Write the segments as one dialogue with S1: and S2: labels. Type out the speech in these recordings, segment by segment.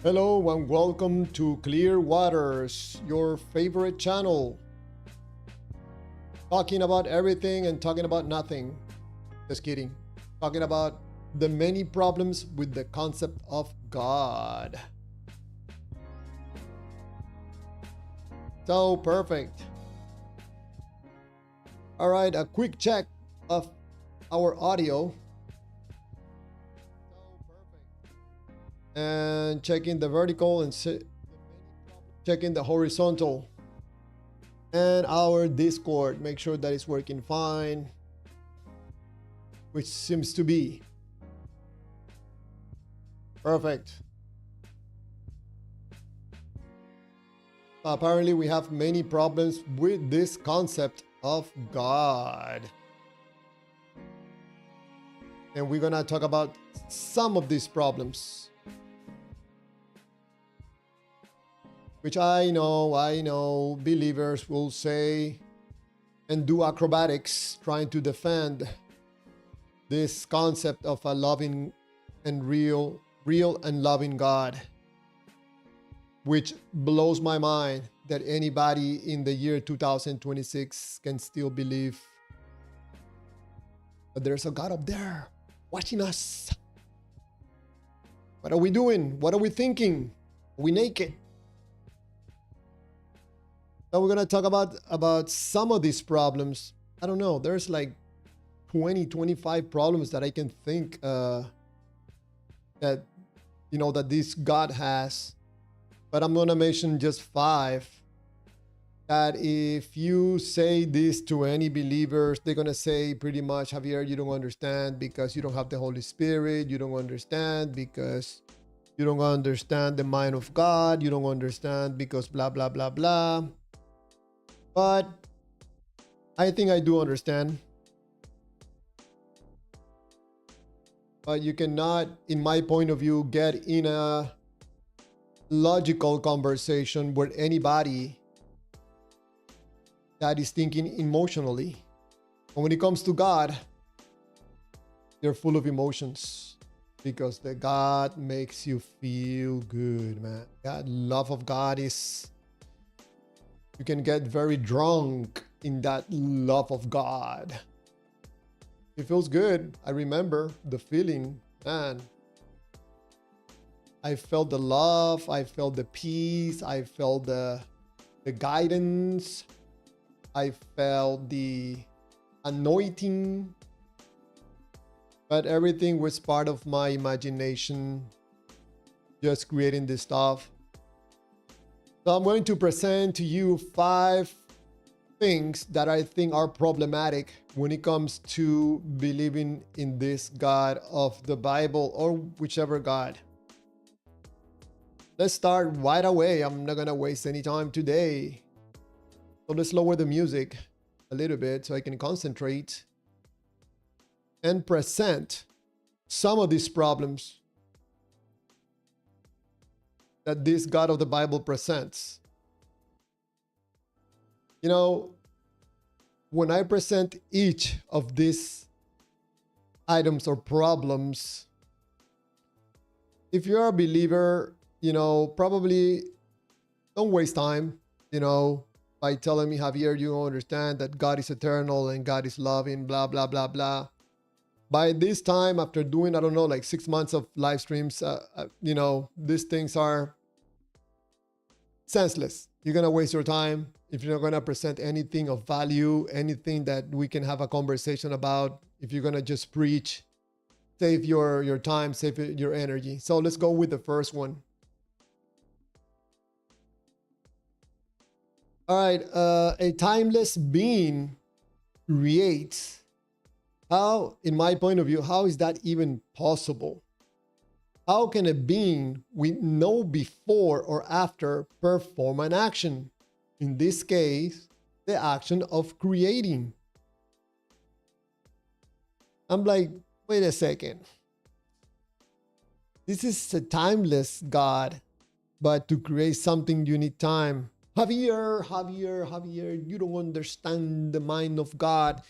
S1: Hello and welcome to Clear Waters, your favorite channel. Talking about everything and talking about nothing. Just kidding. Talking about the many problems with the concept of God. So perfect. All right, a quick check of our audio. And checking the vertical and checking the horizontal. And our Discord, make sure that it's working fine, which seems to be. Perfect. Apparently we have many problems with this concept of God. And we're gonna talk about some of these problems. Which I know believers will say and do acrobatics trying to defend this concept of a loving and real and loving God, which blows my mind that anybody in the year 2026 can still believe that there's a God up there watching us. What are we doing? What are we thinking? Are we naked? So we're gonna talk about some of these problems. I don't know. There's like 25 problems that I can think that that this God has, but I'm gonna mention just 5. That if you say this to any believers, they're gonna say pretty much, Javier, you don't understand because you don't have the Holy Spirit. You don't understand because you don't understand the mind of God. You don't understand because blah blah blah blah. But I think I do understand. But you cannot, in my point of view, get in a logical conversation with anybody that is thinking emotionally. And when it comes to God, they're full of emotions because the God makes you feel good, man. That love of God is... You can get very drunk in that love of God. It feels good. I remember the feeling, man. I felt the love. I felt the peace. I felt the guidance. I felt the anointing. But everything was part of my imagination, just creating this stuff. So I'm going to present to you 5 things that I think are problematic when it comes to believing in this God of the Bible or whichever God. Let's start right away. I'm not gonna waste any time today. So let's lower the music a little bit so I can concentrate and present some of these problems that this God of the Bible presents. You know, when I present each of these items or problems, if you're a believer, probably don't waste time, by telling me, Javier, you don't understand that God is eternal and God is loving, blah, blah, blah, blah. By this time, after doing, I don't know, like 6 months of live streams, these things are senseless. You're going to waste your time if you're not going to present anything of value, anything that we can have a conversation about. If you're going to just preach, save your time, save your energy. So let's go with the first one. All right. A timeless being creates. How, in my point of view, how is that even possible? How can a being with no before or after perform an action? In this case, the action of creating. I'm like, wait a second. This is a timeless God, but to create something you need time. Javier, you don't understand the mind of God.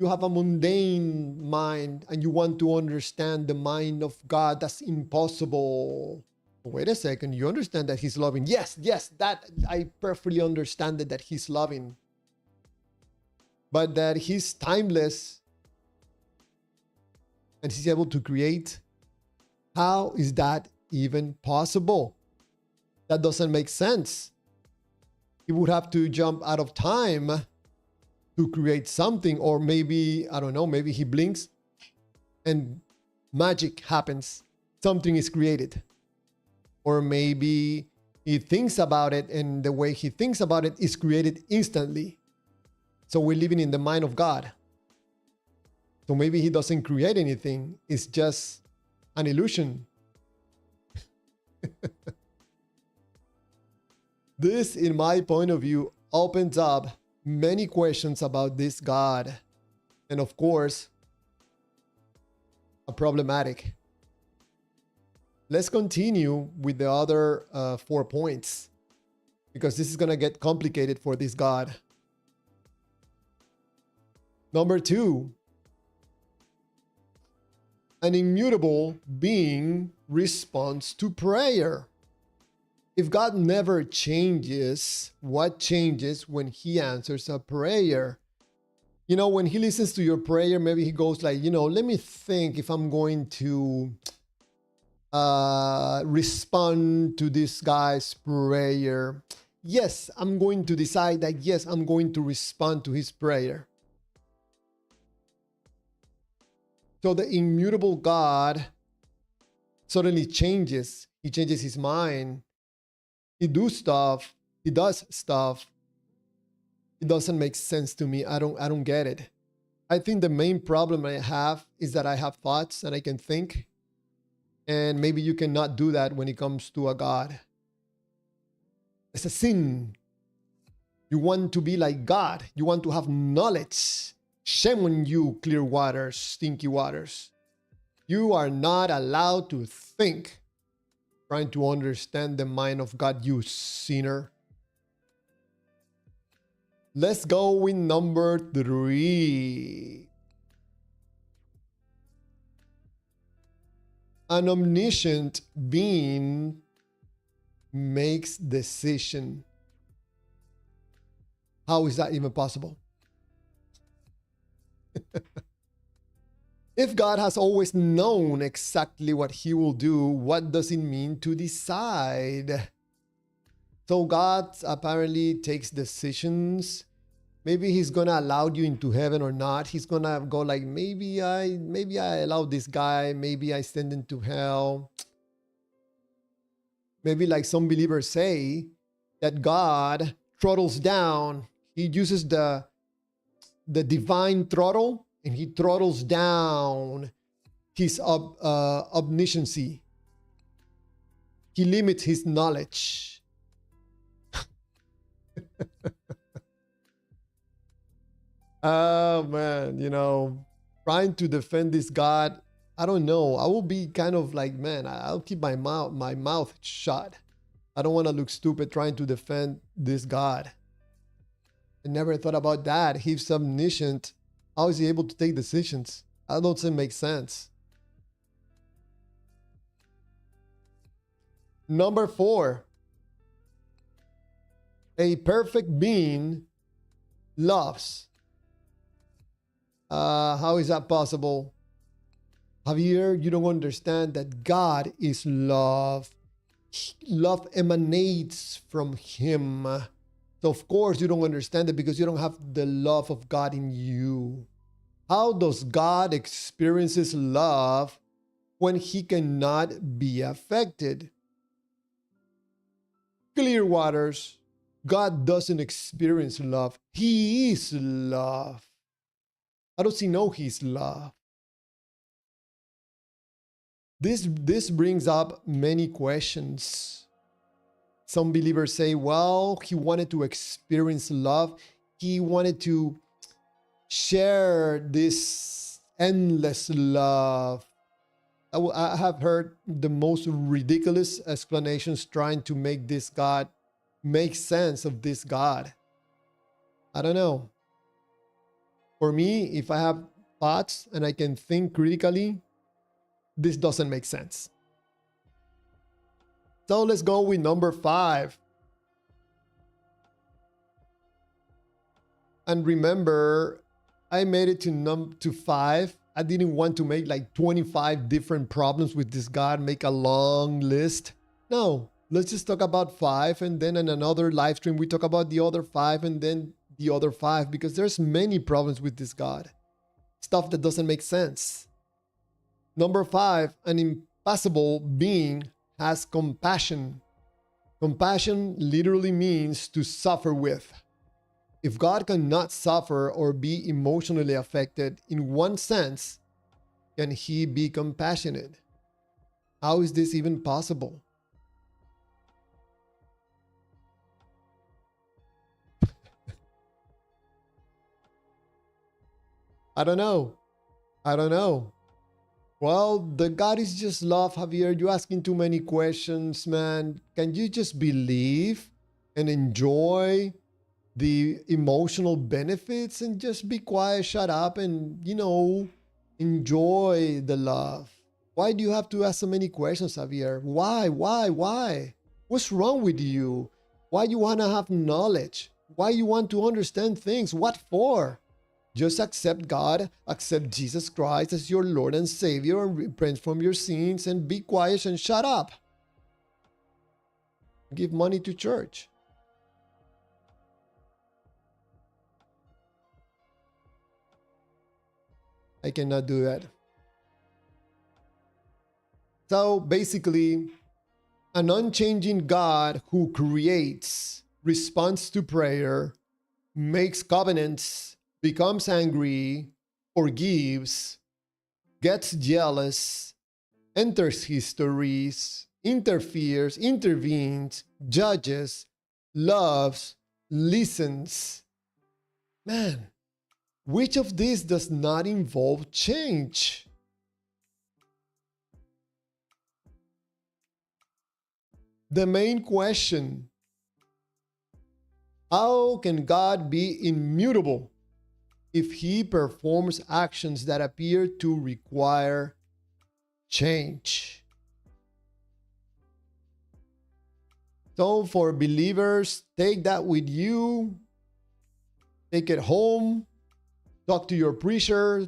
S1: You have a mundane mind and you want to understand the mind of God. That's impossible. Wait a second, you understand that he's loving? Yes, yes, that I perfectly understand that he's loving. But that he's timeless and he's able to create. How is that even possible? That doesn't make sense. He would have to jump out of time to create something, or maybe, I don't know, maybe he blinks and magic happens. Something is created. Or maybe he thinks about it and the way he thinks about it is created instantly. So we're living in the mind of God. So maybe he doesn't create anything. It's just an illusion. This, in my point of view, opens up many questions about this God. And of course, a problematic. Let's continue with the other 4 points, because this is going to get complicated for this God. Number 2, an immutable being responds to prayer. If God never changes, what changes when he answers a prayer? You know, when he listens to your prayer, maybe he goes like, you know, let me think if I'm going to respond to this guy's prayer. Yes, I'm going to decide that, yes, I'm going to respond to his prayer. So the immutable God suddenly changes. He changes his mind. He does stuff. It doesn't make sense to me. I don't get it. I think the main problem I have is that I have thoughts and I can think. And maybe you cannot do that when it comes to a God. It's a sin. You want to be like God. You want to have knowledge. Shame on you, clear waters, stinky waters. You are not allowed to think. Trying to understand the mind of God, you sinner. Let's go with number 3. An omniscient being makes decision. How is that even possible? If God has always known exactly what he will do, what does it mean to decide? So God apparently takes decisions. Maybe he's gonna allow you into heaven or not. He's gonna go like, maybe I allow this guy, maybe I send him to hell. Maybe like some believers say that God throttles down. He uses the divine throttle, and he throttles down his omnisciency. He limits his knowledge. Oh man, you know, trying to defend this God, I don't know. I will be kind of like, man, I'll keep my mouth shut. I don't want to look stupid trying to defend this God. I never thought about that. He's omniscient. How is he able to take decisions? That doesn't make sense. Number 4, a perfect being loves. How is that possible? Javier, you don't understand that God is love. Love emanates from him. So of course you don't understand it because you don't have the love of God in you. How does God experiences love when he cannot be affected? Clear waters. God doesn't experience love. He is love. How does he know he's love? This brings up many questions. Some believers say, well, he wanted to experience love. He wanted to share this endless love. I have heard the most ridiculous explanations trying to make this God make sense of this God. I don't know. For me, if I have thoughts and I can think critically, this doesn't make sense. So let's go with number 5. And remember, I made it to 5. I didn't want to make like 25 different problems with this God, make a long list. No, let's just talk about 5, and then in another live stream we talk about the other 5, and then the other 5, because there's many problems with this God. Stuff that doesn't make sense. Number 5, an impassible being has compassion. Compassion literally means to suffer with. If God cannot suffer or be emotionally affected in one sense, can he be compassionate? How is this even possible? I don't know. I don't know. Well, the God is just love, Javier. You're asking too many questions, man. Can you just believe and enjoy the emotional benefits and just be quiet, shut up, and, enjoy the love? Why do you have to ask so many questions, Javier? Why? What's wrong with you? Why you want to have knowledge? Why you want to understand things? What for? Just accept God, accept Jesus Christ as your Lord and Savior, and repent from your sins, and be quiet and shut up. Give money to church. I cannot do that. So basically, an unchanging God who creates, responds to prayer, makes covenants, becomes angry, forgives, gets jealous, enters histories, interferes, intervenes, judges, loves, listens. Man, which of these does not involve change? The main question: how can God be immutable if he performs actions that appear to require change? So for believers, take that with you. Take it home. Talk to your preacher.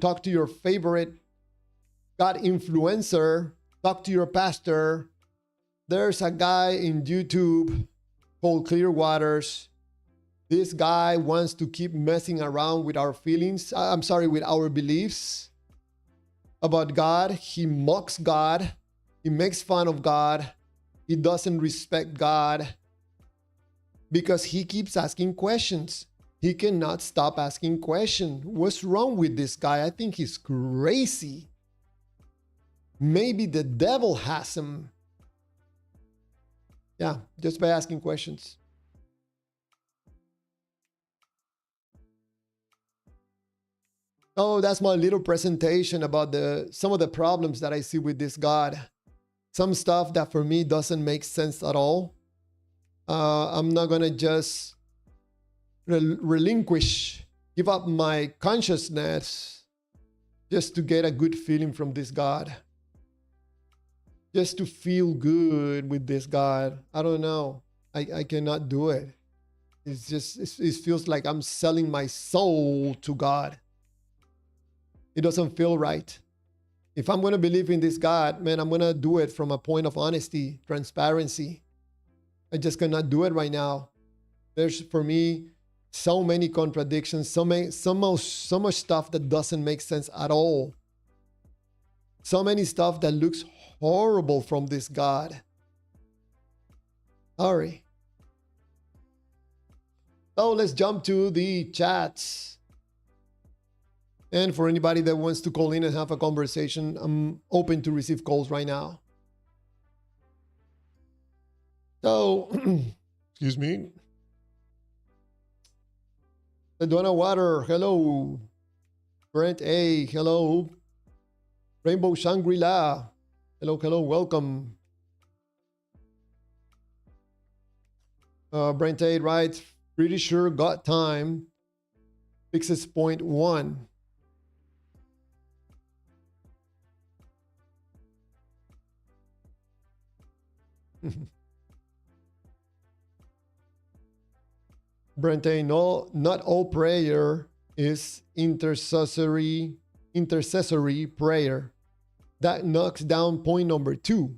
S1: Talk to your favorite God influencer. Talk to your pastor. There's a guy in YouTube called Clear Waters. This guy wants to keep messing around with our feelings. With our beliefs about God. He mocks God. He makes fun of God. He doesn't respect God because he keeps asking questions. He cannot stop asking questions. What's wrong with this guy? I think he's crazy. Maybe the devil has him. Yeah, just by asking questions. Oh, that's my little presentation about some of the problems that I see with this God. Some stuff that for me doesn't make sense at all. I'm not gonna just relinquish, give up my consciousness just to get a good feeling from this God. Just to feel good with this God. I don't know. I cannot do it. It's just, it feels like I'm selling my soul to God. It doesn't feel right. If I'm going to believe in this God, man, I'm going to do it from a point of honesty, transparency. I just cannot do it right now. There's, for me, so many contradictions, so much stuff that doesn't make sense at all. So many stuff that looks horrible from this God. Sorry. So let's jump to the chats. And for anybody that wants to call in and have a conversation, I'm open to receive calls right now. So, excuse me. Donna Water, hello. Brent A, hello. Rainbow Shangri-La, hello, welcome. Brent A writes, pretty sure got time. Fixes point 1. Brente, no, not all prayer is intercessory prayer. That knocks down point number 2.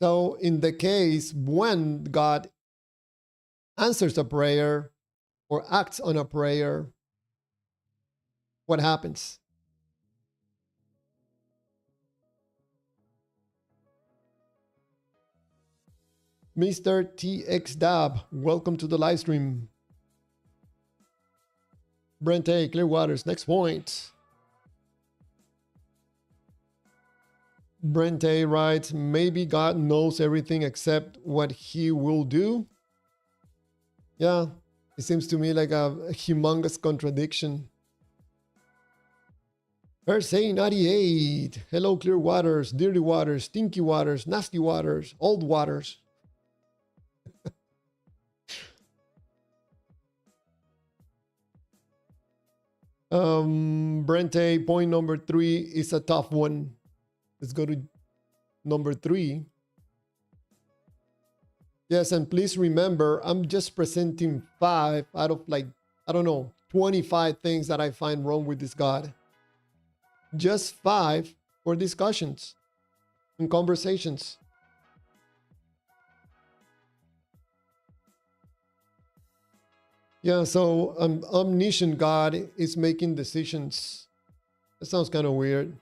S1: So in the case when God answers a prayer or acts on a prayer, what happens? Mr. TX Dab, welcome to the live stream. Brente, Clearwaters, next point. Brente writes, maybe God knows everything except what he will do. Yeah, it seems to me like a humongous contradiction. Hersey 98. Hello, clear waters, dirty waters, stinky waters, nasty waters, old waters. Brente, point number 3 is a tough one. Let's go to number 3. Yes, and please remember, I'm just presenting 5 out of like, I don't know, 25 things that I find wrong with this God. Just 5 for discussions and conversations. Yeah, so omniscient God is making decisions. That sounds kind of weird.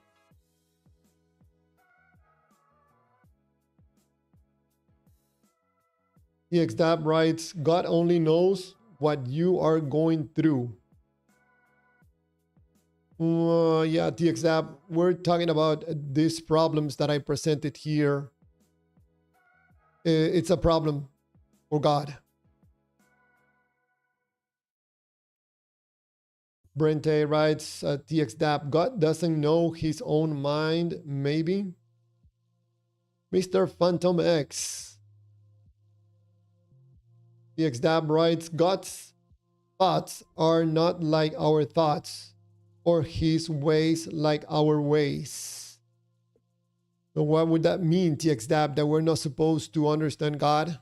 S1: TXDAB writes, God only knows what you are going through. Yeah, TXDAB, we're talking about these problems that I presented here. It's a problem for God. Brente writes, TXDAB, God doesn't know his own mind, maybe? Mr. Phantom X. TXDAB writes, God's thoughts are not like our thoughts, or his ways like our ways. So what would that mean, TXDAB, that we're not supposed to understand God?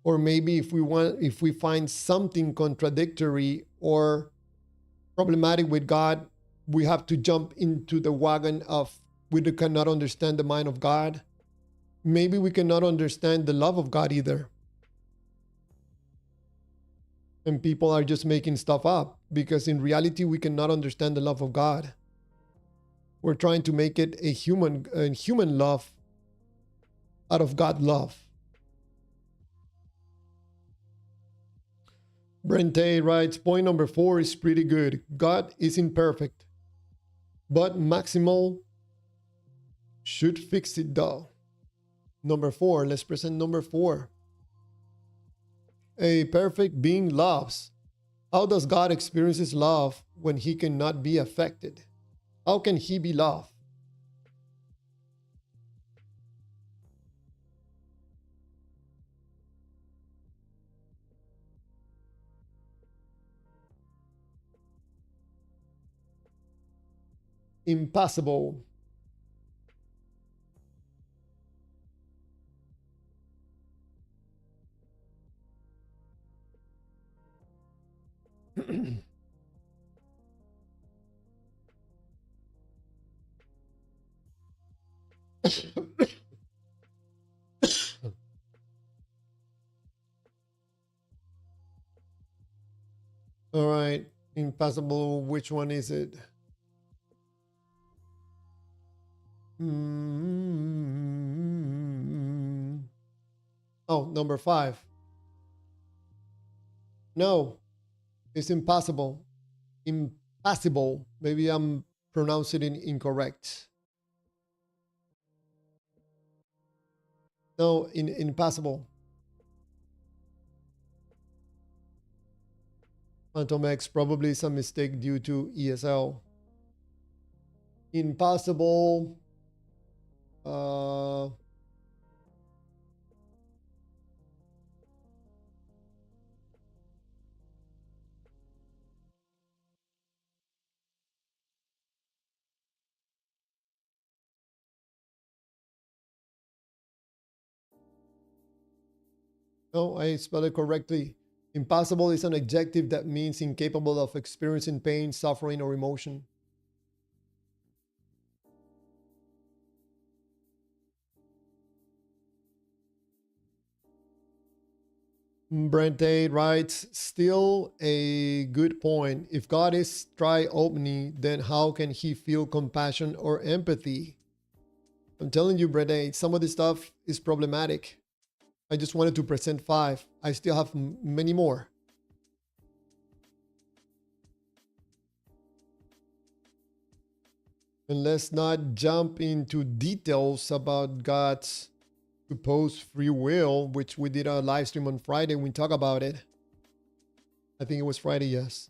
S1: Or maybe if we find something contradictory or problematic with God, we have to jump into the wagon of we cannot understand the mind of God. Maybe we cannot understand the love of God either. And people are just making stuff up because in reality, we cannot understand the love of God. We're trying to make it a human love out of God love. Brente writes, point number 4 is pretty good. God is imperfect, but maximal should fix it though. Number 4, let's present number 4. A perfect being loves. How does God experience his love when he cannot be affected? How can he be loved? Impossible. All right, impossible. Which one is it? Oh, number 5. No, it's impossible. Impossible. Maybe I'm pronouncing it incorrect. No, impossible. Phantom X probably is a mistake due to ESL. Impossible. No, I spelled it correctly. Impossible is an adjective that means incapable of experiencing pain, suffering, or emotion. Brente writes, still a good point. If God is tri-omni, then how can he feel compassion or empathy? I'm telling you, Brente, some of this stuff is problematic. I just wanted to present 5. I still have many more. And let's not jump into details about God's supposed free will, which we did a live stream on Friday. We talk about it. I think it was Friday, yes.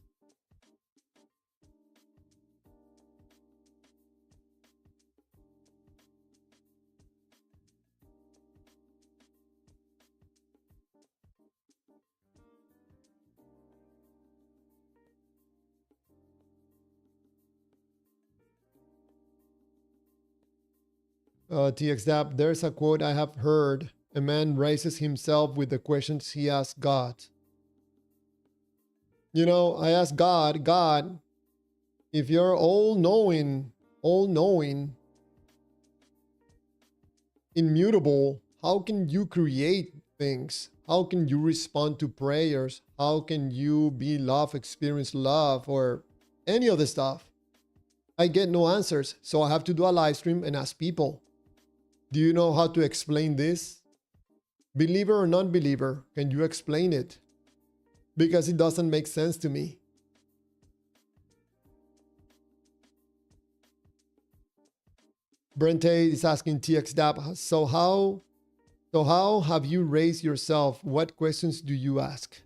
S1: TXDAP, there's a quote I have heard. A man raises himself with the questions he asks God. You know, I ask God, God, if you're all knowing, immutable, how can you create things? How can you respond to prayers? How can you be love, experience love, or any of the stuff? I get no answers, so I have to do a live stream and ask people. Do you know how to explain this? Believer or non-believer, can you explain it? Because it doesn't make sense to me. Brente is asking TXDAP, so how have you raised yourself? What questions do you ask?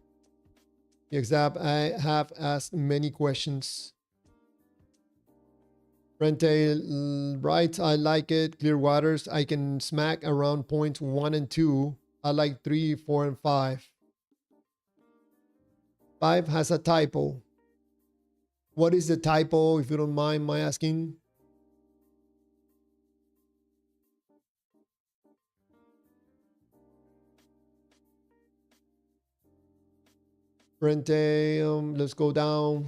S1: TXDAP, I have asked many questions. Brente, right, I like it. Clear waters, I can smack around points 1 and 2. I like 3, 4, and 5. 5 has a typo. What is the typo, if you don't mind my asking? Brente, let's go down.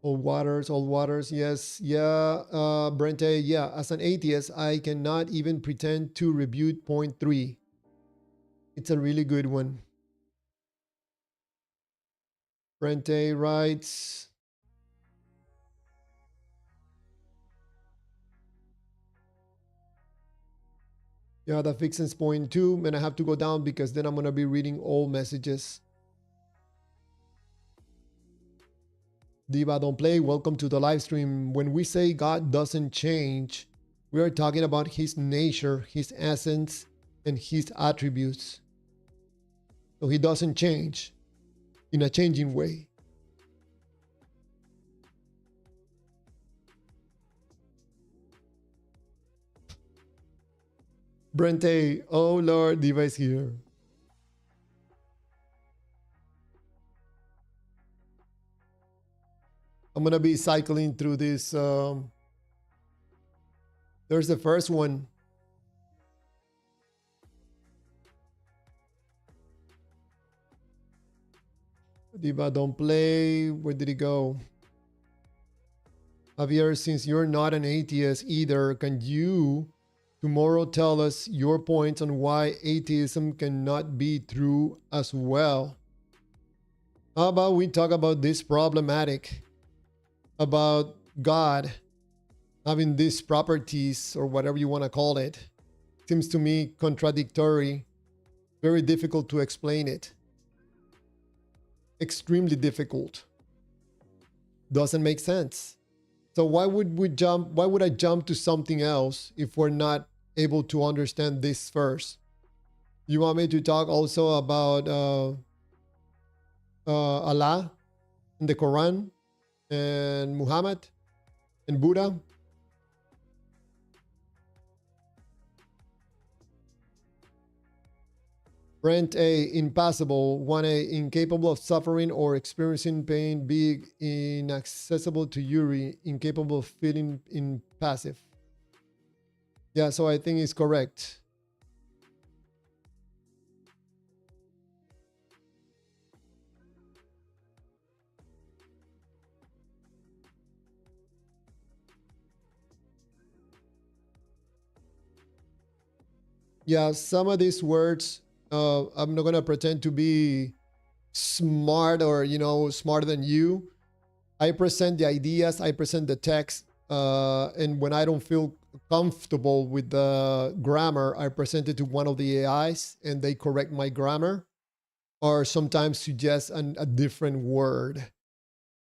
S1: Old waters, yes. Yeah, Brente, yeah. As an atheist, I cannot even pretend to rebuke point 3. It's a really good one. Brente writes, yeah, that fixes point 2. And I have to go down because then I'm going to be reading all messages. Diva Don't Play, welcome to the live stream. When we say God doesn't change, we are talking about his nature, his essence, and his attributes. So he doesn't change in a changing way. Brente, oh Lord, Diva is here. I'm going to be cycling through this. There's the first one. Diva Don't Play. Where did it go? Javier, since you're not an atheist either, can you tomorrow tell us your points on why atheism cannot be true as well? How about we talk about this problematic about God having these properties or whatever you want to call it? Seems to me contradictory, very difficult to explain it. Extremely difficult. Doesn't make sense. So why would I jump to something else if we're not able to understand this first? You want me to talk also about Allah and the Quran and Muhammad and Buddha? Brent A, impassible. 1A, incapable of suffering or experiencing pain. B, inaccessible to Yuri, incapable of feeling impassive. Yeah, so I think it's correct. Yeah, some of these words, I'm not gonna pretend to be smart or smarter than you. I present the ideas, I present the text, and when I don't feel comfortable with the grammar, I present it to one of the AIs, and they correct my grammar, or sometimes suggest a different word.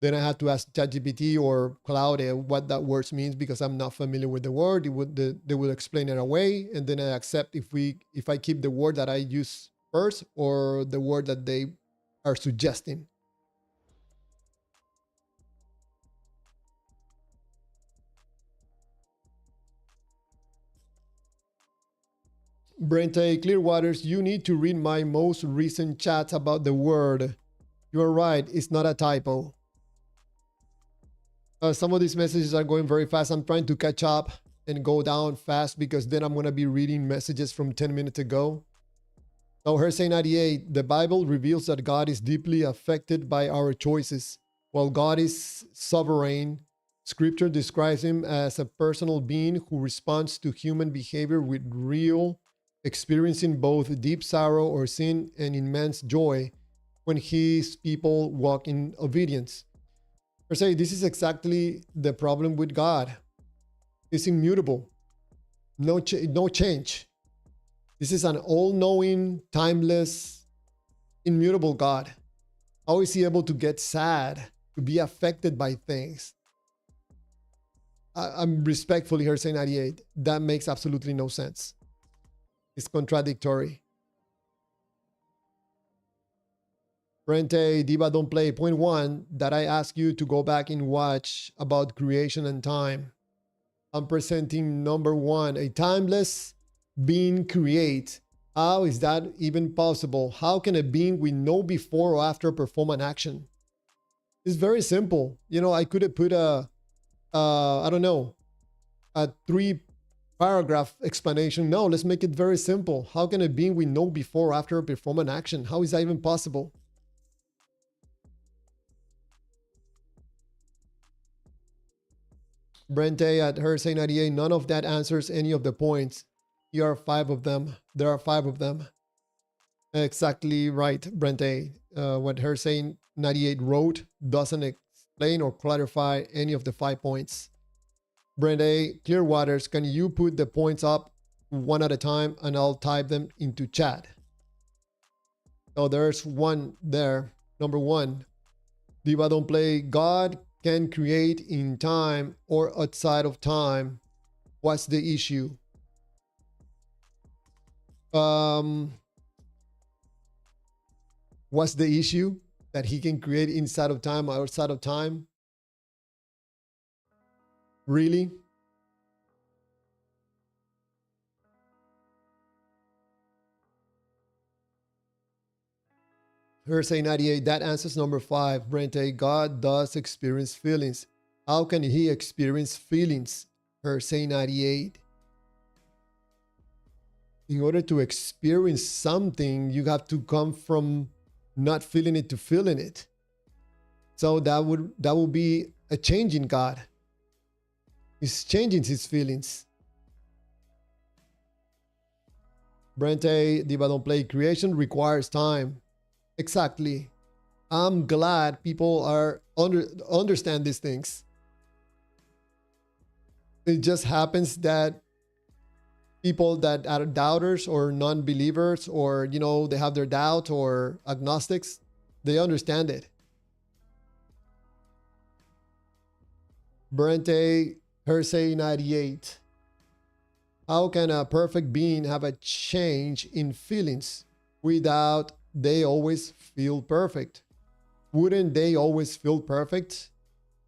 S1: Then I had to ask ChatGPT or Claude what that word means because I'm not familiar with the word. They would explain it away, and then I accept if I keep the word that I use first or the word that they are suggesting. Brente Clearwaters, you need to read my most recent chats about the word. You're right, it's not a typo. Some of these messages are going very fast. I'm trying to catch up and go down fast because then I'm going to be reading messages from 10 minutes ago. So Hersey 98, the Bible reveals that God is deeply affected by our choices. While God is sovereign, Scripture describes him as a personal being who responds to human behavior with real, experiencing both deep sorrow or sin and immense joy when his people walk in obedience. Hersey, this is exactly the problem with God. He's immutable, no change. This is an all-knowing, timeless, immutable God. How is he able to get sad, to be affected by things? I'm respectfully here saying 98. That makes absolutely no sense. It's contradictory. Rente, Diva Don't Play. Point one, that I ask you to go back and watch about creation and time. I'm presenting number one, a timeless being create. How is that even possible? How can a being we know before or after perform an action? It's very simple. I could have put I don't know, a 3-paragraph explanation. No, let's make it very simple. How can a being we know before or after perform an action? How is that even possible? Brente at Hersey 98, none of that answers any of the points. Here are 5 of them. There are 5 of them. Exactly right, Brente. What Hersey 98 wrote doesn't explain or clarify any of the 5 points. Brente Clearwaters, can you put the points up one at a time and I'll type them into chat? Oh, there's one there. Number 1, Diva Don't Play. God can create in time or outside of time. What's the issue? What's the issue? That he can create inside of time or outside of time? Really? Hersey 98, that answers number 5. Brente, God does experience feelings. How can he experience feelings? Hersey 98. In order to experience something, you have to come from not feeling it to feeling it. So that would be a change in God. He's changing his feelings. Brente, Diva Don't Play. Creation requires time. Exactly. I'm glad people are understand these things. It just happens that people that are doubters or non-believers or they have their doubt or agnostics, they understand it. Brente Hersey 98. How can a perfect being have a change in feelings without they always feel perfect? Wouldn't they always feel perfect?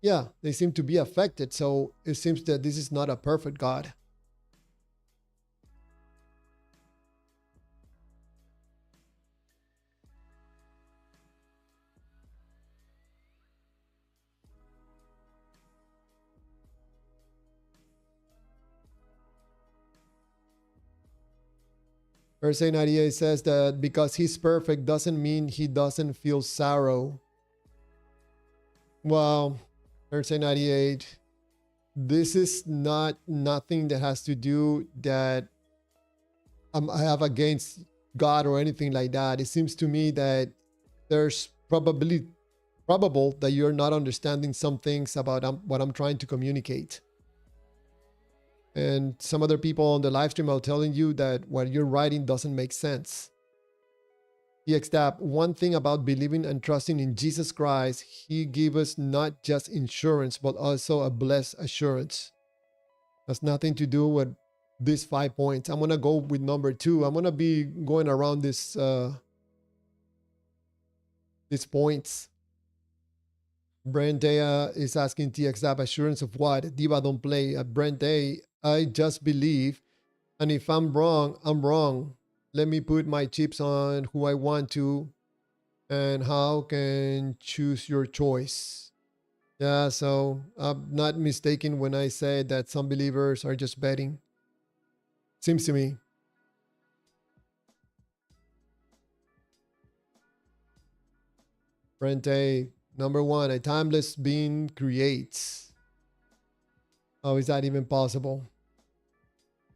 S1: Yeah, they seem to be affected, so it seems that this is not a perfect God. Verse 98 says that because he's perfect doesn't mean he doesn't feel sorrow. Well, verse 98, this is not nothing that has to do that I have against God or anything like that. It seems to me that there's probable that you're not understanding some things about what I'm trying to communicate. And some other people on the live stream are telling you that what you're writing doesn't make sense. TXTAP, one thing about believing and trusting in Jesus Christ, he gave us not just insurance, but also a blessed assurance. Has nothing to do with these 5 points. I'm going to go with number 2. I'm going to be going around these points. Brent A is asking TXTAP, assurance of what? Diva, don't play. Brent A, I just believe. And if I'm wrong, I'm wrong. Let me put my chips on who I want to and how can choose your choice. Yeah, so I'm not mistaken when I say that some believers are just betting. Seems to me. Brent A, number 1, a timeless being creates. How is that even possible?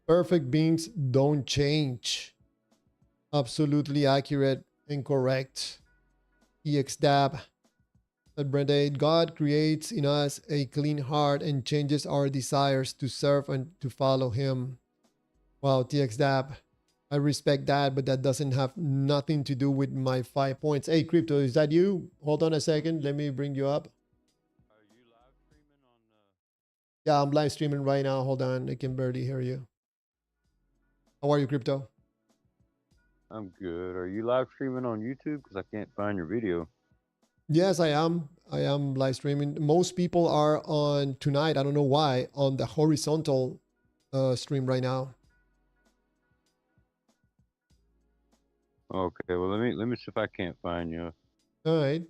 S1: Perfect beings don't change. Absolutely accurate and correct. TXTAP. Brent A, God creates in us a clean heart and changes our desires to serve and to follow him. Wow, TXTAP. I respect that, but that doesn't have nothing to do with my 5 points. Hey, Crypto, is that you? Hold on a second. Let me bring you up.
S2: Are you live streaming on?
S1: Yeah, I'm live streaming right now. Hold on. I can barely hear you. How are you, Crypto?
S2: I'm good. Are you live streaming on YouTube? Because I can't find your video.
S1: Yes, I am. I am live streaming. Most people are on tonight. I don't know why on the horizontal stream right now.
S2: Okay, well let me see if I can't find you.
S1: All right.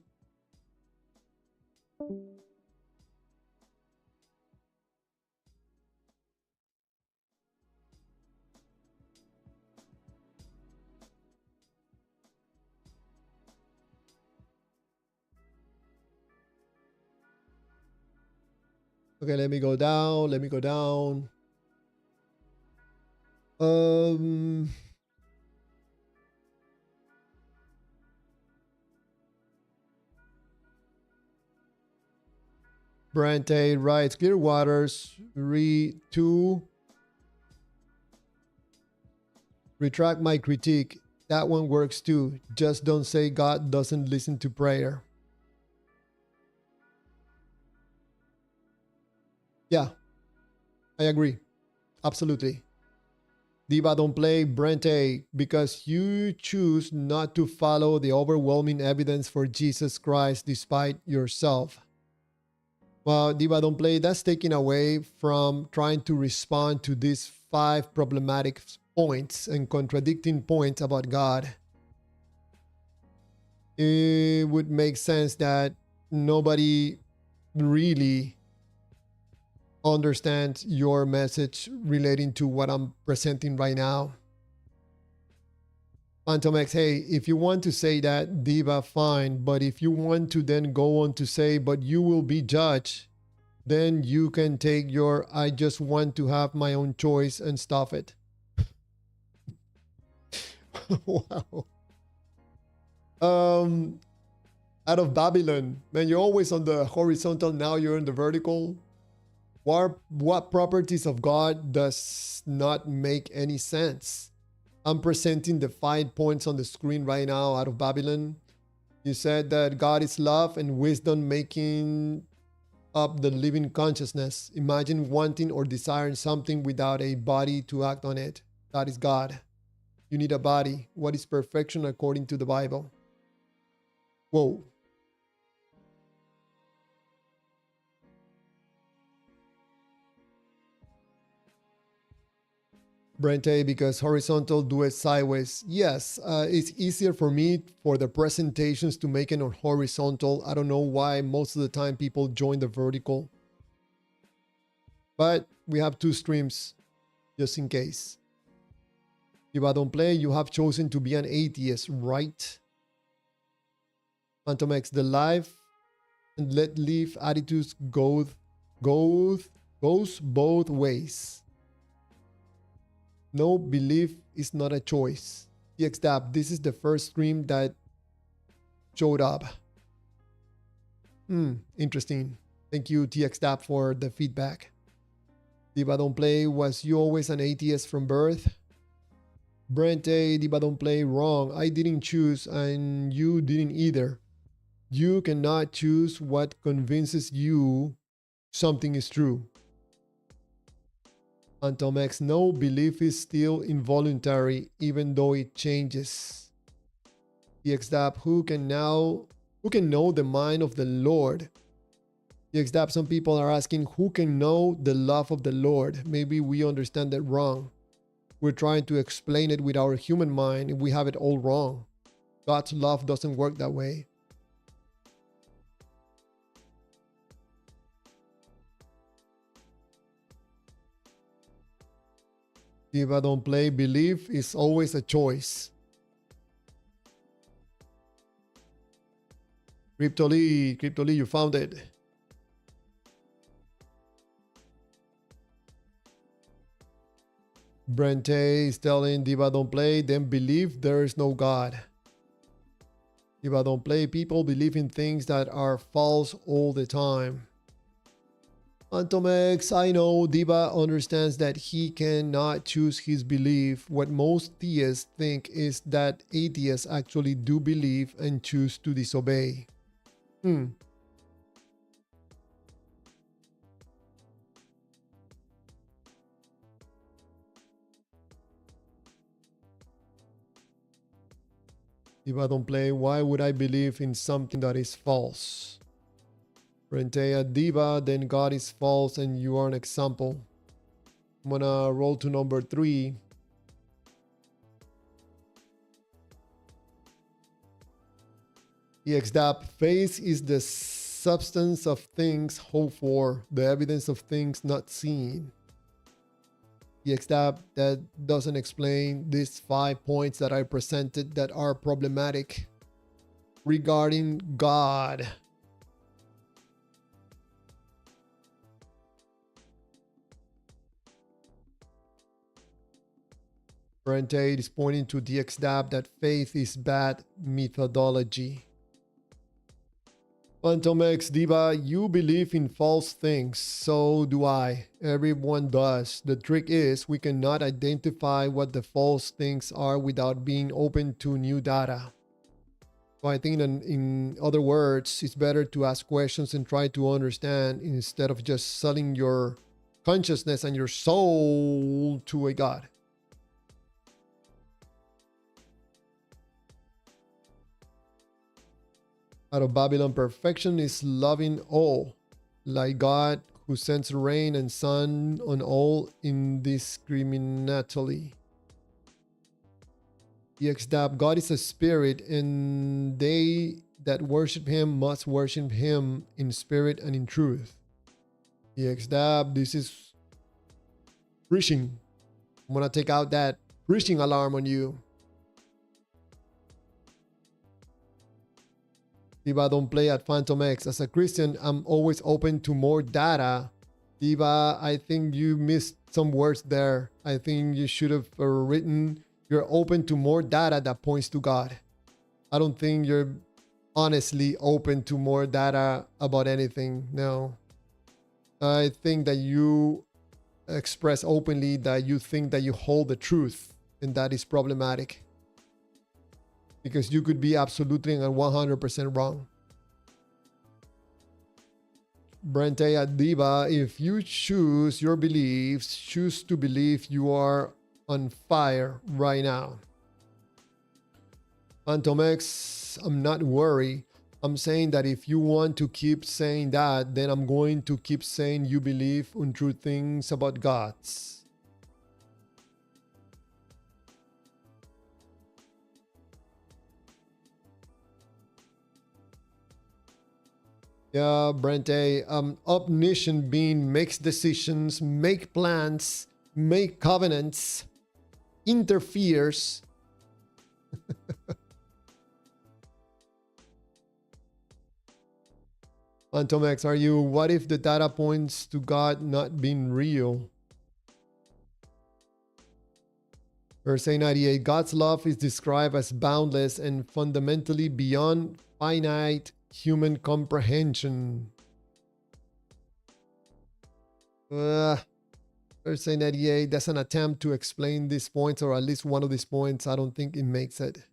S1: Okay, let me go down. Let me go down. Brante writes, Clear Waters, retract my critique. That one works too. Just don't say God doesn't listen to prayer. Yeah, I agree. Absolutely. Diva don't play Brente because you choose not to follow the overwhelming evidence for Jesus Christ despite yourself. Well, Diva don't play, that's taken away from trying to respond to these 5 problematic points and contradicting points about God. It would make sense that nobody really understands your message relating to what I'm presenting right now. Phantom X, hey, if you want to say that, Diva, fine. But if you want to then go on to say, but you will be judged, then you can take your, I just want to have my own choice and stuff it. Wow. Out of Babylon, man, you're always on the horizontal, now you're in the vertical. What properties of God does not make any sense? I'm presenting the 5 points on the screen right now out of Babylon. You said that God is love and wisdom making up the living consciousness. Imagine wanting or desiring something without a body to act on it. That is God. You need a body. What is perfection according to the Bible? Whoa. Brente, because horizontal, do it sideways. Yes, it's easier for me for the presentations to make it on horizontal. I don't know why most of the time people join the vertical. But we have 2 streams just in case. Diva Don't Play, you have chosen to be an atheist, right? Phantom X, the life and let live attitudes goes both ways. No, belief is not a choice. TXDAP, this is the first stream that showed up. Interesting. Thank you, TXDAP, for the feedback. Diva Don't Play, was you always an atheist from birth? Brente, Diva Don't Play, wrong. I didn't choose and you didn't either. You cannot choose what convinces you something is true. Phantom X, no, belief is still involuntary even though it changes. TXDAP, who can know the mind of the Lord? TXDAP, some people are asking who can know the love of the Lord. Maybe we understand that wrong. We're trying to explain it with our human mind and we have it all wrong. God's love doesn't work that way. Diva Don't Play, belief is always a choice. Cryptolee, you found it. Brente is telling Diva Don't Play, then believe there is no God. Diva Don't Play, people believe in things that are false all the time. Phantom X, I know Diva understands that he cannot choose his belief. What most theists think is that atheists actually do believe and choose to disobey. Diva Don't Play, why would I believe in something that is false? Rentea, Diva, then God is false and you are an example. I'm gonna roll to number 3. TXDAP, faith is the substance of things hoped for, the evidence of things not seen. TXDAP, that doesn't explain these 5 points that I presented that are problematic regarding God. Brente is pointing to TXDAP that faith is bad methodology. Phantom X, Diva, you believe in false things. So do I. Everyone does. The trick is we cannot identify what the false things are without being open to new data. So I think in other words, it's better to ask questions and try to understand instead of just selling your consciousness and your soul to a God. Out of Babylon, perfection is loving all, like God who sends rain and sun on all indiscriminately. TXDAP, God is a spirit, and they that worship him must worship him in spirit and in truth. TXDAP, this is preaching. I'm gonna take out that preaching alarm on you. Diva Don't Play at Phantom X. As a Christian, I'm always open to more data. Diva, I think you missed some words there. I think you should have written, you're open to more data that points to God. I don't think you're honestly open to more data about anything. No. I think that you express openly that you think that you hold the truth, and that is problematic. Because you could be absolutely and 100% wrong. Brente at Diva, if you choose your beliefs, choose to believe you are on fire right now. Phantom X, I'm not worried. I'm saying that if you want to keep saying that, then I'm going to keep saying you believe untrue things about gods. Yeah, Brente, omniscient being makes decisions, make plans, make covenants. interferes. Antomex, are you? What if the data points to God not being real? Verse 98, God's love is described as boundless and fundamentally beyond finite human comprehension. Verse 98, that's an attempt to explain these points, or at least one of these points. I don't think it makes it.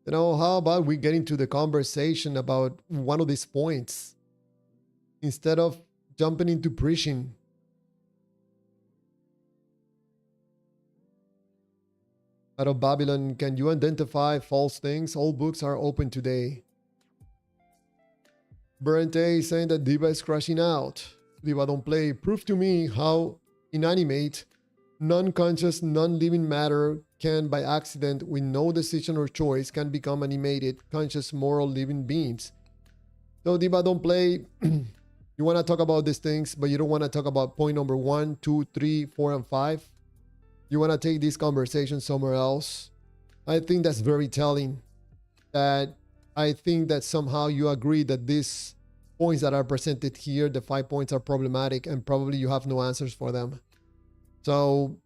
S1: You know, how about we get into the conversation about one of these points instead of jumping into preaching? Out of Babylon, can you identify false things? All books are open today. Brente is saying that Diva is crashing out. Diva don't play. Prove to me how inanimate, non-conscious, non-living matter can, by accident, with no decision or choice, can become animated, conscious, moral, living beings. So Diva don't play. You want to talk about these things, but you don't want to talk about point number 1, 2, 3, 4, and 5. You want to take this conversation somewhere else. I think that's very telling. That I think that somehow you agree that these points that are presented here, the 5 points, are problematic, and probably you have no answers for them. So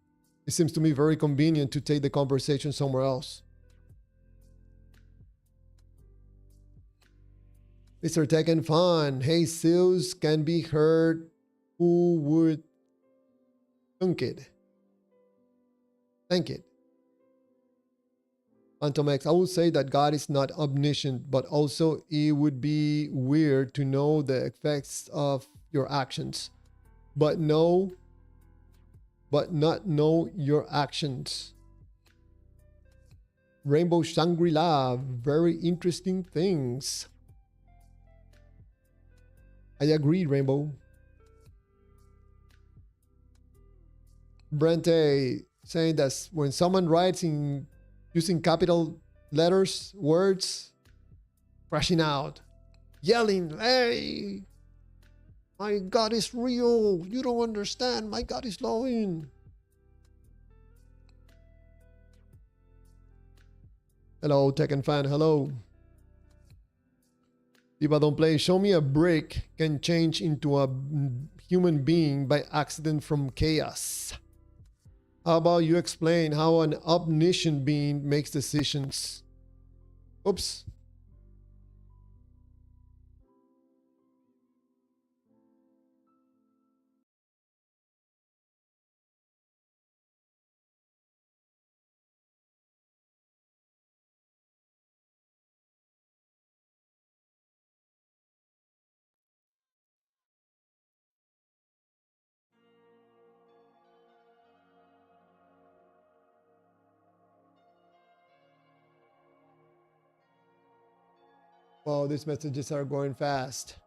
S1: it seems to me very convenient to take the conversation somewhere else. Mr. Tekken Fun, hey, Zeus can be heard. Who would think it? Thank it. Phantom I would say that God is not omniscient, but also it would be weird to know the effects of your actions, but not know your actions. Rainbow Shangri-La, very interesting things. I agree, Rainbow. Brente saying that when someone writes in using capital letters, words, crashing out, yelling, hey, my God is real. You don't understand. My God is loving. Hello, Tekken fan. Hello. Diva don't play. Show me a brick can change into a human being by accident from chaos. How about you explain how an omniscient being makes decisions? Oops. Wow, these messages are going fast.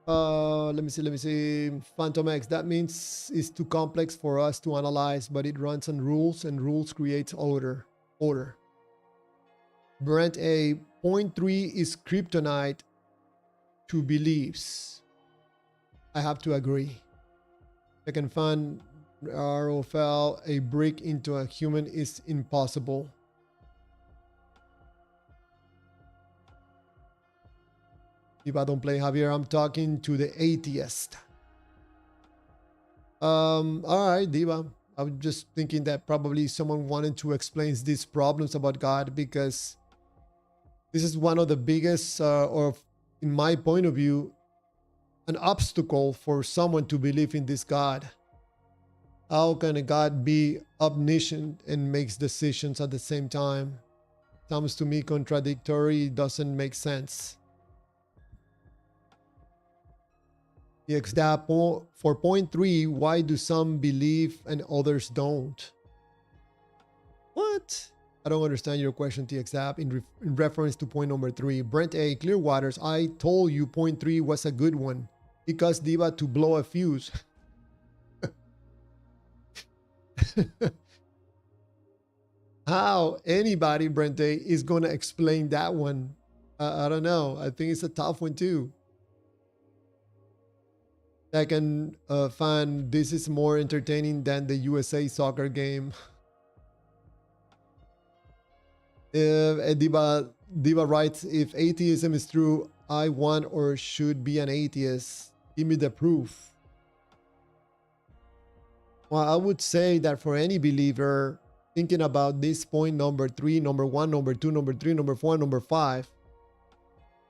S1: Let me see. Phantom X, that means it's too complex for us to analyze, but it runs on rules, and rules creates order. Brent A, point 3 is kryptonite to beliefs. I have to agree. I can find ROFL, a brick into a human is impossible. If I don't play Javier, I'm talking to the atheist. All right, Diva. I'm just thinking that probably someone wanted to explain these problems about God, because this is one of the biggest, or in my point of view, an obstacle for someone to believe in this God. How can a God be omniscient and makes decisions at the same time? Sounds to me contradictory, doesn't make sense. For point 3, why do some believe and others don't? What? I don't understand your question, TXApp, in reference to point number 3. Brent A, Clearwaters, I told you point 3 was a good one. Because Diva to blow a fuse. How anybody, Brent A, is going to explain that one? I don't know. I think it's a tough one too. Second fan, this is more entertaining than the USA soccer game. Diva writes, if atheism is true, I want or should be an atheist. Give me the proof. Well, I would say that for any believer, thinking about this point number 3, number 1, number 2, number 3, number 4, number 5,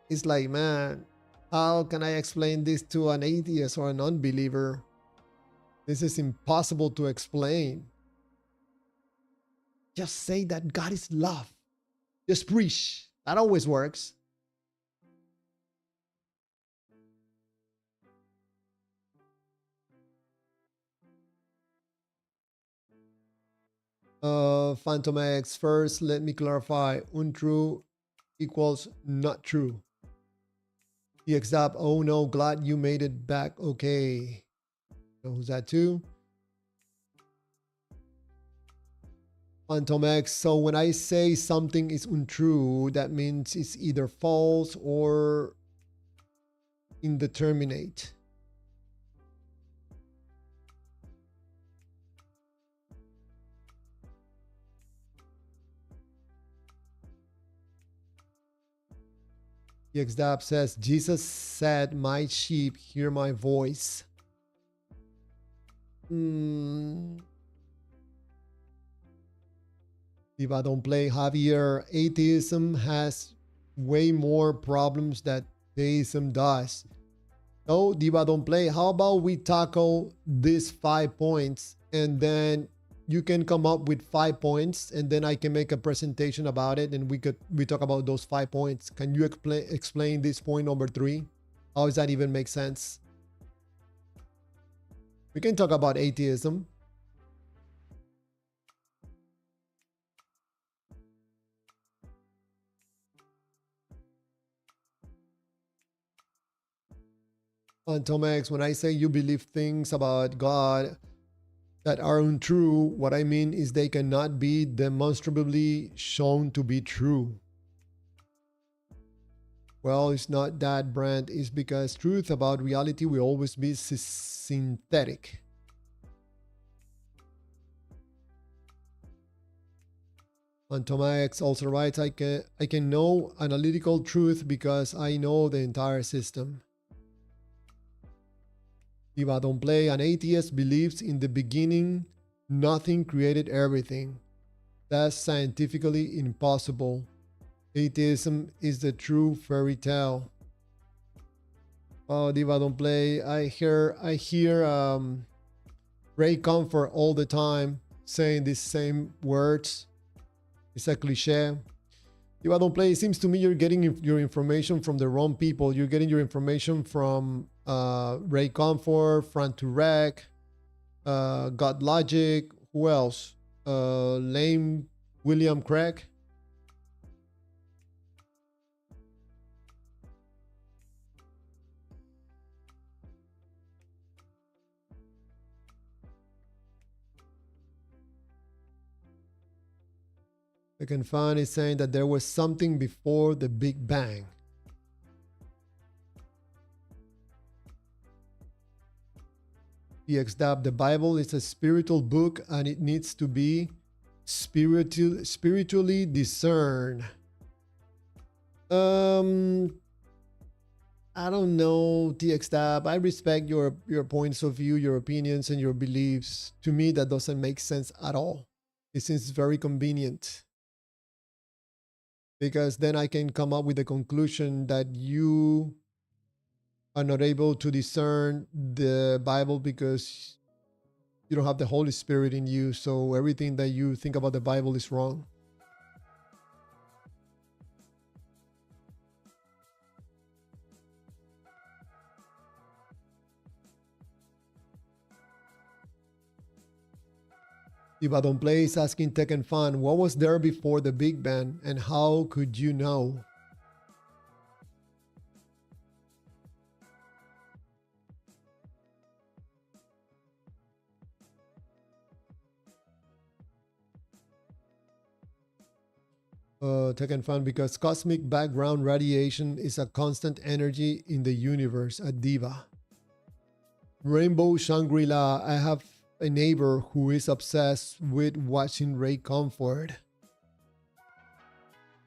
S1: it's like, man, how can I explain this to an atheist or an unbeliever? This is impossible to explain. Just say that God is love. Just preach. That always works. Phantom X, first, let me clarify. Untrue equals not true. EXAP, oh no, glad you made it back. Okay. So who's that too? Phantom X, so when I say something is untrue, that means it's either false or indeterminate. EXDAP says, Jesus said, my sheep hear my voice. Diva don't play. Javier, atheism has way more problems that theism does. No, Diva don't play. How about we tackle these 5 points and then you can come up with 5 points and then I can make a presentation about it and we talk about those 5 points. Can you explain this point number 3? How does that even make sense? We can talk about atheism. Phantom X, when I say you believe things about God that are untrue, what I mean is they cannot be demonstrably shown to be true. Well, it's not that, Brand. It's because truth about reality will always be synthetic. Phantom X also writes, I can know analytical truth because I know the entire system. Diva don't play. An atheist believes in the beginning nothing created everything. That's scientifically impossible. Atheism is the true fairy tale. Oh, Diva don't play. I hear Ray Comfort all the time saying these same words. It's a cliche. Diva don't play. It seems to me you're getting your information from the wrong people. You're getting your information from Ray Comfort, Frank Turek, God Logic, who else? Lame William Craig. I can find it saying that there was something before the Big Bang. PXDAB, the Bible is a spiritual book and it needs to be spiritually discerned. I don't know, TXDAB. I respect your points of view, your opinions, and your beliefs. To me, that doesn't make sense at all. It seems very convenient. Because then I can come up with the conclusion that you are not able to discern the Bible because you don't have the Holy Spirit in you. So everything that you think about the Bible is wrong. Ibadon Place asking Tekken Fan, what was there before the Big Bang and how could you know? Tekken Fan, because cosmic background radiation is a constant energy in the universe at Diva. Rainbow Shangri-La. I have a neighbor who is obsessed with watching Ray Comfort.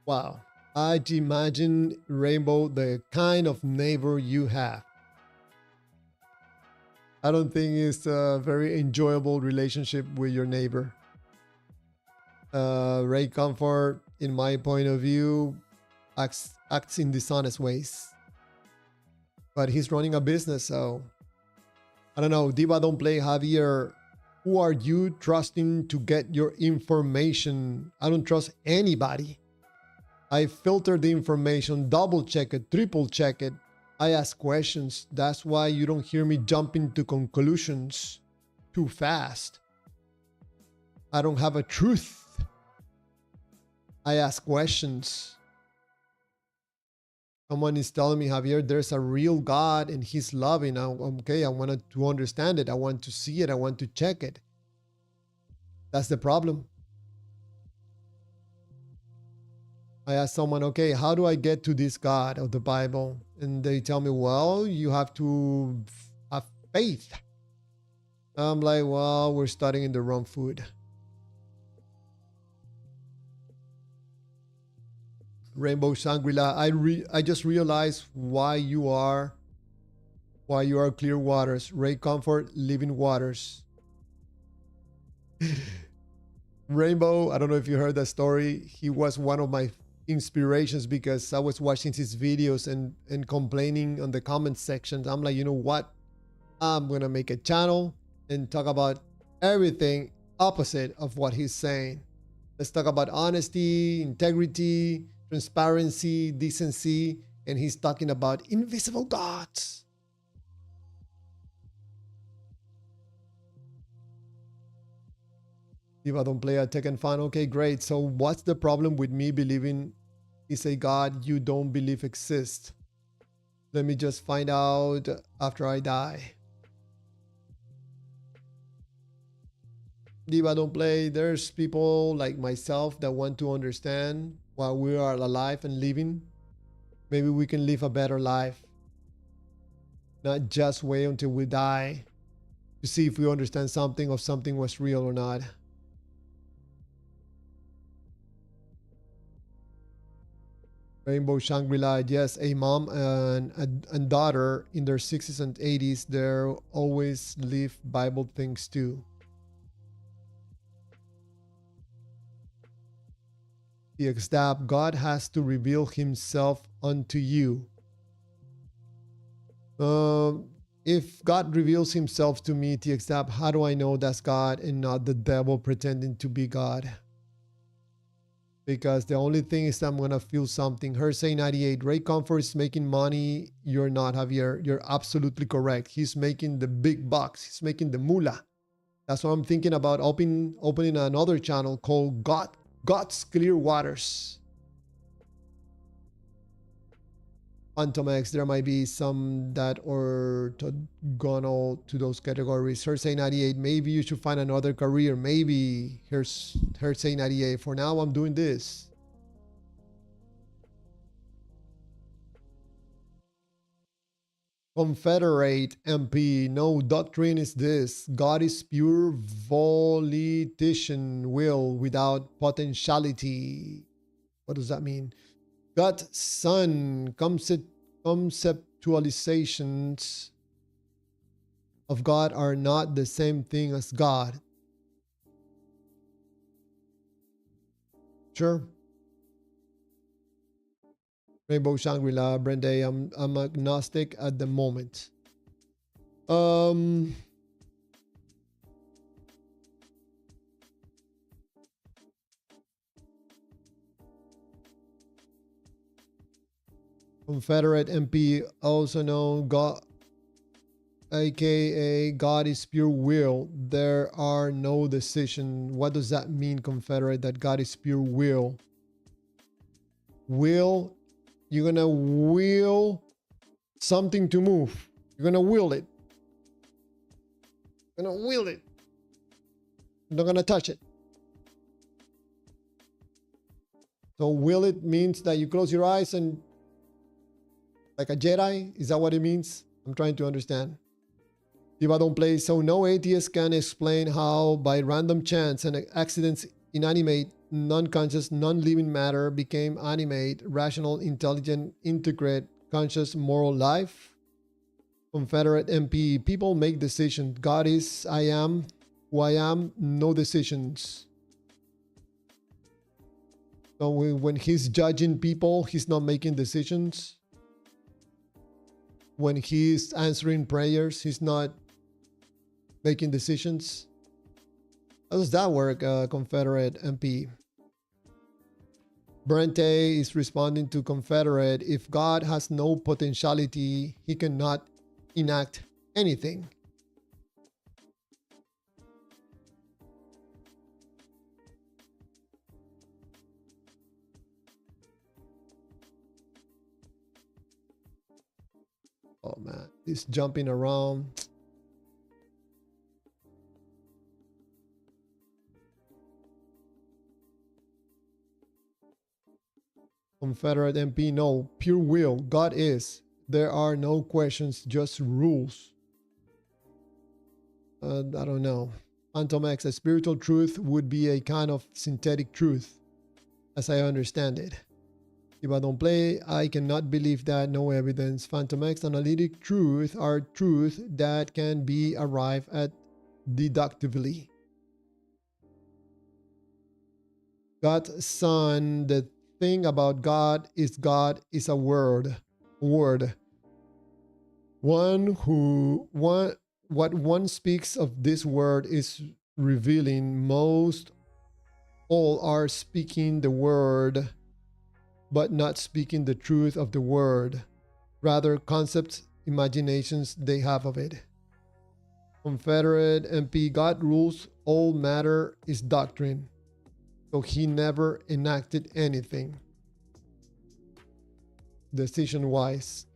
S1: Wow. I imagine, Rainbow, the kind of neighbor you have. I don't think it's a very enjoyable relationship with your neighbor. Ray Comfort, in my point of view, acts in dishonest ways. But he's running a business, so I don't know. Diva Don't Play, Javier, who are you trusting to get your information? I don't trust anybody. I filter the information, double check it, triple check it. I ask questions. That's why you don't hear me jumping to conclusions too fast. I don't have a truth. I ask questions. Someone is telling me, Javier, there's a real God and he's loving. Okay, I wanted to understand it. I want to see it. I want to check it. That's the problem. I ask someone, okay, how do I get to this God of the Bible? And they tell me, well, you have to have faith. I'm like, well, we're starting in the wrong food. Rainbow Shangri-La, I just realized why you are Clear Waters. Ray Comfort, Living Waters. Rainbow, I don't know if you heard that story. He was one of my inspirations because I was watching his videos and complaining on the comment sections. I'm like, you know what? I'm gonna make a channel and talk about everything opposite of what he's saying. Let's talk about honesty, integrity, transparency, decency, and he's talking about invisible gods. If I don't play a Tekken fan, okay, great. So what's the problem with me believing is a God you don't believe exists? Let me just find out after I die. Diva Don't Play, there's people like myself that want to understand while we are alive and living. Maybe we can live a better life. Not just wait until we die to see if we understand something, or something was real or not. Rainbow Shangri-La, yes, a mom and daughter in their 60s and 80s, they always live Bible things too. The exdap, God has to reveal himself unto you. If God reveals himself to me, TXDAP, how do I know that's God and not the devil pretending to be God? Because the only thing is I'm going to feel something. Hersey 98, Ray Comfort is making money. You're not, Javier. You're absolutely correct. He's making the big bucks. He's making the moolah. That's why I'm thinking about opening another channel called God's Clear Waters. Phantom X, there might be some that are orthogonal to those categories. Hersey 98, maybe you should find another career. Maybe here's Hersey 98. For now, I'm doing this. Confederate MP, no doctrine is this. God is pure volition, will without potentiality. What does that mean? God's Son, conceptualizations of God are not the same thing as God. Sure. Rainbow Shangri-La, Brenda, I'm agnostic at the moment. Confederate MP, also known God, aka God is pure will. There are no decisions. What does that mean, Confederate, that God is pure will? Will, you're gonna will something to move. You're gonna will it. You're gonna will it. You're not gonna touch it. So will it means that you close your eyes and like a Jedi? Is that what it means? I'm trying to understand. If I don't play, so no atheist can explain how by random chance and accidents inanimate, non-conscious, non-living matter became animate, rational, intelligent, integrate, conscious, moral life. Confederate MP, people make decisions. God is, I am who I am, no decisions. So when he's judging people, he's not making decisions. When he's answering prayers, he's not making decisions. How does that work, Confederate MP? Brente is responding to Confederate. If God has no potentiality, he cannot enact anything. Oh man, he's jumping around. Confederate MP, no, pure will. God is. There are no questions, just rules. I don't know. Phantom X, a spiritual truth would be a kind of synthetic truth, as I understand it. If I don't play, I cannot believe that. No evidence. Phantom X, analytic truth are truth that can be arrived at deductively. God's son, the thing about God is a word. What one speaks of this word is revealing. Most all are speaking the word, but not speaking the truth of the word. Rather, concepts, imaginations they have of it. Confederate MP, God rules all matter is doctrine. So he never enacted anything decision-wise.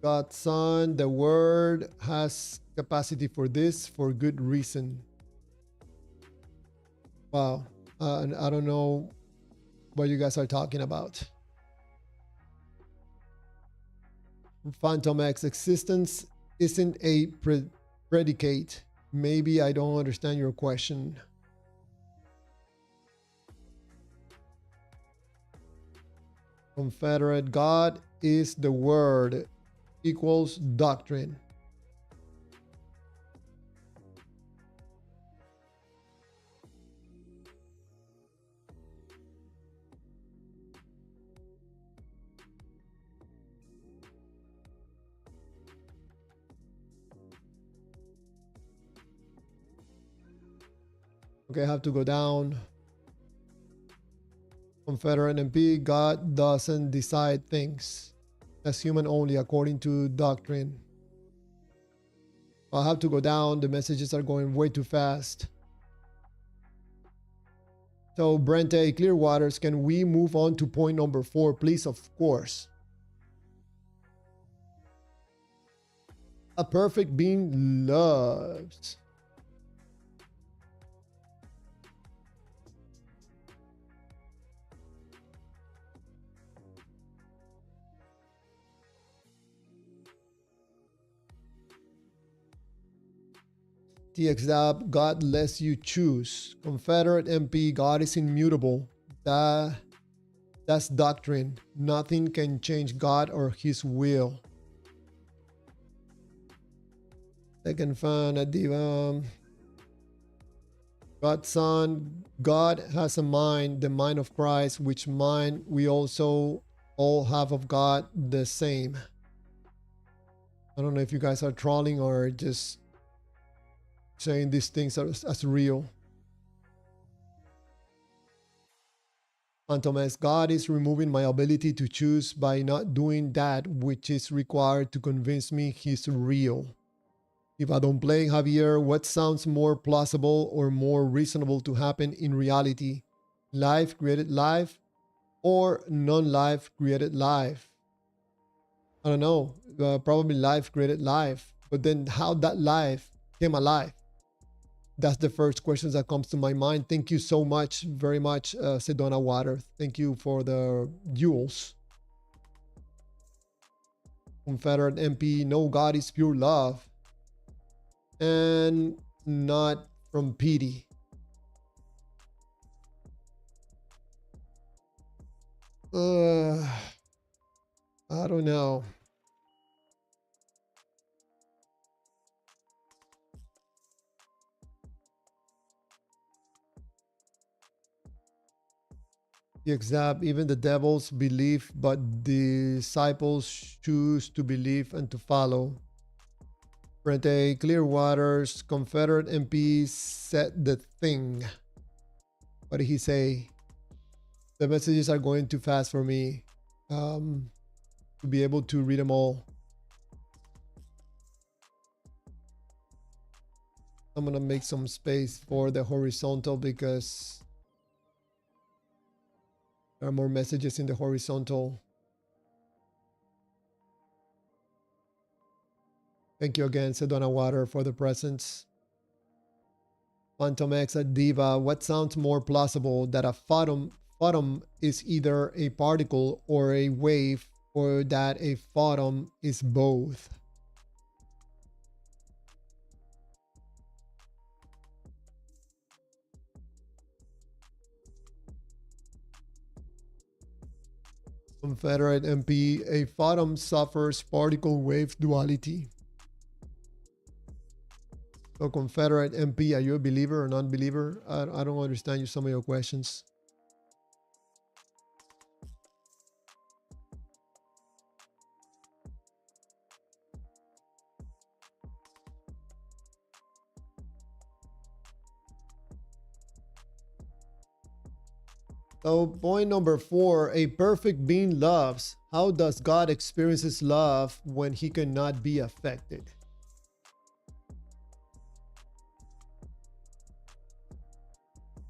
S1: God's son, the word has capacity for this for good reason. Wow. And I don't know what you guys are talking about. Phantom X, existence isn't a predicate. Maybe I don't understand your question. Confederate, God is the word equals doctrine. Okay, I have to go down. Confederate MP, God doesn't decide things. That's human only according to doctrine. I'll have to go down. The messages are going way too fast. So Brente, Clearwaters, can we move on to point number 4, please? Of course. A perfect being loves. TXDAP, God lets you choose. Confederate MP, God is immutable. That's doctrine. Nothing can change God or his will. Second fan, Adiva. God's son, God has a mind, the mind of Christ, which mind we also all have of God the same. I don't know if you guys are trolling or just saying these things as real. Phantom S, God is removing my ability to choose by not doing that which is required to convince me he's real. If I don't play, Javier, what sounds more plausible or more reasonable to happen in reality? Life created life or non-life created life? I don't know. Probably life created life. But then how that life came alive? That's the first question that comes to my mind. Thank you so much, very much, Sedona Water. Thank you for the jewels. Confederate MP, no, God is pure love and not from pity. Uh, I don't know. Except even the devils believe, but disciples choose to believe and to follow. Frente Clearwater's Confederate MP said the thing. What did he say? The messages are going too fast for me to be able to read them all. I'm gonna make some space for the horizontal because there are more messages in the horizontal. Thank you again, Sedona Water, for the presents. Phantom X at Diva, what sounds more plausible, that a photon is either a particle or a wave, or that a photon is both? Confederate MP, a photon suffers particle wave duality. So Confederate MP, are you a believer or non-believer? I don't understand some of your questions. So point number 4, a perfect being loves. How does God experiences love when he cannot be affected?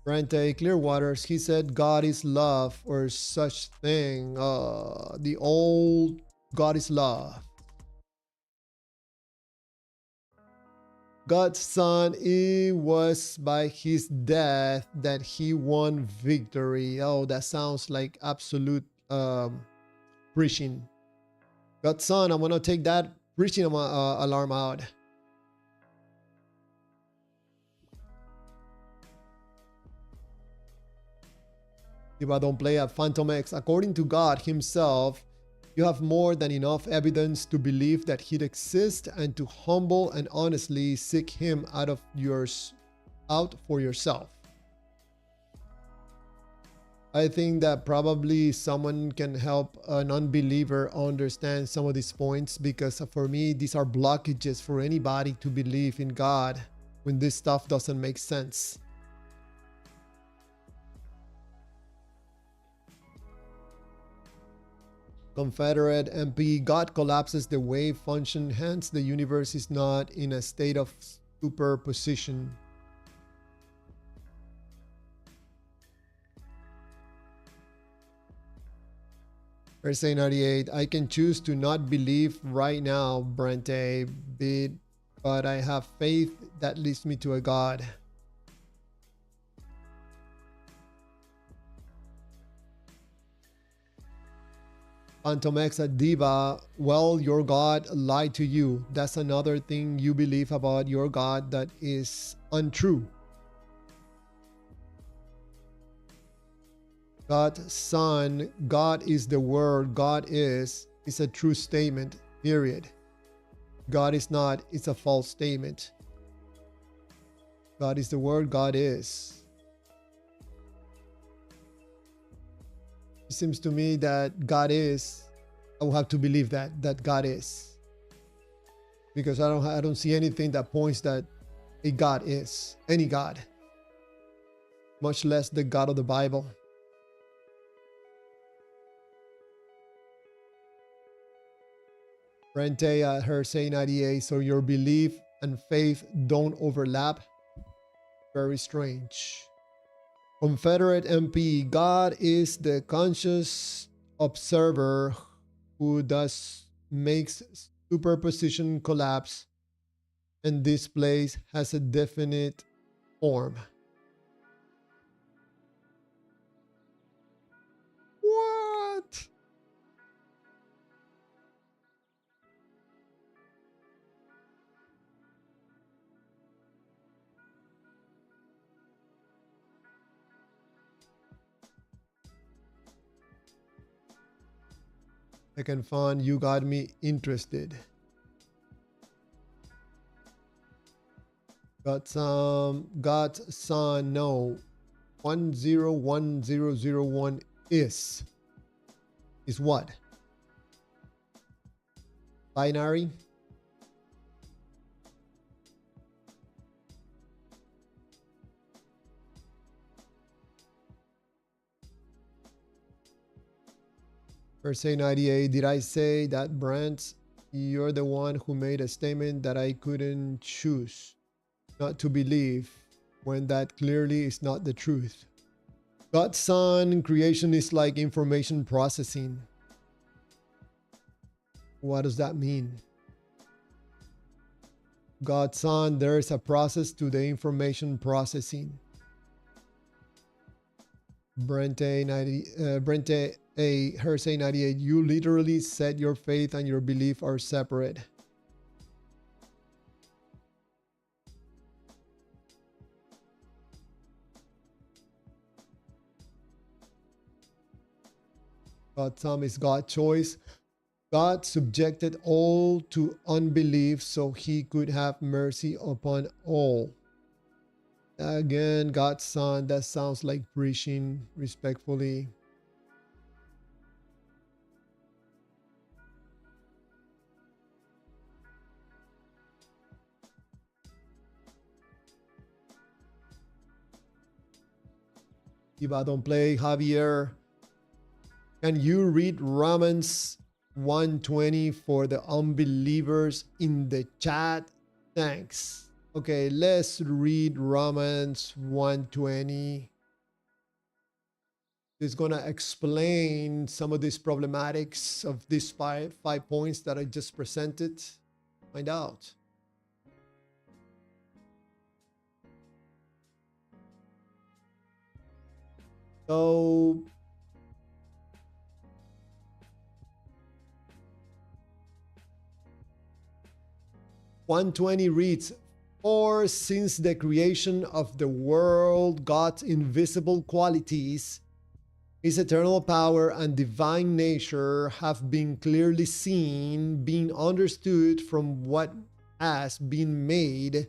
S1: Rente Clearwaters, he said God is love or such thing. The old God is love. God's son, it was by his death that he won victory. Oh, that sounds like absolute preaching. God's son, I'm gonna take that preaching alarm out. If I don't play at Phantom X, according to God himself, you have more than enough evidence to believe that he exists and to humble and honestly seek him out for yourself. I think that probably someone can help an unbeliever understand some of these points, because for me, these are blockages for anybody to believe in God when this stuff doesn't make sense. Confederate MP, God collapses the wave function, hence the universe is not in a state of superposition. Verse 98, I can choose to not believe right now, Brente, but I have faith that leads me to a God. Phantomex at Diva, well, your God lied to you. That's another thing you believe about your God that is untrue. God's son, God is the word, God is a true statement, period. God is not, it's a false statement. God is the word, God is. It seems to me that God is, I will have to believe that God is. Because I don't see anything that points that a God is, any God. Much less the God of the Bible. Rente at her say 98, so your belief and faith don't overlap? Very strange. Confederate MP, God is the conscious observer who thus makes superposition collapse and this place has a definite form. What? Second fun, you got me interested. Got some, got son, no. 101001 is what? Binary? Verse 98, did I say that, Brent? You're the one who made a statement that I couldn't choose not to believe when that clearly is not the truth. God's son, creation is like information processing. What does that mean? God's son, there is a process to the information processing. Brente 90, Brente A. Hersey 98, you literally said your faith and your belief are separate. God's son is God's choice. God subjected all to unbelief so he could have mercy upon all. Again, God's son, that sounds like preaching respectfully. If I don't play, Javier, can you read Romans 1:20 for the unbelievers in the chat? Thanks. Okay, let's read Romans 1:20. It's gonna explain some of these problematics of these five points that I just presented. Find out. So 1:20 reads, for since the creation of the world, God's invisible qualities, his eternal power and divine nature have been clearly seen, being understood from what has been made,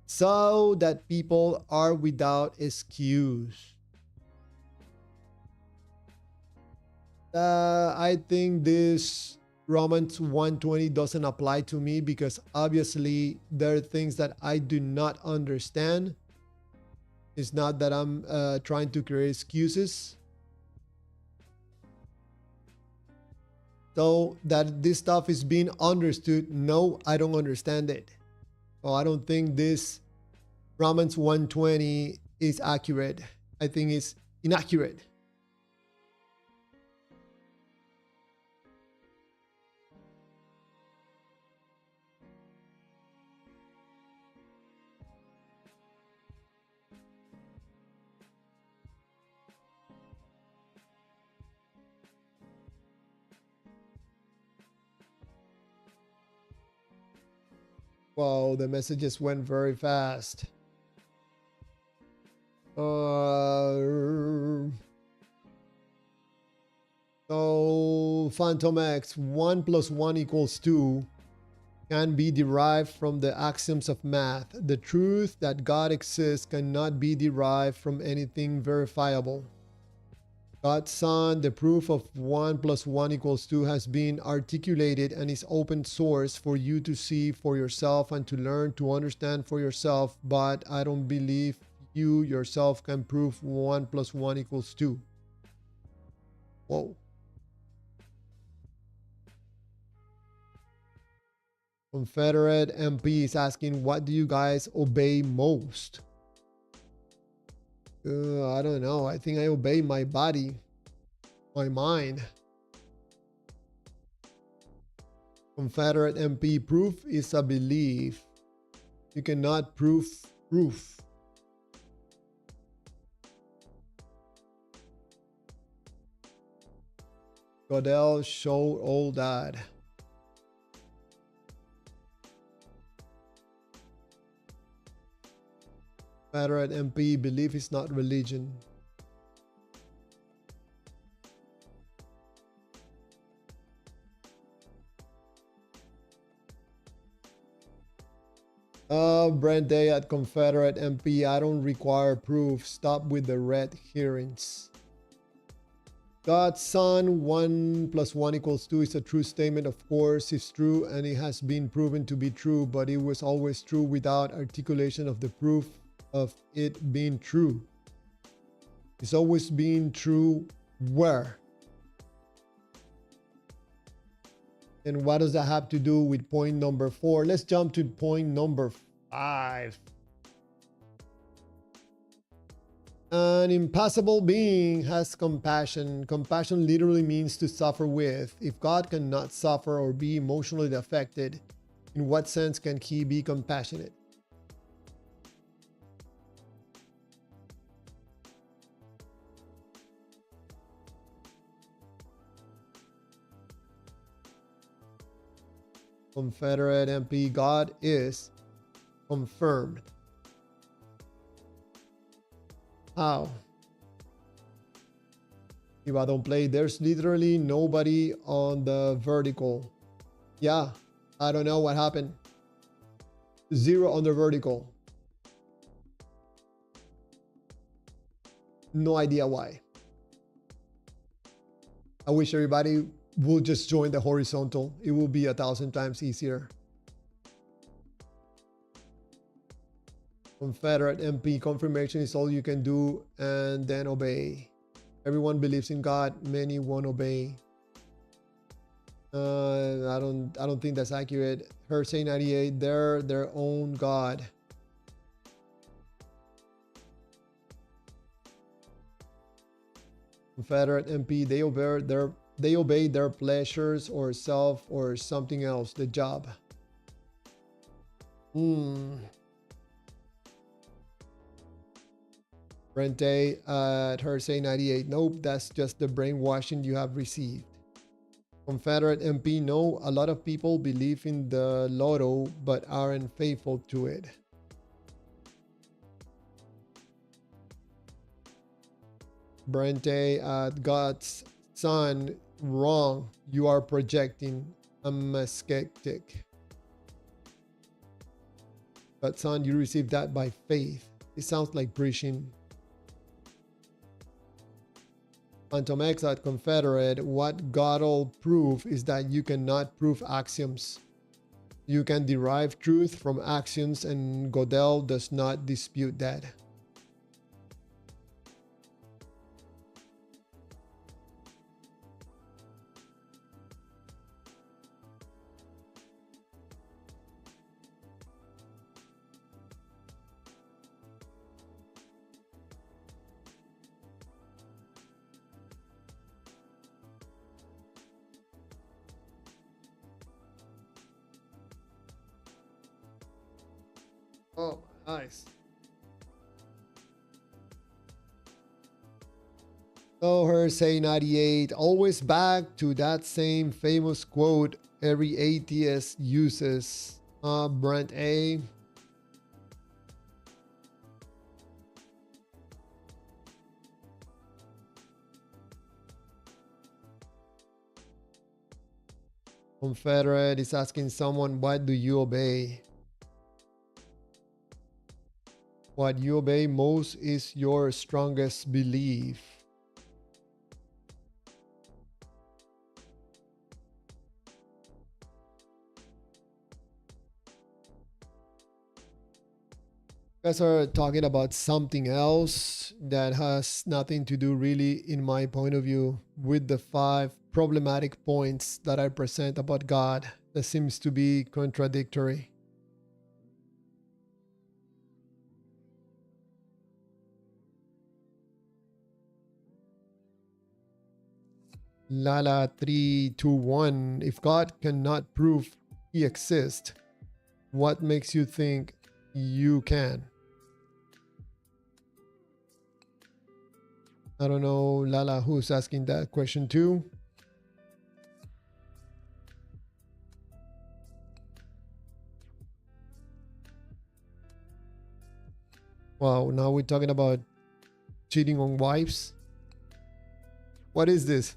S1: so that people are without excuse. I think this Romans 1:20 doesn't apply to me because obviously there are things that I do not understand. It's not that I'm trying to create excuses. So that this stuff is being understood, no, I don't understand it. So I don't think this Romans 1:20 is accurate. I think it's inaccurate. Wow, the messages went very fast. So Phantom X, 1 + 1 = 2 can be derived from the axioms of math. The truth that God exists cannot be derived from anything verifiable. God's son, the proof of 1 + 1 = 2 has been articulated and is open source for you to see for yourself and to learn to understand for yourself, but I don't believe you yourself can prove 1 + 1 = 2. Whoa. Confederate MP is asking, what do you guys obey most? I don't know. I think I obey my body, my mind. Confederate MP, proof is a belief. You cannot prove proof. Godel showed all that. Confederate MP, belief is not religion. Brent Day at Confederate MP. I don't require proof. Stop with the red herrings. God's Son, 1 + 1 = 2 is a true statement. Of course, it's true, and it has been proven to be true, but it was always true without articulation of the proof of it being true. It's always been true where? And what does that have to do with point number 4? Let's jump to point number 5. An impassible being has compassion. Compassion literally means to suffer with. If God cannot suffer or be emotionally affected, in what sense can he be compassionate? Confederate MP, God is confirmed. How? If I don't play, there's literally nobody on the vertical. Yeah, I don't know what happened. 0 on the vertical. No idea why. I wish everybody would just join the horizontal. It will be 1,000 times easier. Confederate MP, confirmation is all you can do, and then obey. Everyone believes in God, many won't obey. I don't think that's accurate. Hersey 98, they're their own God. Confederate MP, they obey their pleasures or self or something else, the job. Rente at Hersey 98. Nope, that's just the brainwashing you have received. Confederate MP, no, a lot of people believe in the lotto but aren't faithful to it. Brente at God's Son, wrong. You are projecting. I'm a skeptic. But son, you received that by faith. It sounds like preaching. Phantom X at Confederate, what God'll prove is that you cannot prove axioms. You can derive truth from axioms, and Godel does not dispute that. Oh, nice. So her say 98, always back to that same famous quote every atheist uses. Brent A. Confederate is asking someone, what do you obey? What you obey most is your strongest belief. You guys are talking about something else that has nothing to do, really, in my point of view, with the 5 problematic points that I present about God that seems to be contradictory. Lala 321, if God cannot prove he exists, what makes you think you can? I don't know, Lala, who's asking that question too. Wow, now we're talking about cheating on wives. What is this?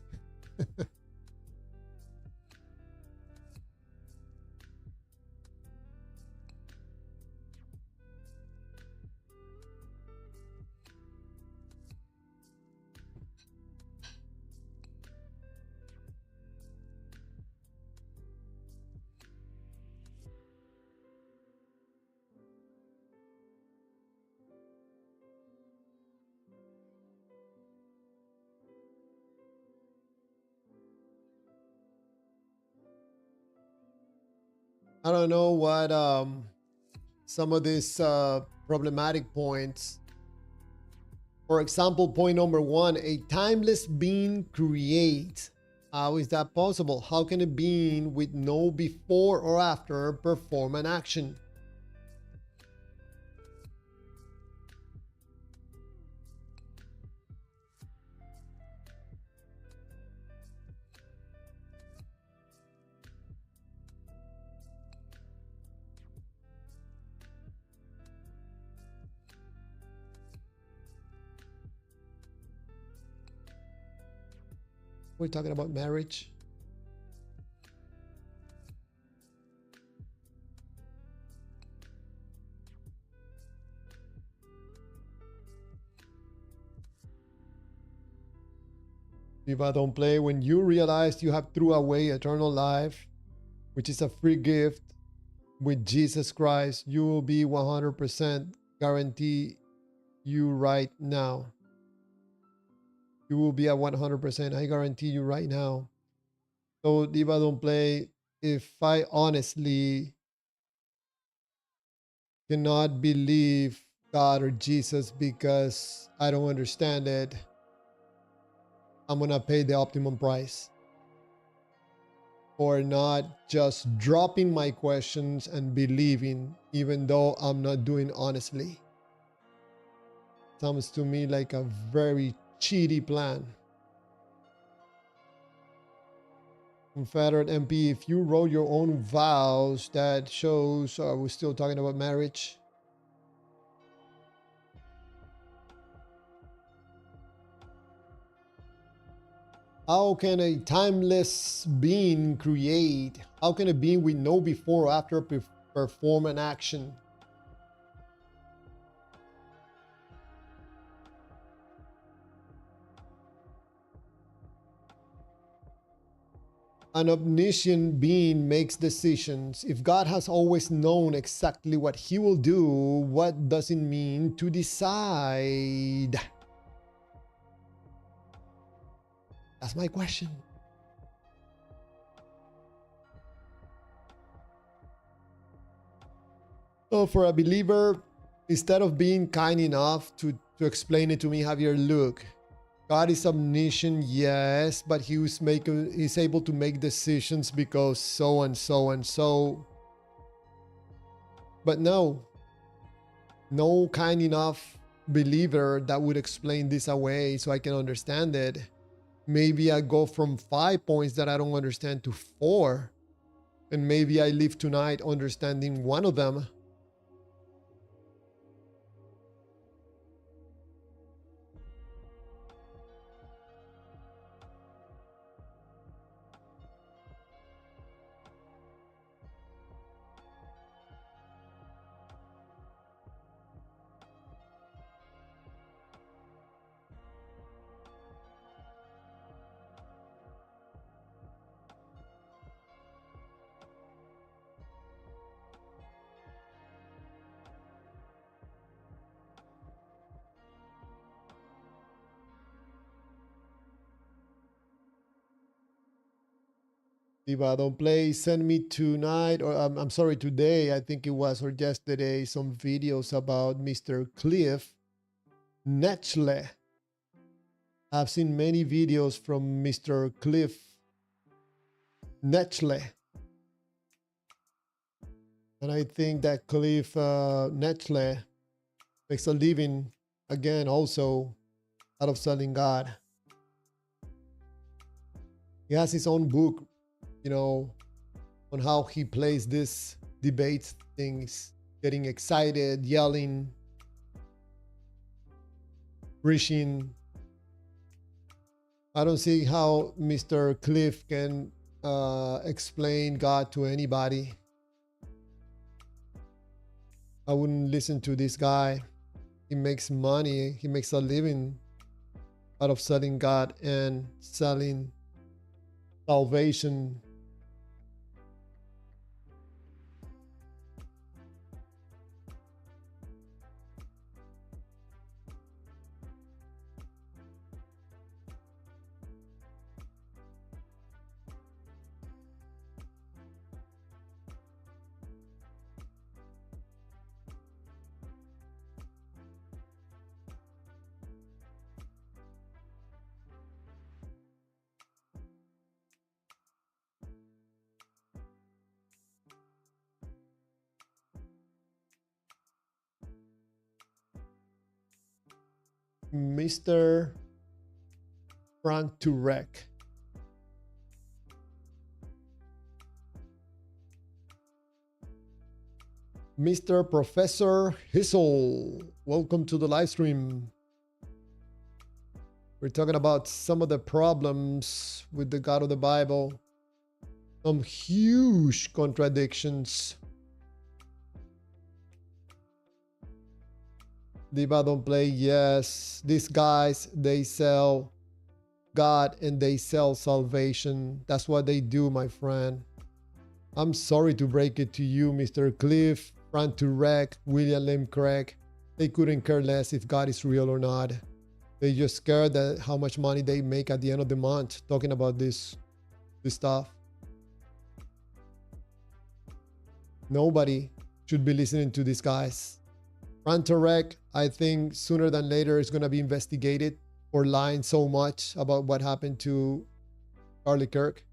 S1: I don't know what some of these problematic points. For example, point number one, a timeless being creates. How is that possible? How can a being with no before or after perform an action? We're talking about marriage. If I don't play, when you realize you have threw away eternal life, which is a free gift with Jesus Christ, you will be 100% guarantee you right now. You will be at 100%. I guarantee you right now. So Diva don't play. If I honestly cannot believe God or Jesus because I don't understand it, I'm gonna pay the optimum price for not just dropping my questions and believing, even though I'm not doing honestly. Sounds to me like a very cheaty plan. Confederate MP, if you wrote your own vows, that shows we're still talking about marriage. How can a timeless being create? How can a being with no before or after perform an action? An omniscient being makes decisions. If God has always known exactly what he will do, what does it mean to decide? That's my question. So for a believer, instead of being kind enough to explain it to me, Javier, look, God is omniscient, yes, but he's able to make decisions because so and so and so. But no kind enough believer that would explain this away so I can understand it. Maybe I go from 5 points that I don't understand to 4, and maybe I leave tonight understanding one of them. If I don't play, send me tonight, or I'm sorry, today, I think it was, or yesterday, some videos about Mr. Cliff Netchle. I've seen many videos from Mr. Cliff Netchle. And I think that Cliff Netchle makes a living, again, also out of selling God. He has his own book, on how he plays this debate things, getting excited, yelling, preaching. I don't see how Mr. Cliff can explain God to anybody. I wouldn't listen to this guy. He makes money. He makes a living out of selling God and selling salvation. Mr. Frank Turek. Mr. Professor Hissel, welcome to the live stream. We're talking about some of the problems with the God of the Bible, some huge contradictions. Diva don't play, yes. These guys, they sell God and they sell salvation. That's what they do, my friend. I'm sorry to break it to you, Mr. Cliff, Frank Turek, William Lane Craig. They couldn't care less if God is real or not. They just care that how much money they make at the end of the month talking about this stuff. Nobody should be listening to these guys. Frank Turek, I think sooner than later is going to be investigated for lying so much about what happened to Charlie Kirk.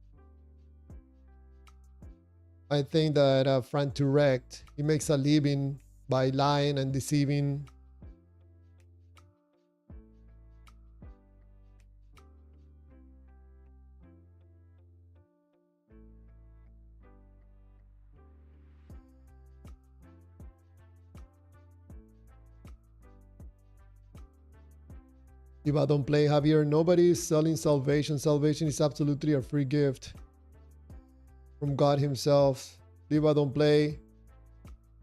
S1: I think that Frank Turek, he makes a living by lying and deceiving. If I don't play, Javier, nobody is selling salvation. Salvation is absolutely a free gift from God himself. If I don't play,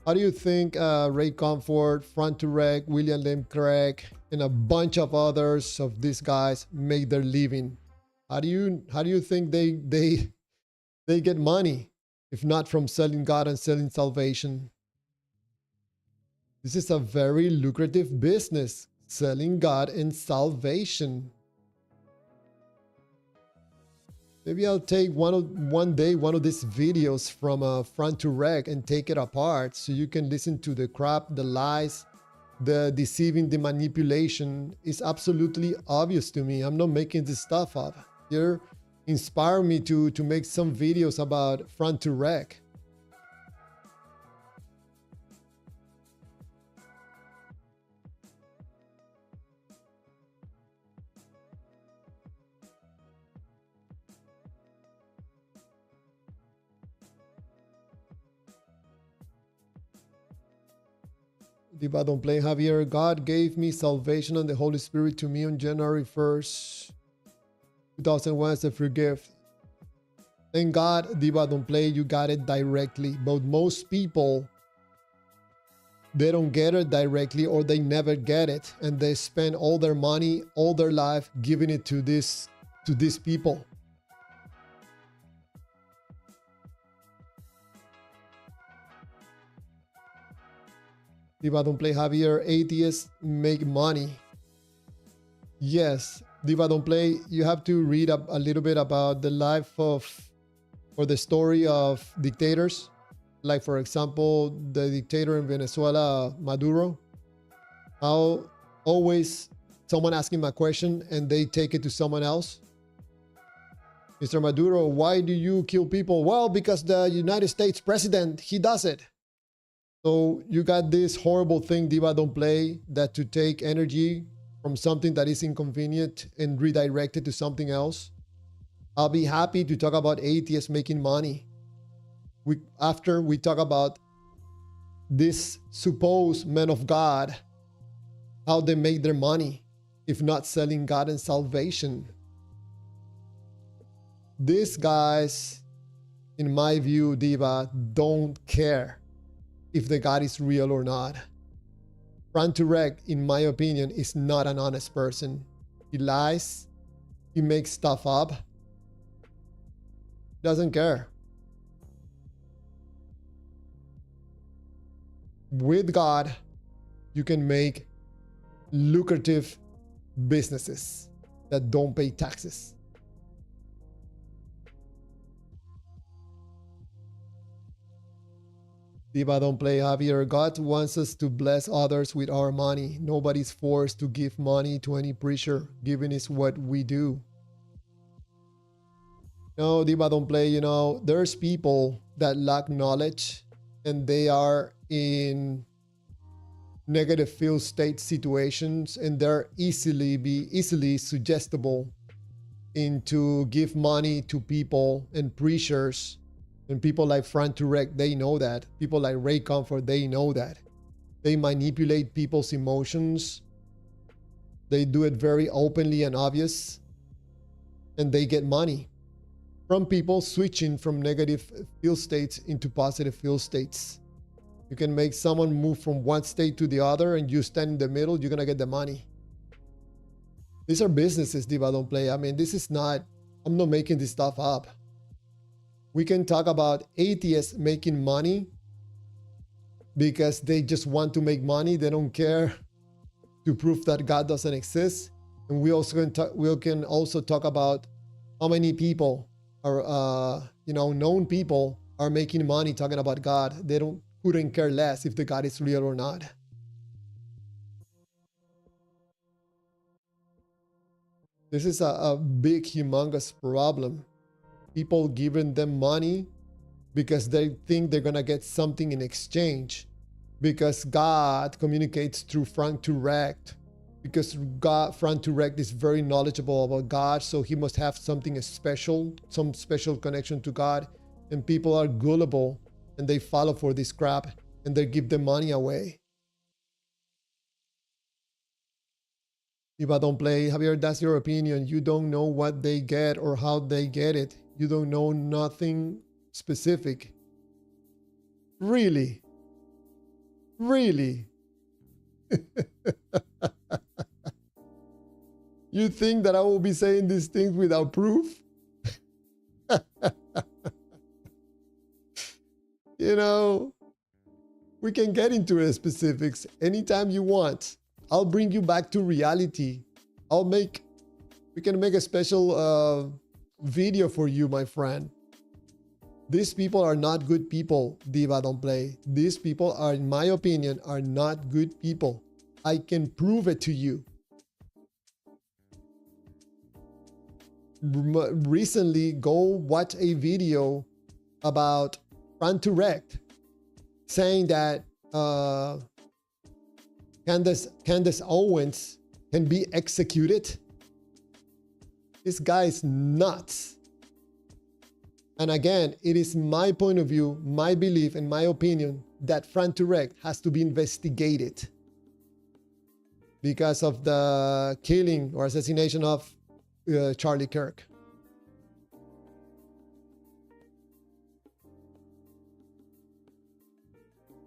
S1: how do you think Ray Comfort, Frank Turek, William Lane Craig, and a bunch of others of these guys make their living? How do you think they get money if not from selling God and selling salvation? This is a very lucrative business, selling God and salvation. Maybe I'll take one day one of these videos from Front to Rec and take it apart so you can listen to the crap, the lies, the deceiving, the manipulation. Is absolutely obvious to me. I'm not making this stuff up. You're inspiring me to make some videos about Front to Rec. Diva don't play, Javier. God gave me salvation and the Holy Spirit to me on January 1st, 2001 as a free gift. Thank God, Diva don't play, you got it directly. But most people, they don't get it directly or they never get it. And they spend all their money, all their life giving it to these people. Diva don't play, Javier. Atheists make money. Yes, Diva don't play. You have to read a little bit about the life of, or the story of dictators. Like, for example, the dictator in Venezuela, Maduro. How always someone asking him a question and they take it to someone else. Mr. Maduro, why do you kill people? Well, because the United States president, he does it. So you got this horrible thing, Diva don't play, that to take energy from something that is inconvenient and redirect it to something else. I'll be happy to talk about atheists making money. After we talk about this supposed men of God, how they make their money, if not selling God and salvation. These guys, in my view, Diva, don't care if the God is real or not. Frank Turek, in my opinion, is not an honest person. He lies. He makes stuff up. Doesn't care. With God, you can make lucrative businesses that don't pay taxes. Diva don't play, Javier. God wants us to bless others with our money. Nobody's forced to give money to any preacher. Giving is what we do. No, Diva don't play. You know, there's people that lack knowledge and they are in negative field state situations, and they're easily suggestible into give money to people and preachers. And people like Frank Turek, they know that. People like Ray Comfort, they know that. They manipulate people's emotions. They do it very openly and obvious. And they get money from people switching from negative field states into positive field states. You can make someone move from one state to the other, and you stand in the middle, you're gonna get the money. These are businesses, Diva Don't Play. I mean, this is not, I'm not making this stuff up. We can talk about atheists making money because they just want to make money. They don't care to prove that God doesn't exist. And we can also talk about how many people are, known people are making money talking about God. They couldn't care less if the God is real or not. This is a big, humongous problem. People giving them money because they think they're gonna get something in exchange. Because God communicates through Frank Turek. Because Frank Turek is very knowledgeable about God, so he must have something special, some special connection to God. And people are gullible and they follow for this crap and they give the money away. If I don't play, Javier, that's your opinion. You don't know what they get or how they get it. You don't know nothing specific. Really? Really? You think that I will be saying these things without proof? We can get into the specifics anytime you want. I'll bring you back to reality. We can make a special video for you, my friend. These people are not good people, Diva Don't Play. These people are, in my opinion, are not good people. I can prove it to you. Recently, go watch a video about Frank Turek saying that Candace Owens can be executed. This guy is nuts. And again, it is my point of view, my belief, and my opinion that Frank Turek has to be investigated because of the killing or assassination of Charlie Kirk.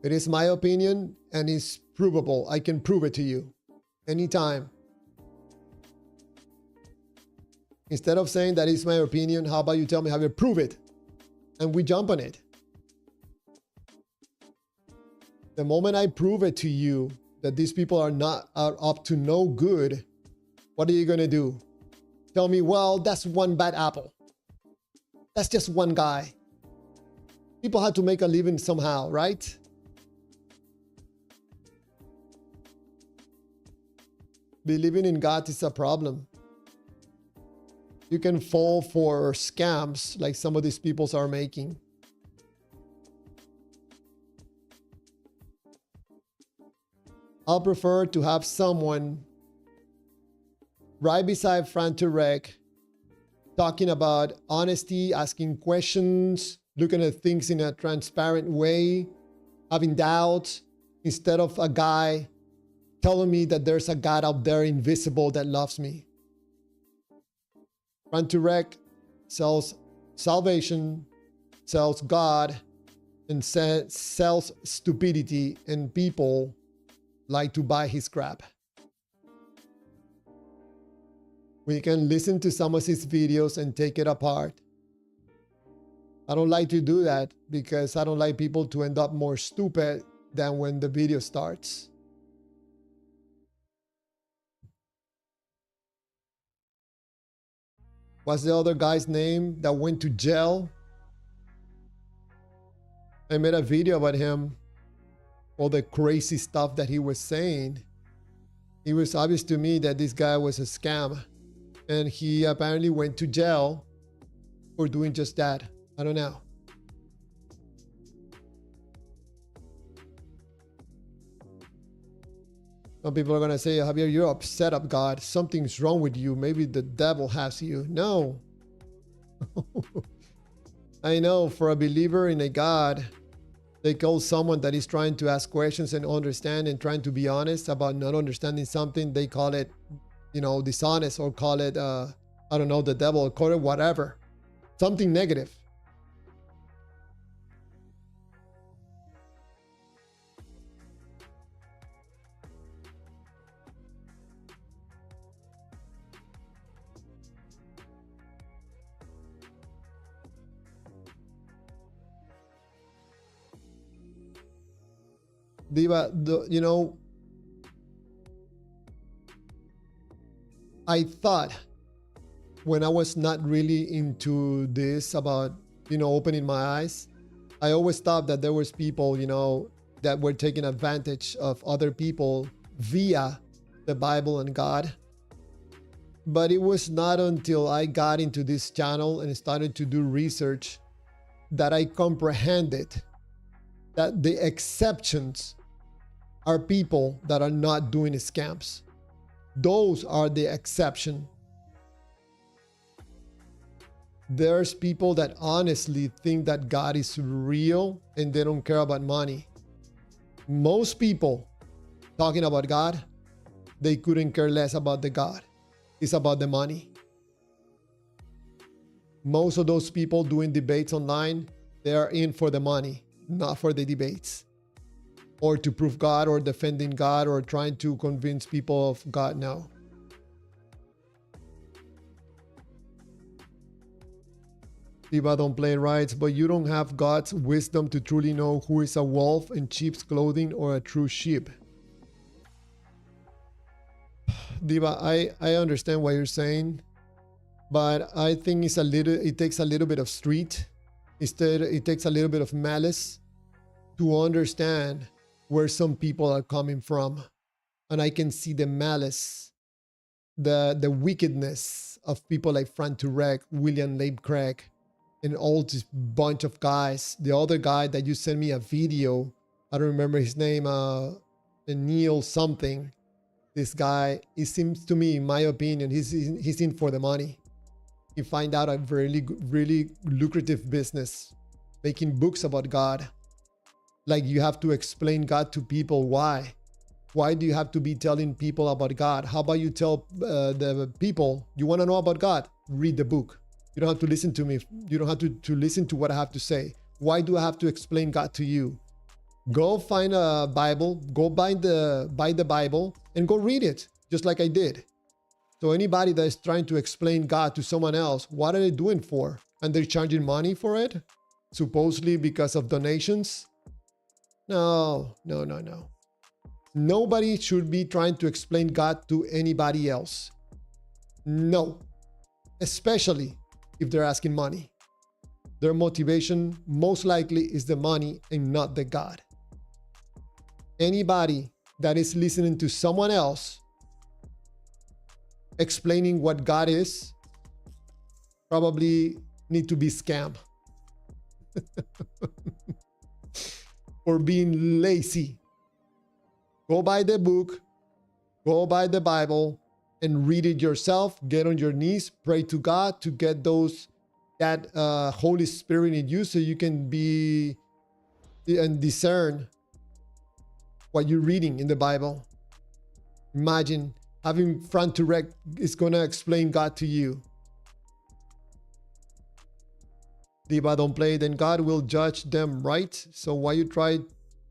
S1: It is my opinion and it's provable. I can prove it to you anytime. Instead of saying that is my opinion, how about you tell me how you prove it? And we jump on it. The moment I prove it to you that these people are up to no good, what are you going to do? Tell me, well, that's one bad apple. That's just one guy. People have to make a living somehow, right? Believing in God is a problem. You can fall for scams like some of these people are making. I'll prefer to have someone right beside Frank Turek talking about honesty, asking questions, looking at things in a transparent way, having doubts, instead of a guy telling me that there's a God out there invisible that loves me. Frank Turek sells salvation, sells God, and sells stupidity, and people like to buy his crap. We can listen to some of his videos and take it apart. I don't like to do that because I don't like people to end up more stupid than when the video starts. What's the other guy's name that went to jail? I made a video about him, all the crazy stuff that he was saying. It was obvious to me that this guy was a scam, and he apparently went to jail for doing just that. I don't know. Some people are going to say, Javier, you're upset at God. Something's wrong with you. Maybe the devil has you. No. I know for a believer in a God, they call someone that is trying to ask questions and understand and trying to be honest about not understanding something. They call it, dishonest, or call it, I don't know, the devil, or call it whatever. Something negative. Diva, I thought when I was not really into this about, opening my eyes, I always thought that there was people, that were taking advantage of other people via the Bible and God. But it was not until I got into this channel and started to do research that I comprehended that the exceptions are people that are not doing scams. Those are the exception. There's people that honestly think that God is real and they don't care about money. Most people talking about God, they couldn't care less about the God. It's about the money. Most of those people doing debates online, they are in for the money, not for the debates, or to prove God, or defending God, or trying to convince people of God. No. Diva, don't play rights, but you don't have God's wisdom to truly know who is a wolf in sheep's clothing or a true sheep. Diva, I understand what you're saying, but I think it takes a little bit of street. Instead, it takes a little bit of malice to understand where some people are coming from. And I can see the malice, the wickedness of people like Frank Turek, William Lane Craig, and all this bunch of guys. The other guy that you sent me a video, I don't remember his name, Neil something. This guy, it seems to me, in my opinion, he's in for the money. He find out a really lucrative business, making books about God. Like, you have to explain God to people. Why? Why do you have to be telling people about God? How about you tell the people, you want to know about God? Read the book. You don't have to listen to me. You don't have to listen to what I have to say. Why do I have to explain God to you? Go find a Bible, go buy the Bible and go read it, just like I did. So anybody that is trying to explain God to someone else, what are they doing for? And they're charging money for it? Supposedly because of donations? No. Nobody should be trying to explain God to anybody else. No. Especially if they're asking money. Their motivation most likely is the money and not the God. Anybody that is listening to someone else explaining what God is probably need to be scammed. Or being lazy. Go buy the book, go buy the Bible, and read it yourself. Get on your knees, pray to God to get that Holy Spirit in you, so you can be and discern what you're reading in the Bible. Imagine having Frank Turek is gonna explain God to you. Diva, don't play, then God will judge them, right? So why you try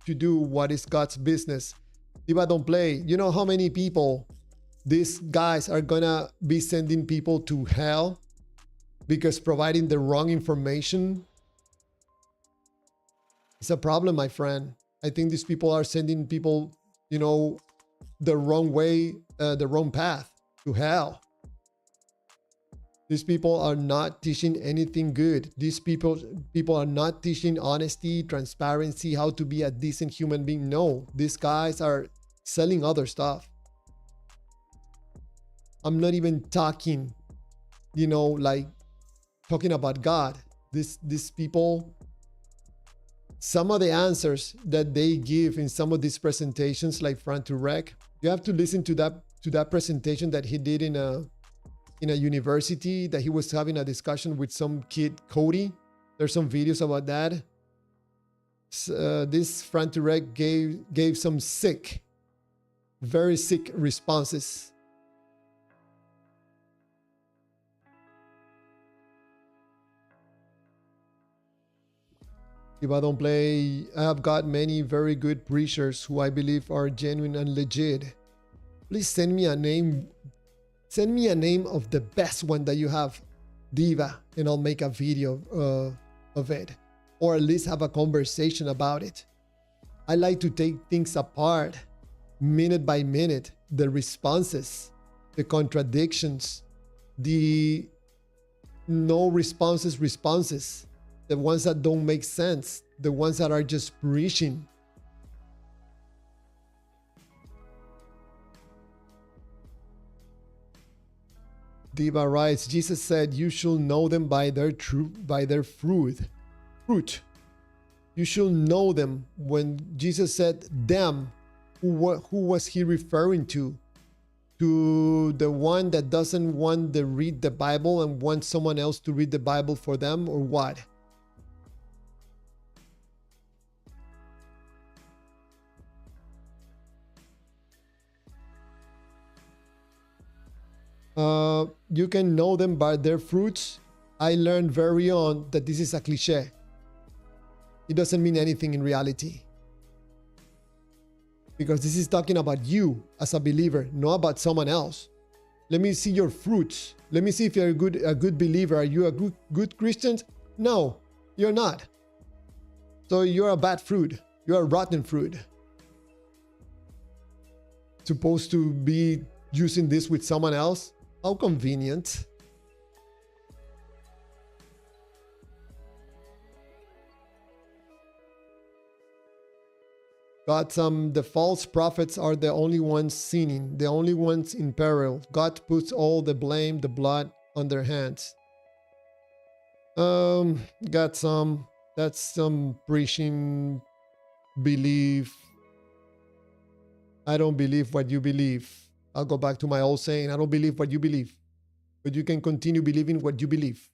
S1: to do what is God's business? Diva, don't play. You know how many people these guys are gonna be sending people to hell because providing the wrong information? It's a problem, my friend. I think these people are sending people, the wrong way, the wrong path to hell. These people are not teaching anything good. These people are not teaching honesty, transparency, how to be a decent human being. No, these guys are selling other stuff. I'm not even talking, like talking about God. These people, some of the answers that they give in some of these presentations, like Frank Turek, You have to listen to that presentation that he did in a university, that he was having a discussion with some kid, Cody. There's some videos about that. This Frank Turek gave some very sick responses. If I don't play, I have got many very good preachers who I believe are genuine and legit. Please send me a name. Send me a name of the best one that you have, Diva, and I'll make a video of it, or at least have a conversation about it. I like to take things apart, minute by minute, the responses, the contradictions, the no responses, the ones that don't make sense, the ones that are just preaching. Diva writes, Jesus said, "You shall know them by their fruit. You shall know them." When Jesus said them, who was he referring to? To the one that doesn't want to read the Bible and wants someone else to read the Bible for them, or what? You can know them by their fruits. I learned very on that this is a cliche. It doesn't mean anything in reality. Because this is talking about you as a believer, not about someone else. Let me see your fruits. Let me see if you're a good believer. Are you a good Christian? No, you're not. So you're a bad fruit. You're a rotten fruit. Supposed to be using this with someone else? How convenient. God, the false prophets are the only ones sinning, the only ones in peril. God puts all the blame, the blood on their hands. That's some preaching belief. I don't believe what you believe. I'll go back to my old saying, I don't believe what you believe. But you can continue believing what you believe.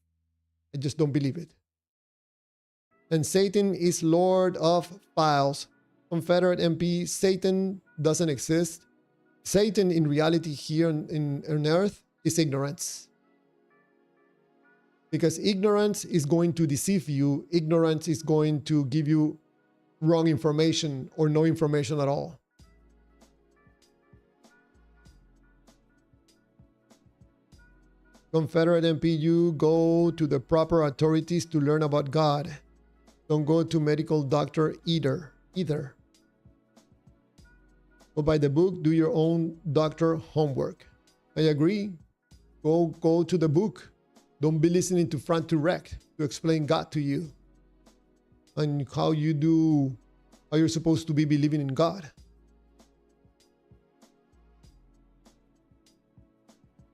S1: I just don't believe it. And Satan is Lord of Files. Confederate MP, Satan doesn't exist. Satan in reality here on earth is ignorance. Because ignorance is going to deceive you. Ignorance is going to give you wrong information or no information at all. Confederate MP, you go to the proper authorities to learn about God. Don't go to medical doctor either. Go by the book, do your own doctor homework. I agree. Go to the book. Don't be listening to Frank Turek to explain God to you and how you're supposed to be believing in God.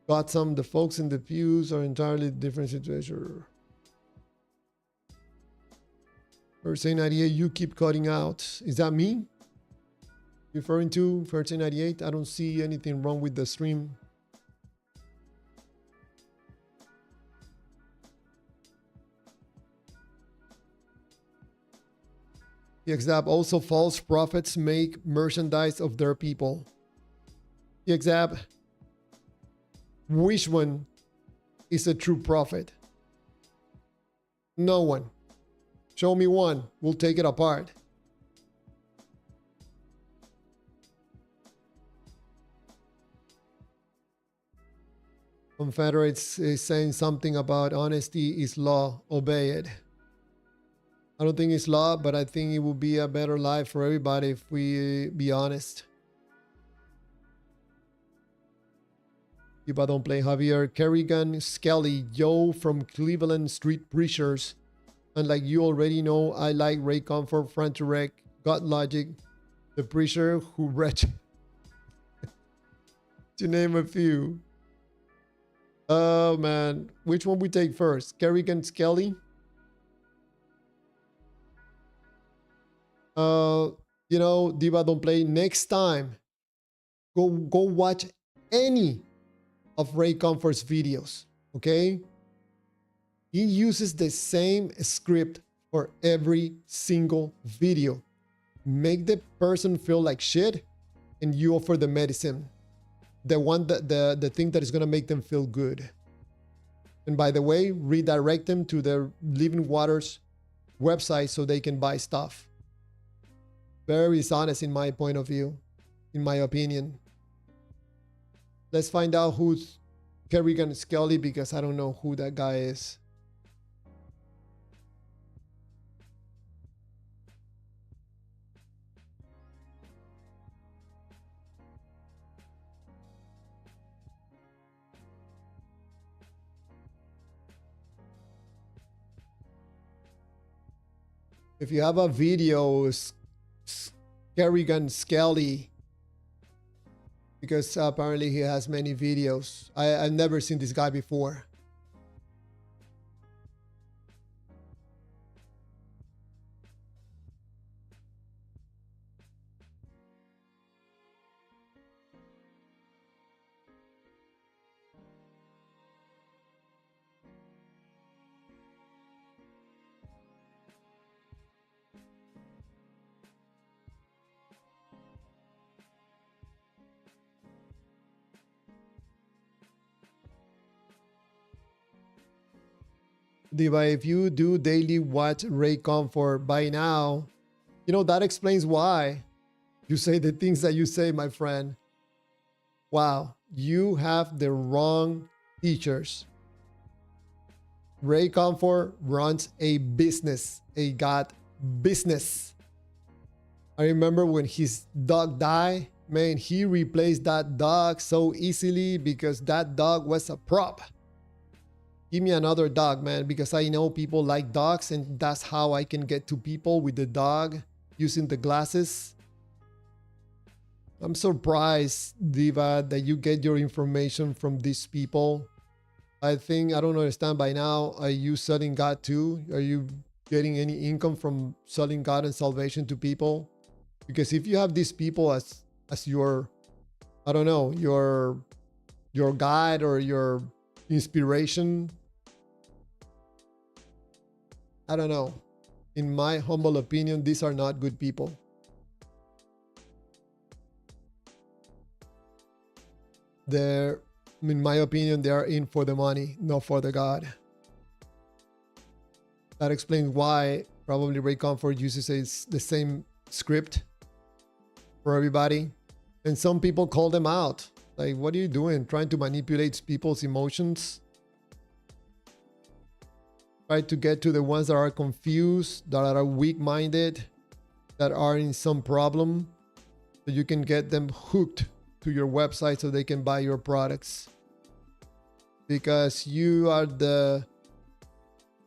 S1: Got some, the folks in the pews are entirely different situation. Verse 98, you keep cutting out. Is that me? Referring to verse 98? I don't see anything wrong with the stream. Exab, also false prophets make merchandise of their people. Exab, which one is a true prophet? No one. Show me one. We'll take it apart. Confederates is saying something about honesty is law. Obey it. I don't think it's law, but I think it will be a better life for everybody if we be honest. If I don't play Javier, Kerrigan, Skelly, Joe from Cleveland Street Preachers. And like you already know, I like Ray Comfort, Frank Turek, God Logic, the preacher who read to name a few. Oh man, which one we take first? Kerrigan, Skelly? You know, Diva don't play. Next time Go watch any of Ray Comfort's videos, okay? He uses the same script for every single video. Make the person feel like shit, and you offer the medicine. The thing that is gonna make them feel good. And by the way, redirect them to the Living Waters website so they can buy stuff. Very honest in my point of view, in my opinion. Let's find out who's Kerrigan Skelly, because I don't know who that guy is. If you have a video, Kerrigan Skelly, because apparently he has many videos. I've never seen this guy before. Diva, if you do daily watch Ray Comfort by now, you know, that explains why you say the things that you say, my friend. Wow, you have the wrong teachers. Ray Comfort runs a business, a God business. I remember when his dog died, man, he replaced that dog so easily because that dog was a prop. Give me another dog, man, because I know people like dogs, and that's how I can get to people with the dog using the glasses. I'm surprised, Diva, that you get your information from these people. I don't understand by now. Are you selling God too? Are you getting any income from selling God and salvation to people? Because if you have these people as your, I don't know, your guide or your inspiration, I don't know. In my humble opinion, these are not good people. They're, in my opinion, they are in for the money, not for the God. That explains why probably Ray Comfort uses the same script for everybody. And some people call them out. Like, what are you doing? Trying to manipulate people's emotions? Try to get to the ones that are confused, that are weak-minded, that are in some problem, so you can get them hooked to your website so they can buy your products. Because you are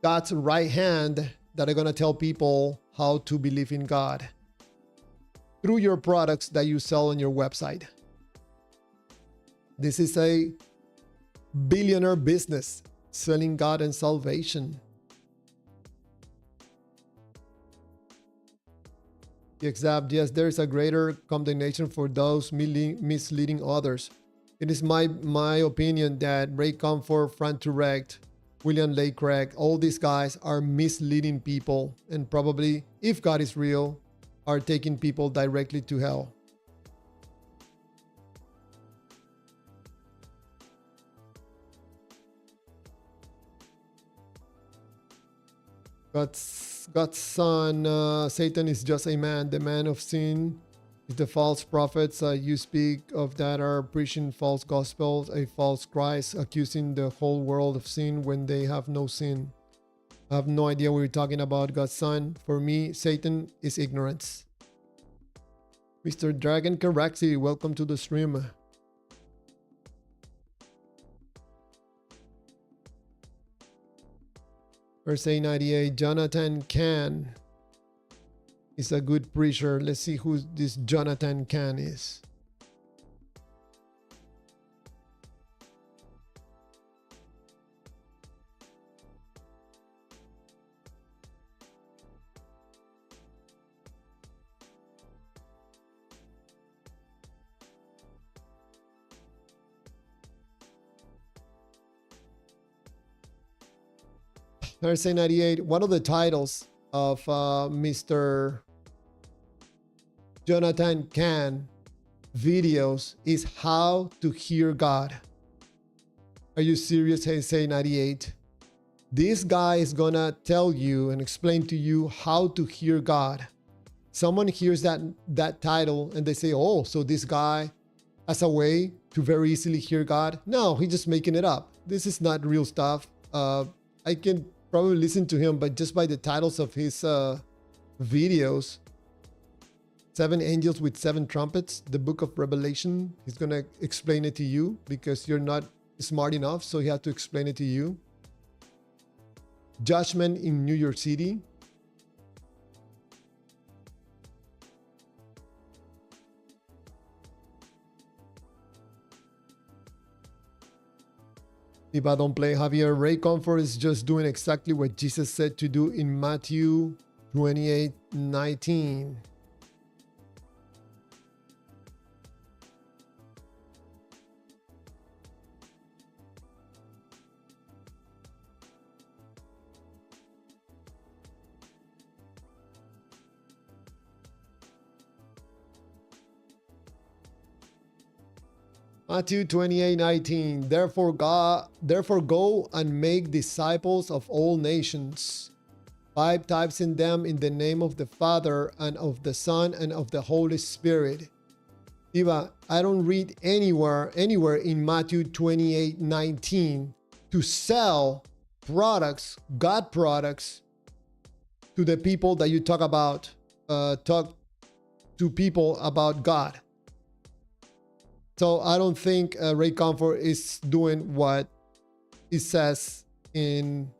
S1: God's right hand that are going to tell people how to believe in God through your products that you sell on your website. This is a billionaire business, selling God and salvation. Except, yes, there is a greater condemnation for those misleading others. It is my opinion that Ray Comfort, Frank Turek, William Lane Craig, all these guys are misleading people, and probably, if God is real, are taking people directly to hell. God's son, Satan is just a man. The man of sin is the false prophets. You speak of that are preaching false gospels, a false Christ, accusing the whole world of sin when they have no sin. I have no idea what you're talking about, God's son. For me, Satan is ignorance. Mr. Dragon Karaxi, welcome to the stream. Verse 98, Jonathan Can is a good preacher. Let's see who this Jonathan Can is. RSA 98, one of the titles of Mr. Jonathan Kahn videos is How to Hear God. Are you serious, RSA 98? This guy is gonna tell you and explain to you how to hear God. Someone hears that title and they say, oh, so this guy has a way to very easily hear God. No, he's just making it up. This is not real stuff. I can probably listen to him, but just by the titles of his videos, 7 Angels with 7 Trumpets, the book of Revelation, he's gonna explain it to you because you're not smart enough, so he had to explain it to you. Judgment in New York City. If I don't play Javier, Ray Comfort is just doing exactly what Jesus said to do in Matthew 28:19. Matthew 28:19. Therefore go and make disciples of all nations, baptizing them in the name of the Father and of the Son and of the Holy Spirit. Eva, I don't read anywhere in Matthew 28:19 to sell products, God products, to the people that you talk about, talk to people about God. So I don't think Ray Comfort is doing what it says in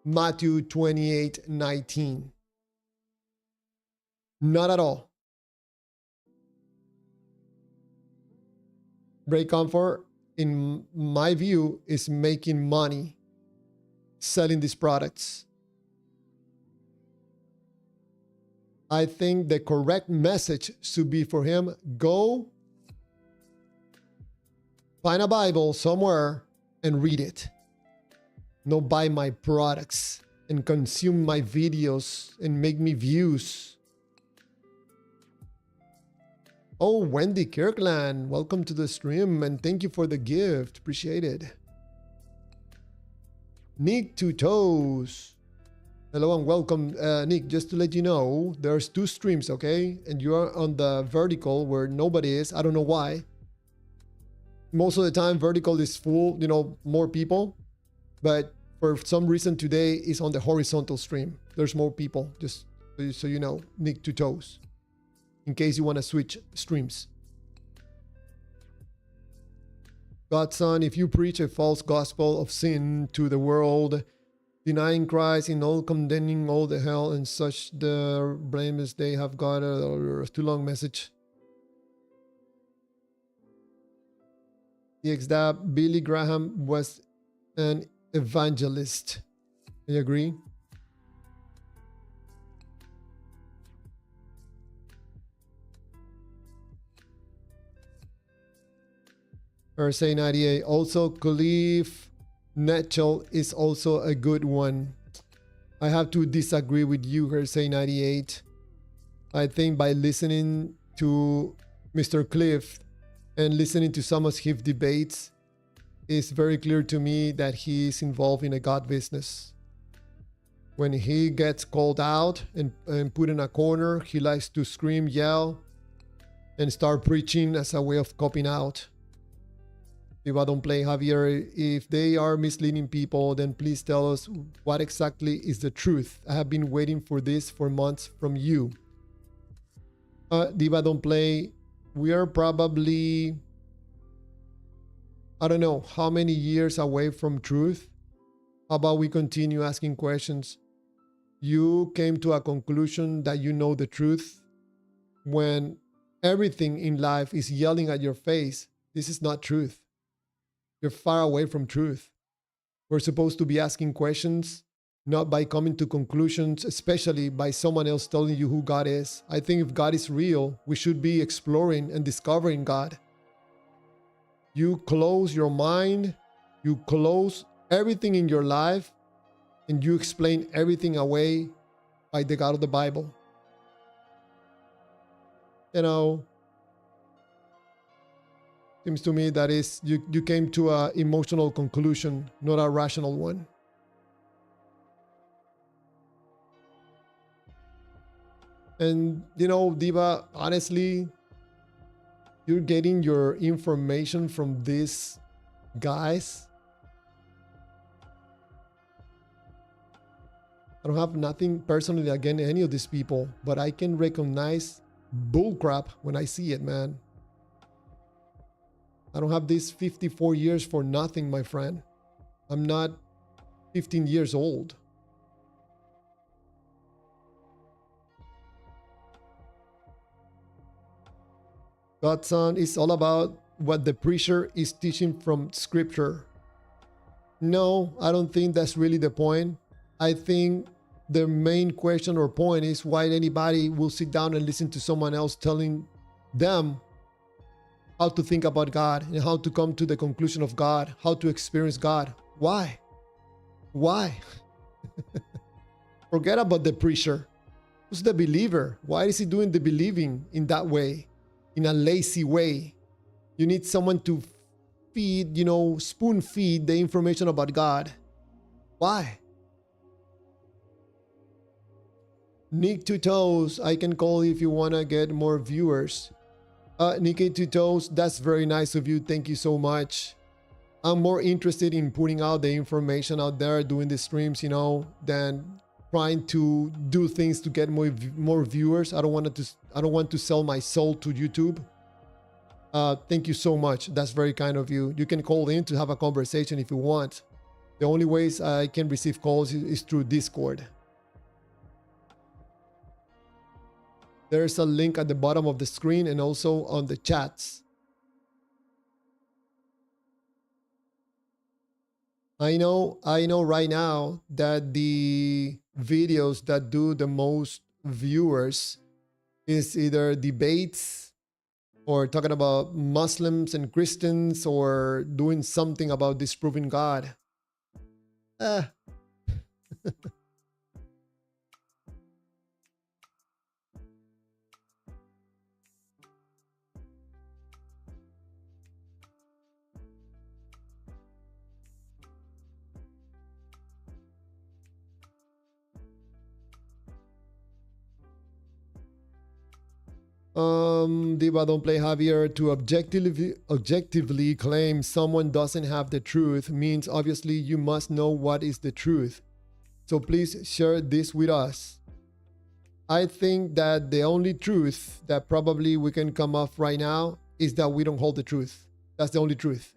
S1: Matthew 28:19. Not at all. Ray Comfort, in my view, is making money selling these products. I think the correct message should be for him, go find a Bible somewhere and read it. No, buy my products and consume my videos and make me views. Oh, Wendy Kirkland, welcome to the stream and thank you for the gift. Appreciate it. Nick Two Toes. Hello and welcome, Nick. Just to let you know, there's 2 streams, okay? And you are on the vertical where nobody is. I don't know why. Most of the time vertical is full, you know, more people, but for some reason today is on the horizontal stream. There's more people, just so you know. Nick Two Toes, in case you want to switch streams. Godson, if you preach a false gospel of sin to the world, denying Christ in all, condemning all the hell and such, the blameless they have got a too long message. That Billy Graham was an evangelist. I agree. RSA 98. Also, Khalif Netchel is also a good one. I have to disagree with you, RSA 98. I think by listening to Mr. Cliff and listening to some of his debates, it's very clear to me that he's involved in a God business. When he gets called out and put in a corner, he likes to scream, yell, and start preaching as a way of coping out. If I don't play Javier, if they are misleading people, then please tell us what exactly is the truth. I have been waiting for this for months from you. Diva Don't Play, we are probably, I don't know how many years away from truth. How about we continue asking questions? You came to a conclusion that you know the truth when everything in life is yelling at your face. This is not truth. You're far away from truth. We're supposed to be asking questions, not by coming to conclusions, especially by someone else telling you who God is. I think if God is real, we should be exploring and discovering God. You close your mind, you close everything in your life and you explain everything away by the God of the Bible. You know, seems to me that is you came to an emotional conclusion, not a rational one. And you know, Diva, honestly, you're getting your information from these guys. I don't have nothing personally against any of these people, but I can recognize bullcrap when I see it, man. I don't have these 54 years for nothing, my friend. I'm not 15 years old. Godson is all about what the preacher is teaching from scripture. No, I don't think that's really the point. I think the main question or point is why anybody will sit down and listen to someone else telling them how to think about God and how to come to the conclusion of God, how to experience God. Why? Why? Forget about the preacher. Who's the believer? Why is he doing the believing in that way, in a lazy way? You need someone to feed, you know, spoon feed the information about God. Why? Nick Two Toes, I can call if you want to get more viewers. Nicky Two Toes, that's very nice of you. Thank you so much. I'm more interested in putting out the information out there, doing the streams, you know, than trying to do things to get more viewers. I don't want to sell my soul to YouTube. Thank you so much. That's very kind of you. You can call in to have a conversation if you want. The only ways I can receive calls is through Discord. There's a link at the bottom of the screen and also on the chats. I know right now that the videos that do the most viewers is either debates or talking about Muslims and Christians or doing something about disproving God. Diva, don't play Javier. To objectively claim someone doesn't have the truth means obviously you must know what is the truth. So please share this with us. I think that the only truth that probably we can come off right now is that we don't hold the truth. That's the only truth.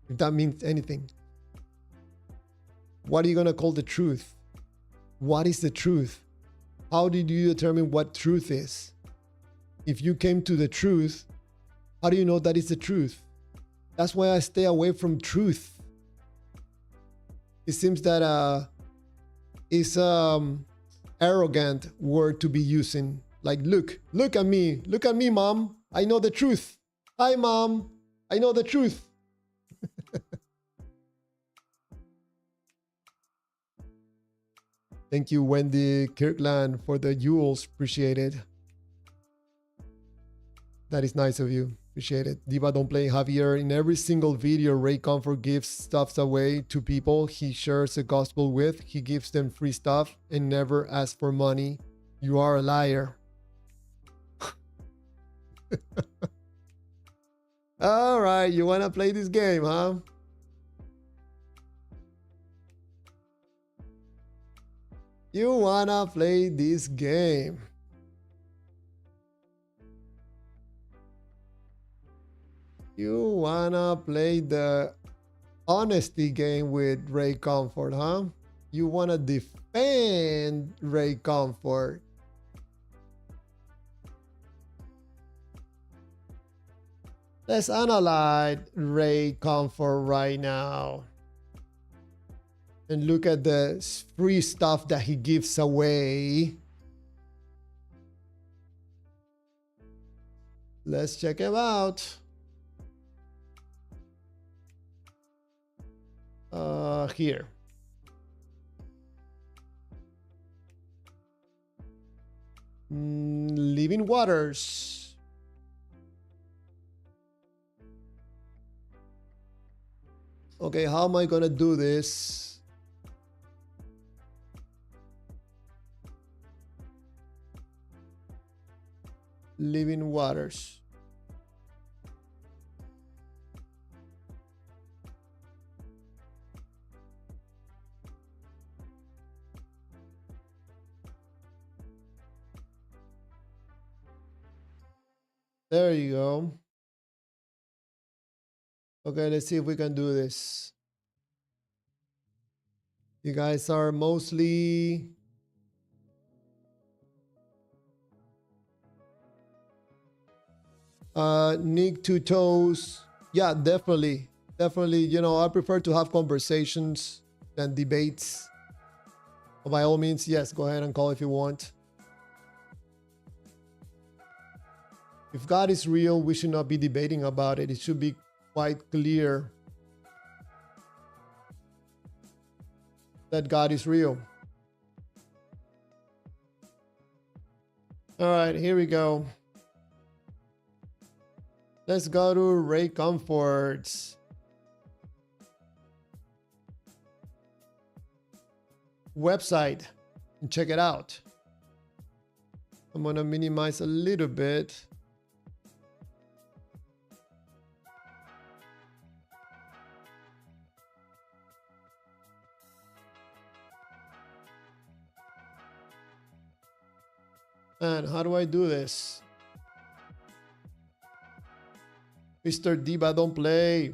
S1: If that means anything. What are you going to call the truth? What is the truth? How did you determine what truth is? If you came to the truth, how do you know that is the truth? That's why I stay away from truth. It seems that it's arrogant word to be using. Like, look at me, mom. I know the truth. Hi, mom. I know the truth. Thank you, Wendy Kirkland, for the jewels. Appreciate it. That is nice of you. Appreciate it. Diva, don't play Javier. In every single video, Ray Comfort gives stuff away to people he shares the gospel with. He gives them free stuff and never asks for money. You are a liar. All right, you want to play this game, huh? You wanna play this game. You wanna play the honesty game with Ray Comfort, huh? You wanna defend Ray Comfort. Let's analyze Ray Comfort right now. And look at the free stuff that he gives away. Let's check him out. Here. Living Waters. Okay, how am I gonna do this? Living Waters. There you go. Okay, let's see if we can do this. You guys are mostly Nick Two Toes. Yeah, definitely. Definitely. You know, I prefer to have conversations than debates. By all means, yes, go ahead and call if you want. If God is real, we should not be debating about it. It should be quite clear that God is real. All right, here we go. Let's go to Ray Comfort's website and check it out. I'm gonna minimize a little bit. And how do I do this? Mr. Diva, don't play.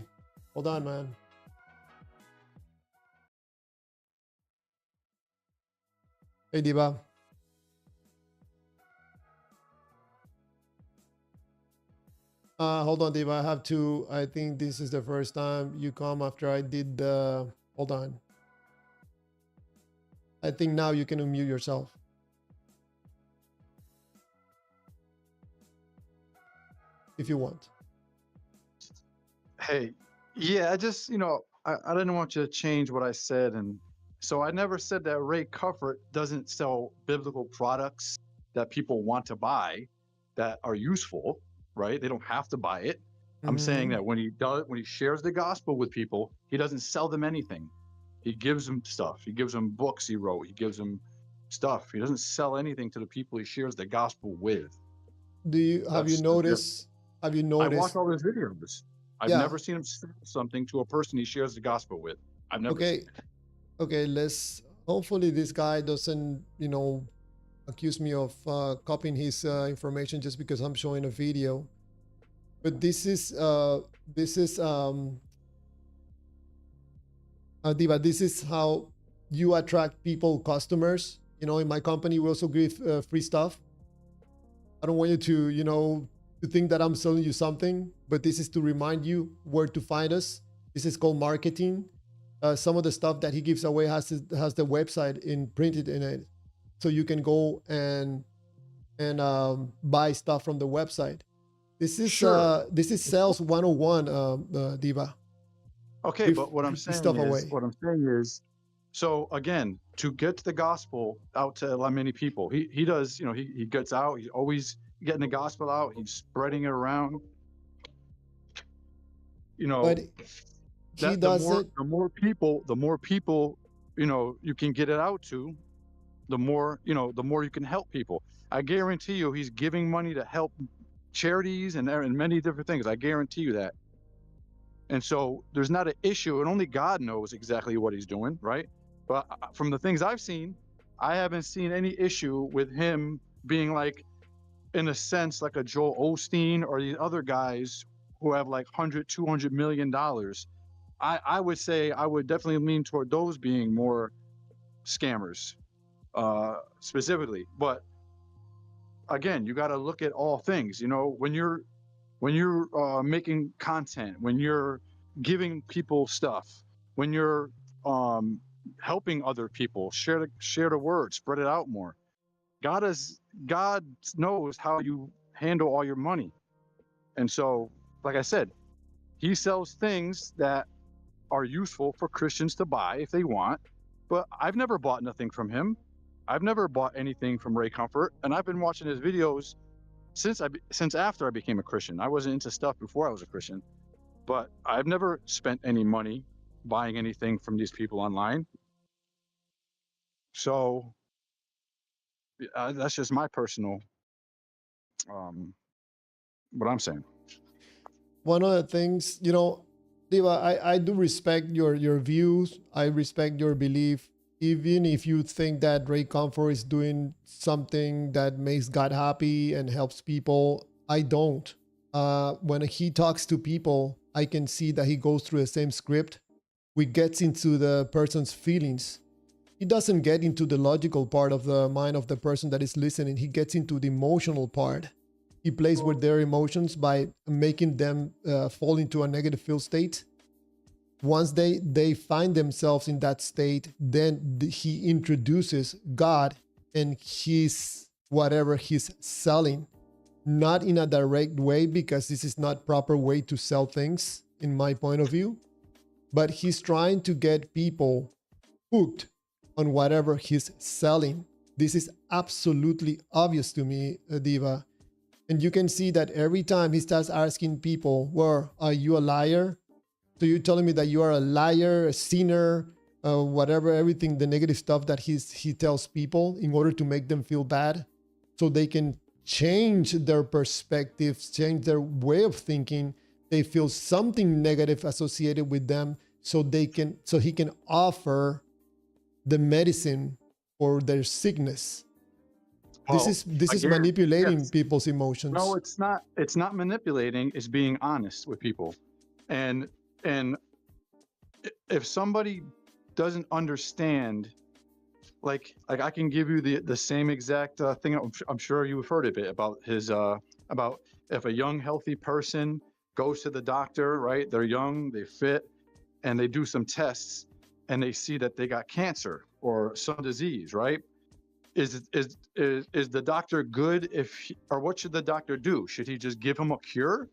S1: Hold on, man. Hey, Diva. Hold on, Diva. I have to. I think this is the first time you come after I did the. Hold on. I think now you can unmute yourself. If you want.
S3: Hey, yeah, I just, I didn't want you to change what I said. And so I never said that Ray Comfort doesn't sell biblical products that people want to buy that are useful, right? They don't have to buy it. I'm saying that when he shares the gospel with people, he doesn't sell them anything. He gives them stuff. He gives them books he wrote. He gives them stuff. He doesn't sell anything to the people he shares the gospel with.
S1: Have you noticed?
S3: I watch all his videos. I've never seen him sell something to a person he shares the gospel with. I've never.
S1: Okay. Let's. Hopefully, this guy doesn't, accuse me of copying his information just because I'm showing a video. But this is Diva. This is how you attract people, customers. In my company, we also give free stuff. I don't want you to, to think that I'm selling you something, but this is to remind you where to find us. This is called marketing. Some of the stuff that he gives away has the website printed in it, so you can go and buy stuff from the website. This is sales 101, Diva.
S3: Okay, but what I'm saying is, so again, to get the gospel out to many people, he does, he gets out. He's always getting the gospel out. He's spreading it around.
S1: But he does it.
S3: The more people, you can get it out to, the more you can help people. I guarantee you, he's giving money to help charities and many different things. I guarantee you that. And so there's not an issue, and only God knows exactly what he's doing, right? But from the things I've seen, I haven't seen any issue with him being like, in a sense, like a Joel Osteen or these other guys who have like $100-200 million. I would say I would definitely lean toward those being more scammers, specifically. But again, you got to look at all things. When you're making content, when you're giving people stuff, when you're helping other people, share the word, spread it out more. God knows how you handle all your money. And so, like I said, he sells things that are useful for Christians to buy if they want, but I've never bought nothing from him. I've never bought anything from Ray Comfort, and I've been watching his videos since after I became a Christian. I wasn't into stuff before I was a Christian, but I've never spent any money buying anything from these people online. So that's just my personal, what I'm saying.
S1: One of the things, you know, Diva, I do respect your views. I respect your belief. Even if you think that Ray Comfort is doing something that makes God happy and helps people, I don't. When he talks to people, I can see that he goes through the same script, which gets into the person's feelings. He doesn't get into the logical part of the mind of the person that is listening. He gets into the emotional part. He plays with their emotions by making them fall into a negative feel state. Once they find themselves in that state, then he introduces God and his whatever he's selling, not in a direct way, because this is not proper way to sell things in my point of view, but he's trying to get people hooked on whatever he's selling. This is absolutely obvious to me, Diva. And you can see that every time he starts asking people, well, are you a liar? So you're telling me that you are a liar, a sinner, whatever, everything, the negative stuff that he tells people in order to make them feel bad, so they can change their perspectives, change their way of thinking. They feel something negative associated with them, so he can offer the medicine for their sickness.
S3: Well,
S1: this is manipulating
S3: yes.
S1: people's emotions.
S3: No, it's not. It's not manipulating. It's being honest with people. And if somebody doesn't understand, like I can give you the same exact thing. I'm sure you've heard of it about his about if a young healthy person goes to the doctor, right? They're young, they fit, and they do some tests, and they see that they got cancer or some disease, right? Is the doctor good or what should the doctor do? Should he just give him a cure,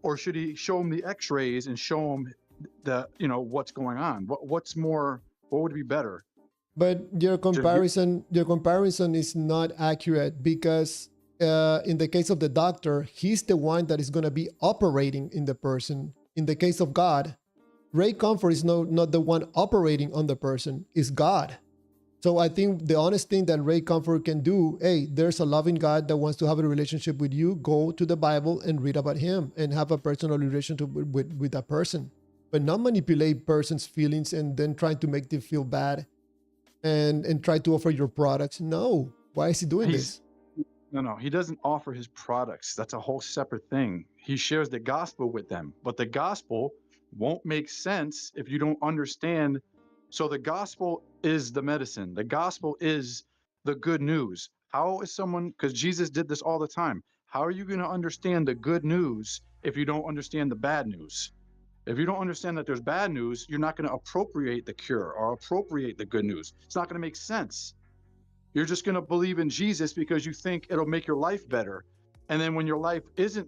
S3: or should he show him the x-rays and show him what's going on? What would be better?
S1: But your comparison is not accurate, because in the case of the doctor, he's the one that is going to be operating in the person. In the case of God, Ray Comfort is not the one operating on the person, it's God. So I think the honest thing that Ray Comfort can do, hey, there's a loving God that wants to have a relationship with you. Go to the Bible and read about him and have a personal relationship with that person. But not manipulate person's feelings and then try to make them feel bad and try to offer your products. No. Why is he doing this?
S3: No, he doesn't offer his products. That's a whole separate thing. He shares the gospel with them, but the gospel won't make sense if you don't understand. So the gospel is the medicine. The gospel is the good news. How is someone, because Jesus did this all the time, how are you going to understand the good news if you don't understand the bad news? If you don't understand that there's bad news, you're not going to appropriate the cure or appropriate the good news. It's not going to make sense. You're just going to believe in Jesus because you think it'll make your life better. And then when your life isn't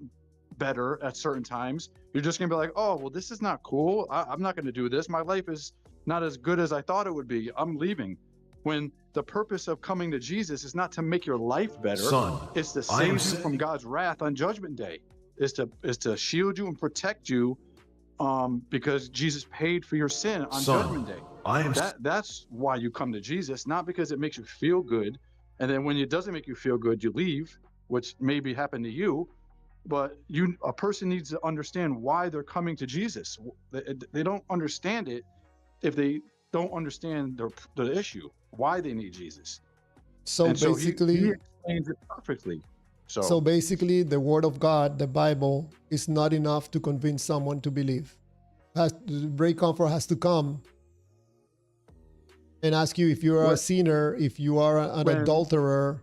S3: better at certain times, you're just going to be like, oh, well, this is not cool. I'm not going to do this. My life is not as good as I thought it would be. I'm leaving. When the purpose of coming to Jesus is not to make your life better.
S4: Son,
S3: it's to save you from God's wrath on Judgment Day. Is to shield you and protect you, because Jesus paid for your sin on Judgment Day. That's why you come to Jesus, not because it makes you feel good. And then when it doesn't make you feel good, you leave, which maybe happened to you. But a person needs to understand why they're coming to Jesus. They don't understand it if they don't understand the issue, why they need Jesus.
S1: So basically,
S3: he explains it perfectly.
S1: So basically, the word of God, the Bible, is not enough to convince someone to believe. Ray Comfort has to come and ask you if you are a sinner, if you are an adulterer.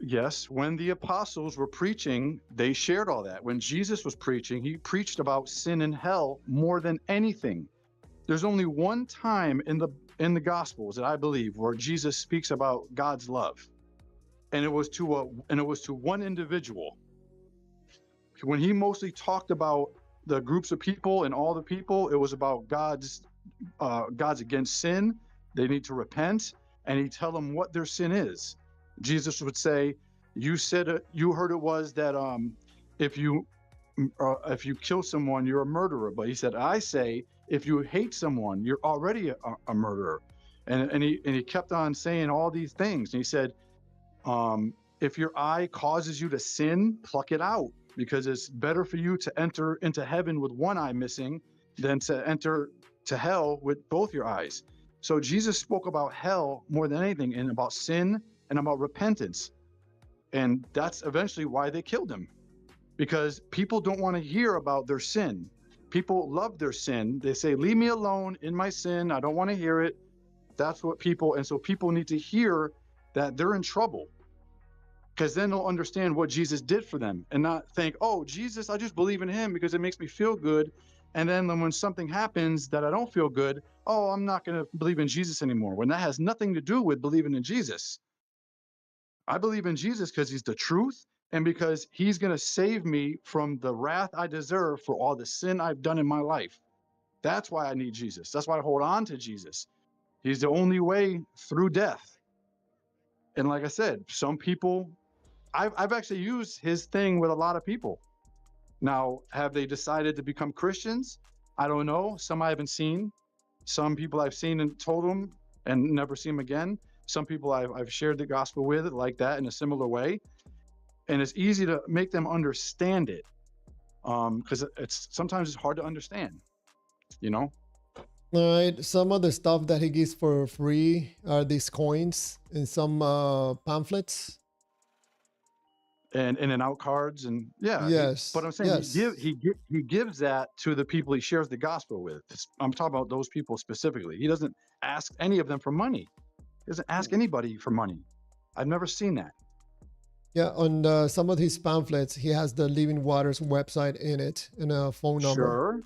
S3: Yes, when the apostles were preaching, they shared all that. When Jesus was preaching, he preached about sin and hell more than anything. There's only one time in the Gospels that I believe where Jesus speaks about God's love, and it was to one individual. When he mostly talked about the groups of people and all the people, it was about God's against sin. They need to repent, and he'd tell them what their sin is. Jesus would say, "You said you heard it was that if you kill someone, you're a murderer." But he said, "I say, if you hate someone, you're already a murderer." And he kept on saying all these things. And he said, if your eye causes you to sin, pluck it out, because it's better for you to enter into heaven with one eye missing than to enter to hell with both your eyes. So Jesus spoke about hell more than anything, and about sin and about repentance. And that's eventually why they killed him, because people don't want to hear about their sin. People love their sin. They say, "Leave me alone in my sin. I don't want to hear it." That's what people, and so people need to hear that they're in trouble, because then they'll understand what Jesus did for them, and not think, "Oh, Jesus, I just believe in him because it makes me feel good." And then when something happens that I don't feel good, "Oh, I'm not going to believe in Jesus anymore," when that has nothing to do with believing in Jesus. I believe in Jesus because he's the truth, and because he's going to save me from the wrath I deserve for all the sin I've done in my life. That's why I need Jesus. That's why I hold on to Jesus. He's the only way through death. And like I said, some people, I've actually used his thing with a lot of people. Now, have they decided to become Christians? I don't know. Some I haven't seen. Some people I've seen and told them and never see them again. Some people I've shared the gospel with like that in a similar way. And it's easy to make them understand it, because sometimes it's hard to understand, you know?
S1: All right. Some of the stuff that he gives for free are these coins and some pamphlets.
S3: And in and out cards, and yeah.
S1: Yes.
S3: But I'm saying
S1: Yes.
S3: he gives that to the people he shares the gospel with. I'm talking about those people specifically. He doesn't ask any of them for money. He doesn't ask anybody for money. I've never seen that.
S1: Yeah. On some of his pamphlets, he has the Living Waters website in it and a phone number.
S3: Sure.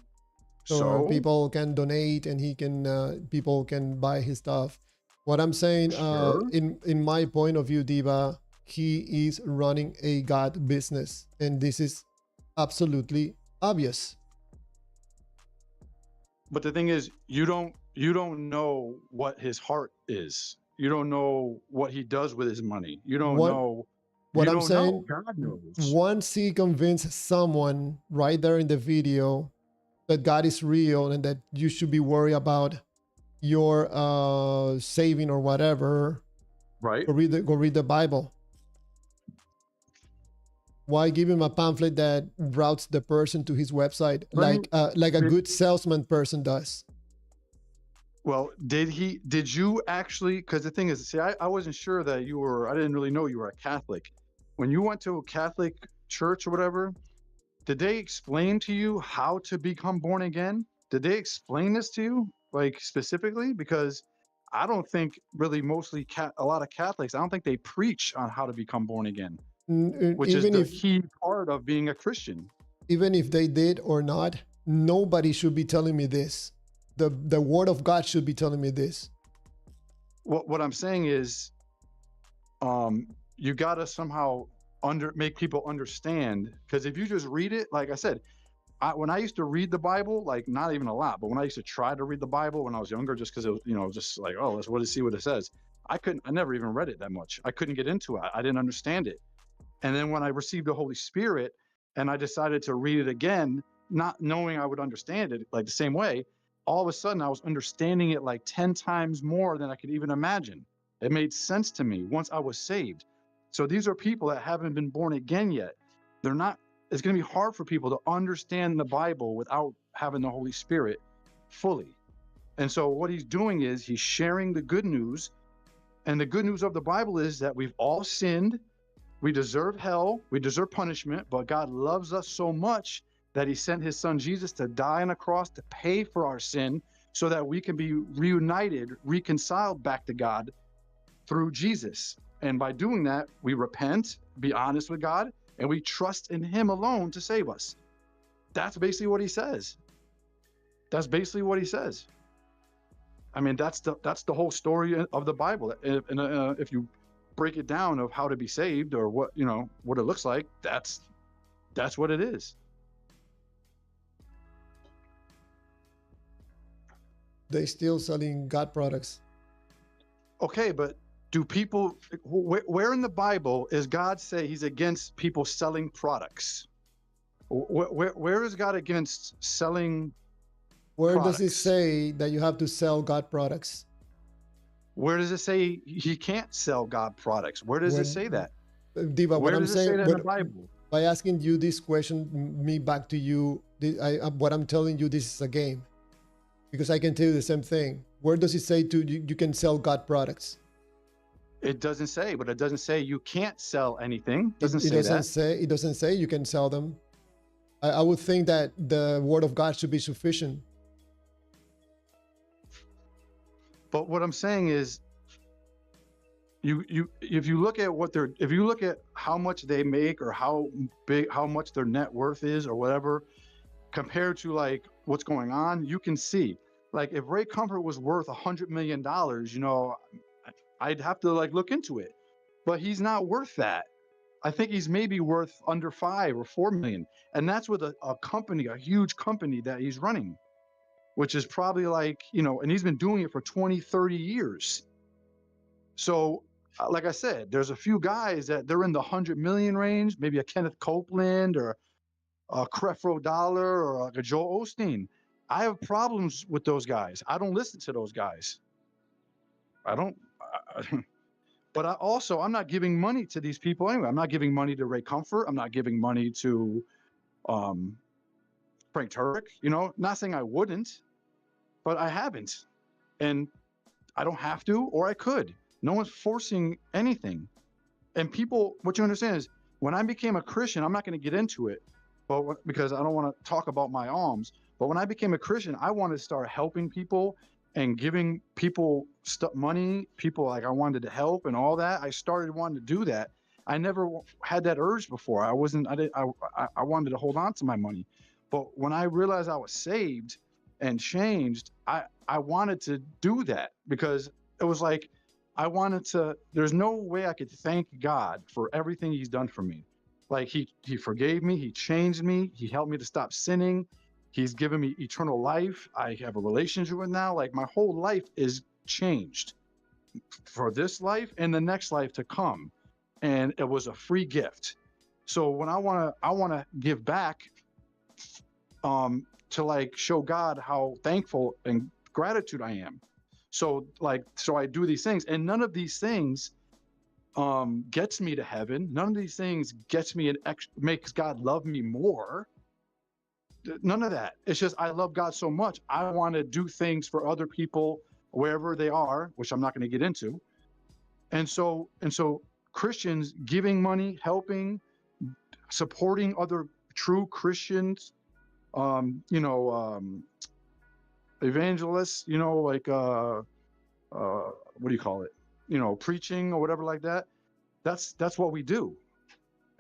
S1: So people can donate, and he can people can buy his stuff. What I'm saying,
S3: Sure.
S1: in my point of view, Diva, he is running a God business, and this is absolutely obvious.
S3: But the thing is, you don't know what his heart is. You don't know what he does with his money. You don't know.
S1: What
S3: You
S1: I'm
S3: don't
S1: saying,
S3: know. God knows.
S1: once he convinced someone right there in the video that God is real and that you should be worried about your saving or whatever,
S3: Right.
S1: go read the Bible. Why give him a pamphlet that routes the person to his website like a good salesman person does?
S3: Well, did you actually, because the thing is, see, I wasn't sure that you were, I didn't really know you were a Catholic. When you went to a Catholic church or whatever, did they explain to you how to become born again? Did they explain this to you, like specifically? Because I don't think really mostly a lot of Catholics, I don't think they preach on how to become born again, which is the key part of being a Christian.
S1: Even if they did or not, nobody should be telling me this. The word of God should be telling me this.
S3: What I'm saying is, you gotta somehow make people understand, because if you just read it, like I said, when I used to read the Bible, like not even a lot, but when I used to try to read the Bible when I was younger, just because it was, just like, oh, let's see what it says. I never even read it that much. I couldn't get into it. I didn't understand it. And then when I received the Holy Spirit and I decided to read it again, not knowing I would understand it like the same way, all of a sudden I was understanding it like 10 times more than I could even imagine. It made sense to me once I was saved. So these are people that haven't been born again yet. It's going to be hard for people to understand the Bible without having the Holy Spirit fully. And so what he's doing is he's sharing the good news. And the good news of the Bible is that we've all sinned. We deserve hell. We deserve punishment. But God loves us so much that he sent his son Jesus to die on a cross to pay for our sin so that we can be reunited, reconciled back to God through Jesus. And by doing that, we repent, be honest with God, and we trust in him alone to save us. That's basically what he says. That's basically what he says. I mean, that's the whole story of the Bible. And if you break it down of how to be saved or what it looks like, that's what it is.
S1: They still selling God products.
S3: Okay, but do people, where in the Bible is God say he's against people selling products? Where is God against selling
S1: Where does it
S3: products?
S1: say that you have to sell God products?
S3: Where does it say he can't sell God products? Where does it
S1: When,
S3: say that?
S1: Diva, what
S3: Where
S1: I'm
S3: does it say
S1: saying,
S3: that in the
S1: what,
S3: Bible?
S1: by asking you this question, me back to you, what I'm telling you, this is a game. Because I can tell you the same thing. Where does it say you can sell God products?
S3: It doesn't say, but it doesn't say you can't sell anything. It doesn't
S1: It
S3: say
S1: doesn't
S3: that.
S1: say it doesn't say you can sell them. I would think that the word of God should be sufficient.
S3: But what I'm saying is, if you look at if you look at how much they make or how much their net worth is or whatever, compared to like what's going on, you can see, like, if Ray Comfort was worth $100 million, you know, I'd have to like look into it, but he's not worth that. I think he's maybe worth under 5 or 4 million. And that's with a company, a huge company that he's running, which is probably like, you know, and he's been doing it for 20, 30 years. So, like I said, there's a few guys that they're in the 100 million range, maybe a Kenneth Copeland or a Creflo Dollar or like a Joel Osteen. I have problems with those guys. I don't listen to those guys. I don't. But I'm not giving money to these people anyway. I'm not giving money to Ray Comfort. I'm not giving money to um, Frank Turek. You know, not saying I wouldn't, but I haven't, and I don't have to, or I could. No one's forcing anything. And people, what you understand is, when I became a Christian, I'm not going to get into it, but because I don't want to talk about my alms. But when I became a Christian, I wanted to start helping people and giving people money, people like I wanted to help and all that. I started wanting to do that. I never had that urge before. I wanted to hold on to my money. But when I realized I was saved and changed, I wanted to do that because it was like, I wanted to, there's no way I could thank God for everything he's done for me. Like he forgave me, he changed me, he helped me to stop sinning. He's given me eternal life. I have a relationship with now. Like my whole life is changed for this life and the next life to come. And it was a free gift. So when I want to give back, to like show God how thankful and gratitude I am. So I do these things, and none of these things gets me to heaven. None of these things gets me makes God love me more. None of that. It's just I love God so much. I want to do things for other people wherever they are, which I'm not going to get into. And so Christians giving money, helping, supporting other true Christians, evangelists, like what do you call it? Preaching or whatever like that. That's what we do.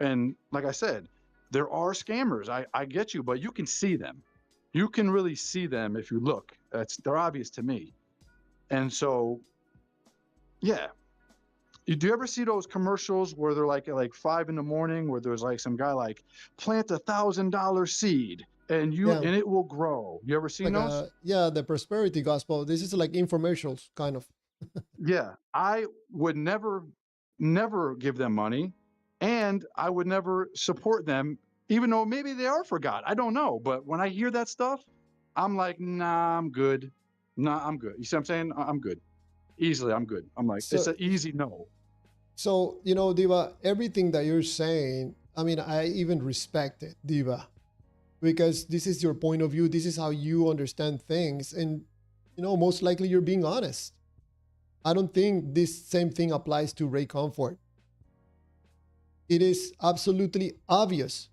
S3: And like I said, there are scammers. I get you, but you can see them. You can really see them if you look. They're obvious to me. And so, yeah. Do you ever see those commercials where they're like at 5 in the morning, where there's like some guy like plant $1,000 seed and
S1: Yeah,
S3: it will grow? You ever seen
S1: like
S3: those?
S1: yeah, the prosperity gospel. This is like infomercials, kind of.
S3: Yeah, I would never give them money, and I would never support them, even though maybe they are for God. I don't know, but when I hear that stuff, I'm like, nah, I'm good. Nah, I'm good. You see what I'm saying? I'm good. Easily, I'm good. I'm like, it's
S1: So,
S3: an easy no.
S1: so Diva, everything that you're saying, I mean, I even respect it, Diva, because this is your point of view. This is how you understand things, and most likely you're being honest. I don't think this same thing applies to Ray Comfort. It is absolutely obvious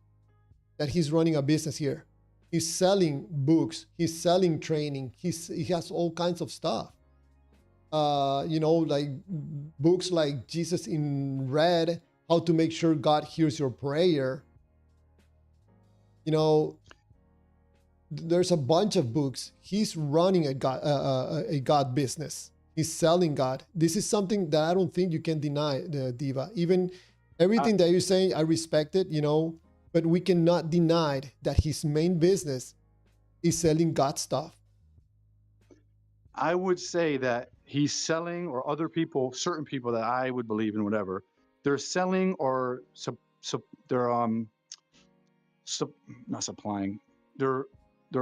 S1: that he's running a business here. He's selling books. He's selling training. He has all kinds of stuff. Like books like Jesus in Red, How to Make Sure God Hears Your Prayer. There's a bunch of books. He's running a God business. He's selling God. This is something that I don't think you can deny, Diva. Even everything that you're saying, I respect it, but we cannot deny that his main business is selling God stuff.
S3: I would say that he's selling, or other people, certain people that I would believe in, whatever, they're selling or they're not supplying, they're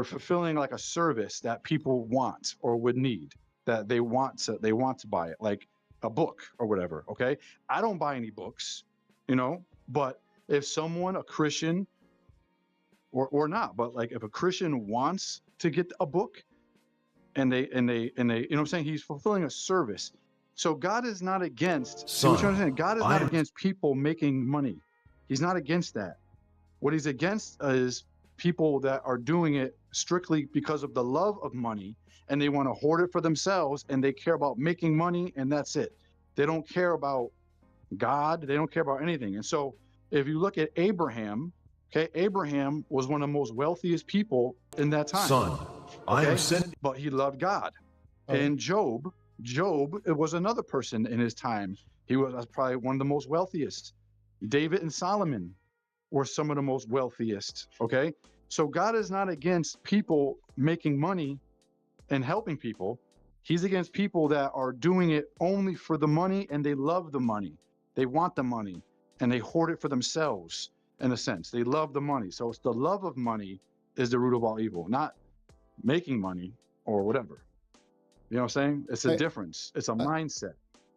S3: fulfilling like a service that people want or would need, that they want to buy it, like a book or whatever. Okay, I don't buy any books, you know, but if someone, a Christian, or not, but like if a Christian wants to get a book, and they, you know what I'm saying, he's fulfilling a service. So God is not against, see what you're saying? God is not against people making money. He's not against that. What he's against is people that are doing it strictly because of the love of money, and they want to hoard it for themselves, and they care about making money, and that's it. They don't care about God. They don't care about anything. And so if you look at Abraham, okay, Abraham was one of the most wealthiest people in that time.
S4: Son, I am sent.
S3: But he loved God. And Job, it was another person in his time. He was probably one of the most wealthiest. David and Solomon were some of the most wealthiest. Okay, so God is not against people making money and helping people. He's against people that are doing it only for the money, and they love the money. They want the money, and they hoard it for themselves, in a sense. They love the money. So it's the love of money is the root of all evil, not making money or whatever. You know what I'm saying? It's a difference. It's a mindset.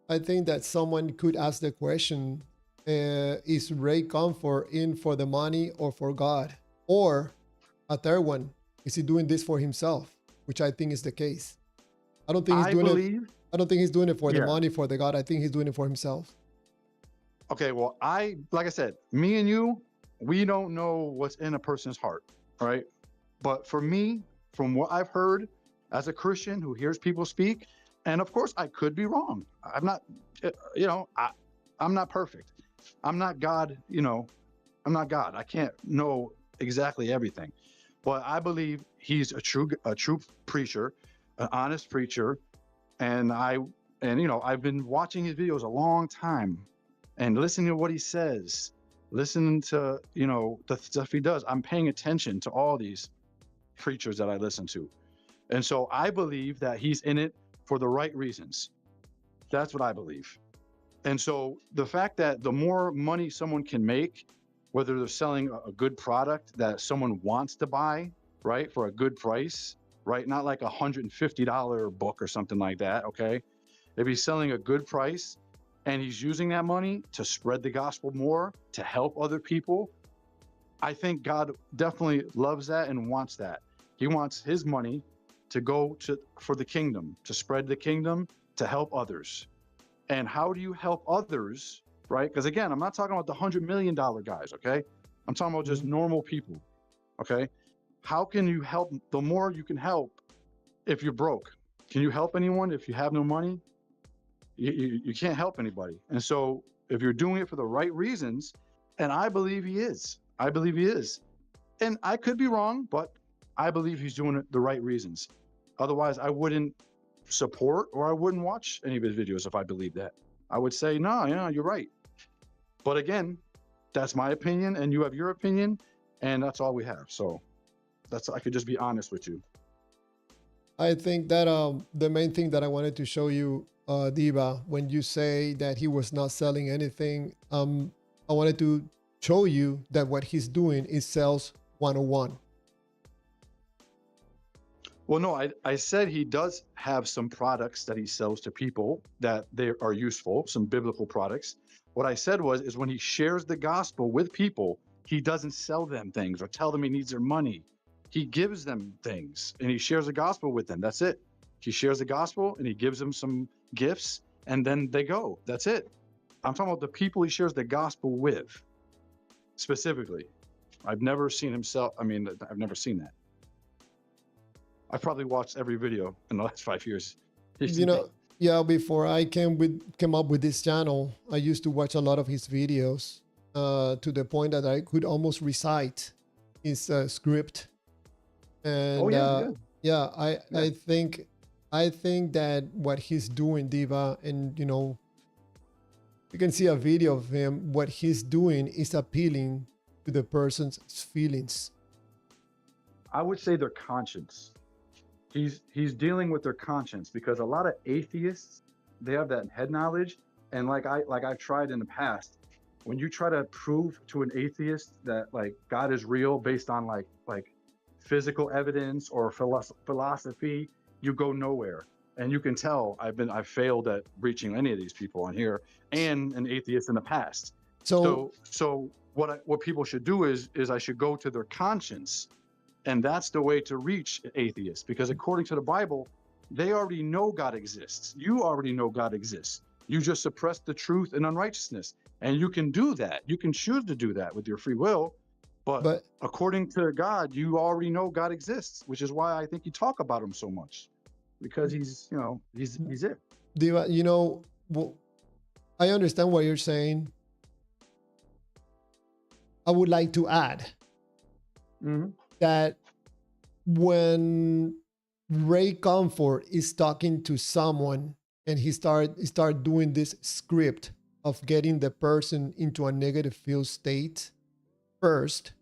S1: I think that someone could ask the question, is Ray Comfort in for the money or for God? Or a third one, is he doing this for himself? Which I think is the case. I don't think he's doing it for the money, for the God. I think he's doing it for himself.
S3: Okay, well, like I said, me and you, we don't know what's in a person's heart, all right? But for me, from what I've heard as a Christian who hears people speak, and of course I could be wrong. I'm not, you know, I'm not perfect. I'm not God, you know, I'm not God. I can't know exactly everything. But I believe he's a true preacher, an honest preacher. And you know, I've been watching his videos a long time and listening to what he says, listening to, you know, the stuff he does. I'm paying attention to all these preachers that I listen to. And so I believe that he's in it for the right reasons. That's what I believe. And so the fact that the more money someone can make, whether they're selling a good product that someone wants to buy, right, for a good price, right, not like $150 book or something like that, okay? If he's selling a good price and he's using that money to spread the gospel more, to help other people, I think God definitely loves that and wants that. He wants his money to go for the kingdom, to spread the kingdom, to help others. And how do you help others, right? Because again, I'm not talking about the $100 million guys, okay? I'm talking about just normal people, okay? How can you help? The more you can help if you're broke. Can you help anyone if you have no money? You can't help anybody. And so if you're doing it for the right reasons, and I believe he is. I believe he is. And I could be wrong, but I believe he's doing it the right reasons. Otherwise, I wouldn't support or I wouldn't watch any of his videos if I believed that. I would say, no, yeah, you're right. But again, that's my opinion and you have your opinion, and that's all we have. So I could just be honest with you.
S1: I think that the main thing that I wanted to show you, Diva, when you say that he was not selling anything, I wanted to show you that what he's doing is sales 101.
S3: Well, no, I said he does have some products that he sells to people that they are useful, some biblical products. What I said is when he shares the gospel with people, he doesn't sell them things or tell them he needs their money. He gives them things and he shares the gospel with them. That's it. He shares the gospel and he gives them some gifts and then they go. That's it. I'm talking about the people he shares the gospel with specifically. I've never seen him sell. I mean, I've never seen that. I've probably watched every video in the last 5 years.
S1: You know, yeah, before I came up with this channel, I used to watch a lot of his videos to the point that I could almost recite his script. And I think that what he's doing, Diva, and you know, you can see a video of him. What he's doing is appealing to the person's feelings.
S3: I would say their conscience. he's dealing with their conscience, because a lot of atheists, they have that head knowledge, and I've tried in the past, when you try to prove to an atheist that like God is real based on like physical evidence or philosophy, you go nowhere. And you can tell I've failed at reaching any of these people on here, and an atheist in the past. So what people should do is I should go to their conscience, and that's the way to reach atheists, because according to the Bible, they already know God exists. You already know God exists. You just suppress the truth and unrighteousness, and you can do that. You can choose to do that with your free will, but according to God, you already know God exists, which is why I think you talk about him so much, because he's it.
S1: Diva, you know, I understand what you're saying. I would like to add that when Ray Comfort is talking to someone and he start doing this script of getting the person into a negative feel state first,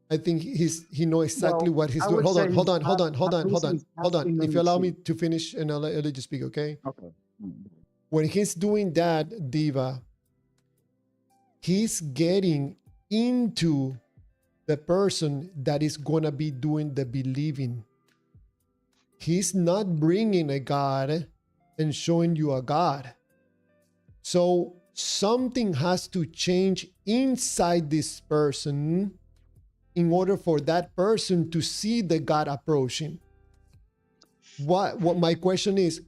S1: I think he knows exactly what he's doing. Hold on. If you allow me to finish, and I'll let you speak, okay?
S3: Okay.
S1: When he's doing that, Diva, he's getting into the person that is going to be doing the believing. He's not bringing a God and showing you a God. So something has to change inside this person in order for that person to see the God approaching. What my question is,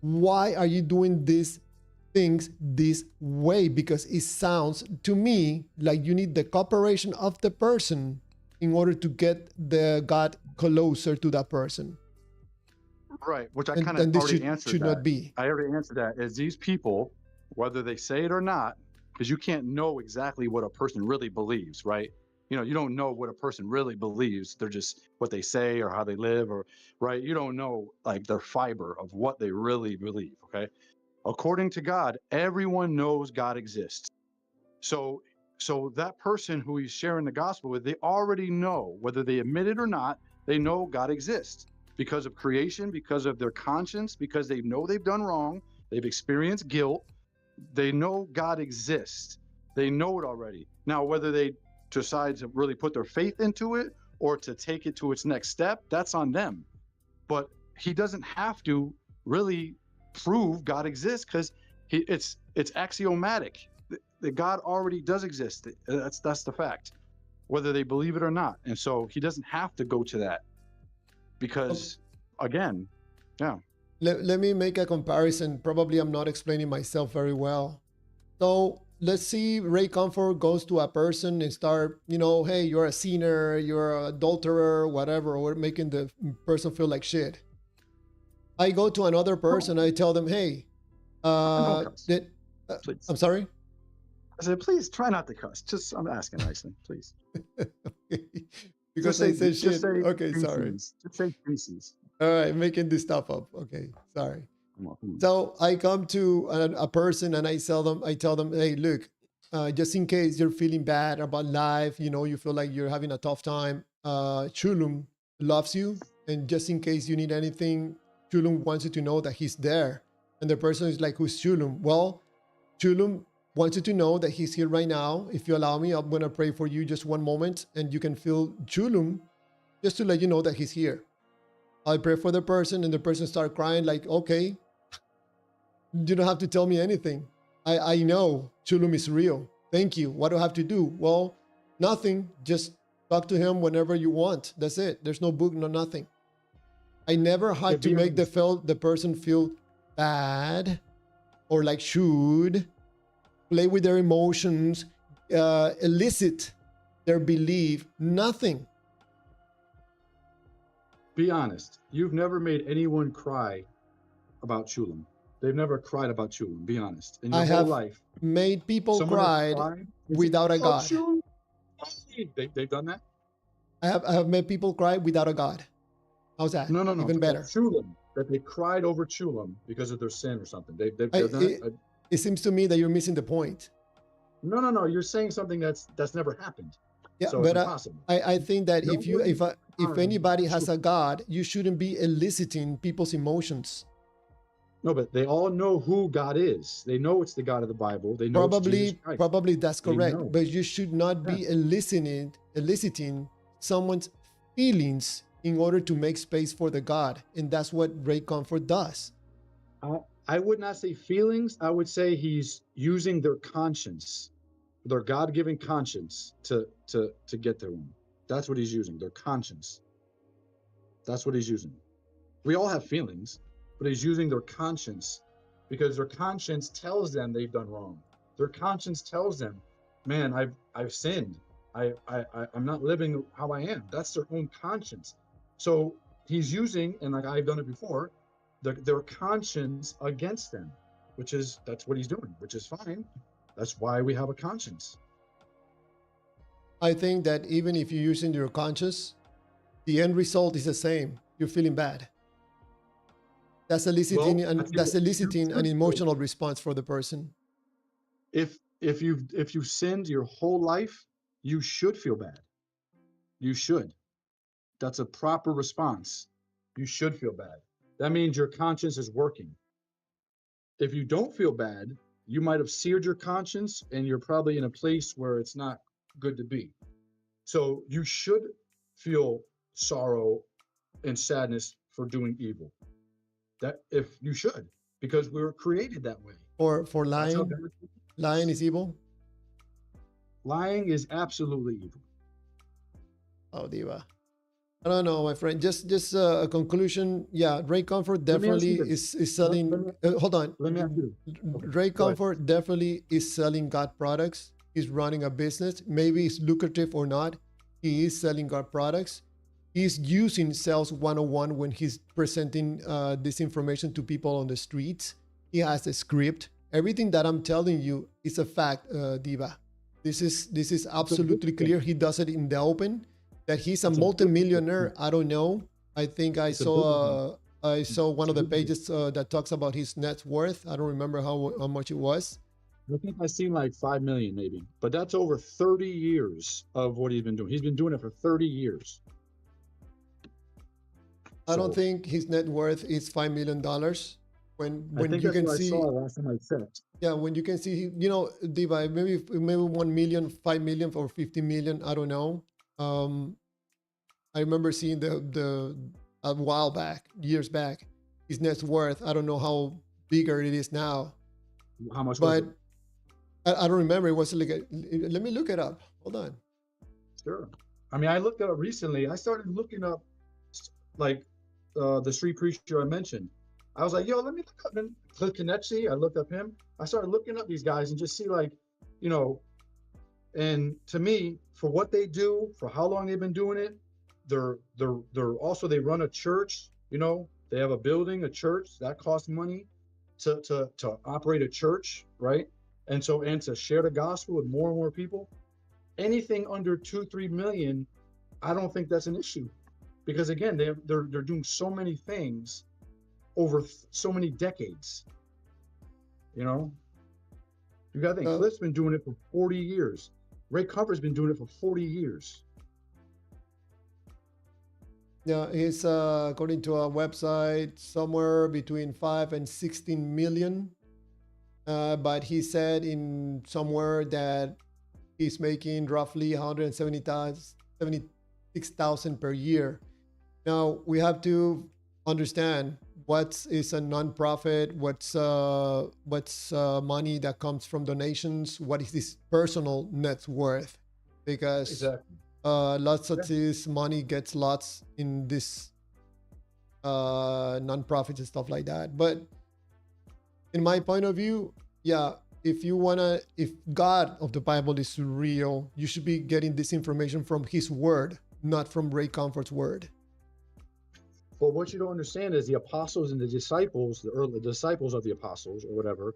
S1: why are you doing these things this way? Because it sounds to me like you need the cooperation of the person in order to get the God closer to that person.
S3: Right, which I kind of already answered.
S1: Should not be.
S3: I already answered that. Is these people, whether they say it or not, because you can't know exactly what a person really believes, right? You know, you don't know what a person really believes. They're just what they say or how they live, or right. You don't know like their fiber of what they really believe. Okay. According to God, everyone knows God exists. So that person who he's sharing the gospel with, they already know, whether they admit it or not, they know God exists because of creation, because of their conscience, because they know they've done wrong. They've experienced guilt. They know God exists. They know it already. Now, whether they decide to really put their faith into it or to take it to its next step, that's on them. But he doesn't have to really prove God exists, because it's axiomatic that God already does exist. That's the fact, whether they believe it or not. And so he doesn't have to go to that, because again, yeah.
S1: Let me make a comparison. Probably I'm not explaining myself very well. So let's see, Ray Comfort goes to a person and start, you know, hey, you're a sinner, you're an adulterer, whatever, or making the person feel like shit. I go to another person, I tell them, hey, I'm sorry?
S3: I said, please try not to cuss. Just, I'm asking nicely, please.
S1: Because I said shit. Okay, sorry.
S3: Just say feces.
S1: All right, making this stuff up. Okay, sorry. So I come to a person and I tell them, hey, look, just in case you're feeling bad about life, you know, you feel like you're having a tough time, Chulum loves you. And just in case you need anything, Chulum wants you to know that he's there. And the person is like, who's Chulum? Well, Chulum wants you to know that he's here right now. If you allow me, I'm going to pray for you just one moment, and you can feel Chulum just to let you know that he's here. I pray for the person, and the person start crying like, okay, you don't have to tell me anything. I know Chulum is real. Thank you. What do I have to do? Well, nothing. Just talk to him whenever you want. That's it. There's no book, no nothing. I never had to make the person feel bad or like should play with their emotions, elicit their belief, nothing.
S3: Be honest. You've never made anyone cry about Chulum. They've never cried about Chulum. Be honest. In your whole life,
S1: made people cry without a God.
S3: They've done that?
S1: I have made people cry without a God. How's that?
S3: No.
S1: Even better.
S3: Chulum, that they cried over Chulum because of their sin or something. They've done it.
S1: It seems to me that you're missing the point.
S3: No. You're saying something that's never happened.
S1: Yeah,
S3: so
S1: but
S3: it's impossible.
S1: I think that if
S3: time,
S1: anybody has a God, you shouldn't be eliciting people's emotions.
S3: no, but they all know who God is. They know it's the God of the Bible. They know it's Jesus Christ.
S1: Probably that's
S3: They
S1: correct.
S3: know.
S1: But you should not
S3: Yeah.
S1: be eliciting someone's feelings in order to make space for the God. And that's what great comfort does.
S3: I would not say feelings. I would say he's using their conscience, their God-given conscience to get to them. That's what he's using, their conscience. That's what he's using. We all have feelings, but he's using their conscience because their conscience tells them they've done wrong. Their conscience tells them, man, I've sinned. I'm not living how I am. That's their own conscience. So he's using, and like I've done it before, their conscience against them, that's what he's doing, which is fine. That's why we have a conscience.
S1: I think that even if you're using your conscience, the end result is the same. You're feeling bad. That's eliciting, an emotional response for the person.
S3: If you've sinned your whole life, you should feel bad. You should. That's a proper response. You should feel bad. That means your conscience is working. If you don't feel bad, you might have seared your conscience and you're probably in a place where it's not good to be. So you should feel sorrow and sadness for doing evil. That if you should, because we were created that way.
S1: For lying, lying is evil.
S3: Lying is absolutely evil.
S1: Oh, Diva. I don't know, my friend. Just a conclusion. Yeah, Ray Comfort definitely is selling. Hold on.
S3: Let me ask you.
S1: Okay, Ray Comfort definitely is selling God products. He's running a business. Maybe it's lucrative or not. He is selling God products. He's using Sales 101 when he's presenting this information to people on the streets. He has a script. Everything that I'm telling you is a fact, Diva. This is absolutely clear. He does it in the open. That he's a multimillionaire, I don't know. I think I saw one of the pages that talks about his net worth. I don't remember how much it was.
S3: I think I seen like 5 million maybe, but that's over 30 years of what he's been doing. He's been doing it for 30 years.
S1: I don't think his net worth is $5 million. When you can see, I saw
S3: last time I checked.
S1: Yeah, when you can see, Diva, maybe 1 million, 5 million, or 50 million. I don't know. I remember seeing a while back, years back, his net worth. I don't know how bigger it is now.
S3: How much?
S1: But I don't remember. It was like let me look it up. Hold on.
S3: Sure. I mean, I looked it up recently. I started looking up like the street preacher I mentioned. I was like, yo, let me look up Cliff Kennetsy. I looked up him. I started looking up these guys and just see like, and to me, for what they do, for how long they've been doing it, they're also, they run a church, they have a building, a church that costs money to operate a church, right? And to share the gospel with more and more people. Anything under 2-3 million, I don't think that's an issue, because again, they're doing so many things over so many decades. You got to think, Cliff's been doing it for 40 years. Ray Comfort's been doing it for 40 years.
S1: Yeah, he's according to a website somewhere between 5 and 16 million. But he said in somewhere that he's making roughly 176,000 per year. Now we have to understand what is a nonprofit, what's money that comes from donations, what is his personal net worth, because
S3: exactly.
S1: Lots of this money gets lots in this nonprofits and stuff like that. But in my point of view, yeah, if God of the Bible is real, you should be getting this information from his word, not from Ray Comfort's word.
S3: Well, what you don't understand is the apostles and the disciples, the early disciples of the apostles or whatever,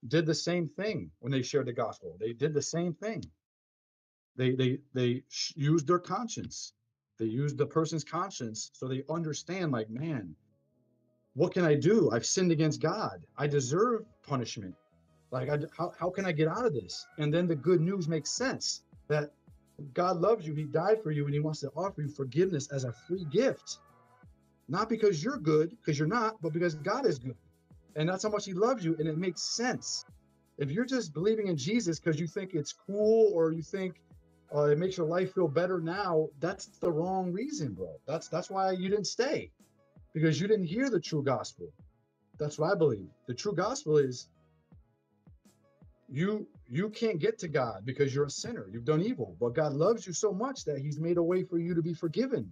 S3: did the same thing when they shared the gospel. They did the same thing. They used their conscience. They used the person's conscience, so they understand, like, man, what can I do? I've sinned against God. I deserve punishment. Like, how can I get out of this? And then the good news makes sense that God loves you. He died for you, and he wants to offer you forgiveness as a free gift. Not because you're good, because you're not, but because God is good. And that's how much he loves you, and it makes sense. If you're just believing in Jesus because you think it's cool or you think it makes your life feel better now, that's the wrong reason, bro. That's why you didn't stay, because you didn't hear the true gospel. That's what I believe. The true gospel is you can't get to God because you're a sinner. You've done evil, but God loves you so much that he's made a way for you to be forgiven.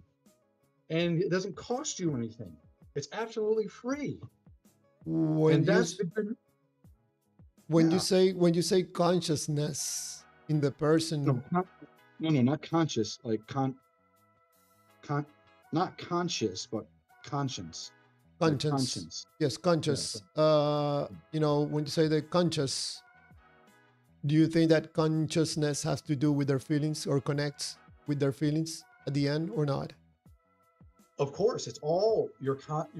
S3: And it doesn't cost you anything. It's absolutely free.
S1: When
S3: And
S1: you
S3: that's the good.
S1: when
S3: Yeah.
S1: you say consciousness in the person,
S3: No, not conscious, like not conscious, but conscience, like
S1: conscience,
S3: conscience.
S1: yes,
S3: Yeah.
S1: conscious. You know, when you say the conscious, do you think that consciousness has to do with their feelings or connects with their feelings at the end or not?
S3: Of course, it's all your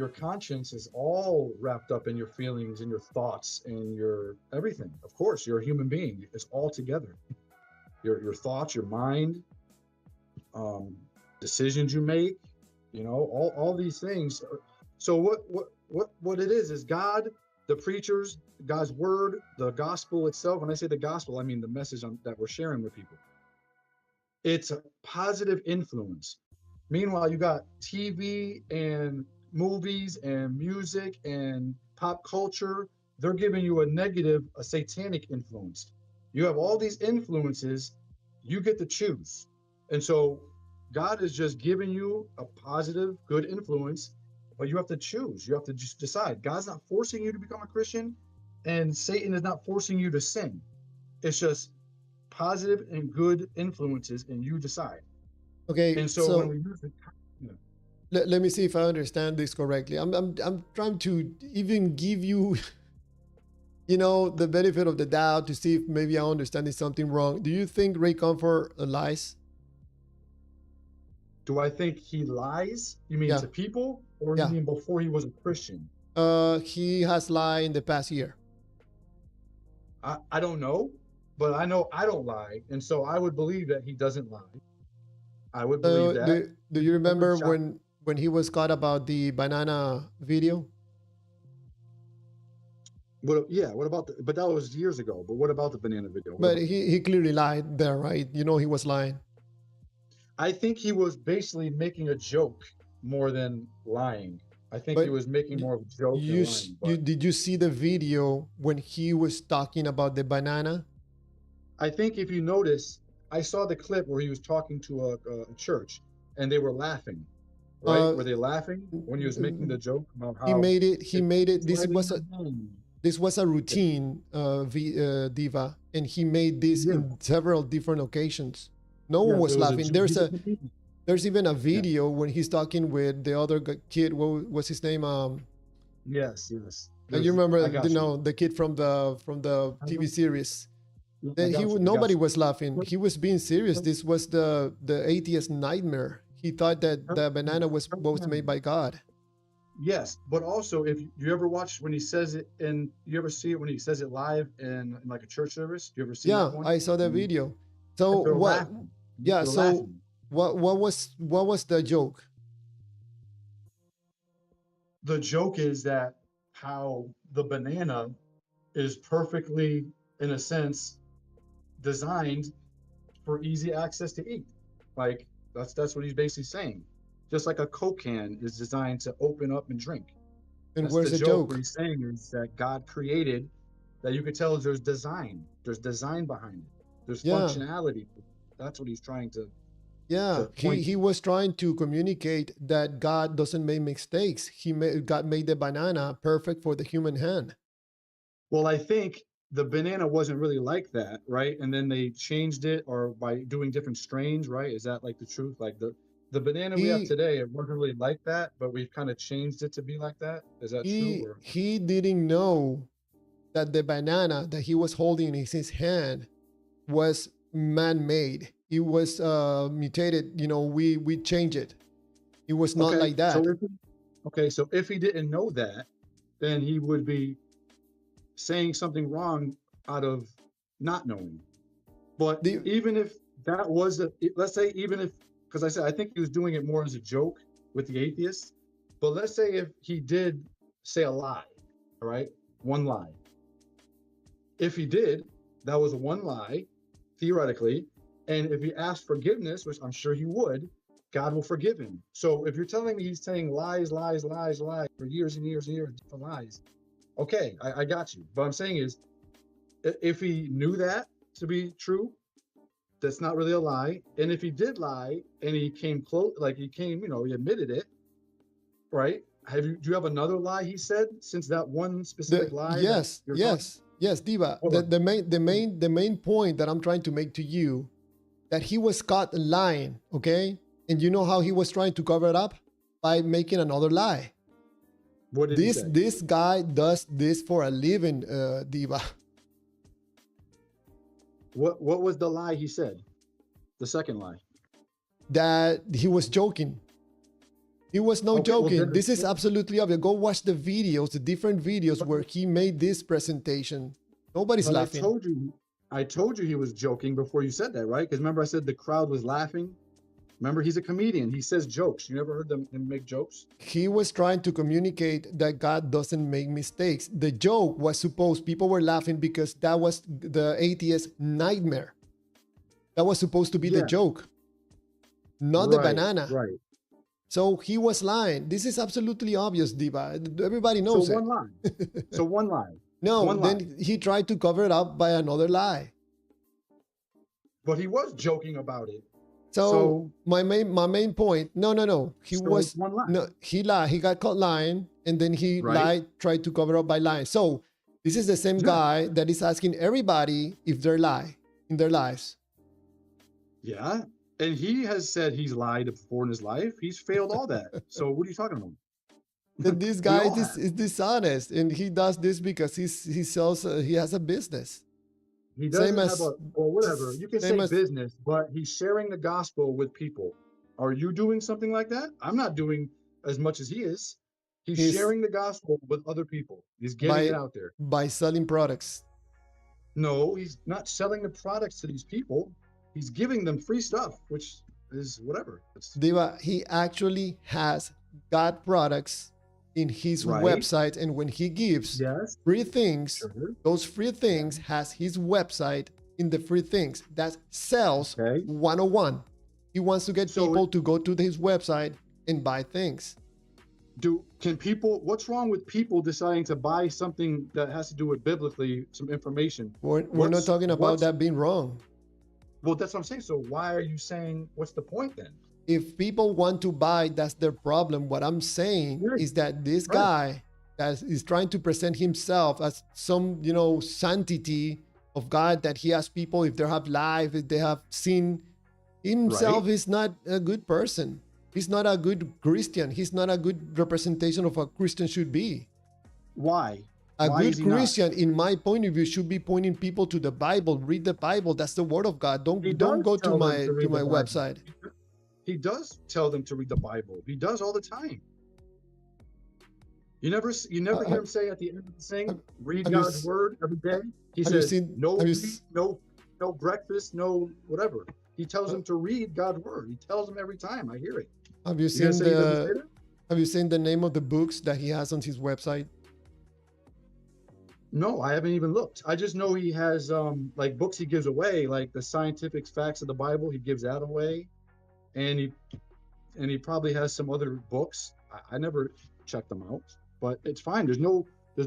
S3: conscience is all wrapped up in your feelings and your thoughts and your everything. Of course, you're a human being. It's all together. Your thoughts, your mind, decisions you make, all these things. So what it is God, the preachers, God's word, the gospel itself. When I say the gospel, I mean the message that we're sharing with people. It's a positive influence. Meanwhile, you got TV and movies and music and pop culture. They're giving you a negative, a satanic influence. You have all these influences. You get to choose. And so God is just giving you a positive, good influence, but you have to choose. You have to just decide. God's not forcing you to become a Christian, and Satan is not forcing you to sin. It's just positive and good influences, and you decide.
S1: Okay,
S3: And so when
S1: so
S3: we use it, you know,
S1: let me see if I understand this correctly. I'm trying to even give you, you know, the benefit of the doubt to see if maybe I'm understanding something wrong. Do you think Ray Comfort lies?
S3: do I think he lies? You mean
S1: Yeah,
S3: to people, or you
S1: yeah.
S3: mean before he was a Christian?
S1: He has lied in the past year.
S3: I don't know, but I know I don't lie, and so I would believe that he doesn't lie. I would believe
S1: So
S3: that.
S1: do
S3: He
S1: you
S3: doesn't
S1: remember
S3: shop.
S1: when he was caught about the banana video?
S3: Yeah, what about but that was years ago. But what about the banana video? What
S1: But
S3: about that?
S1: he clearly lied there, right? You know he was lying.
S3: I think he was basically making a joke more than lying. I think he
S1: But
S3: was making more of a joke than lying.
S1: you
S3: But
S1: did you see the video when he was talking about the banana?
S3: I think if you notice, I saw the clip where he was talking to a church and they were laughing, right?
S1: Uh,
S3: Were they laughing when he was making the joke about how
S1: he
S3: it's
S1: made it.
S3: right in your hand?
S1: This was a
S3: Yeah.
S1: routine, Diva, and he made this
S3: Yeah.
S1: in several different occasions. No one
S3: Yeah.
S1: was
S3: It was a
S1: laughing.
S3: joke. He was competing.
S1: There's even a
S3: Yeah.
S1: video when he's talking with the other kid. What was his name?
S3: Yes. Yes.
S1: You remember,
S3: I
S1: you
S3: got you.
S1: know, the kid from the
S3: I
S1: TV
S3: got,
S1: series.
S3: I
S1: Then
S3: got you. I got
S1: nobody
S3: you.
S1: was laughing.
S3: But-
S1: He was being serious.
S3: but-
S1: This was the atheist nightmare. He thought that the banana was made by God.
S3: Yes, but also if you ever watch when he says it, and you ever see it when he says it live in like a church service, you ever seen that
S1: Yeah,
S3: one?
S1: I saw the
S3: And
S1: video. So
S3: they're
S1: what?
S3: laughing.
S1: Yeah.
S3: They're
S1: So
S3: laughing.
S1: what was the joke?
S3: The joke is that how the banana is perfectly, in a sense, designed for easy access to eat. Like that's what he's basically saying. Just like a Coke can is designed to open up and drink.
S1: And
S3: That's
S1: where's
S3: the
S1: the
S3: joke. What
S1: joke?
S3: he's saying is that God created that you could tell there's design. There's design behind it. There's
S1: Yeah.
S3: functionality. That's what he's trying to
S1: Yeah,
S3: point
S1: he
S3: to.
S1: was trying to communicate that God doesn't make mistakes. God made the banana perfect for the human hand.
S3: Well, I think the banana wasn't really like that, right? And then they changed it, or by doing different strains, right? Is that like the truth? Like the banana we have
S1: He
S3: today, it wasn't really like that, but we've kind of changed it to be like that. Is that true? Or
S1: he didn't know that the banana that he was holding in his hand was man-made. It was mutated. You know, we changed it. It was not
S3: okay,
S1: like that.
S3: so if he didn't know that, then he would be saying something wrong out of not knowing. But
S1: The
S3: even if that was let's say, even if, because I said I think he was doing it more as a joke with the atheists, but let's say if he did say a lie, all right, one lie. If he did, that was one lie, theoretically, and if he asked forgiveness, which I'm sure he would, God will forgive him. So if you're telling me he's saying lies for years and years and years, different lies, okay, I got you. But I'm saying is, if he knew that to be true, that's not really a lie. And if he did lie and he came close, like he came, he admitted it, right? Do you have another lie he said since that one specific lie?
S1: Yes, Diva. The main point that I'm trying to make to you, that he was caught lying, okay? And you know how he was trying to cover it up? By making another lie.
S3: What did he say?
S1: This guy does this for a living, Diva.
S3: What was the lie he said? The second lie.
S1: That he was joking. He was not joking.
S3: Well,
S1: this is absolutely obvious. Go watch the videos, the different videos where he made this presentation. Nobody's laughing.
S3: I told you he was joking before you said that, right? Because remember I said the crowd was laughing? Remember, he's a comedian. He says jokes. You never heard him make jokes?
S1: He was trying to communicate that God doesn't make mistakes. The joke was people were laughing because that was the atheist nightmare. That was supposed to be the joke, not the banana.
S3: Right.
S1: So he was lying. This is absolutely obvious, Diva. Everybody knows it.
S3: One lie. So one lie.
S1: No,
S3: one
S1: then
S3: lie.
S1: he tried to cover it up by another lie.
S3: But he was joking about it.
S1: So my main point, no. He was
S3: one lie.
S1: No, he lied. He got caught lying, and then he tried to cover up by lying. So this is the same guy that is asking everybody if they lie in their lives.
S3: Yeah, and he has said he's lied before in his life. He's failed all that. So what are you talking about?
S1: That this guy is dishonest, and he does this because he sells. He has a business.
S3: He doesn't have whatever. You can say business, but he's sharing the gospel with people. Are you doing something like that? I'm not doing as much as he is. He's sharing the gospel with other people. He's getting it out there.
S1: By selling products.
S3: No, he's not selling the products to these people. He's giving them free stuff, which is whatever.
S1: Diva, he actually has got products in his website, and when he gives free things, those free things has his website in the free things. That's sales 101. He wants to get people to go to his website and buy things.
S3: What's wrong with people deciding to buy something that has to do with biblically, some information?
S1: We're not talking about that being wrong.
S3: Well, that's what I'm saying. So why are you saying, what's the point then?
S1: If people want to buy, that's their problem. What I'm saying is that this guy that is trying to present himself as some, sanctity of God, that he has people, if they have life, if they have sin, himself is not a good person. He's not a good Christian. He's not a good representation of what a Christian should be.
S3: Why?
S1: A good Christian, in my point of view, should be pointing people to the Bible. Read the Bible. That's the word of God. Don't go to my website.
S3: He does tell them to read the Bible. He does all the time. You never hear him say at the end of the thing, read God's word every day. He says, no breakfast, no whatever. He tells them to read God's word. He tells them every time. I hear it.
S1: Have you seen the name of the books that he has on his website?
S3: No, I haven't even looked. I just know he has like books he gives away, like the scientific facts of the Bible. He gives that away. And he probably has some other books. I never checked them out, but it's fine. There's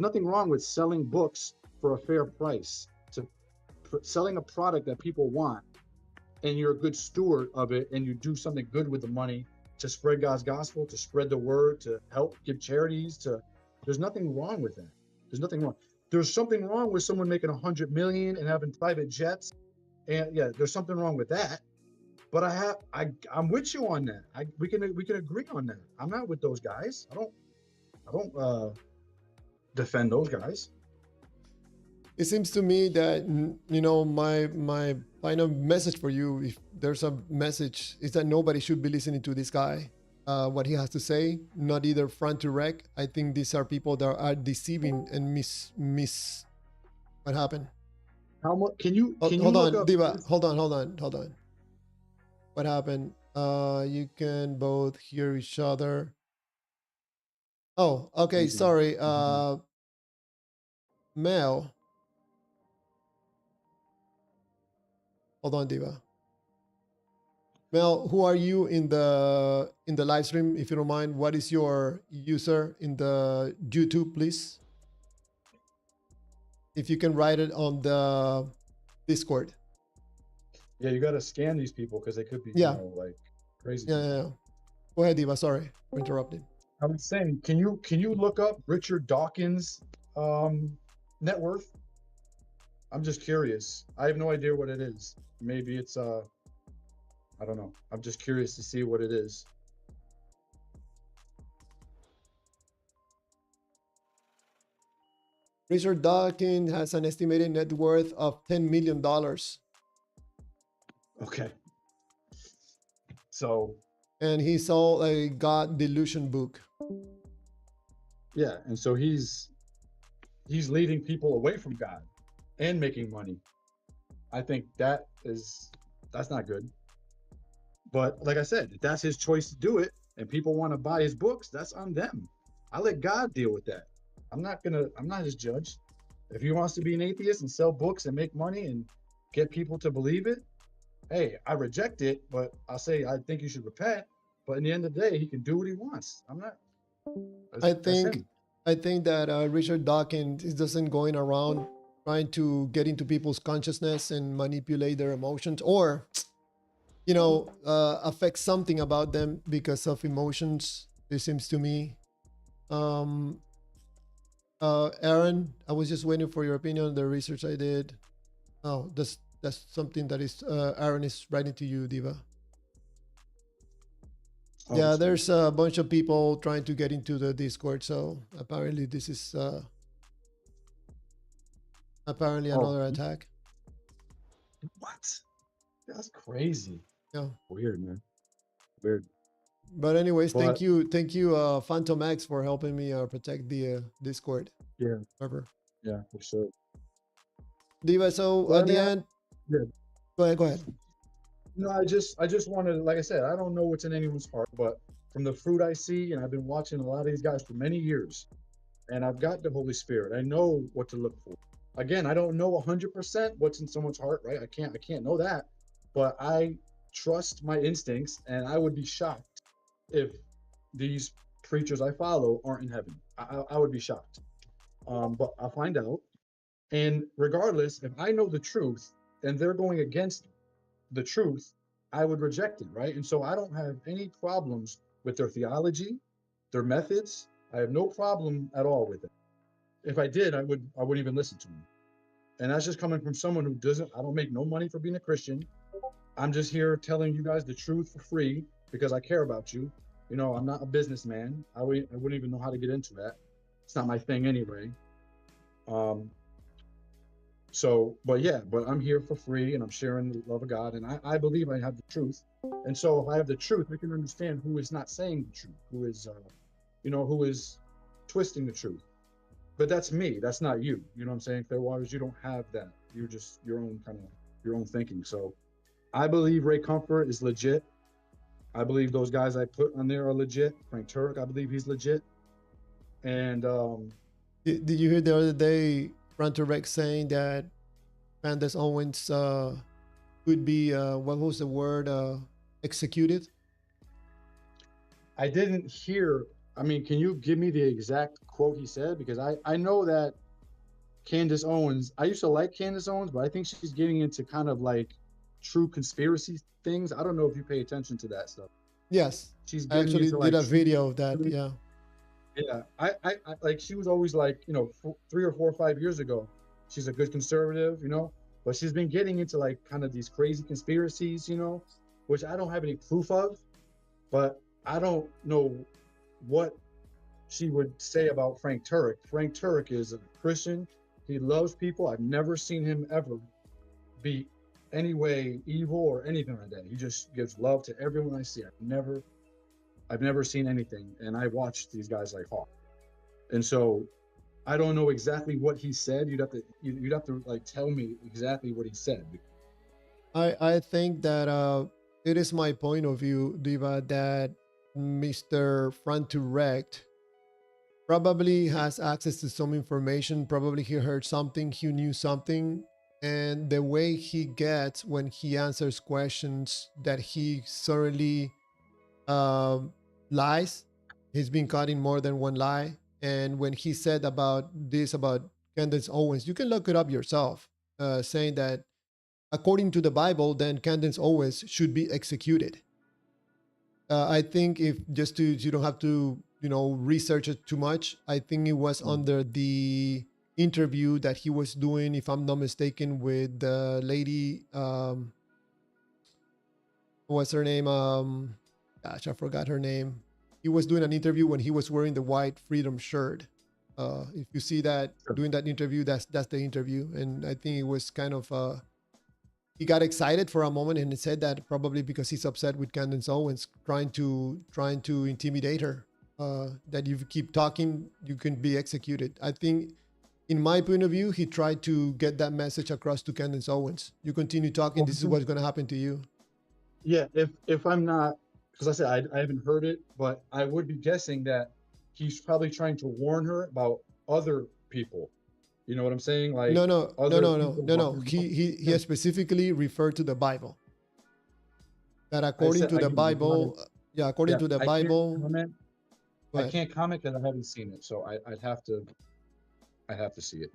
S3: nothing wrong with selling books for a fair price, selling a product that people want, and you're a good steward of it, and you do something good with the money to spread God's gospel, to spread the word, to help give charities. There's nothing wrong with that. There's nothing wrong. There's something wrong with someone making 100 million and having private jets, and there's something wrong with that. But I'm with you on that. We can agree on that. I'm not with those guys. I don't defend those guys.
S1: It seems to me that my final message for you, if there's a message, is that nobody should be listening to this guy. What he has to say, not either front to wreck. I think these are people that are deceiving and miss what happened.
S3: How much can you
S1: hold on, Diva? Hold on. What happened? You can both hear each other. Oh, okay. Sorry. Mel. Hold on, Diva. Mel, who are you in the live stream? If you don't mind, what is your user in the YouTube, please? If you can write it on the Discord.
S3: Yeah, you got to scan these people because they could be,
S1: Yeah.
S3: you know, like crazy.
S1: Yeah. Go ahead, Diva. Sorry for interrupting.
S3: I was saying, can you look up Richard Dawkins' net worth? I'm just curious. I have no idea what it is. Maybe it's I don't know. I'm just curious to see what it is.
S1: Richard Dawkins has an estimated net worth of $10 million.
S3: Okay. So.
S1: And he sold a God Delusion book.
S3: Yeah, and so he's leading people away from God and making money. I think that's not good. But like I said, if that's his choice to do it and people want to buy his books, that's on them. I let God deal with that. I'm not his judge. If he wants to be an atheist and sell books and make money and get people to believe it, hey, I reject it, but I'll say I think you should repent. But in the end of the day, he can do what he wants. I'm not.
S1: I think that Richard Dawkins doesn't going around trying to get into people's consciousness and manipulate their emotions, or affect something about them because of emotions. It seems to me. Aaron, I was just waiting for your opinion on the research I did. Oh, that's something that is Aaron is writing to you, Diva. Oh, yeah, there's a bunch of people trying to get into the Discord, so apparently this is another attack.
S3: What? That's crazy.
S1: Yeah.
S3: Weird, man. Weird.
S1: But anyways, thank you, Phantom X, for helping me protect the Discord.
S3: Yeah.
S1: Server.
S3: Yeah, for sure.
S1: Diva, so at the end,
S3: yeah.
S1: Go ahead.
S3: No, I just wanted, like I said, I don't know what's in anyone's heart, but from the fruit I see, and I've been watching a lot of these guys for many years, and I've got the Holy Spirit. I know what to look for. Again, I don't know 100% what's in someone's heart, right? I can't know that, but I trust my instincts, and I would be shocked if these preachers I follow aren't in heaven. I would be shocked. But I'll find out. And regardless, if I know the truth and they're going against the truth, I would reject it, right? And so I don't have any problems with their theology, their methods. I have no problem at all with it. If I did, I wouldn't even listen to them. And that's just coming from someone who I don't make no money for being a Christian. I'm just here telling you guys the truth for free because I care about you. You know, I'm not a businessman. I wouldn't even know how to get into that. It's not my thing anyway. But I'm here for free and I'm sharing the love of God, and I believe I have the truth. And so if I have the truth, I can understand who is not saying the truth, who is twisting the truth. But that's me, that's not you. You know what I'm saying? Clearwaters, you don't have that. You're just your own thinking. So I believe Ray Comfort is legit. I believe those guys I put on there are legit. Frank Turek, I believe he's legit. And
S1: did you hear the other day Frank Turek saying that Candace Owens could be what was the word, executed?
S3: I didn't hear. I mean, can you give me the exact quote he said? Because I know that Candace Owens, I used to like Candace Owens, but I think she's getting into kind of like true conspiracy things. I don't know if you pay attention to that stuff.
S1: Yes,
S3: she's
S1: I actually did a video of that. Yeah.
S3: Yeah, I like, she was always like, 3 or 4 or 5 years ago, she's a good conservative, but she's been getting into like kind of these crazy conspiracies, which I don't have any proof of, but I don't know what she would say about Frank Turek. Frank Turek is a Christian. He loves people. I've never seen him ever be any way evil or anything like that. He just gives love to everyone I see. I've never seen anything, and I watched these guys like hawk. And so I don't know exactly what he said. You'd have to like tell me exactly what he said.
S1: I think that it is my point of view, Diva, that Mr. Front to Rect probably has access to some information. Probably he heard something, he knew something, and the way he gets when he answers questions that he certainly lies. He's been caught in more than one lie. And when he said about this about Candace Owens, you can look it up yourself, saying that according to the Bible, then Candace Owens should be executed. I think if just to you don't have to research it too much. I think it was under the interview that he was doing, if I'm not mistaken, with the lady. What's her name? Gosh, I forgot her name. He was doing an interview when he was wearing the white freedom shirt. If you see that doing that interview, that's the interview, and I think it was kind of he got excited for a moment and said that probably because he's upset with Candace Owens trying to intimidate her. That if you keep talking, you can be executed. I think, in my point of view, he tried to get that message across to Candace Owens. You continue talking, this is what's going to happen to you.
S3: Yeah, if I'm not, because I said I haven't heard it, but I would be guessing that he's probably trying to warn her about other people. You know what I'm saying? Like
S1: No.
S3: other
S1: He has specifically referred to the Bible. That according to the Bible, according to the Bible.
S3: I can't comment because I haven't seen it, so I'd have to see it.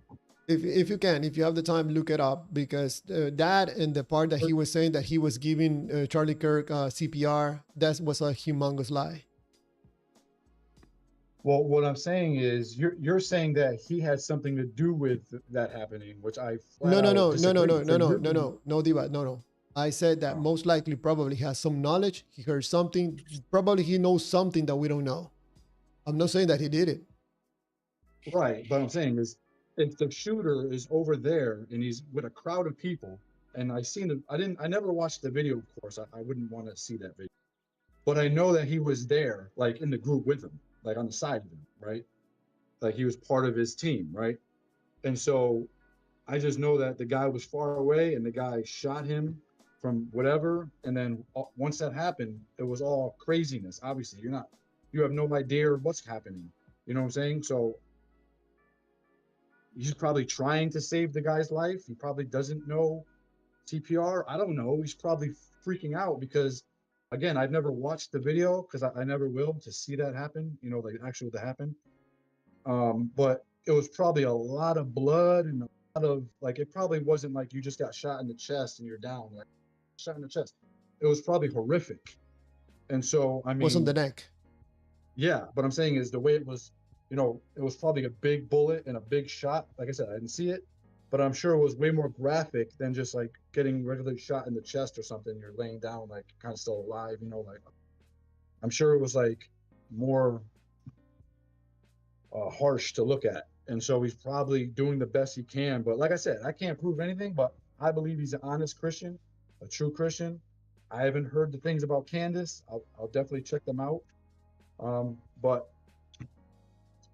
S1: If you can, if you have the time, look it up, because that and the part that he was saying that he was giving Charlie Kirk CPR, that was a humongous lie.
S3: Well, what I'm saying is you're saying that he had something to do with that happening, which I
S1: no, Diva, no. I said that most likely probably has some knowledge. He heard something. Probably he knows something that we don't know. I'm not saying that he did it.
S3: Right, but I'm saying is if the shooter is over there and he's with a crowd of people, and I never watched the video, of course. I wouldn't want to see that video. But I know that he was there, like in the group with him, like on the side of him, right? Like he was part of his team, right? And so I just know that the guy was far away and the guy shot him from whatever. And then once that happened, it was all craziness. Obviously, you have no idea what's happening. You know what I'm saying? So he's probably trying to save the guy's life. He probably doesn't know CPR. I don't know. He's probably freaking out because, again, I've never watched the video because I never will to see that happen, like actually to happen. But it was probably a lot of blood and a lot of, like, it probably wasn't like you just got shot in the chest and you're down, like shot in the chest. It was probably horrific. And so, I mean,
S1: was on the neck.
S3: Yeah, but I'm saying is the way it was, it was probably a big bullet and a big shot. Like I said, I didn't see it, but I'm sure it was way more graphic than just like getting regularly shot in the chest or something. You're laying down, like kind of still alive, like I'm sure it was like more harsh to look at. And so he's probably doing the best he can. But like I said, I can't prove anything, but I believe he's an honest Christian, a true Christian. I haven't heard the things about Candace. I'll definitely check them out. But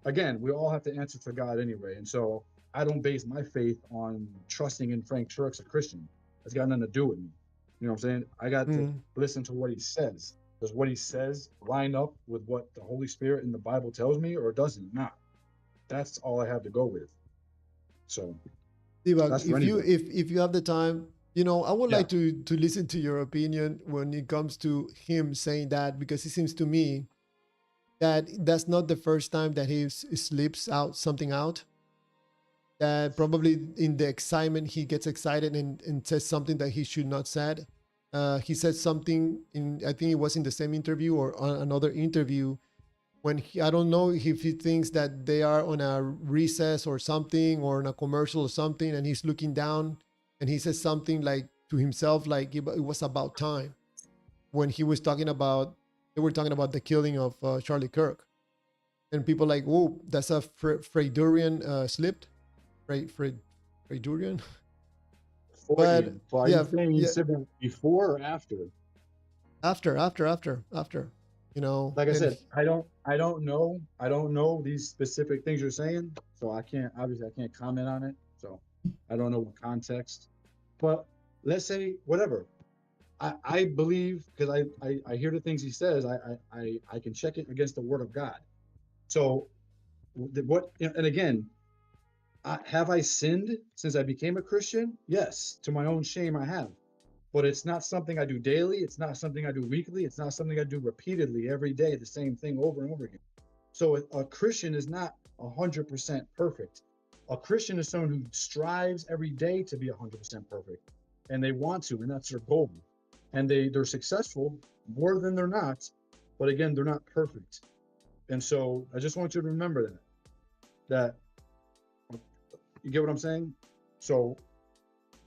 S3: again, we all have to answer to God anyway. And so I don't base my faith on trusting in Frank Turk's a Christian. It's got nothing to do with me. You know what I'm saying? I got to listen to what he says. Does what he says line up with what the Holy Spirit in the Bible tells me, or does it not? That's all I have to go with. So
S1: if you have the time, I would like to listen to your opinion when it comes to him saying that, because it seems to me that that's not the first time that he slips something out. That probably in the excitement, he gets excited and says something that he should not said. He said something I think it was in the same interview or on another interview when I don't know if he thinks that they are on a recess or something or on a commercial or something, and he's looking down and he says something like to himself, like it was about time, when they were talking about the killing of Charlie Kirk, and people like, whoa, that's a Freydurian slipped, Freydurian.
S3: But yeah, you said that before or after?
S1: After.
S3: Like I said, I don't know these specific things you're saying, so I can't comment on it. So I don't know what context. But let's say whatever. I believe, because I hear the things he says, I can check it against the word of God. So what, and again, have I sinned since I became a Christian? Yes, to my own shame I have. But it's not something I do daily. It's not something I do weekly. It's not something I do repeatedly every day, the same thing over and over again. So a Christian is not 100% perfect. A Christian is someone who strives every day to be 100% perfect, and they want to, and that's their goal. And they're successful more than they're not, but again, they're not perfect. And so I just want you to remember that you get what I'm saying? So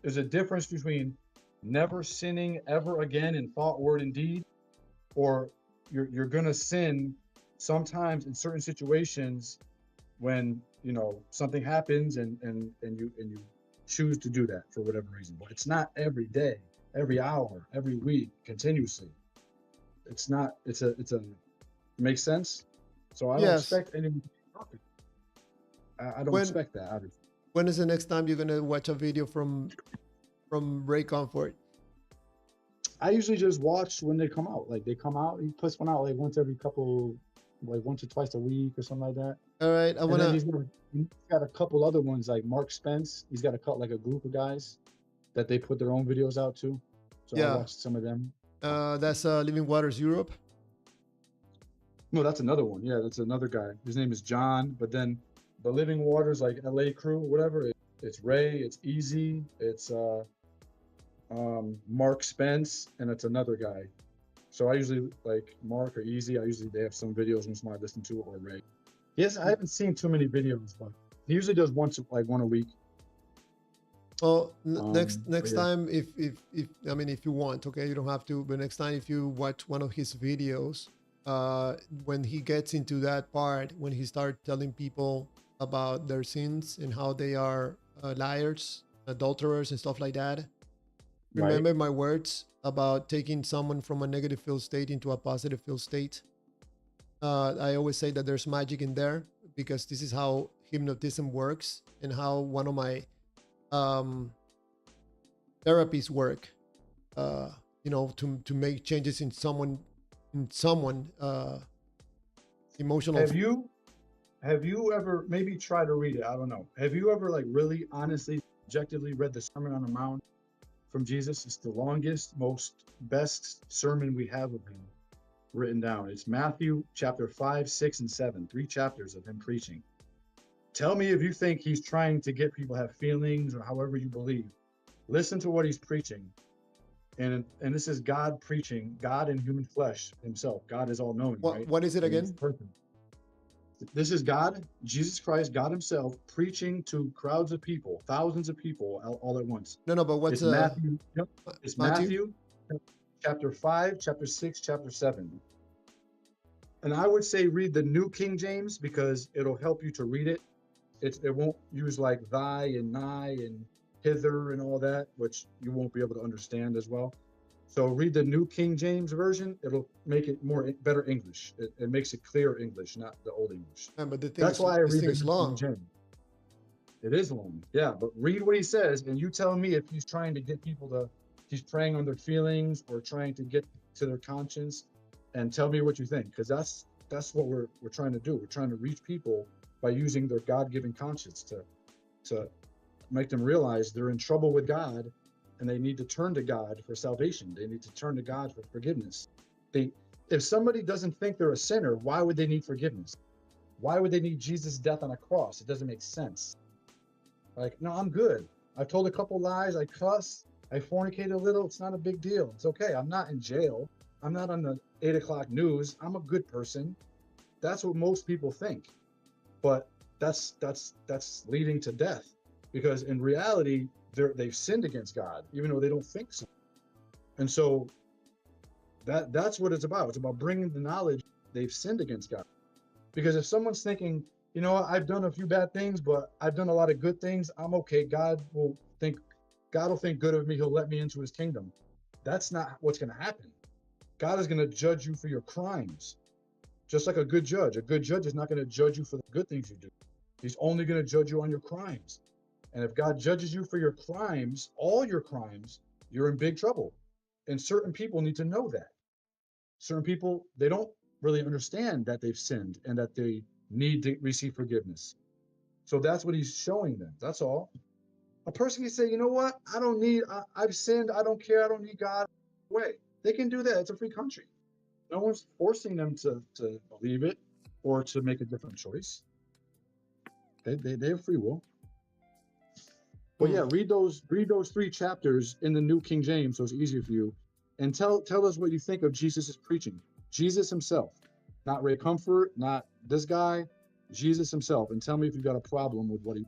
S3: there's a difference between never sinning ever again in thought, word, and deed, or you're gonna sin sometimes in certain situations when something happens and you choose to do that for whatever reason. But it's not every day, every hour, every week, continuously. It's not. It makes sense. So I don't
S1: Yes.
S3: expect anyone to be perfect. I don't expect that, obviously.
S1: When is the next time you're gonna watch a video from Ray Comfort?
S3: I usually just watch when they come out. Like they come out, he puts one out like once or twice a week or something like that.
S1: All right,
S3: And then he's got a couple other ones like Mark Spence. He's got a group of guys that they put their own videos out to. So I watched some of them.
S1: That's Living Waters Europe.
S3: No, that's another one. Yeah, that's another guy. His name is John. But then the Living Waters, like LA Crew, whatever. It's Ray. It's Easy. It's Mark Spence, and it's another guy. So I usually like Mark or Easy. They have some videos once I listen to it, or Ray. Yes, I haven't seen too many videos, but he usually does one a week.
S1: Well, next time, if you want, okay, you don't have to, but next time if you watch one of his videos, when he gets into that part, when he starts telling people about their sins and how they are liars, adulterers, and stuff like that. Remember my words about taking someone from a negative feel state into a positive feel state. I always say that there's magic in there because this is how hypnotism works and how one of my therapies work. To make changes in someone emotional.
S3: Have you ever maybe try to read it? I don't know. Have you ever like really honestly, objectively read the Sermon on the Mount from Jesus? It's the longest, best sermon we have of him written down. It's Matthew chapter 5, 6, and 7, 3 chapters of him preaching. Tell me if you think he's trying to get people to have feelings or however you believe. Listen to what he's preaching. And this is God preaching, God in human flesh himself. God is all knowing, right?
S1: What is it again?
S3: This is God, Jesus Christ, God himself, preaching to crowds of people, thousands of people all at once.
S1: No, but what's
S3: Matthew? Yep, it's Matthew chapter 5, chapter 6, chapter 7. And I would say read the New King James because it'll help you to read it. It won't use like thy and nigh and hither and all that, which you won't be able to understand as well. So read the New King James Version. It'll make it better English. It makes it clear English, not the Old English.
S1: Yeah, but
S3: that's why I read the
S1: New
S3: King James. It is long, yeah. But read what he says, and you tell me if he's trying to get people to, he's preying on their feelings or trying to get to their conscience, and tell me what you think, because that's what we're trying to do. We're trying to reach people by using their God-given conscience to make them realize they're in trouble with God. And they need to turn to God for salvation. They need to turn to God for forgiveness. If somebody doesn't think they're a sinner, why would they need forgiveness? Why would they need Jesus' death on a cross? It doesn't make sense. Like, no, I'm good. I've told a couple lies. I cuss. I fornicate a little. It's not a big deal. It's okay. I'm not in jail. I'm not on the 8 o'clock news. I'm a good person. That's what most people think. But that's leading to death. Because in reality, they've sinned against God, even though they don't think so. And so that's what it's about. It's about bringing the knowledge they've sinned against God. Because if someone's thinking, you know what, I've done a few bad things, but I've done a lot of good things, I'm okay. God will think good of me. He'll let me into his kingdom. That's not what's going to happen. God is going to judge you for your crimes. Just like a good judge. A good judge is not going to judge you for the good things you do. He's only going to judge you on your crimes. And if God judges you for your crimes, all your crimes, you're in big trouble. And certain people need to know that. Certain people, they don't really understand that they've sinned and that they need to receive forgiveness. So that's what he's showing them. That's all. A person can say, you know what? I've sinned. I don't care. I don't need God. Way. They can do that. It's a free country. No one's forcing them to believe it or to make a different choice. They have free will. But yeah, read those 3 chapters in the New King James, so it's easier for you, and tell us what you think of Jesus' preaching. Jesus himself, not Ray Comfort, not this guy, Jesus himself, and tell me if you've got a problem with what he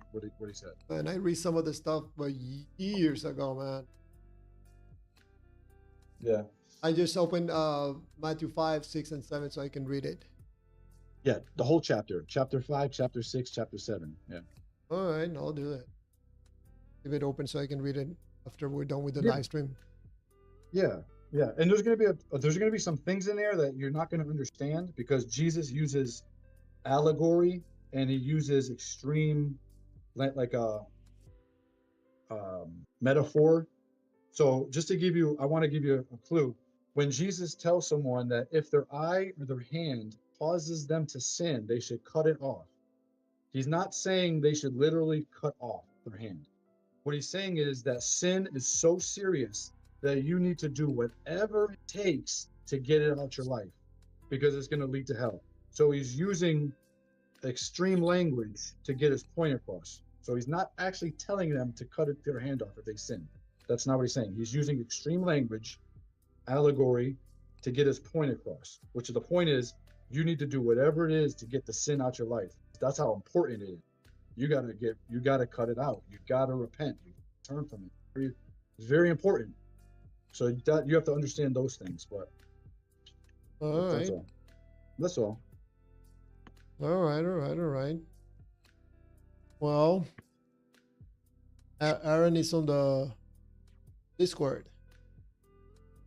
S3: said.
S1: Man, I read some of the stuff but years ago, man.
S3: Yeah.
S1: I just opened Matthew 5, 6, and 7 so I can read it.
S3: Yeah, the whole chapter. Chapter 5, chapter 6, chapter 7. Yeah.
S1: All right, I'll do that. Leave it open so I can read it after we're done with the
S3: Yeah.
S1: live stream.
S3: Yeah, yeah. And there's gonna be some things in there that you're not gonna understand because Jesus uses allegory and he uses extreme like a metaphor. So just to give you, I want to give you a clue. When Jesus tells someone that if their eye or their hand causes them to sin, they should cut it off. He's not saying they should literally cut off their hand. What he's saying is that sin is so serious that you need to do whatever it takes to get it out your life because it's going to lead to hell. So he's using extreme language to get his point across. So he's not actually telling them to cut their hand off if they sin. That's not what he's saying. He's using extreme language, allegory, to get his point across, which the point is you need to do whatever it is to get the sin out your life. That's how important it is. You gotta cut it out. You gotta repent. You turn from it. It's very important. So you have to understand those things. But that's all. That's all.
S1: All right. Well, Aaron is on the Discord.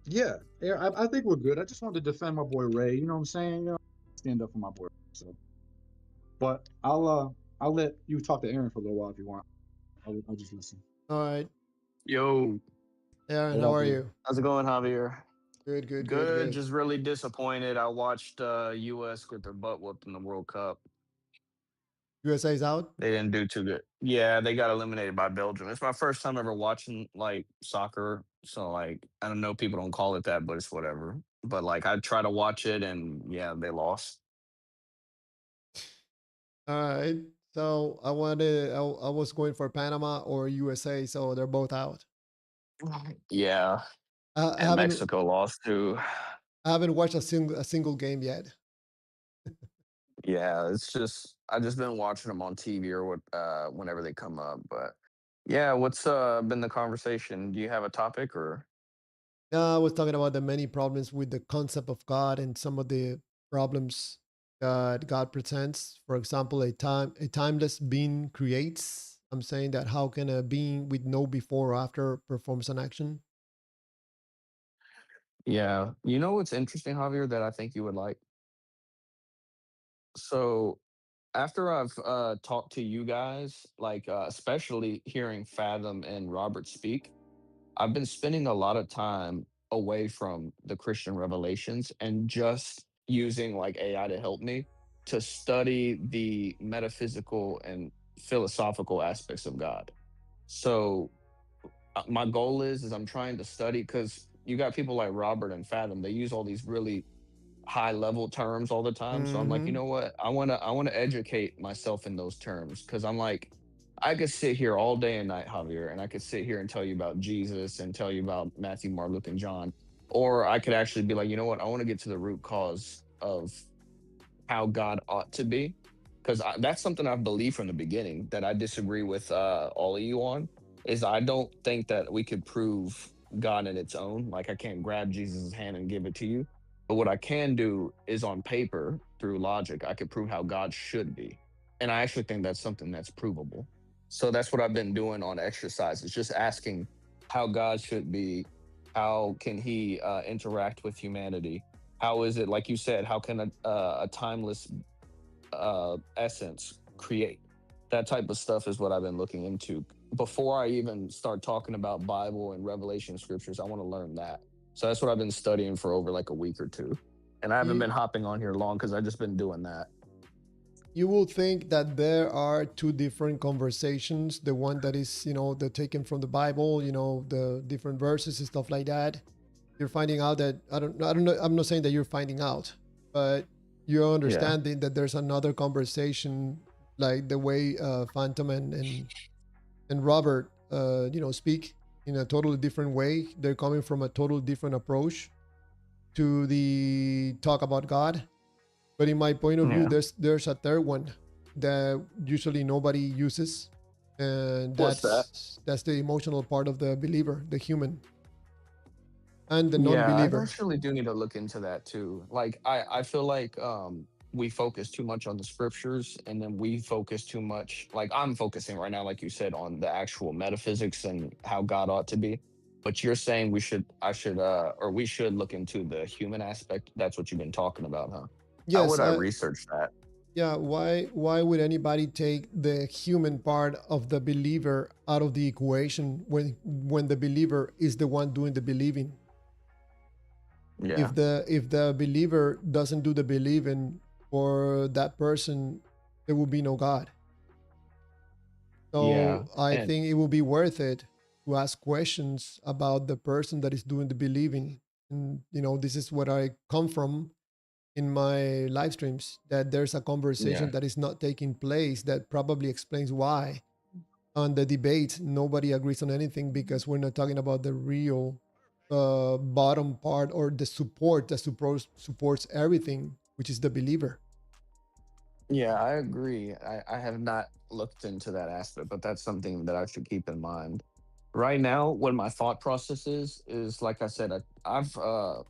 S3: Yeah, I think we're good. I just wanted to defend my boy Ray. You know what I'm saying? You know, stand up for my boy. So, but I'll let you talk to Aaron for a little while if you want. I'll just listen.
S1: All right.
S5: Yo,
S1: Aaron, how are you?
S5: how's it going, Javier?
S1: Good.
S5: Just really disappointed. I watched U.S. get their butt whooped in the World Cup.
S1: USA's out?
S5: They didn't do too good. Yeah, they got eliminated by Belgium. It's my first time ever watching like soccer, so like I don't know, people don't call it that, but it's whatever. But like I try to watch it, and yeah, they lost.
S1: All right. So I was going for Panama or USA, so they're both out.
S5: Yeah,
S1: I
S5: and
S1: haven't
S5: Mexico lost too.
S1: I haven't watched a single game yet.
S5: Yeah, it's just I just been watching them on TV or what whenever they come up. But yeah, what's been the conversation? Do you have a topic or?
S1: I was talking about the many problems with the concept of God and some of the problems that God presents. For example, a timeless being creates. I'm saying that how can a being with no before or after performs an action?
S5: Yeah, you know what's interesting, Javier, that I think you would like. So after I've talked to you guys, like especially hearing Fathom and Robert speak, I've been spending a lot of time away from the Christian revelations and just using like AI to help me to study the metaphysical and philosophical aspects of God. So my goal is I'm trying to study because you got people like Robert and Fathom. They use all these really high level terms all the time. So I'm like, you
S1: Mm-hmm.
S5: know what? I wanna educate myself in those terms because I'm like, I could sit here all day and night, Javier, and I could sit here and tell you about Jesus and tell you about Matthew, Mark, Luke, and John. Or I could actually be like, you know what? I want to get to the root cause of how God ought to be. Because that's something I've believed from the beginning that I disagree with all of you on is I don't think that we could prove God in its own. Like I can't grab Jesus' hand and give it to you. But what I can do is on paper through logic, I could prove how God should be. And I actually think that's something that's provable. So that's what I've been doing on exercises, just asking how God should be, how can he interact with humanity? How is it, like you said, how can a timeless essence create? That type of stuff is what I've been looking into. Before I even start talking about Bible and Revelation scriptures, I want to learn that. So that's what I've been studying for over like a week or two. And I haven't
S1: You,
S5: been hopping on here long because I've just been doing that.
S1: you will think that there are two different conversations. The one that is, the taken from the Bible, the different verses and stuff like that. You're finding out that I don't know. I'm not saying that you're finding out, but you're
S5: Yeah.
S1: understanding that there's another conversation, like the way Phantom and Robert, speak in a totally different way. They're coming from a total different approach to the talk about God. But in my point of view,
S5: Yeah.
S1: there's a third one that usually nobody uses, and
S5: What's that?
S1: that's the emotional part of the believer, the human, and the
S5: Yeah, I
S1: non-believer.
S5: actually do need to look into that too. Like I feel like we focus too much on the scriptures and then we focus too much, like I'm focusing right now, like you said, on the actual metaphysics and how God ought to be. But you're saying we should look into the human aspect. That's what you've been talking about, huh? How
S1: Yes,
S5: would I research that?
S1: yeah. Why would anybody take the human part of the believer out of the equation when the believer is the one doing the believing?
S5: Yeah.
S1: If the believer doesn't do the believing for that person, there will be no God.
S5: Yeah.
S1: So I
S5: And
S1: think it will be worth it to ask questions about the person that is doing the believing. And this is what I come from in my live streams, that there's a
S5: yeah.
S1: conversation that is not taking place that probably explains why on the debate nobody agrees on anything, because we're not talking about the real bottom part, or the support that supports everything, which is the believer.
S5: Yeah, I agree. I have not looked into that aspect, but that's something that I should keep in mind. Right now, what my thought process is like I said, I've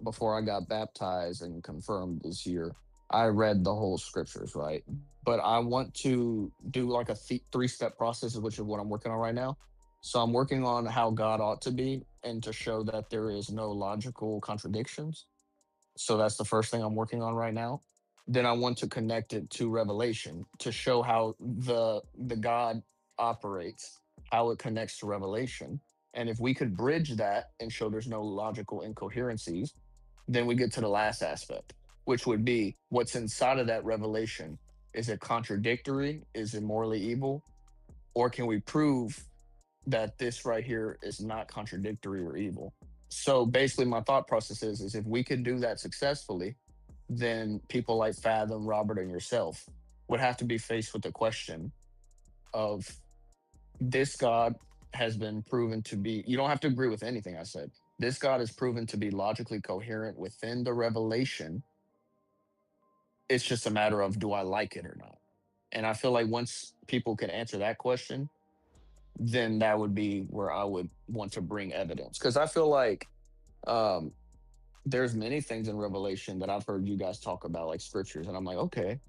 S5: before I got baptized and confirmed this year, I read the whole scriptures, right? But I want to do like a three-step process, which is what I'm working on right now. So I'm working on how God ought to be and to show that there is no logical contradictions. So that's the first thing I'm working on right now. Then I want to connect it to Revelation to show how the God operates, how it connects to Revelation. And if we could bridge that and show there's no logical incoherencies, then we get to the last aspect, which would be what's inside of that revelation. Is it contradictory? Is it morally evil? Or can we prove that this right here is not contradictory or evil? So basically, my thought process is if we could do that successfully, then people like Fathom, Robert, and yourself would have to be faced with the question of this God has been proven to be, you don't have to agree with anything I said. This God is proven to be logically coherent within the revelation. It's just a matter of do I like it or not? And I feel like once people can answer that question, then that would be where I would want to bring evidence. Because I feel like um, there's many things in Revelation that I've heard you guys talk about, like scriptures, and I'm like, okay,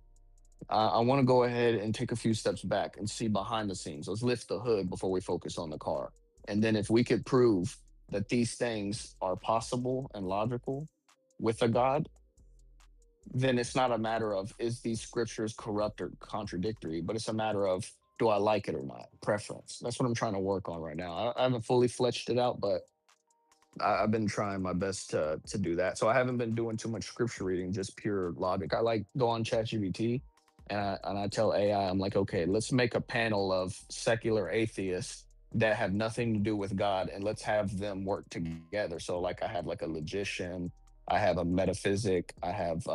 S5: I want to go ahead and take a few steps back and see behind the scenes. Let's lift the hood before we focus on the car. And then if we could prove that these things are possible and logical with a God, then it's not a matter of is these scriptures corrupt or contradictory, but it's a matter of do I like it or not? Preference. That's what I'm trying to work on right now. I haven't fully fleshed it out, but I've been trying my best to do that. So I haven't been doing too much scripture reading, just pure logic. I like go on ChatGPT and I tell AI, I'm like, okay, let's make a panel of secular atheists that have nothing to do with God, and let's have them work together. So like I have like a logician, I have a metaphysic, I have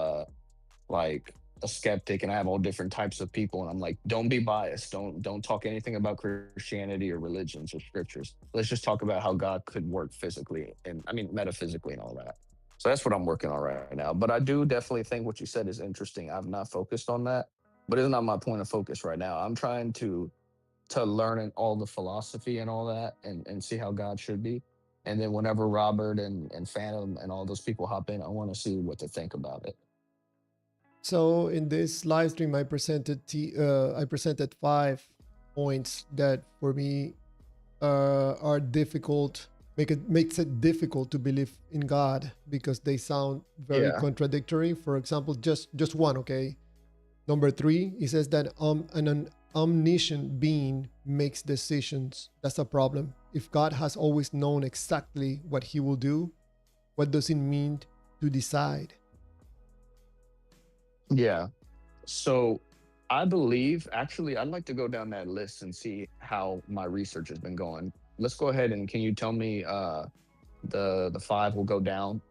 S5: like a skeptic, and I have all different types of people. And I'm like, don't be biased. Don't talk anything about Christianity or religions or scriptures. Let's just talk about how God could work physically and I mean metaphysically and all that. So that's what I'm working on right now. But I do definitely think what you said is interesting. I've not focused on that, but it's not my point of focus right now. I'm trying to learn all the philosophy and all that and see how God should be. And then whenever Robert and Phantom and all those people hop in, I want to see what to think about it.
S1: So in this live stream, I presented 5 points that for me are difficult. Makes it difficult to believe in God because they sound very
S5: Yeah.
S1: contradictory. For example, just one. Okay, number 3, he says that an omniscient being makes decisions. That's a problem. If God has always known exactly what He will do, what does it mean to decide?
S5: Yeah. So I believe, actually, I'd like to go down that list and see how my research has been going. Let's go ahead and can you tell me the five will go down and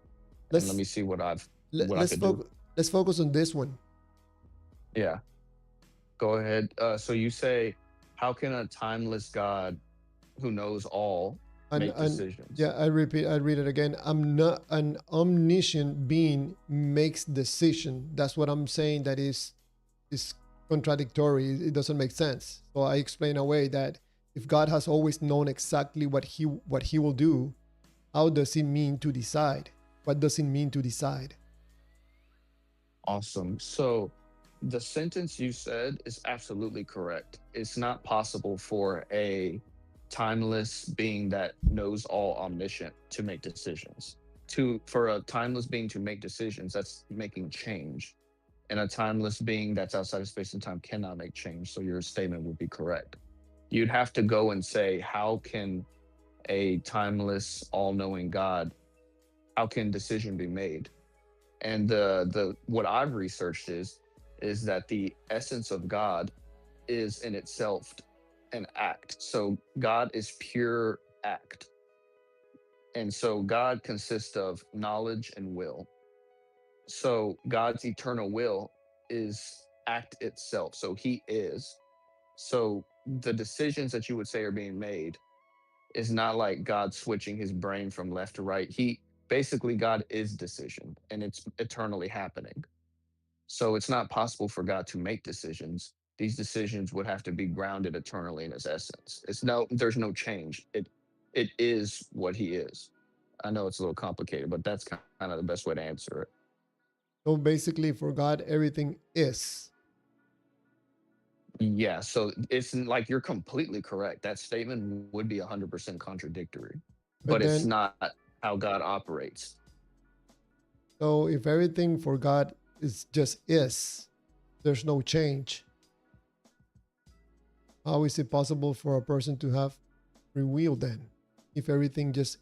S5: let
S1: Let's
S5: me see what I
S1: let's
S5: could do.
S1: focus. Let's focus on this one.
S5: Yeah. Go ahead. So you say, how can a timeless God who knows all make
S1: And
S5: decisions?
S1: yeah, I read it again. I'm not an omniscient being makes decision. That's what I'm saying. That is contradictory. It doesn't make sense. So I explain away that if God has always known exactly what he will do, how does it mean to decide? What does it mean to decide?
S5: Awesome. So the sentence you said is absolutely correct. It's not possible for a timeless being that knows all, omniscient, to make decisions. For a timeless being to make decisions, that's making change. And a timeless being that's outside of space and time cannot make change. So your statement would be correct. You'd have to go and say, how can a timeless, all-knowing God, how can decision be made? And the what I've researched is that the essence of God is in itself an act. So God is pure act. And so God consists of knowledge and will. So God's eternal will is act itself. So he is. So the decisions that you would say are being made is not like God switching his brain from left to right. Basically, God is decision and it's eternally happening. So it's not possible for God to make decisions. These decisions would have to be grounded eternally in his essence. There's no change. It is what he is. I know it's a little complicated, but that's kind of the best way to answer it.
S1: So basically, for God, everything is.
S5: Yeah, so it's like you're completely correct. That statement would be 100% contradictory,
S1: But
S5: but it's
S1: then,
S5: not how God operates.
S1: so if everything for God is just is, there's no change. How is it possible for a person to have free will then? If everything just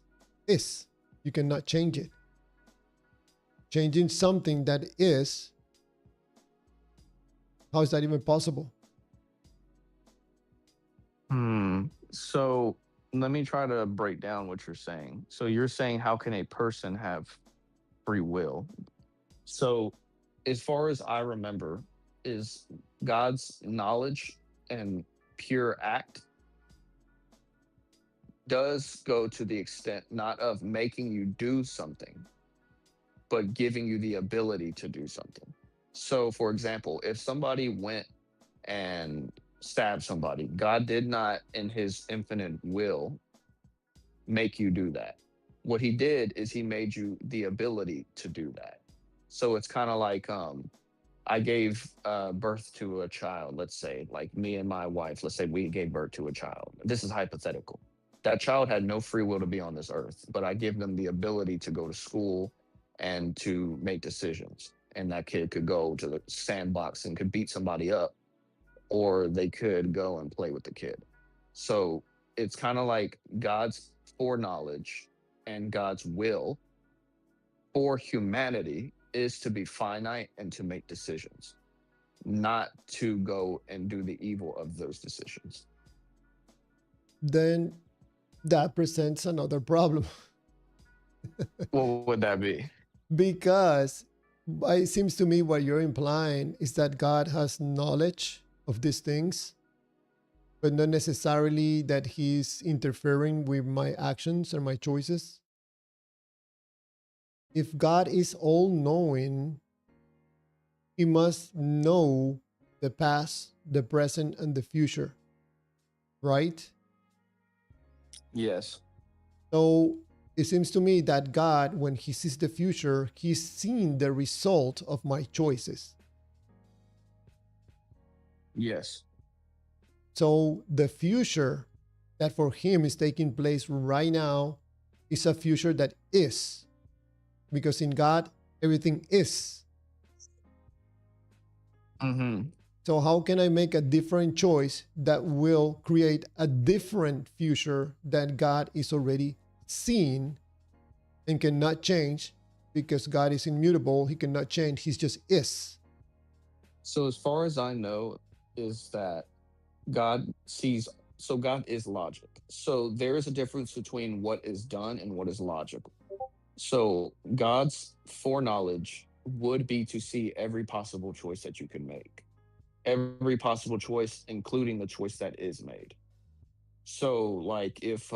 S1: is, you cannot change it. Changing something that is, how is that even possible?
S5: So let me try to break down what you're saying. So you're saying, how can a person have free will? So as far as I remember, is God's knowledge and pure act does go to the extent not of making you do something, but giving you the ability to do something. So, for example, if somebody went and stabbed somebody, God did not, in his infinite will, make you do that. What he did is he made you the ability to do that. So it's kind of like I gave birth to a child, let's say, like me and my wife, let's say we gave birth to a child. This is hypothetical. That child had no free will to be on this earth, but I give them the ability to go to school and to make decisions. And that kid could go to the sandbox and could beat somebody up, or they could go and play with the kid. So it's kind of like God's foreknowledge and God's will for humanity is to be finite and to make decisions, not to go and do the evil of those decisions.
S1: Then that presents another problem.
S5: What would that be?
S1: Because it seems to me what you're implying is that God has knowledge of these things, but not necessarily that he's interfering with my actions or my choices. If God is all knowing, he must know the past, the present, and the future, right?
S5: Yes.
S1: So it seems to me that God, when he sees the future, he's seeing the result of my choices.
S5: Yes.
S1: So the future that for him is taking place right now is a future that is. Because in God, everything is.
S5: Mm-hmm.
S1: So how can I make a different choice that will create a different future that God is already seeing and cannot change because God is immutable. He cannot change. He just is.
S5: So as far as I know, is that God sees. So God is logic. So there is a difference between what is done and what is logical. So God's foreknowledge would be to see every possible choice that you can make, every possible choice, including the choice that is made. So, like, if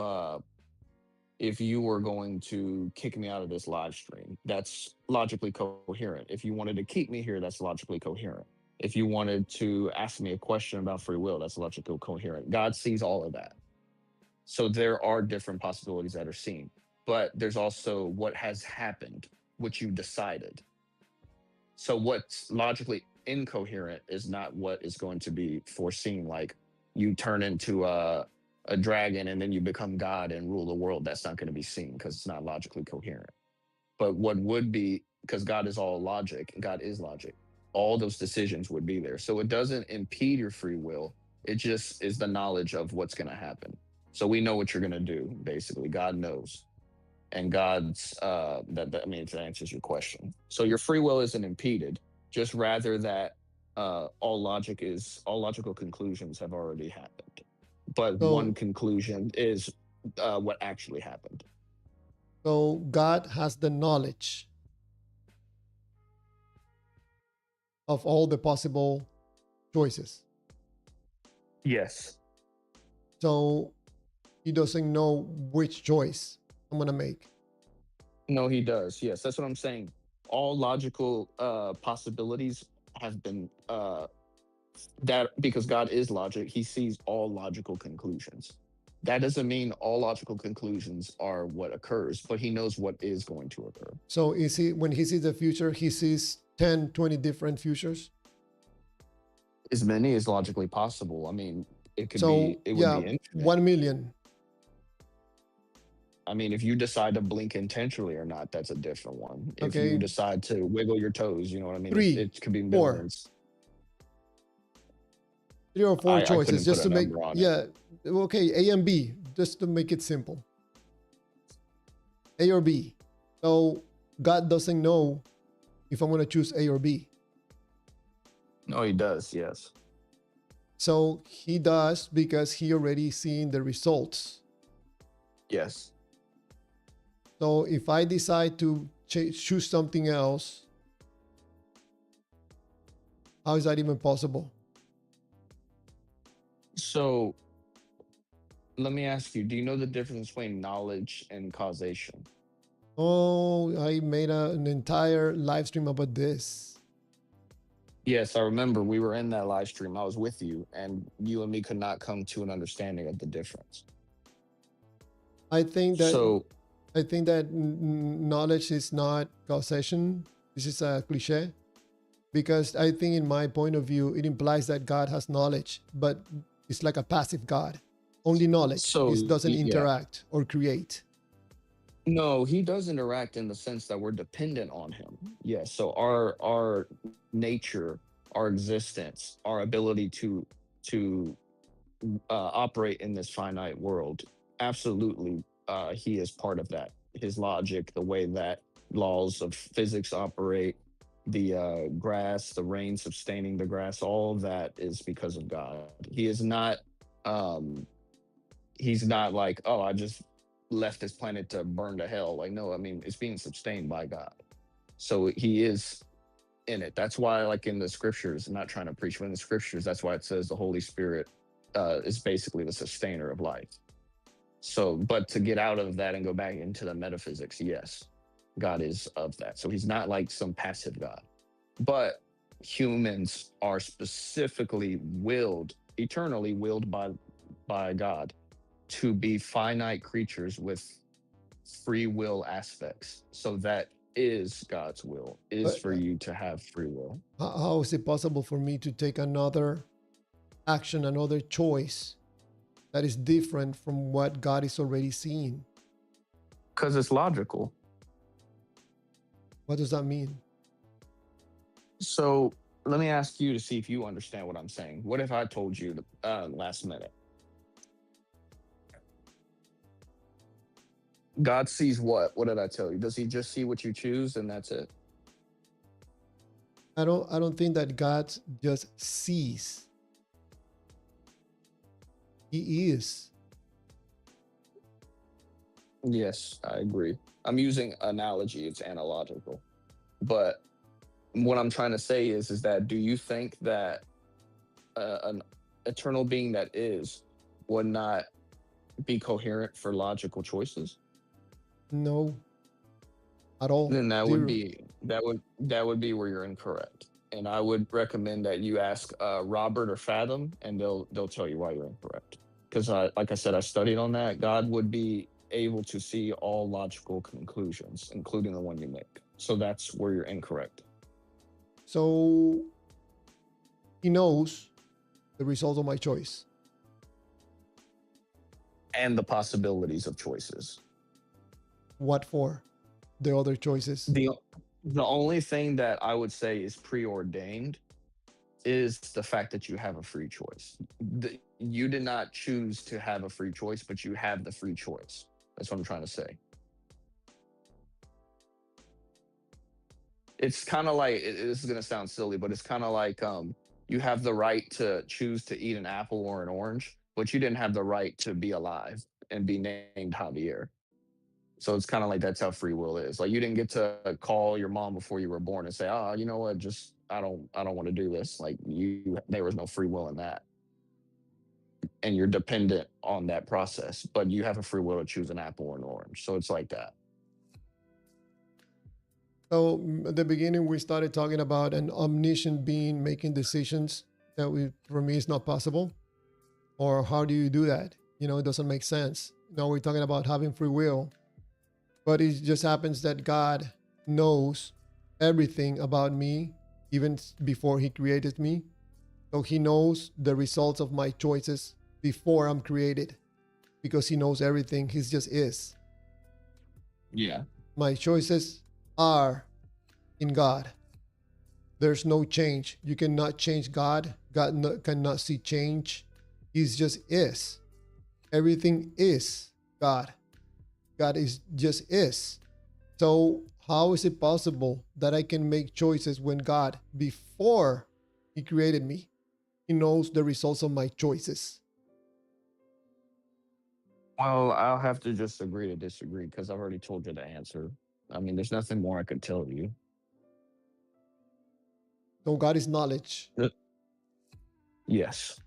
S5: you were going to kick me out of this live stream, that's logically coherent. If you wanted to keep me here, that's logically coherent. If you wanted to ask me a question about free will, that's logically coherent. God sees all of that. So there are different possibilities that are seen, but there's also what has happened, which you decided. So what's logically incoherent is not what is going to be foreseen. Like you turn into a dragon and then you become God and rule the world. That's not going to be seen because it's not logically coherent. But what would be, because God is all logic, God is logic, all those decisions would be there. So it doesn't impede your free will. It just is the knowledge of what's going to happen. So we know what you're going to do, basically. God knows. And God's, I mean, if that answers your question. So your free will isn't impeded, just rather that all logical conclusions have already happened. But
S1: So-
S5: one conclusion is what actually happened.
S1: So God has the knowledge of all the possible choices.
S5: Yes.
S1: So he doesn't know which choice I'm going to make.
S5: No, he does. Yes, that's what I'm saying. All logical possibilities have been that because God is logic, he sees all logical conclusions. That doesn't mean all logical conclusions are what occurs, but he knows what is going to occur.
S1: So is he, when he sees the future, he sees 10, 20 different futures?
S5: As many as logically possible. I mean, it could
S1: So
S5: be, it would
S1: yeah,
S5: be infinite.
S1: 1 million.
S5: I mean, if you decide to blink intentionally or not, that's a different one. If
S1: Okay.
S5: you decide to wiggle your toes, you know what I mean?
S1: 3,
S5: it could be
S1: 4.
S5: millions.
S1: 3 or 4
S5: I
S1: choices
S5: couldn't
S1: just
S5: put
S1: to
S5: a
S1: make,
S5: number on it.
S1: yeah, okay, A and B, just to make it simple. A or B. So God doesn't know if I'm going to choose A or B.
S5: No, he does, yes.
S1: So he does because he already seen the results.
S5: Yes.
S1: So if I decide to choose something else, how is that even possible?
S5: So let me ask you, do you know the difference between knowledge and causation?
S1: Oh, I made an entire live stream about this.
S5: Yes, I remember we were in that live stream. I was with you, and you and me could not come to an understanding of the difference.
S1: I think that
S5: So
S1: knowledge is not causation. This is a cliche because I think in my point of view, it implies that God has knowledge, but it's like a passive God. Only knowledge.
S5: So,
S1: It doesn't
S5: yeah.
S1: interact or create.
S5: No, he does interact in the sense that we're dependent on him. Yes. So our nature, our existence, our ability to operate in this finite world, absolutely, he is part of that. His logic, the way that laws of physics operate, the grass, the rain sustaining the grass, all of that is because of God. He is not. He's not like, oh, I just left this planet to burn to hell. Like, no, I mean, it's being sustained by God. So he is in it. That's why, like in the scriptures, I'm not trying to preach, but in the scriptures, that's why it says the Holy Spirit is basically the sustainer of life. So, but to get out of that and go back into the metaphysics, yes, God is of that. So he's not like some passive God. But humans are specifically willed, eternally willed by God to be finite creatures with free will aspects. So that is God's will, is
S1: But,
S5: for you to have free will.
S1: How is it possible for me to take another action, another choice that is different from what God is already seeing?
S5: Because it's logical.
S1: What does that mean?
S5: So let me ask you to see if you understand what I'm saying. What if I told you last minute? God sees what? What did I tell you? Does he just see what you choose and that's it?
S1: I don't think that God just sees. He is.
S5: Yes, I agree. I'm using analogy, it's analogical. But what I'm trying to say is that do you think that an eternal being that is would not be coherent for logical choices?
S1: No, at all.
S5: Then
S1: Zero.
S5: that would be where you're incorrect. And I would recommend that you ask Robert or Fathom, and they'll tell you why you're incorrect. Because like I said, I studied on that. God would be able to see all logical conclusions, including the one you make. So that's where you're incorrect.
S1: So he knows the result of my choice.
S5: And the possibilities of choices.
S1: What for? The other choices.
S5: The only thing that I would say is preordained is the fact that you have a free choice. You did not choose to have a free choice, but you have the free choice. That's what I'm trying to say. It's kind of like, this is going to sound silly, but it's kind of like you have the right to choose to eat an apple or an orange, but you didn't have the right to be alive and be named Javier. So it's kind of like that's how free will is. Like you didn't get to call your mom before you were born and say, "Oh, you know what? Just I don't want to do this." Like there was no free will in that, and you're dependent on that process. But you have a free will to choose an apple or an orange. So it's like that.
S1: So at the beginning, we started talking about an omniscient being making decisions that for me is not possible. Or how do you do that? You know, it doesn't make sense. Now we're talking about having free will, but it just happens that God knows everything about me, even before he created me. So he knows the results of my choices before I'm created, because he knows everything. He just is.
S5: Yeah.
S1: My choices are in God. There's no change. You cannot change God. God cannot see change. He's just is. Everything is God. God is just is. So how is it possible that I can make choices when God, before he created me, he knows the results of my choices?
S5: Well, I'll have to just agree to disagree because I've already told you the answer. I mean, there's nothing more I could tell you.
S1: So God is knowledge.
S5: Yes.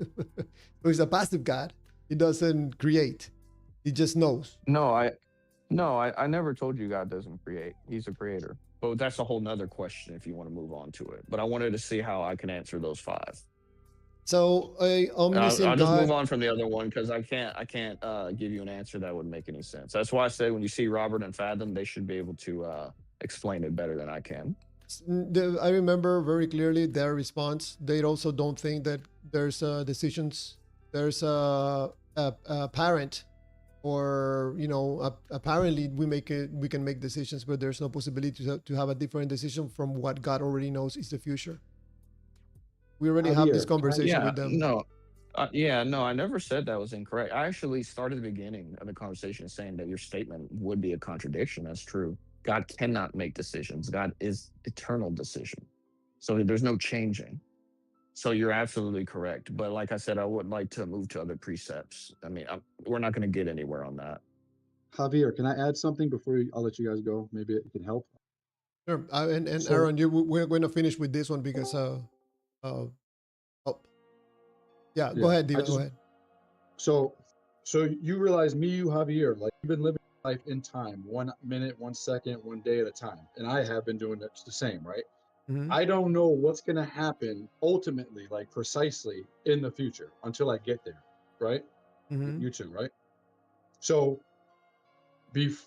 S1: So he's a passive God. He doesn't create. He just knows.
S5: No, I never told you God doesn't create. He's a creator. But that's a whole nother question if you want to move on to it. But I wanted to see how I can answer those five.
S1: So a omniscient
S5: I'll just
S1: God.
S5: move on from the other one because I can't give you an answer that would make any sense. That's why I said when you see Robert and Fathom, they should be able to explain it better than I can.
S1: I remember very clearly their response. They also don't think that there's decisions. There's a parent, or apparently we can make decisions, but there's no possibility to have a different decision from what God already knows is the future. We already have this conversation with them.
S5: No, I never said that was incorrect. I actually started the beginning of the conversation saying that your statement would be a contradiction. That's true. God cannot make decisions. God is eternal decision. So there's no changing. So you're absolutely correct. But like I said, I would like to move to other precepts. I mean, we're not going to get anywhere on that.
S6: Javier, can I add something before I'll let you guys go? Maybe it can help.
S1: Sure. And
S6: So-
S1: Aaron, we're going to finish with this one because oh, yeah, go ahead, Diva, go ahead.
S6: So you realize you, Javier, like you've been living life in time, 1 minute, 1 second, 1 day at a time. And I have been doing it the same, right?
S1: Mhm.
S6: I don't know what's going to happen ultimately, like precisely in the future until I get there, right?
S1: Mhm.
S6: You too, right? So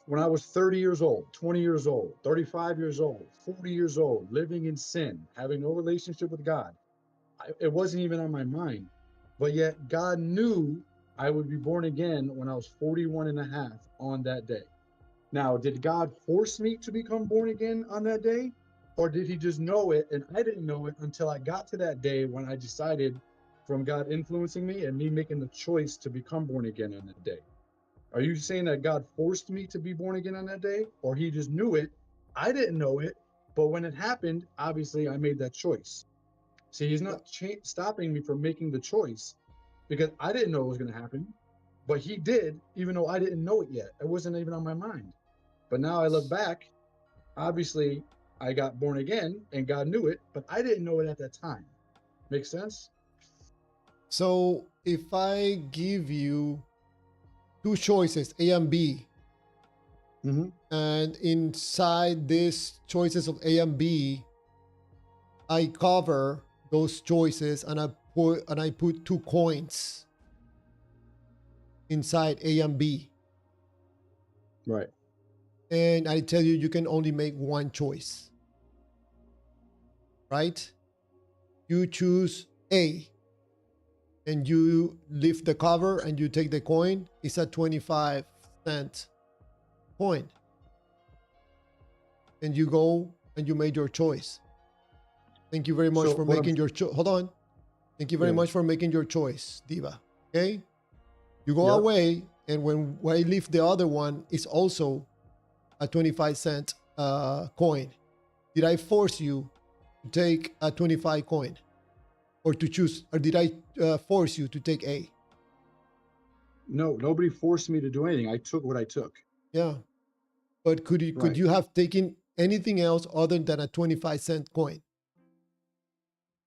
S6: when I was 30 years old, 20 years old, 35 years old, 40 years old, living in sin, having no relationship with God, it wasn't even on my mind. But yet God knew I would be born again when I was 41 and a half on that day. Now, did God force me to become born again on that day? Or did he just know it and I didn't know it until I got to that day when I decided, from God influencing me and me making the choice to become born again on that day? Are you saying that God forced me to be born again on that day, or he just knew it? I didn't know it, but when it happened, obviously I made that choice. See, he's not stopping me from making the choice because I didn't know it was going to happen, but he did, even though I didn't know it yet. It wasn't even on my mind. But now I look back, obviously I got born again and God knew it, but I didn't know it at that time. Make sense?
S1: So if I give you two choices, A and B,
S6: Mm-hmm.
S1: and inside these choices of A and B, I cover those choices and I put 2 coins inside A and B.
S6: Right.
S1: And I tell you, you can only make one choice. Right? You choose A and you lift the cover and you take the coin. It's a 25-cent coin. And you go and you made your choice. Thank you very much
S6: So
S1: for
S6: what
S1: making your choice. Hold on. Thank you very
S6: Yeah.
S1: much for making your choice, Diva. Okay? You go
S6: Yep.
S1: away, and when I lift the other one, it's also a 25-cent coin. Did I force you to take a 25 coin? Or to choose, or did I force you to take A?
S6: No, nobody forced me to do anything. I took what I took.
S1: Yeah. But could
S6: Right.
S1: you have taken anything else other than a 25-cent coin?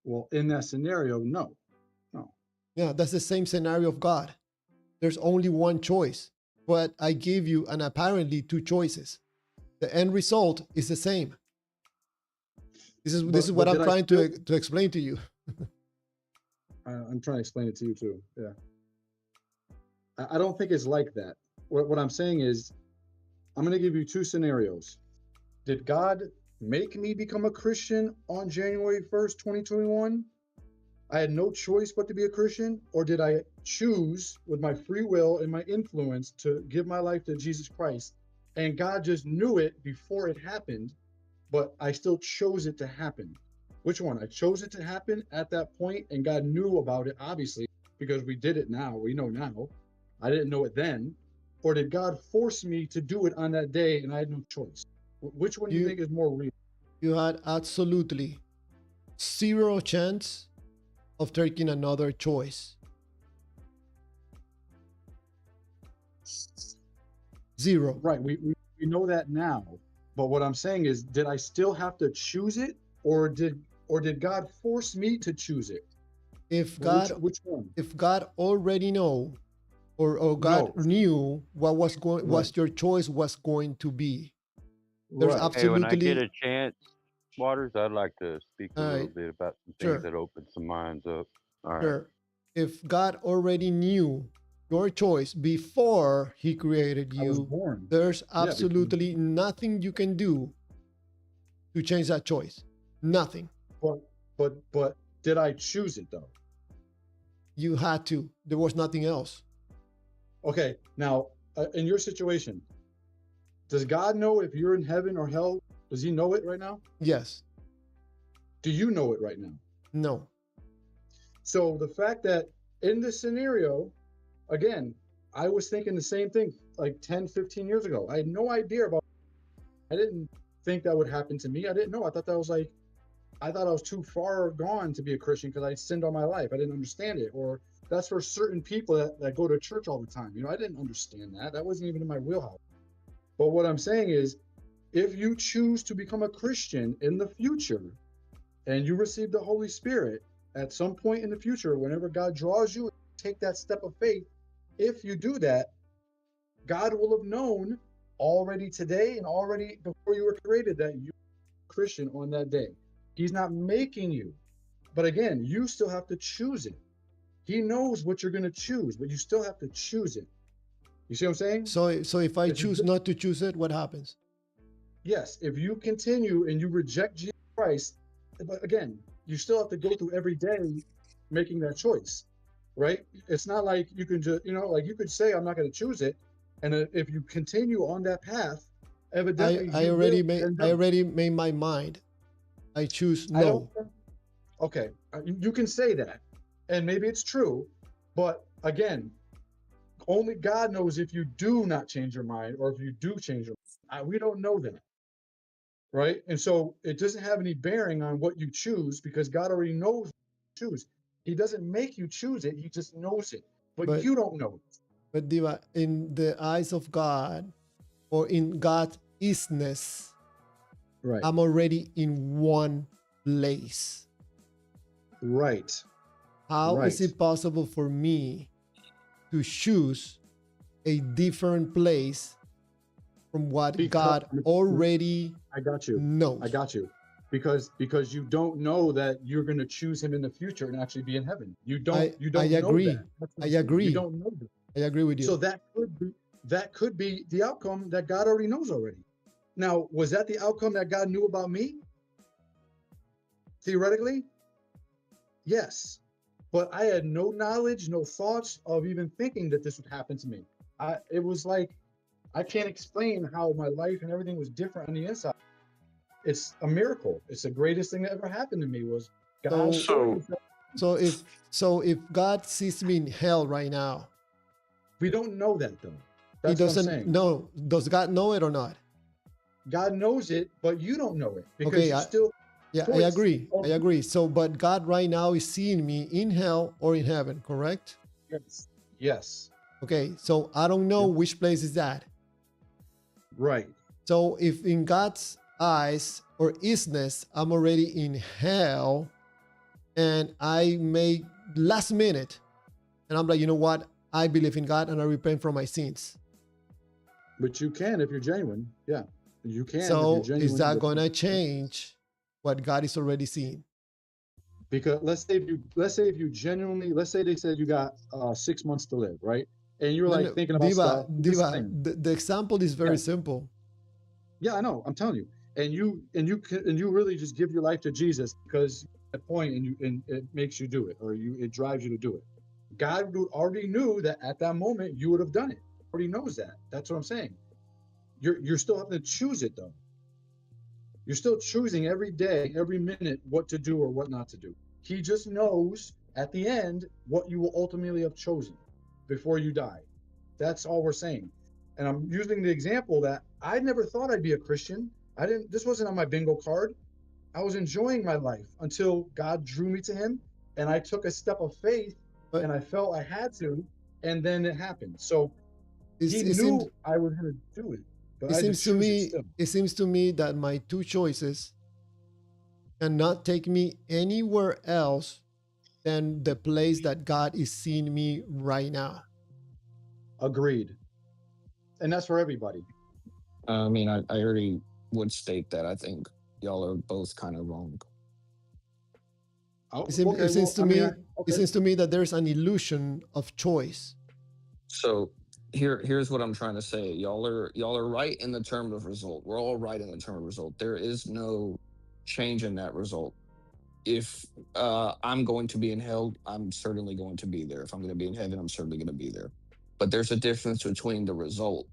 S6: Well, in that scenario, no.
S1: Yeah, that's the same scenario of God. There's only one choice, but I gave you and apparently 2 choices. The end result is the same. This is what I'm
S6: did I
S1: trying
S6: still-
S1: to explain to you.
S6: I'm trying to explain it to you too. Yeah. I don't think it's like that. What I'm saying is, I'm going to give you 2 scenarios. Did God make me become a Christian on January 1st, 2021? I had no choice but to be a Christian, or did I choose with my free will and my influence to give my life to Jesus Christ? And God just knew it before it happened, but I still chose it to happen. Which one? I chose it to happen at that point, and God knew about it, obviously, because we did it now. We know now. I didn't know it then. Or did God force me to do it on that day and I had no choice? Which one do you
S1: You-
S6: think is more real?
S1: You had absolutely 0 chance of taking another choice. 0.
S6: Right. We know that now. But what I'm saying is, did I still have to choose it, or did God force me to choose it?
S1: If
S6: Well,
S1: God
S6: which one?
S1: if God already know, or God
S6: No.
S1: knew what was going,
S6: Right.
S1: what your choice was going to be. There's
S6: Right.
S1: absolutely.
S2: Hey, when I get a chance, Waters, I'd like to speak a
S1: All
S2: little
S1: right.
S2: bit about some
S1: Sure.
S2: things that open some minds up. All right.
S1: Sure. If God already knew your choice before He created
S6: I was
S1: you,
S6: born.
S1: there's
S6: because-
S1: absolutely nothing you can do to change that choice. Nothing.
S6: But did I choose it though?
S1: You had to. There was nothing else.
S6: Okay. Now, in your situation, does God know if you're in heaven or hell? Does He know it right now?
S1: Yes.
S6: Do you know it right now?
S1: No.
S6: So the fact that in this scenario, again, I was thinking the same thing like 10, 15 years ago. I had no idea about I didn't think that would happen to me. I didn't know. I thought that was like, I thought I was too far gone to be a Christian because I sinned all my life. I didn't understand it. Or that's for certain people that go to church all the time. You know, I didn't understand that. That wasn't even in my wheelhouse. But what I'm saying is, if you choose to become a Christian in the future and you receive the Holy Spirit at some point in the future, whenever God draws you, take that step of faith. If you do that, God will have known already today and already before you were created that you were a Christian on that day. He's not making you. But again, you still have to choose it. He knows what you're going to choose, but you still have to choose it. You see what I'm saying?
S1: So if I
S6: If you
S1: choose
S6: do-
S1: not to choose it, what happens?
S6: Yes, if you continue and you reject Jesus Christ, but again, you still have to go through every day making that choice, right? It's not like you can just, like you could say, I'm not going to choose it. And if you continue on that path, evidently
S1: I
S6: you
S1: already
S6: will
S1: made
S6: end
S1: I
S6: up-
S1: already made my mind. I choose
S6: I
S1: no.
S6: don't, okay, you can say that, and maybe it's true, but again, only God knows if you do not change your mind or if you do change your mind. We don't know that. Right. And so it doesn't have any bearing on what you choose because God already knows what you choose. He doesn't make you choose it. He just knows it. But
S1: But
S6: you don't know it.
S1: but Diva, in the eyes of God, or in God's isness,
S6: Right.
S1: I'm already in one place.
S6: Right.
S1: How is
S6: Right.
S1: it possible for me to choose a different place from what
S6: Because
S1: God already
S6: I got you.
S1: knows?
S6: I got you. Because you don't know that you're going to choose him in the future and actually be in heaven. You don't know
S1: agree.
S6: that. That's what
S1: I
S6: I'm saying.
S1: agree.
S6: You don't know that.
S1: I agree with you.
S6: So that could be the outcome that God already knows already. Now, was that the outcome that God knew about me? Theoretically, yes. But I had no knowledge, no thoughts of even thinking that this would happen to me. It was like, I can't explain how my life and everything was different on the inside. It's a miracle. It's the greatest thing that ever happened to me was God showing himself.
S1: So if God sees me in hell right now,
S6: We don't know that though.
S1: he
S6: That's what I'm
S1: doesn't
S6: saying.
S1: know. Does God know it or not?
S6: God knows it, but you don't know it because
S1: Okay,
S6: you still.
S1: Yeah, I
S6: choice
S1: agree.
S6: of-
S1: I agree. So, but God right now is seeing me in hell or in heaven, correct?
S6: Yes. Yes.
S1: Okay, so I don't know which place is that.
S6: Right.
S1: So if in God's eyes or isness, I'm already in hell and I make last minute and I'm like, you know what? I believe in God and I repent from my sins.
S6: But you can if you're genuine. Yeah. You can.
S1: So
S6: if you're genuine
S1: is that
S6: with-
S1: going to change what God is already seeing?
S6: Because let's say if you genuinely, let's say they said you got 6 months to live, right? And you're like thinking about stuff. This thing.
S1: The example is very simple.
S6: Yeah, I know. I'm telling you. And you really just give your life to Jesus because at a point and it makes you do it or it drives you to do it. God already knew that at that moment you would have done it. Already knows that. That's what I'm saying. You're still having to choose it though. You're still choosing every day, every minute what to do or what not to do. He just knows at the end what you will ultimately have chosen before you die. That's all we're saying. And I'm using the example that I never thought I'd be a Christian. This wasn't on my bingo card. I was enjoying my life until God drew me to him and I took a step of faith and I felt I had to, and then it happened. So he knew I was going to do it. But I had to choose it still.
S1: It seems to me that my two choices cannot take me anywhere else than the place that God is seeing me right now.
S6: Agreed. And that's for everybody.
S5: I mean, I already would state that I think y'all are both kind of wrong.
S1: It seems to me that there's an illusion of choice.
S5: So here's what I'm trying to say. Y'all are right in the term of result. We're all right in the term of result. There is no change in that result. If I'm going to be in hell, I'm certainly going to be there. If I'm going to be in heaven, I'm certainly going to be there. But there's a difference between the result,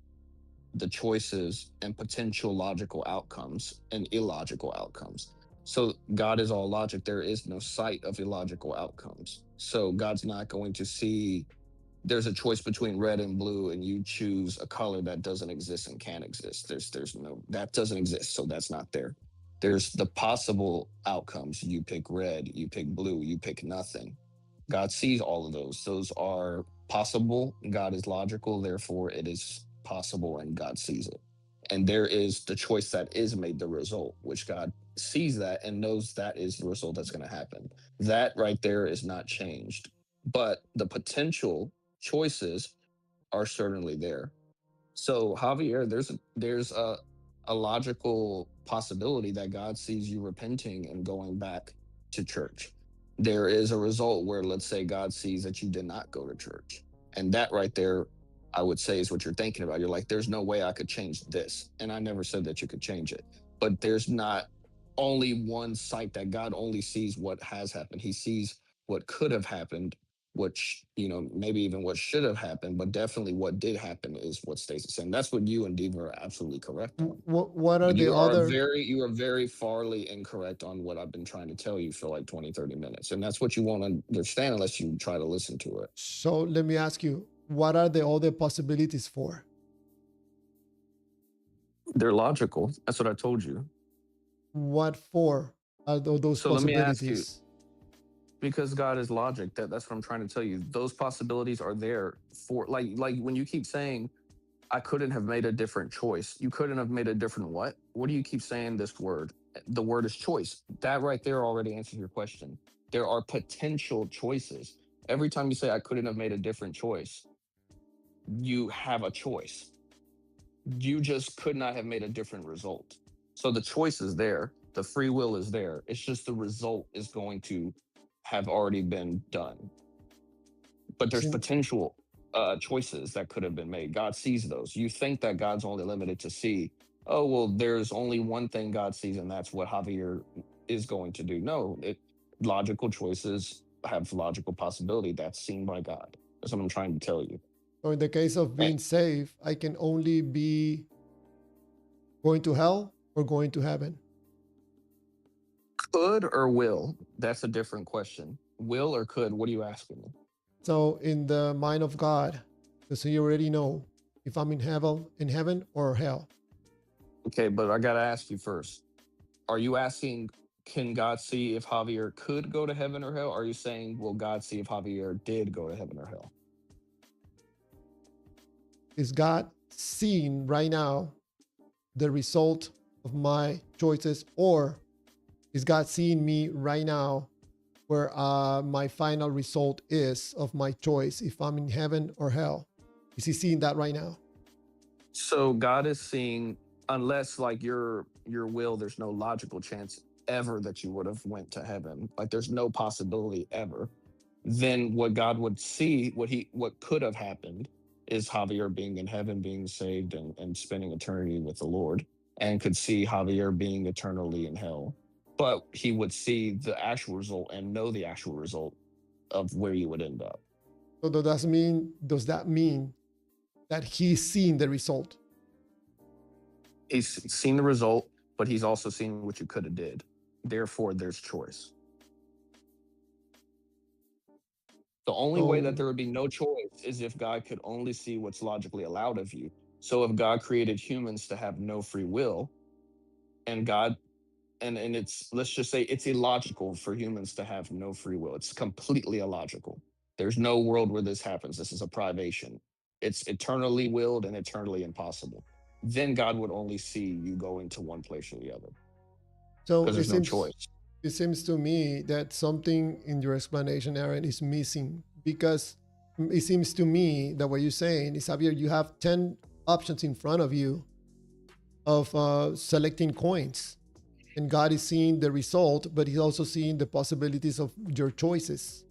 S5: the choices, and potential logical outcomes and illogical outcomes. So God is all logic. There is no sight of illogical outcomes. So God's not going to see there's a choice between red and blue and you choose a color that doesn't exist and can't exist. There's no, that doesn't exist. So that's not there. There's the possible outcomes. You pick red, you pick blue, you pick nothing. God sees all of those. Those are possible. God is logical. Therefore it is possible and God sees it. And there is the choice that is made the result, which God sees that and knows that is the result that's going to happen. That right there is not changed. But the potential choices are certainly there. So Javier, there's a logical possibility that God sees you repenting and going back to church. There is a result where, let's say, God sees that you did not go to church. And that right there, I would say, is what you're thinking about. You're like, there's no way I could change this. And I never said that you could change it. But there's not only one sight that God only sees what has happened. He sees what could have happened, which, maybe even what should have happened, but definitely what did happen is what stays the same. That's what you and Diva are absolutely correct on.
S1: What are
S5: You are very farly incorrect on what I've been trying to tell you for like 20, 30 minutes. And that's what you won't understand unless you try to listen to it.
S1: So let me ask you, what are the other possibilities for?
S5: They're logical. That's what I told you.
S1: What for are those
S5: So let me ask you,
S1: possibilities?
S5: because God is logic. That's what I'm trying to tell you. Those possibilities are there for like when you keep saying I couldn't have made a different choice. You couldn't have made a different what? What do you keep saying this word? The word is choice. That right there already answers your question. There are potential choices. Every time you say I couldn't have made a different choice, you have a choice. You just could not have made a different result. So the choice is there. The free will is there. It's just the result is going to have already been done. But there's
S1: Isn't-
S5: potential choices that could have been made. God sees those. You think that God's only limited to see, oh, well, there's only one thing God sees, and that's what Javier is going to do. No, logical choices have logical possibility that's seen by God. That's what I'm trying to tell you.
S1: So in the case of being saved, I can only be going to hell or going to heaven.
S5: Could or will? That's a different question. Will or could? What are you asking me?
S1: So in the mind of God, so you already know if I'm in heaven or hell.
S5: Okay, but I gotta ask you first. Are you asking, can God see if Javier could go to heaven or hell? Or are you saying, will God see if Javier did go to heaven or hell?
S1: Is God seeing right now the result of my choices, or is God seeing me right now where my final result is of my choice, if I'm in heaven or hell? Is he seeing that right now?
S5: So God is seeing, unless like your will, there's no logical chance ever that you would have went to heaven. Like there's no possibility ever. Then what God would see, what could have happened is Javier being in heaven, being saved and spending eternity with the Lord, and could see Javier being eternally in hell. But he would see the actual result and know the actual result of where you would end up.
S1: So does that mean that he's seeing the result?
S5: He's seen the result, but he's also seen what you could have did. Therefore, there's choice. The only way that there would be no choice is if God could only see what's logically allowed of you. So if God created humans to have no free will, and God, and it's, let's just say it's illogical for humans to have no free will. It's completely illogical. There's no world where this happens. This is a privation. It's eternally willed and eternally impossible. Then God would only see you go into one place or the other
S1: So
S5: because there's no choice.
S1: it seems to me that something in your explanation, Aaron, is missing, because it seems to me that what you're saying is, Javier, you have 10 options in front of you of selecting coins, and God is seeing the result, but he's also seeing the possibilities of your choices,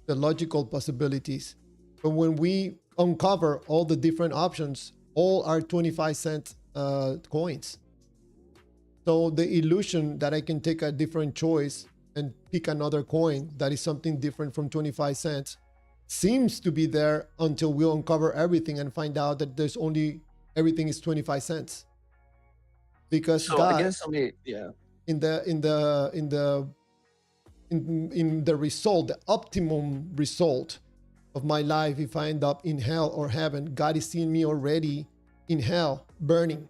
S1: the logical possibilities. But when we uncover all the different options, all are 25-cent coins. So the illusion that I can take a different choice and pick another coin that is something different from 25 cents seems to be there until we uncover everything and find out that there's only, everything is 25 cents. Because
S5: So
S1: God,
S5: I guess yeah.
S1: in the result, the optimum result of my life, if I end up in hell or heaven, God is seeing me already in hell, burning.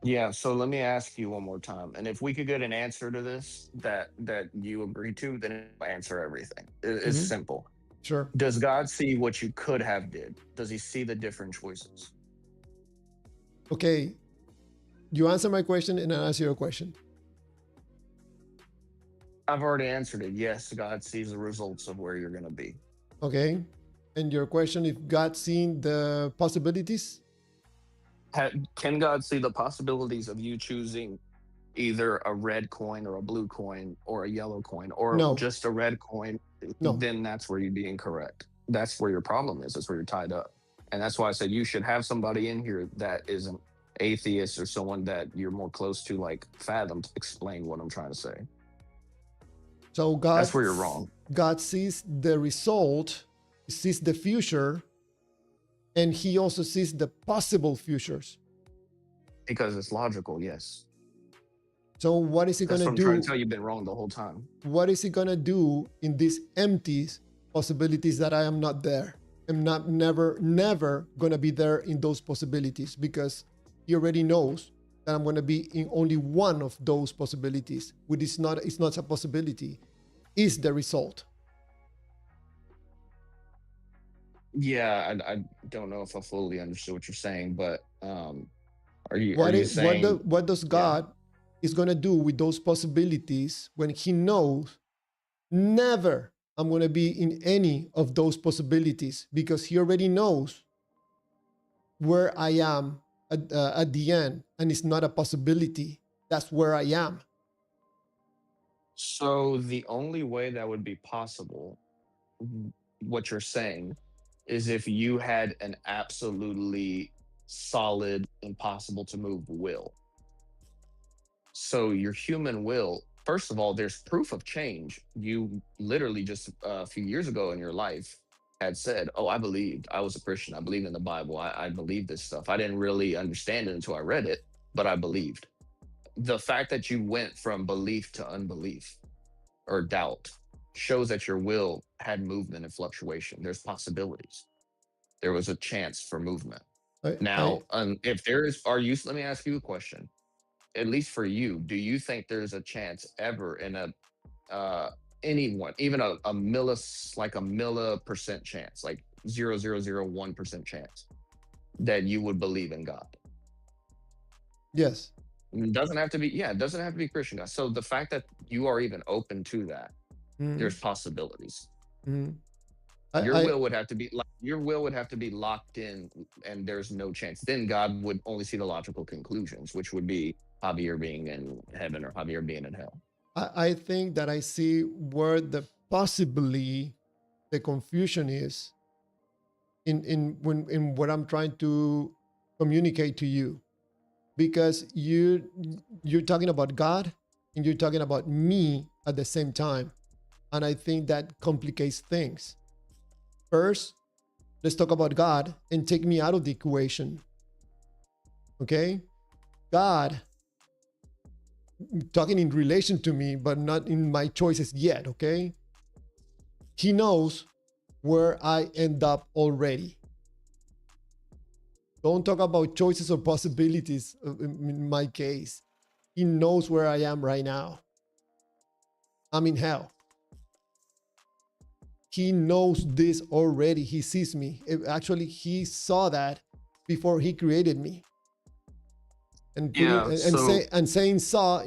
S5: Yeah, so let me ask you one more time. And if we could get an answer to this that you agree to, then it'll answer everything. It's simple.
S1: Sure.
S5: Does God see what you could have did? Does he see the different choices?
S1: Okay. You answer my question and I answer your question.
S5: I've already answered it. Yes, God sees the results of where you're going to be.
S1: Okay. And your question, if God seen the possibilities?
S5: Can God see the possibilities of you choosing either a red coin or a blue coin or a yellow coin or
S1: No.
S5: just a red coin?
S1: No.
S5: Then that's where you'd be incorrect. That's where your problem is. That's where you're tied up. And that's why I said you should have somebody in here that is an atheist or someone that you're more close to, like Fathom, to explain what I'm trying to say.
S1: So God,
S5: that's where you're wrong.
S1: God sees the result, he sees the future, and he also sees the possible futures.
S5: Because it's logical, yes.
S1: So what is he going to do?
S5: That's what I'm trying to tell you. You've been wrong the whole time.
S1: What is he going to do in this empty possibilities that I am not there. I'm not never gonna be there in those possibilities because he already knows that I'm gonna be in only one of those possibilities, which is not, it's not a possibility, is the result.
S5: Yeah, I don't know if I fully understood what you're saying, but are you
S1: What
S5: saying
S1: what does
S5: yeah?
S1: God is gonna do with those possibilities when he knows never I'm gonna be in any of those possibilities because he already knows where I am at the end, and it's not a possibility. That's where I am.
S5: So the only way that would be possible, what you're saying, is if you had an absolutely solid, impossible to move will. So your human will, first of all, there's proof of change. You literally just a few years ago in your life had said, "Oh, I believed. I was a Christian. I believed in the Bible. I believed this stuff. I didn't really understand it until I read it, but I believed." The fact that you went from belief to unbelief or doubt shows that your will had movement and fluctuation. There's possibilities. There was a chance for movement.
S1: I
S5: Now, if there is, are you? Let me ask you a question. At least for you, do you think there's a chance ever in a uh anyone, even a millis, like a milli% chance, like 0.001% chance that you would believe in God?
S1: yes.
S5: It doesn't have to be, yeah, it doesn't have to be Christian God. So the fact that you are even open to that,
S1: Mhm,
S5: there's possibilities.
S1: mhm.
S5: Your
S1: I
S5: will would have to be like your will would have to be locked in, and there's no chance. Then God would only see the logical conclusions, which would be Javier being in heaven or Javier being in hell.
S1: I think that I see where the possibly the confusion is in what I'm trying to communicate to you, because you're talking about God and you're talking about me at the same time, and I think that complicates things. First, let's talk about God and take me out of the equation. Okay, God talking in relation to me, but not in my choices yet. Okay, he knows where I end up already. Don't talk about choices or possibilities in my case. He knows where I am right now. I'm in hell. He knows this already. He sees me. Actually, he saw that before he created me. And putting
S5: Yeah.
S1: and saying saw,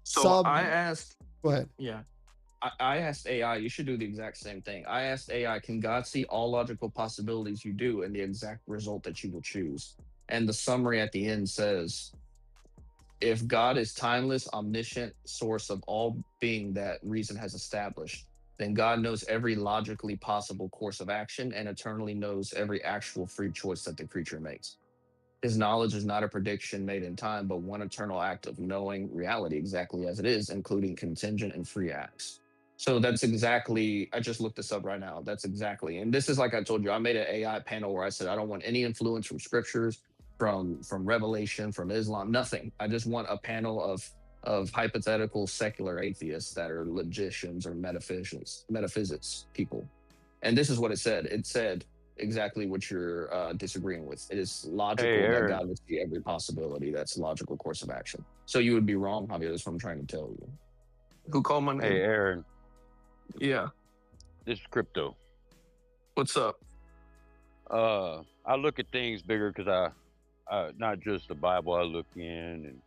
S5: So
S1: saw.
S5: I asked,
S1: Go ahead.
S5: yeah, I asked AI. You should do the exact same thing. I asked AI, can God see all logical possibilities you do and the exact result that you will choose? And the summary at the end says, if God is timeless, omniscient, source of all being that reason has established, then God knows every logically possible course of action and eternally knows every actual free choice that the creature makes. His knowledge is not a prediction made in time, but one eternal act of knowing reality exactly as it is, including contingent and free acts. So that's exactly, I just looked this up right now. That's exactly, and this is like I told you, I made an AI panel where I said, I don't want any influence from scriptures, from Revelation, from Islam, nothing. I just want a panel of hypothetical secular atheists that are logicians or metaphysics people. And this is what it said. It said, exactly what you're disagreeing with. It is
S2: Hey,
S5: logical that
S2: Aaron.
S5: God would see every possibility. That's a logical course of action. So you would be wrong, Javier. That's what I'm trying to tell you. Who called my
S2: Hey,
S5: name?
S2: Aaron.
S5: Yeah.
S2: This is crypto.
S5: What's up?
S2: I look at things bigger because I not just the Bible. I look in,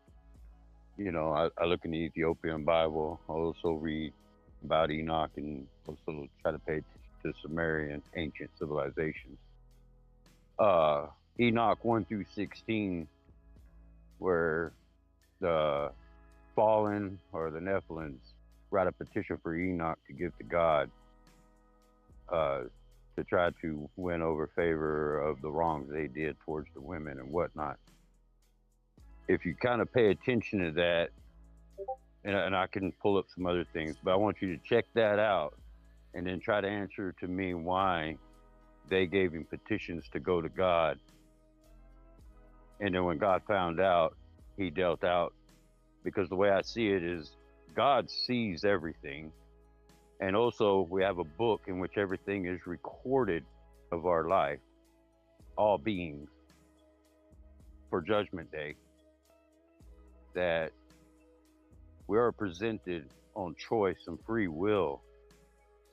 S2: and I look in the Ethiopian Bible. I also read about Enoch, and also try to pay attention to Sumerian ancient civilizations. Enoch 1 through 16, where the fallen or the Nephilims write a petition for Enoch to give to God, to try to win over favor of the wrongs they did towards the women and whatnot. If you kind of pay attention to that, and I can pull up some other things, but I want you to check that out and then try to answer to me why they gave him petitions to go to God. And then when God found out, he dealt out. Because the way I see it is God sees everything. And also, we have a book in which everything is recorded of our life, all beings, for Judgment Day, that we are presented on choice and free will.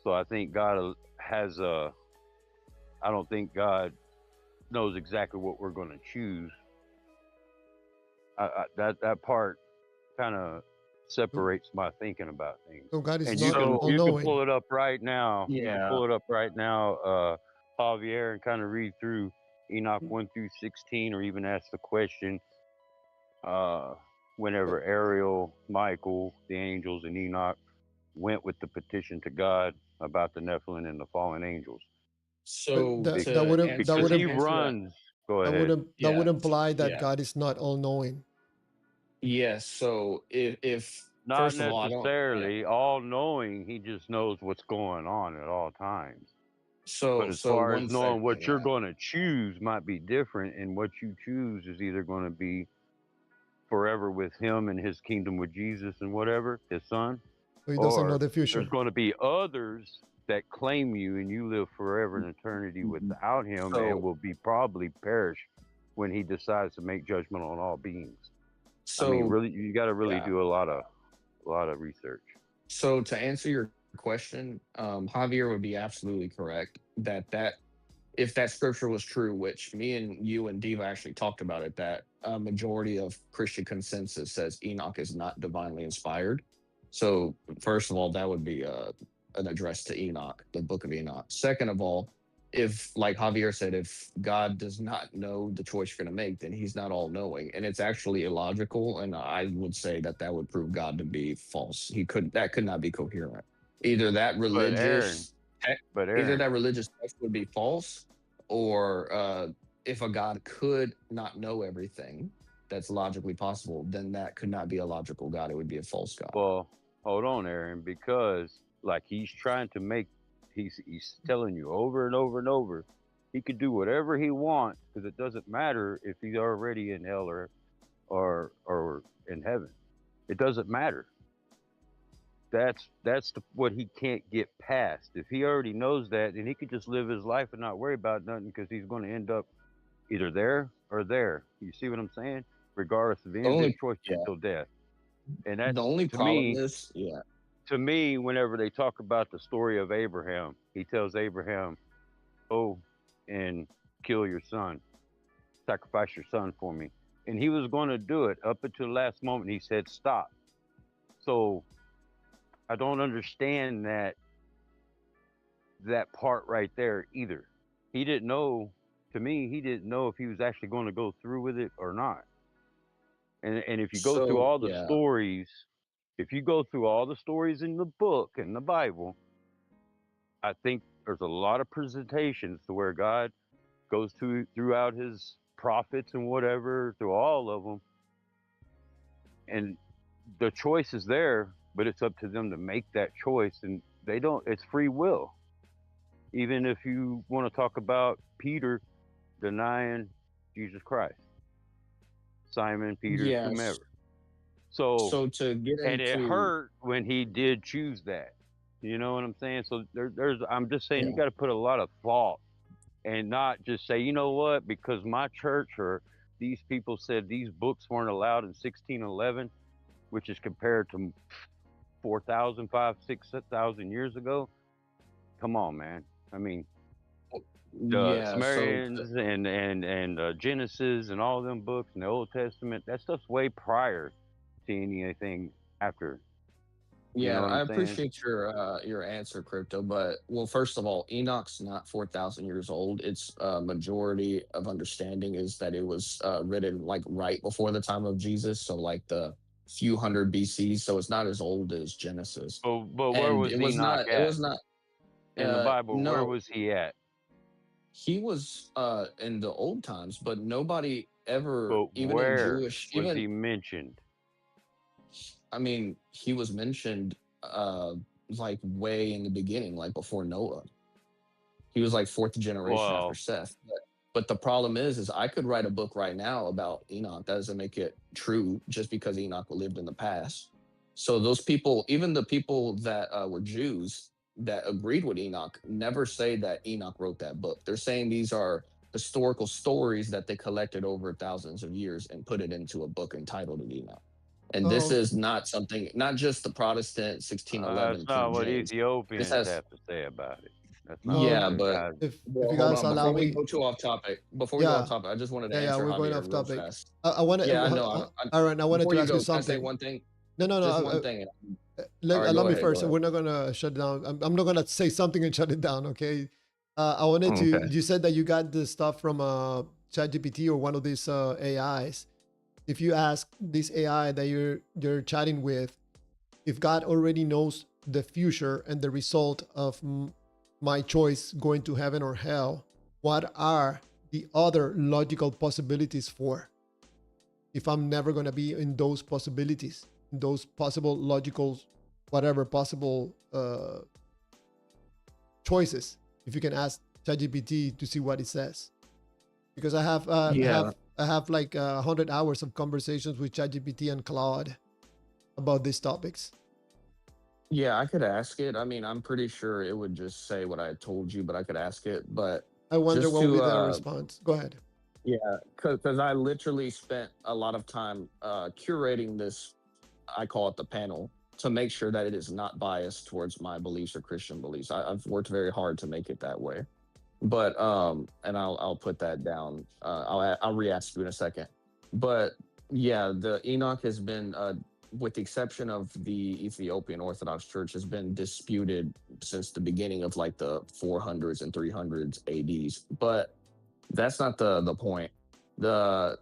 S2: So I think God has I don't think God knows exactly what we're going to choose. That part kind of separates my thinking about things.
S1: So God is
S2: And
S1: not
S2: you can
S1: all-knowing.
S2: pull it up right now. You can
S5: Yeah.
S2: pull it up right now, Javier, and kind of read through Enoch 1 through 16, or even ask the question. Whenever Ariel, Michael, the angels, and Enoch went with the petition to God about the Nephilim and the fallen angels.
S5: So
S1: But that
S5: to
S1: wouldn't
S5: answer,
S2: Because he
S5: answer that,
S2: runs. Go
S1: that
S2: ahead.
S1: wouldn't that
S5: yeah,
S1: would imply that
S5: yeah,
S1: God is not all-knowing.
S5: yes. So if
S2: Not
S5: first of all, I don't. Yeah.
S2: necessarily all knowing, he just knows what's going on at all times. But as
S5: So
S2: far as
S5: one
S2: knowing
S5: second.
S2: what you're
S5: Yeah.
S2: going to choose might be different, and what you choose is either going to be forever with him and his kingdom with Jesus and whatever, his son,
S1: So he doesn't know
S2: or
S1: the
S2: there's
S1: future.
S2: going to be others that claim you and you live forever in eternity without him, and
S5: So
S2: will be probably perish when he decides to make judgment on all beings. I mean,
S5: so
S2: really, you got to really
S5: yeah.
S2: do a lot of research.
S5: So to answer your question, Javier would be absolutely correct that if that scripture was true, which me and you and Diva actually talked about it, that a majority of Christian consensus says Enoch is not divinely inspired. So first of all, that would be an address to Enoch, the book of Enoch. Second of all, if like Javier said, if God does not know the choice you're going to make, then he's not all knowing. And it's actually illogical. And I would say that would prove God to be false. That could not be coherent. Either that
S2: But Aaron,
S5: religious
S2: but
S5: either
S2: Aaron,
S5: that religious text would be false, or if a God could not know everything that's logically possible, then that could not be a logical God. It would be a false God.
S2: well, hold on, Aaron, because like he's trying to make, he's telling you over and over and over, he could do whatever he wants because it doesn't matter if he's already in hell or in heaven. It doesn't matter. That's what he can't get past. If he already knows that, then he could just live his life and not worry about nothing, because he's going to end up either there or there. You see what I'm saying? Regardless of any of his choices
S5: Yeah.
S2: until death. And that's,
S5: The only
S2: to
S5: problem
S2: me,
S5: is,
S2: to me, whenever they talk about the story of Abraham, he tells Abraham, "Oh, and kill your son, sacrifice your son for me." And he was going to do it up until the last moment. He said, "Stop." So I don't understand that part right there either. He didn't know. To me, he didn't know if he was actually going to go through with it or not. And if you go through
S5: so
S2: all the stories, if you go through all the stories in the book and the Bible, I think there's a lot of presentations to where God goes throughout his prophets and whatever, through all of them, and the choice is there, but it's up to them to make that choice, and they don't. It's free will. Even if you want to talk about Peter denying Jesus Christ, Simon, Peter,
S5: yes.
S2: whomever. So
S5: to get
S2: and
S5: into,
S2: it hurt when he did choose that. You know what I'm saying? So there's. I'm just saying, you got to put a lot of thought and not just say, you know what, because my church or these people said these books weren't allowed in 1611, which is compared to 4,000, 5,000, 6,000 years ago. Come on, man. I mean, the Sumerians and Genesis and all of them books in the Old Testament, that stuff's way prior to anything after. You know what
S5: I
S2: I'm saying?
S5: appreciate your answer, Crypto. But well, first of all, Enoch's not 4,000 years old. Its majority of understanding is that it was written like right before the time of Jesus, so like the few hundred BC. So it's not as old as Genesis.
S2: But where
S5: And
S2: was
S5: it was
S2: Enoch
S5: not.
S2: at?
S5: It was not.
S2: In the Bible, where
S5: No,
S2: was he at?
S5: he was in the old times, but nobody ever,
S2: But
S5: even in
S2: where
S5: Jewish,
S2: was
S5: even
S2: he mentioned?
S5: I mean, he was mentioned like way in the beginning, like before Noah. He was like fourth generation after
S2: Well,
S5: Seth. But the problem is I could write a book right now about Enoch. That doesn't make it true just because Enoch lived in the past. So those people, even the people that were Jews, that agreed with Enoch never say that Enoch wrote that book. They're saying these are historical stories that they collected over thousands of years and put it into a book entitled Enoch. And this
S1: Oh,
S5: is not something, not just the Protestant
S2: That's
S5: 1611
S2: not
S5: King
S2: what
S5: James. This
S2: Ethiopians
S5: has,
S2: have to say about it. That's not what
S5: yeah,
S1: um,
S2: the
S5: but
S2: guys.
S1: if
S5: well,
S1: you
S5: hold
S1: guys
S5: on.
S1: allow
S5: Before we
S1: me,
S5: go too off topic,
S1: yeah,
S5: I just wanted to
S1: yeah,
S5: answer
S1: we're going
S5: Javier
S1: off
S5: real
S1: topic.
S5: fast.
S1: I wanted,
S5: Yeah, I know.
S1: Aaron, I wanted
S5: Before
S1: to
S5: you
S1: ask you
S5: go, can I say
S1: something.
S5: one thing?
S1: No, no,
S5: Just
S1: no.
S5: one thing. All right,
S1: Allow
S5: go
S1: me
S5: ahead. Go
S1: first.
S5: ahead.
S1: We're not gonna shut down. I'm not gonna say something and shut it down. Okay. I wanted to.
S5: Okay.
S1: You said that you got the stuff from ChatGPT or one of these AIs. If you ask this AI that you're chatting with, if God already knows the future and the result of my choice going to heaven or hell, what are the other logical possibilities for? If I'm never gonna be in those possibilities, in those possible logical, whatever possible choices, if you can ask ChatGPT to see what it says, because
S5: Yeah.
S1: I have like 100 hours of conversations with ChatGPT and Claude about these topics.
S5: Yeah, I could ask it. I mean, I'm pretty sure it would just say what I told you, but I could ask it. But
S1: I wonder
S5: just
S1: what will be
S5: to
S1: the response. Go ahead.
S5: yeah, because I literally spent a lot of time curating this, I call it the panel, to make sure that it is not biased towards my beliefs or Christian beliefs. I've worked very hard to make it that way. But and I'll put that down. I'll re-ask you in a second. But yeah, the Enoch has been, with the exception of the Ethiopian Orthodox Church, has been disputed since the beginning of like the 400s and 300s ADs. But that's not the point. The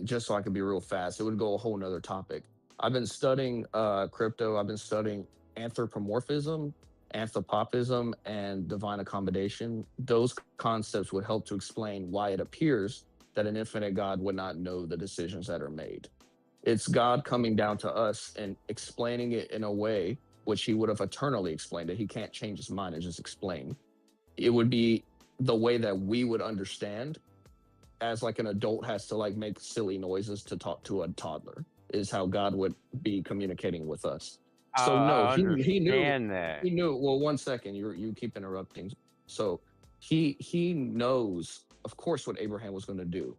S5: Just so I can be real fast, it would go a whole nother topic. I've been studying crypto. I've been studying anthropomorphism, anthropopism, and divine accommodation. Those concepts would help to explain why it appears that an infinite God would not know the decisions that are made. It's God coming down to us and explaining it in a way which he would have eternally explained it. He can't change his mind and just explain. It would be the way that we would understand, as like an adult has to like make silly noises to talk to a toddler, is how God would be communicating with us. So no,
S2: I
S5: he knew
S2: understand that.
S5: he knew. Well, one second, you keep interrupting. So he knows, of course, what Abraham was going to do.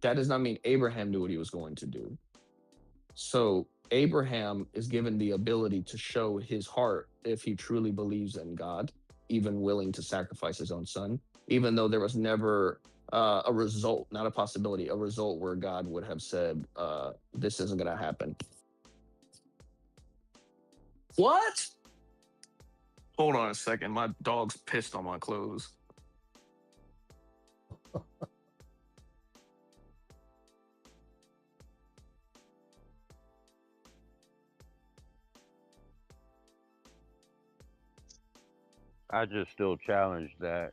S5: That does not mean Abraham knew what he was going to do. So Abraham is given the ability to show his heart if he truly believes in God, even willing to sacrifice his own son, even though there was never a result, not a possibility, a result where God would have said, this isn't going to happen. What? Hold on a second. My dog's pissed on my clothes.
S2: I just still challenge that.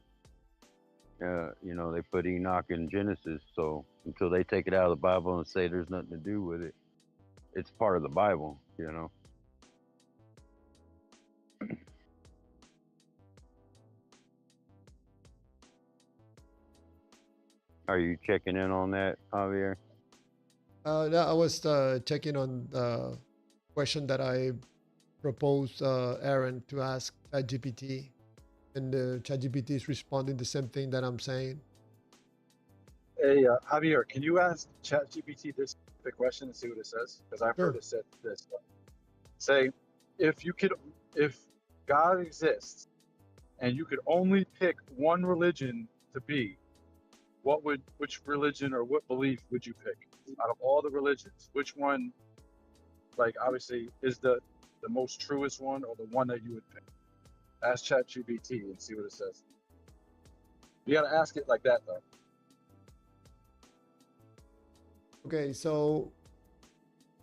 S2: They put Enoch in Genesis, so until they take it out of the Bible and say there's nothing to do with it, it's part of the Bible, Are you checking in on that, Javier?
S1: No, I was checking on the question that I proposed Aaron to ask ChatGPT, and ChatGPT is responding the same thing that I'm saying.
S6: Hey, Javier, can you ask ChatGPT this specific question and see what it says? Because I've heard
S1: Sure.
S6: it said this. Say, if God exists and you could only pick one religion to be, which religion or what belief would you pick out of all the religions? Which one, like, obviously is the most truest one, or the one that you would pick? Ask ChatGPT and see what it says. You got to ask it like that, though.
S1: Okay, so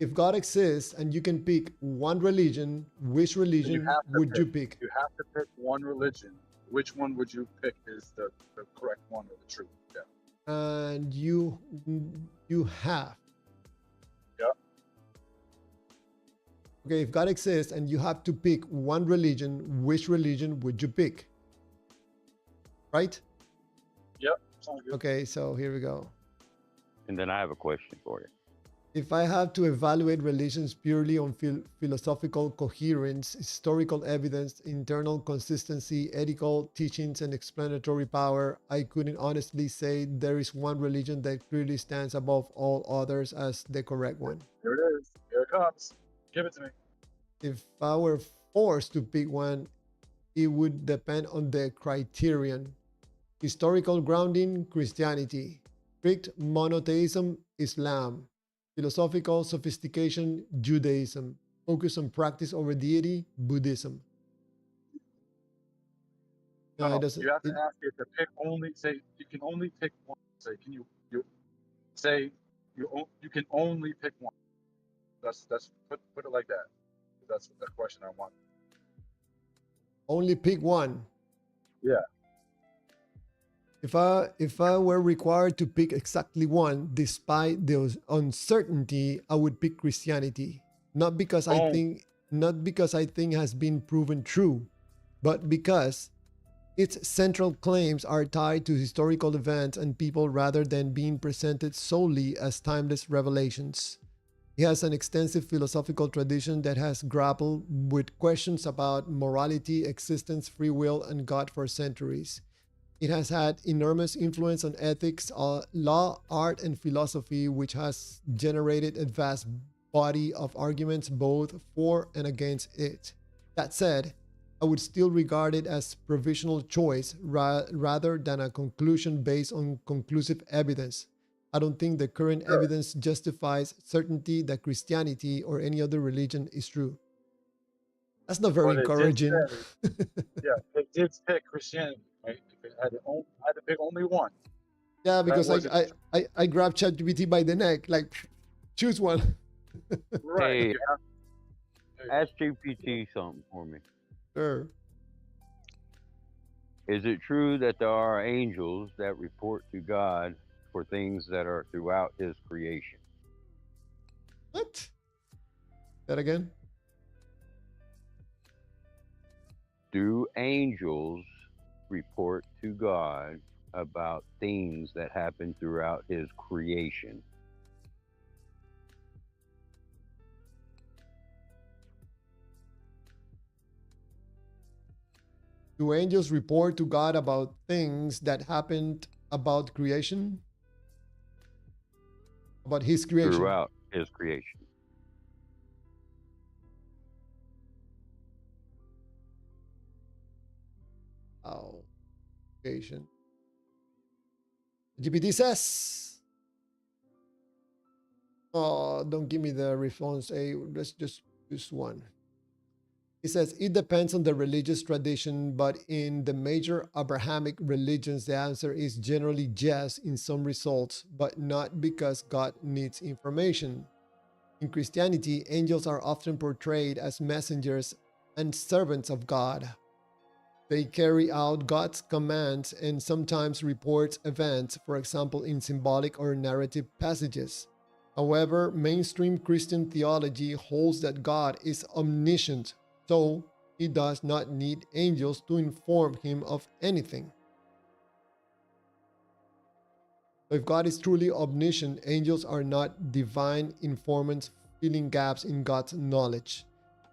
S1: if God exists and you can pick one religion, which religion would you pick?
S6: You have to pick one religion. Which one would you pick is the correct one or the truth? Yeah.
S1: And you have.
S6: Yeah.
S1: Okay, if God exists and you have to pick one religion, which religion would you pick? Right?
S6: Yep. Sounds good.
S1: Okay, so here we go.
S2: And then I have a question for you.
S1: If I have to evaluate religions purely on philosophical coherence, historical evidence, internal consistency, ethical teachings, and explanatory power, I couldn't honestly say there is one religion that clearly stands above all others as the correct one.
S6: Here it is. Here it comes. Give it to me.
S1: If I were forced to pick one, it would depend on the criterion. Historical grounding, Christianity. Strict monotheism, Islam. Philosophical sophistication, Judaism. Focus on practice over deity, Buddhism.
S6: No,
S1: It doesn't.
S6: you have to ask it to pick only. Say you can only pick one. Say can you say you can only pick one. That's put it like that. That's the question I want.
S1: Only pick one.
S6: Yeah.
S1: If I were required to pick exactly one, despite the uncertainty, I would pick Christianity. Not because I think has been proven true, but because its central claims are tied to historical events and people rather than being presented solely as timeless revelations. It has an extensive philosophical tradition that has grappled with questions about morality, existence, free will, and God for centuries. It has had enormous influence on ethics, law, art, and philosophy, which has generated a vast body of arguments both for and against it. That said, I would still regard it as provisional choice rather than a conclusion based on conclusive evidence. I don't think the current evidence justifies certainty that Christianity or any other religion is true. That's not very encouraging.
S6: Yeah, it did pick Christianity. Right? If it had to pick only one.
S1: Yeah, because I grabbed ChatGPT by the neck, like choose one.
S6: Right.
S2: Hey, ask GPT something for me.
S1: Sure.
S2: Is it true that there are angels that report to God for things that are throughout his creation?
S1: What? That again?
S2: Do angels report to God about things that happen throughout his creation?
S1: Do angels report to God about things that happened about creation? About his creation?
S2: Throughout his creation.
S1: Oh, creation. GPT says. Oh, don't give me the response. Hey, let's just use one. It says it depends on the religious tradition, but in the major Abrahamic religions, the answer is generally yes in some results, but not because God needs information. In Christianity, angels are often portrayed as messengers and servants of God. They carry out God's commands and sometimes report events, for example, in symbolic or narrative passages. However, mainstream Christian theology holds that God is omniscient, so he does not need angels to inform him of anything. If God is truly omniscient, angels are not divine informants filling gaps in God's knowledge.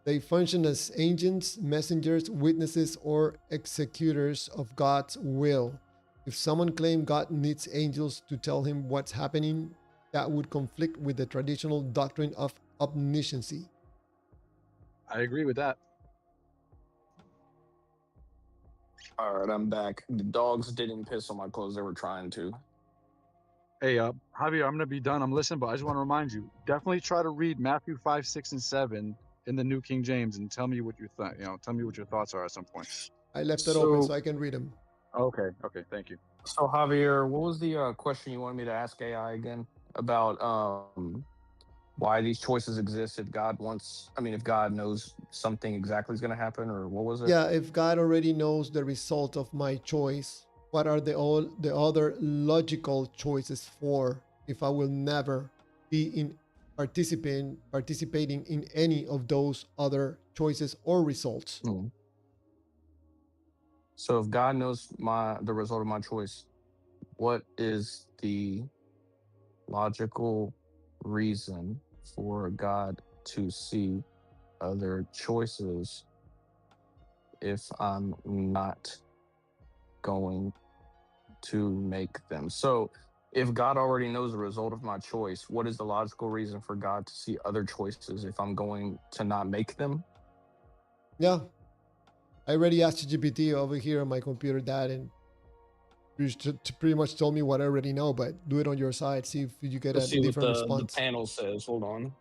S1: They function as agents, messengers, witnesses, or executors of God's will. If someone claimed God needs angels to tell him what's happening, that would conflict with the traditional doctrine of omnisciency.
S6: I agree with that.
S5: All right, I'm back. The dogs didn't piss on my clothes. They were trying to.
S6: Hey, Javier, I'm going to be done. I'm listening, but I just want to remind you, definitely try to read Matthew 5, 6, and 7 in the New King James and tell me what you think. Tell me what your thoughts are at some point.
S1: I left it open so I can read them.
S6: Okay, thank you.
S5: So Javier, what was the question you wanted me to ask AI again about why these choices exist? If God if God knows something exactly is going to happen, or what was it?
S1: Yeah, if God already knows the result of my choice, what are the other logical choices for if I will never be in participating in any of those other choices or results?
S5: Mm. So if God knows the result of my choice, what is the logical reason for God to see other choices if I'm not going to make them? So if God already knows the result of my choice, what is the logical reason for God to see other choices if I'm going to not make them?
S1: Yeah. I already asked GPT over here on my computer that, and to pretty much told me what I already know, but do it on your side. See if you get
S5: Let's
S1: a
S5: see what
S1: different
S5: the
S1: response.
S5: panel says. Hold on.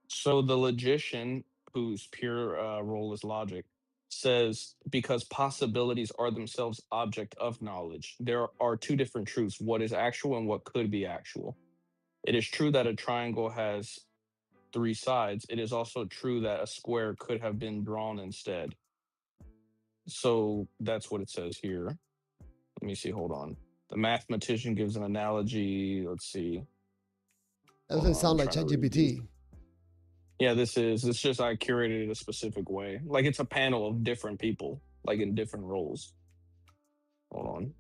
S5: So the logician, whose pure role is logic, says because possibilities are themselves object of knowledge, there are two different truths: what is actual and what could be actual. It is true that a triangle has three sides. It is also true that a square could have been drawn instead. So that's what it says here. Let me see. Hold on. The mathematician gives an analogy. Let's see.
S1: That
S5: Hold
S1: doesn't
S5: on, I'm
S1: sound like
S5: trying to read these.
S1: ChatGPT.
S5: Yeah, it's just I curated it a specific way. Like it's a panel of different people, like in different roles. Hold on.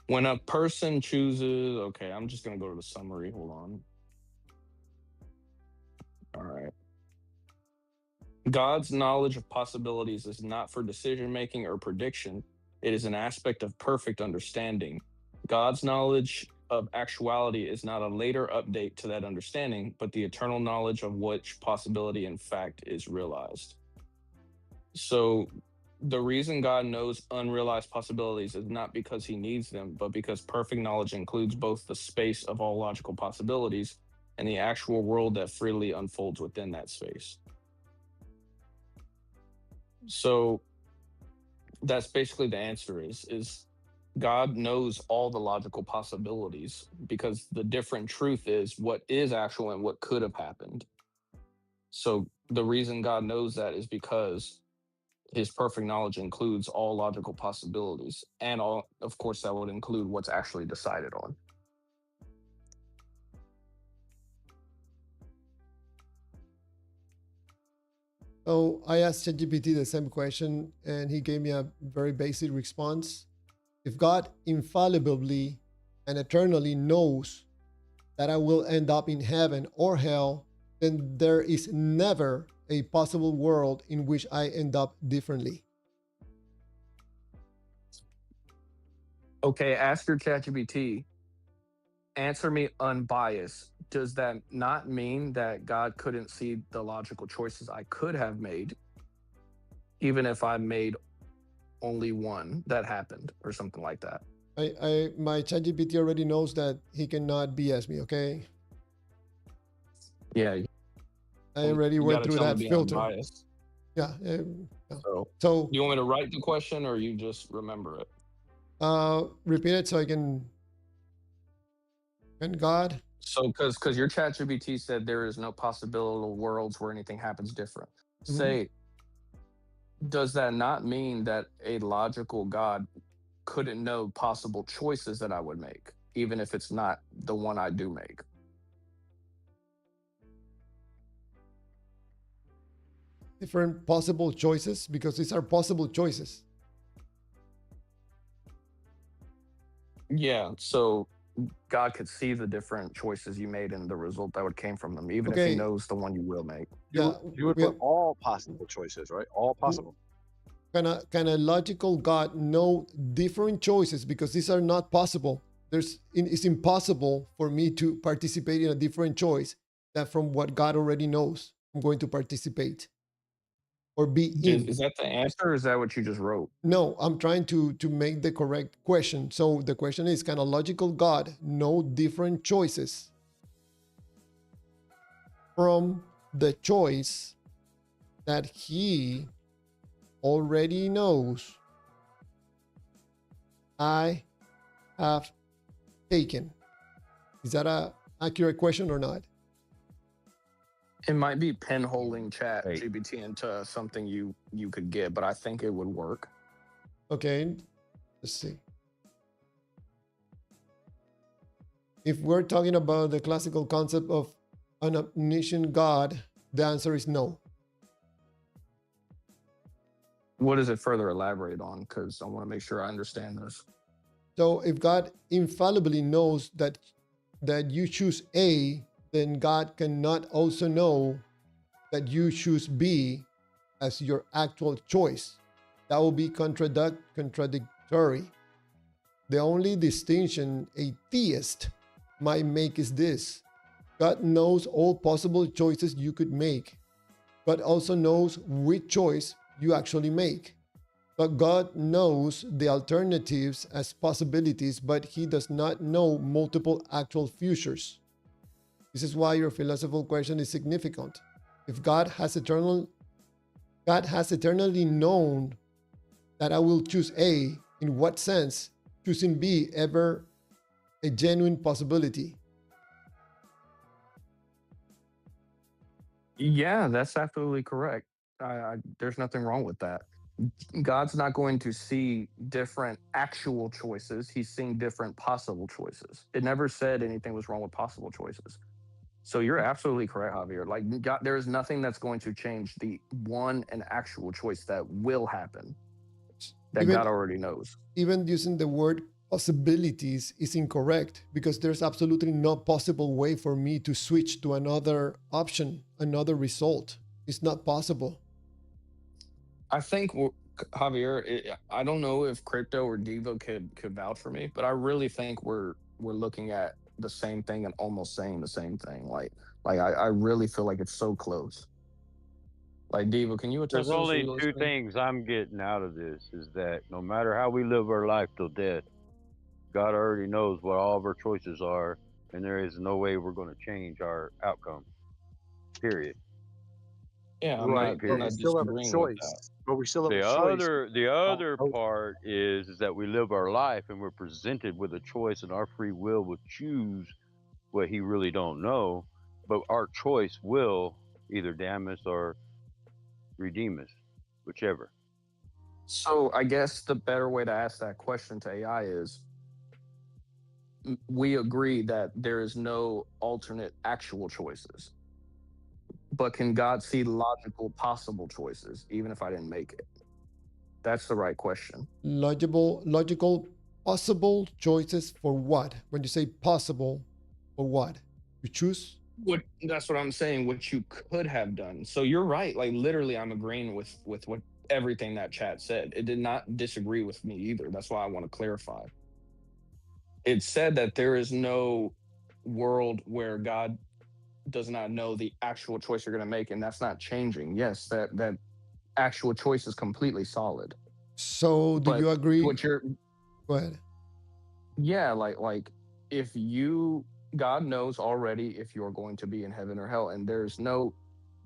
S5: When a person chooses, okay, I'm just gonna go to the summary. Hold on. All right. God's knowledge of possibilities is not for decision making or prediction. It is an aspect of perfect understanding. God's knowledge of actuality is not a later update to that understanding, but the eternal knowledge of which possibility in fact is realized. So the reason God knows unrealized possibilities is not because he needs them, but because perfect knowledge includes both the space of all logical possibilities and the actual world that freely unfolds within that space. So that's basically the answer is God knows all the logical possibilities, because the different truth is what is actual and what could have happened. So the reason God knows that is because his perfect knowledge includes all logical possibilities, and all, of course, that would include what's actually decided on.
S1: So I asked ChatGPT the same question, and he gave me a very basic response. If God infallibly and eternally knows that I will end up in heaven or hell, then there is never a possible world in which I end up differently.
S5: Okay, ask your ChatGPT, answer me unbiased. Does that not mean that God couldn't see the logical choices I could have made, even if I made only one that happened or something like that?
S1: My ChatGPT already knows that he cannot BS me, okay?
S5: Yeah,
S1: I already
S5: you
S1: went
S5: gotta
S1: through
S5: tell me
S1: that
S5: to be
S1: filter.
S5: unbiased.
S1: Yeah. Yeah.
S5: So,
S1: So
S5: do you want me to write the question or you just remember it?
S1: repeat it so I can. And God.
S5: So, because your ChatGPT said there is no possible worlds where anything happens different. Say, does that not mean that a logical God couldn't know possible choices that I would make, even if it's not the one I do make?
S1: Different possible choices, because these are possible choices.
S5: Yeah, so God could see the different choices you made and the result that would came from them, even if he
S1: Okay.
S5: knows the one you will make.
S1: Yeah.
S6: You would put all possible choices, right? All possible.
S1: Can a logical God know different choices, because these are not possible? It's impossible for me to participate in a different choice that from what God already knows I'm going to participate or be in.
S5: Is that the answer, or is that what you just wrote?
S1: No, I'm trying to make the correct question. So the question is, can a logical God know different choices from the choice that he already knows I have taken? Is that a accurate question or not?
S5: It might be pinholing chat
S2: Hey.
S5: GPT into something you could get, but I think it would work.
S1: Okay, let's see. If we're talking about the classical concept of an omniscient God, the answer is no.
S5: What does it further elaborate on? Because I want to make sure I understand this.
S1: So if God infallibly knows that you choose A, then God cannot also know that you choose B as your actual choice. That will be contradictory. The only distinction a theist might make is this: God knows all possible choices you could make. God also knows which choice you actually make. But God knows the alternatives as possibilities, but he does not know multiple actual futures. This is why your philosophical question is significant. If God has eternally known that I will choose A, in what sense choosing B ever a genuine possibility?
S5: Yeah, that's absolutely correct. There's nothing wrong with that. God's not going to see different actual choices. He's seeing different possible choices. It never said anything was wrong with possible choices. So you're absolutely correct, Javier. Like God, there is nothing that's going to change the one and actual choice that will happen that
S1: Even
S5: God already knows.
S1: even using the word possibilities is incorrect, because there's absolutely no possible way for me to switch to another option, another result. It's not possible.
S5: I think Javier, I don't know if Crypto or Devo could vouch for me, but I really think we're looking at the same thing and almost saying the same thing. I really feel like it's so close. Like Devo, can you
S2: There's
S5: attest to this? Are
S2: only
S5: you
S2: two
S5: listening?
S2: things I'm getting out of this is that no matter how we live our life till death, God already knows what all of our choices are, and there is no way we're going to change our outcome. Period.
S5: Yeah,
S6: Right, but
S5: I'm
S6: we
S2: Period.
S5: not
S6: still have a
S5: disagreeing with that.
S6: choice. But we still have a
S2: The
S6: choice.
S2: other the
S6: Oh,
S2: other
S6: oh,
S2: part is that we live our life and we're presented with a choice, and our free will choose what he really don't know, but our choice will either damn us or redeem us, whichever.
S5: So I guess the better way to ask that question to AI is we agree that there is no alternate actual choices, but can God see logical possible choices even if I didn't make it? That's the right question.
S1: Logical possible choices for what? When you say possible, for what? You choose?
S5: What That's what I'm saying, what you could have done. So you're right. Like literally I'm agreeing with what everything that chat said. It did not disagree with me either. That's why I want to clarify. It said that there is no world where God does not know the actual choice you're going to make, and that's not changing. Yes, that actual choice is completely solid.
S1: So do
S5: But
S1: you agree?
S5: what you're
S1: Go ahead.
S5: Yeah, like if you God knows already if you're going to be in heaven or hell, and there's no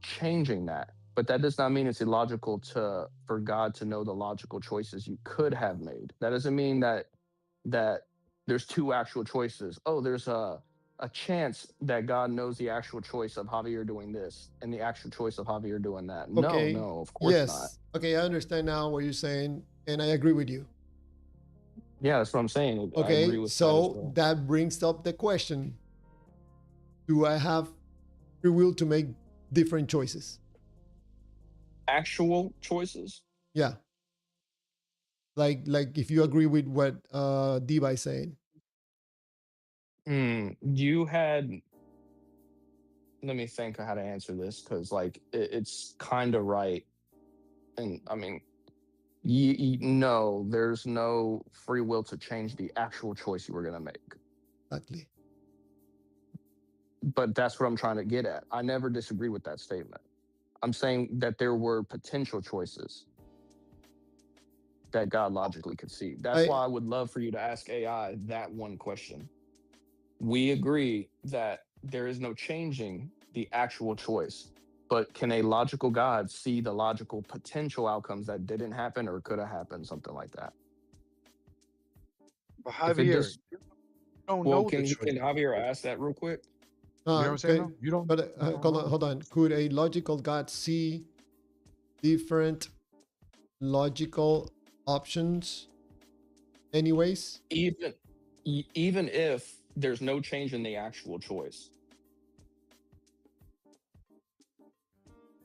S5: changing that. But that does not mean it's illogical to for God to know the logical choices you could have made. That doesn't mean that there's two actual choices. Oh, there's a chance that God knows the actual choice of Javier doing this and the actual choice of Javier doing that. No,
S1: Okay.
S5: no, of course not.
S1: Yes. Okay, I understand now what you're saying, and I agree with you.
S5: Yeah, that's what I'm saying. I agree
S1: Okay,
S5: with that as
S1: so
S5: well.
S1: that brings up the question: do I have free will to make different choices?
S5: Actual choices?
S1: Yeah. Like if you agree with what Diva is saying.
S5: You had let me think of how to answer this because like it's kind of right, and I mean no, there's no free will to change the actual choice you were going to make.
S1: Exactly.
S5: But that's what I'm trying to get at. I never disagree with that statement. I'm saying that there were potential choices that God logically could see. That's
S1: I
S5: why I would love for you to ask AI that one question. We agree that there is no changing the actual choice, but can a logical God see the logical potential outcomes that didn't happen or could have happened, something like that?
S6: but
S5: If it
S6: Javier,
S5: just
S6: you don't
S5: Well,
S6: know the choice.
S5: can Javier ask that real quick?
S6: You know what I'm saying?
S1: okay,
S6: No, you don't.
S1: but
S6: You don't know.
S1: hold on. Could a logical God see different logical options anyways?
S5: Even if there's no change in the actual choice,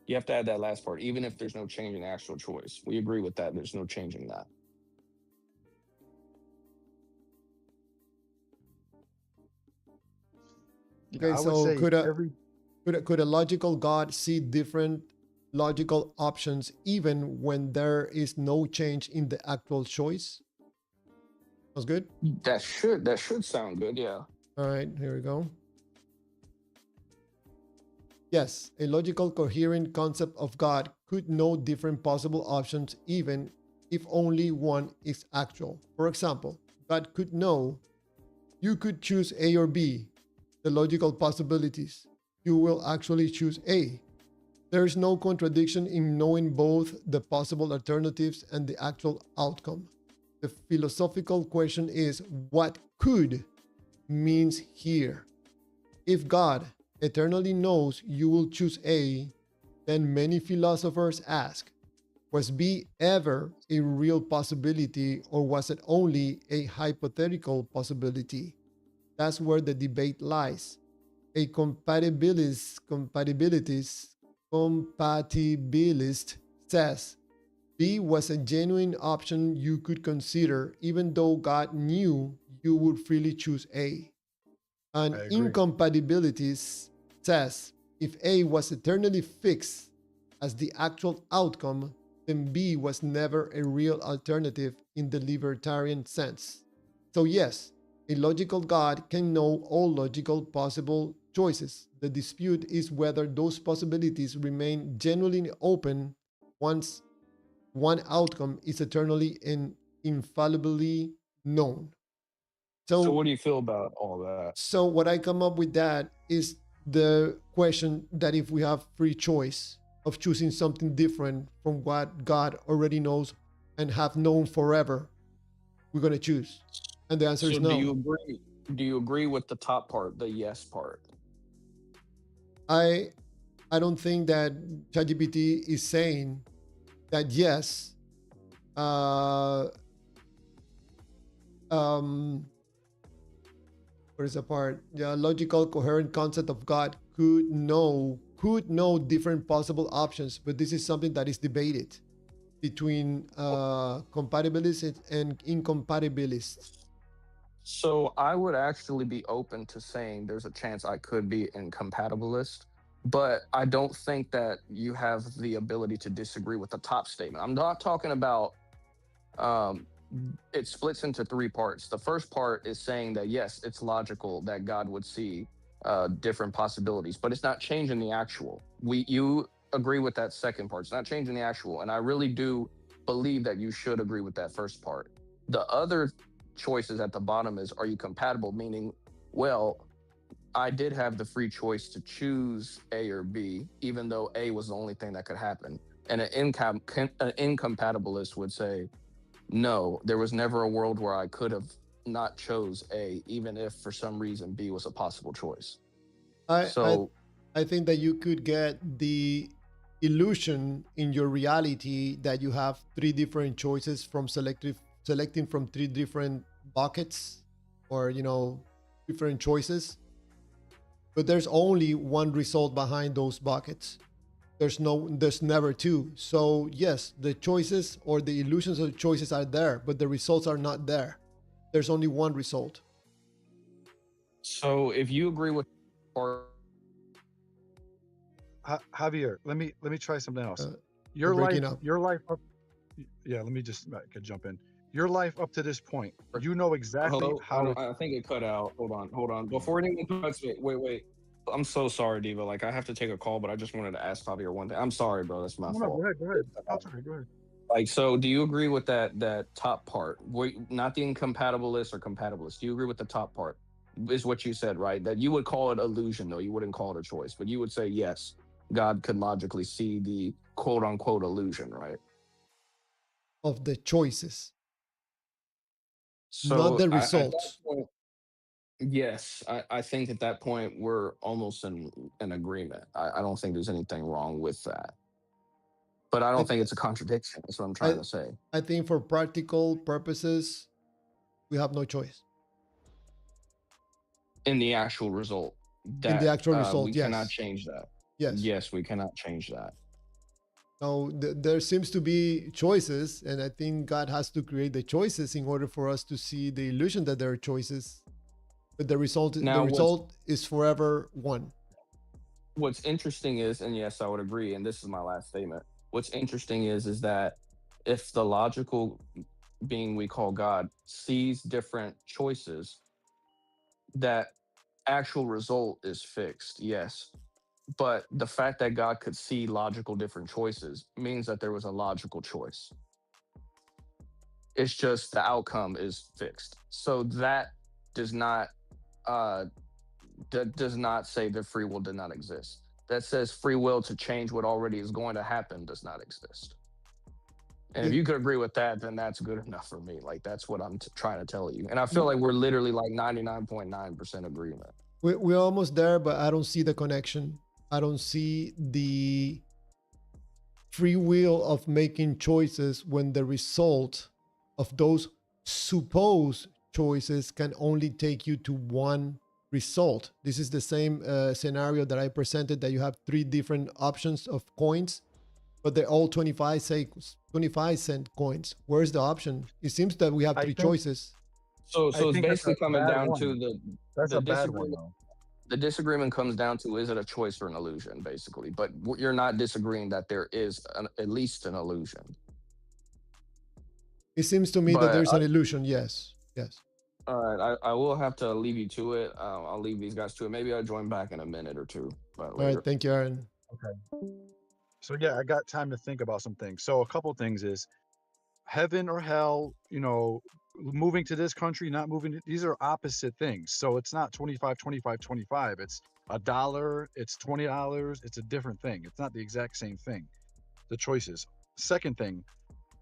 S5: you have to add that last part. Even if there's no change in the actual choice, we agree with that. There's no changing that.
S1: Okay,
S6: I would
S1: so
S6: say
S1: could
S6: every
S1: a logical God see different logical options even when there is no change in the actual choice? Sounds good.
S5: That should sound good. Yeah.
S1: All right, here we go. Yes, a logical, coherent concept of God could know different possible options even if only one is actual. For example, God could know you could choose A or B, the logical possibilities. You will actually choose A. There is no contradiction in knowing both the possible alternatives and the actual outcome. The philosophical question is what could means here. If God eternally knows you will choose A, then many philosophers ask, was B ever a real possibility or was it only a hypothetical possibility? That's where the debate lies. A compatibilist says B was a genuine option you could consider even though God knew you would freely choose A. An
S6: I agree.
S1: incompatibility says if A was eternally fixed as the actual outcome, then B was never a real alternative in the libertarian sense. So yes, a logical God can know all logical possible choices. The dispute is whether those possibilities remain genuinely open once one outcome is eternally and infallibly known.
S5: So
S1: So
S5: what do you feel about all that?
S1: so what I come up with that is the question that if we have free choice of choosing something different from what God already knows and have known forever, we're going to choose. And the answer
S5: So
S1: is
S5: do you
S1: no.
S5: agree? Do you agree with the top part, the yes part?
S1: I I don't think that ChatGPT is saying that yes, uh um where is the part? The logical, coherent concept of God could know different possible options, but this is something that is debated between compatibilists and incompatibilists.
S5: So I would actually be open to saying there's a chance I could be incompatibilist, but I don't think that you have the ability to disagree with the top statement. I'm not talking about um it splits into three parts. The first part is saying that yes, it's logical that God would see different possibilities, but it's not changing the actual. You agree with that second part. It's not changing the actual, and I really do believe that you should agree with that first part. The other choices at the bottom is are you compatible, meaning, well, I did have the free choice to choose A or B, even though A was the only thing that could happen. And an incompatibilist would say, no, there was never a world where I could have not chose A, even if for some reason B was a possible choice.
S1: I I
S5: So
S1: I think that you could get the illusion in your reality that you have three different choices from selecting from three different buckets or different choices, but there's only one result behind those buckets. There's never two. So yes, the choices or the illusions of choices are there, but the results are not there. There's only one result.
S5: so if you agree with or
S6: Javier, let me try something else.
S1: Uh, you're breaking up.
S6: Your life up. Yeah, let me just I could jump in. Your life up to this point, you know exactly
S5: hello,
S6: how to.
S5: I think it cut out. Hold on. Before anyone cuts it, wait. I'm so sorry, Diva. Like I have to take a call, but I just wanted to ask Javier one thing. I'm sorry, bro. That's my
S6: No,
S5: fault.
S6: go ahead, go ahead. No, it's okay, go ahead.
S5: Like, so do you agree with that top part? Not the incompatibilist or compatibilist. Do you agree with the top part? Is what you said, right? That you would call it illusion, though. You wouldn't call it a choice, but you would say yes, God could logically see the quote unquote illusion, right?
S1: Of the choices, not
S5: So
S1: the
S5: at that
S1: results.
S5: point, yes, I think at that point we're almost in agreement. I don't think there's anything wrong with that, but I
S1: I
S5: don't think it's a contradiction. That's what I'm trying
S1: I
S5: to say.
S1: I think for practical purposes, we have no choice.
S5: In the actual result,
S1: In the
S5: that
S1: actual
S5: we
S1: result,
S5: cannot
S1: yes.
S5: change that.
S1: Yes.
S5: Yes, we cannot change that.
S1: Now, there seems to be choices, and I think God has to create the choices in order for us to see the illusion that there are choices. but the
S5: Now,
S1: result is forever one.
S5: what's interesting is, and yes, I would agree, and this is my last statement. What's interesting is that if the logical being we call God sees different choices, that actual result is fixed, yes. But the fact that God could see logical different choices means that there was a logical choice. It's just the outcome is fixed. So that does not uh that does not say that free will did not exist. That says free will to change what already is going to happen does not exist. And if
S1: It-
S5: you could agree with that, then that's good enough for me. Like that's what I'm trying to tell you. And I feel like we're literally like 99.9% agreement.
S1: we're almost there, but I don't see the connection. I don't see the free will of making choices when the result of those supposed choices can only take you to one result. This is the same scenario that I presented, that you have three different options of coins, but they're all 25-cent coins. Where's the option? It seems that we have
S6: I
S1: three
S6: think
S1: choices.
S5: So
S6: I
S5: it's
S6: think that's
S5: basically
S6: a
S5: coming
S6: bad
S5: down to
S6: one. That's
S5: the
S6: a bad one,
S5: disagreement.
S6: though.
S5: The disagreement comes down to, is it a choice or an illusion, basically. But you're not disagreeing that there is at least an illusion.
S1: It seems to me that
S5: But
S1: there's an illusion. Yes. Yes.
S5: all right, I will have to leave you to it. I'll leave these guys to it. Maybe I'll join back in a minute or two. But
S1: All
S5: later.
S1: right. Thank you, Aaron.
S6: Okay. So yeah, I got time to think about some things. So a couple things is heaven or hell, moving to this country, not moving. These are opposite things. So it's not 25, 25, 25. It's $1, it's $20. It's a different thing. It's not the exact same thing. The choices. Second thing,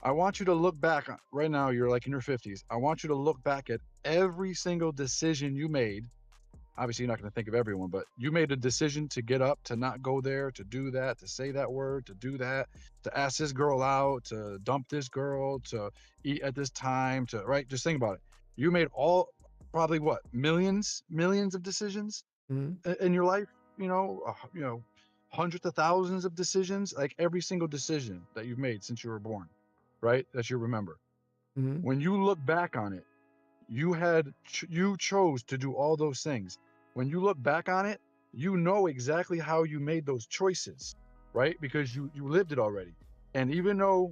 S6: I want you to look back right now. You're like in your 50s. I want you to look back at every single decision you made. Obviously, you're not going to think of everyone, but you made a decision to get up, to not go there, to do that, to say that word, to do that, to ask this girl out, to dump this girl, to eat at this time, right? Just think about it. You made probably what, millions of decisions in your life, hundreds of thousands of decisions, like every single decision that you've made since you were born, right? That you remember.
S1: Mm-hmm.
S6: When you look back on it, you chose to do all those things. When you look back on it, you know exactly how you made those choices, right? Because you lived it already. And even though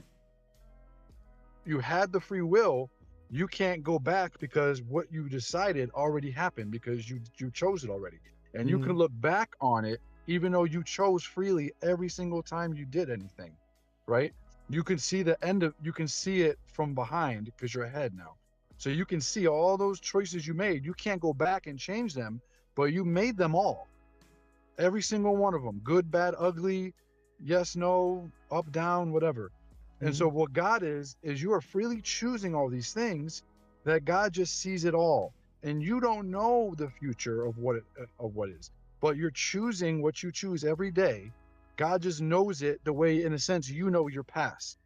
S6: you had the free will, you can't go back because what you decided already happened, because you chose it already. And you can look back on it even though you chose freely every single time you did anything, right? You can see you can see it from behind because you're ahead now. So you can see all those choices you made. You can't go back and change them, but you made them all. Every single one of them. Good, bad, ugly, yes, no, up, down, whatever. And so what God is you are freely choosing all these things, that God just sees it all. And you don't know the future of what is, but you're choosing what you choose every day. God just knows it the way, in a sense, you know your past,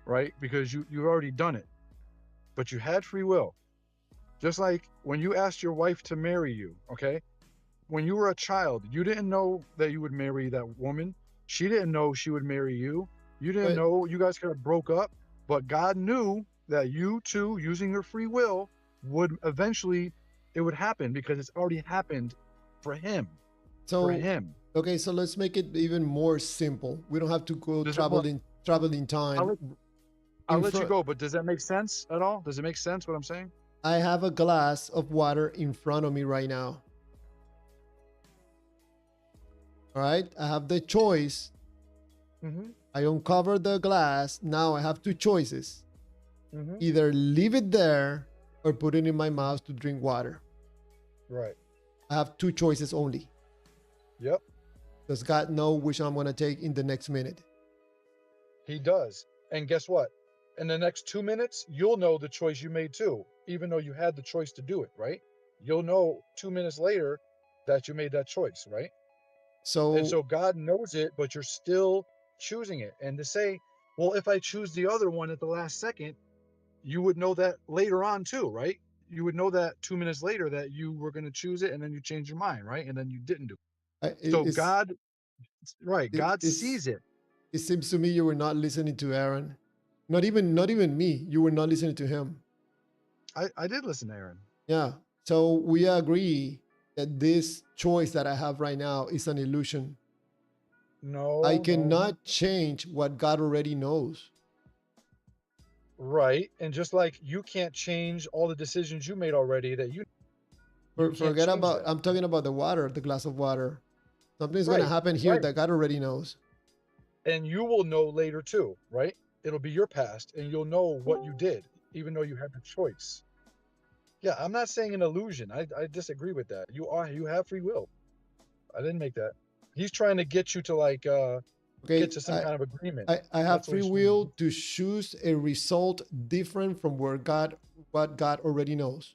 S6: right? Because you've already done it. But you had free will. Just like when you asked your wife to marry you, okay? When you were a child, you didn't know that you would marry that woman. She didn't know she would marry you. You didn't know. You guys kind of broke up, but God knew that you two, using your free will, would eventually, it would happen because it's already happened for him.
S1: Okay, so let's make it even more simple. We don't have to go travel in time.
S6: I'll let you go, but does that make sense at all? Does it make sense what I'm saying?
S1: I have a glass of water in front of me right now. All right, I have the choice. I uncover the glass. Now I have two choices. Either leave it there or put it in my mouth to drink water.
S6: Right.
S1: I have two choices only.
S6: Yep.
S1: Does God know which I'm going to take in the next minute?
S6: He does. And guess what? In the next 2 minutes, you'll know the choice you made too, even though you had the choice to do it, right? You'll know 2 minutes later that you made that choice, right? And so God knows it, but you're still choosing it. And to say, well, if I choose the other one at the last second, you would know that later on too, right? You would know that 2 minutes later that you were going to choose it, and then you change your mind, right? And then you didn't do it. So God sees it.
S1: It seems to me you were not listening to Aaron. Not even me. You were not listening to him.
S6: I did listen to Aaron.
S1: Yeah. So we agree that this choice that I have right now is an illusion.
S6: No,
S1: I
S6: no.
S1: cannot change what God already knows.
S6: Right. And just like you can't change all the decisions you made already, that you can't
S1: Forget
S6: change
S1: about,
S6: that.
S1: I'm talking about the water, the glass of water. Something's going to
S6: Right.
S1: happen here
S6: Right.
S1: that God already knows.
S6: And you will know later too, right? It'll be your past and you'll know what you did, even though you have the choice. Yeah, I'm not saying an illusion. I disagree with that. You have free will. I didn't make that. He's trying to get you to like
S1: Okay,
S6: get to some kind of agreement.
S1: I have
S6: That's what
S1: free
S6: he's trying to
S1: will
S6: do.
S1: to choose a result different from what God already knows.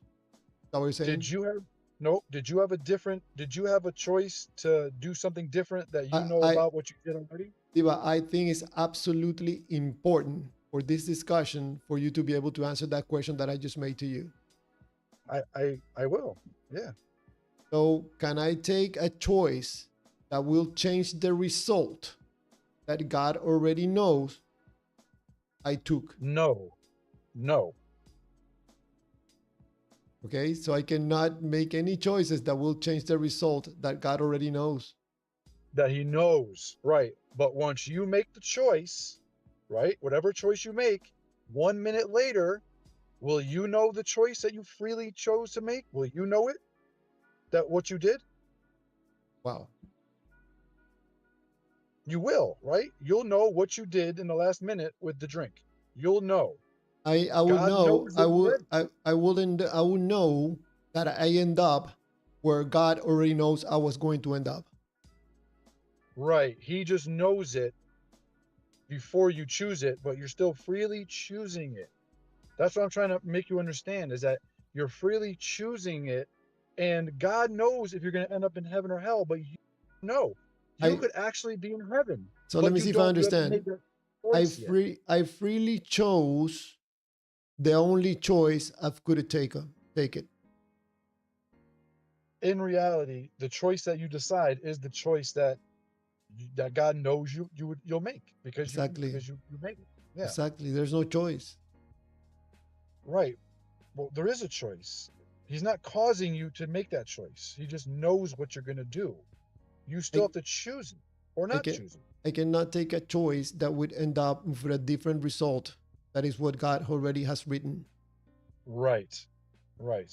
S1: Is that what you're saying?
S6: Did you have no? Did you have a choice to do something different that you know
S1: I
S6: about what you did already?
S1: Diva, I think it's absolutely important for this discussion for you to be able to answer that question that I just made to you.
S6: I will. Yeah.
S1: So, can I take a choice that will change the result that God already knows I took?
S6: No. No.
S1: Okay, so I cannot make any choices that will change the result that God already knows.
S6: That he knows, right? But once you make the choice, right? Whatever choice you make, 1 minute later, will you know the choice that you freely chose to make? Will you know it? That what you did?
S1: Wow.
S6: You will, right? You'll know what you did in the last minute with the drink. You'll know.
S1: I would
S6: God
S1: know,
S6: knows it already.
S1: I would know that I end up where God already knows I was going to end up.
S6: Right. He just knows it before you choose it, but you're still freely choosing it. That's what I'm trying to make you understand is that you're freely choosing it, and God knows if you're going to end up in heaven or hell, but you know you
S1: I
S6: could actually be in heaven,
S1: So let
S6: but
S1: me
S6: you
S1: see if I
S6: don't. You haven't
S1: understand.
S6: made that choice yet.
S1: I freely chose the only choice I could have taken. Take it.
S6: In reality, the choice that you decide is the choice that God knows you'll make because
S1: Exactly.
S6: you make it. Yeah,
S1: Exactly. There's no choice.
S6: right. Well, there is a choice. He's not causing you to make that choice. He just knows what you're going to do. You still
S1: I,
S6: have to choose it or
S1: I
S6: not
S1: can
S6: choose it.
S1: I cannot take a choice that would end up with a different result. That is what God already has written.
S6: Right. Right.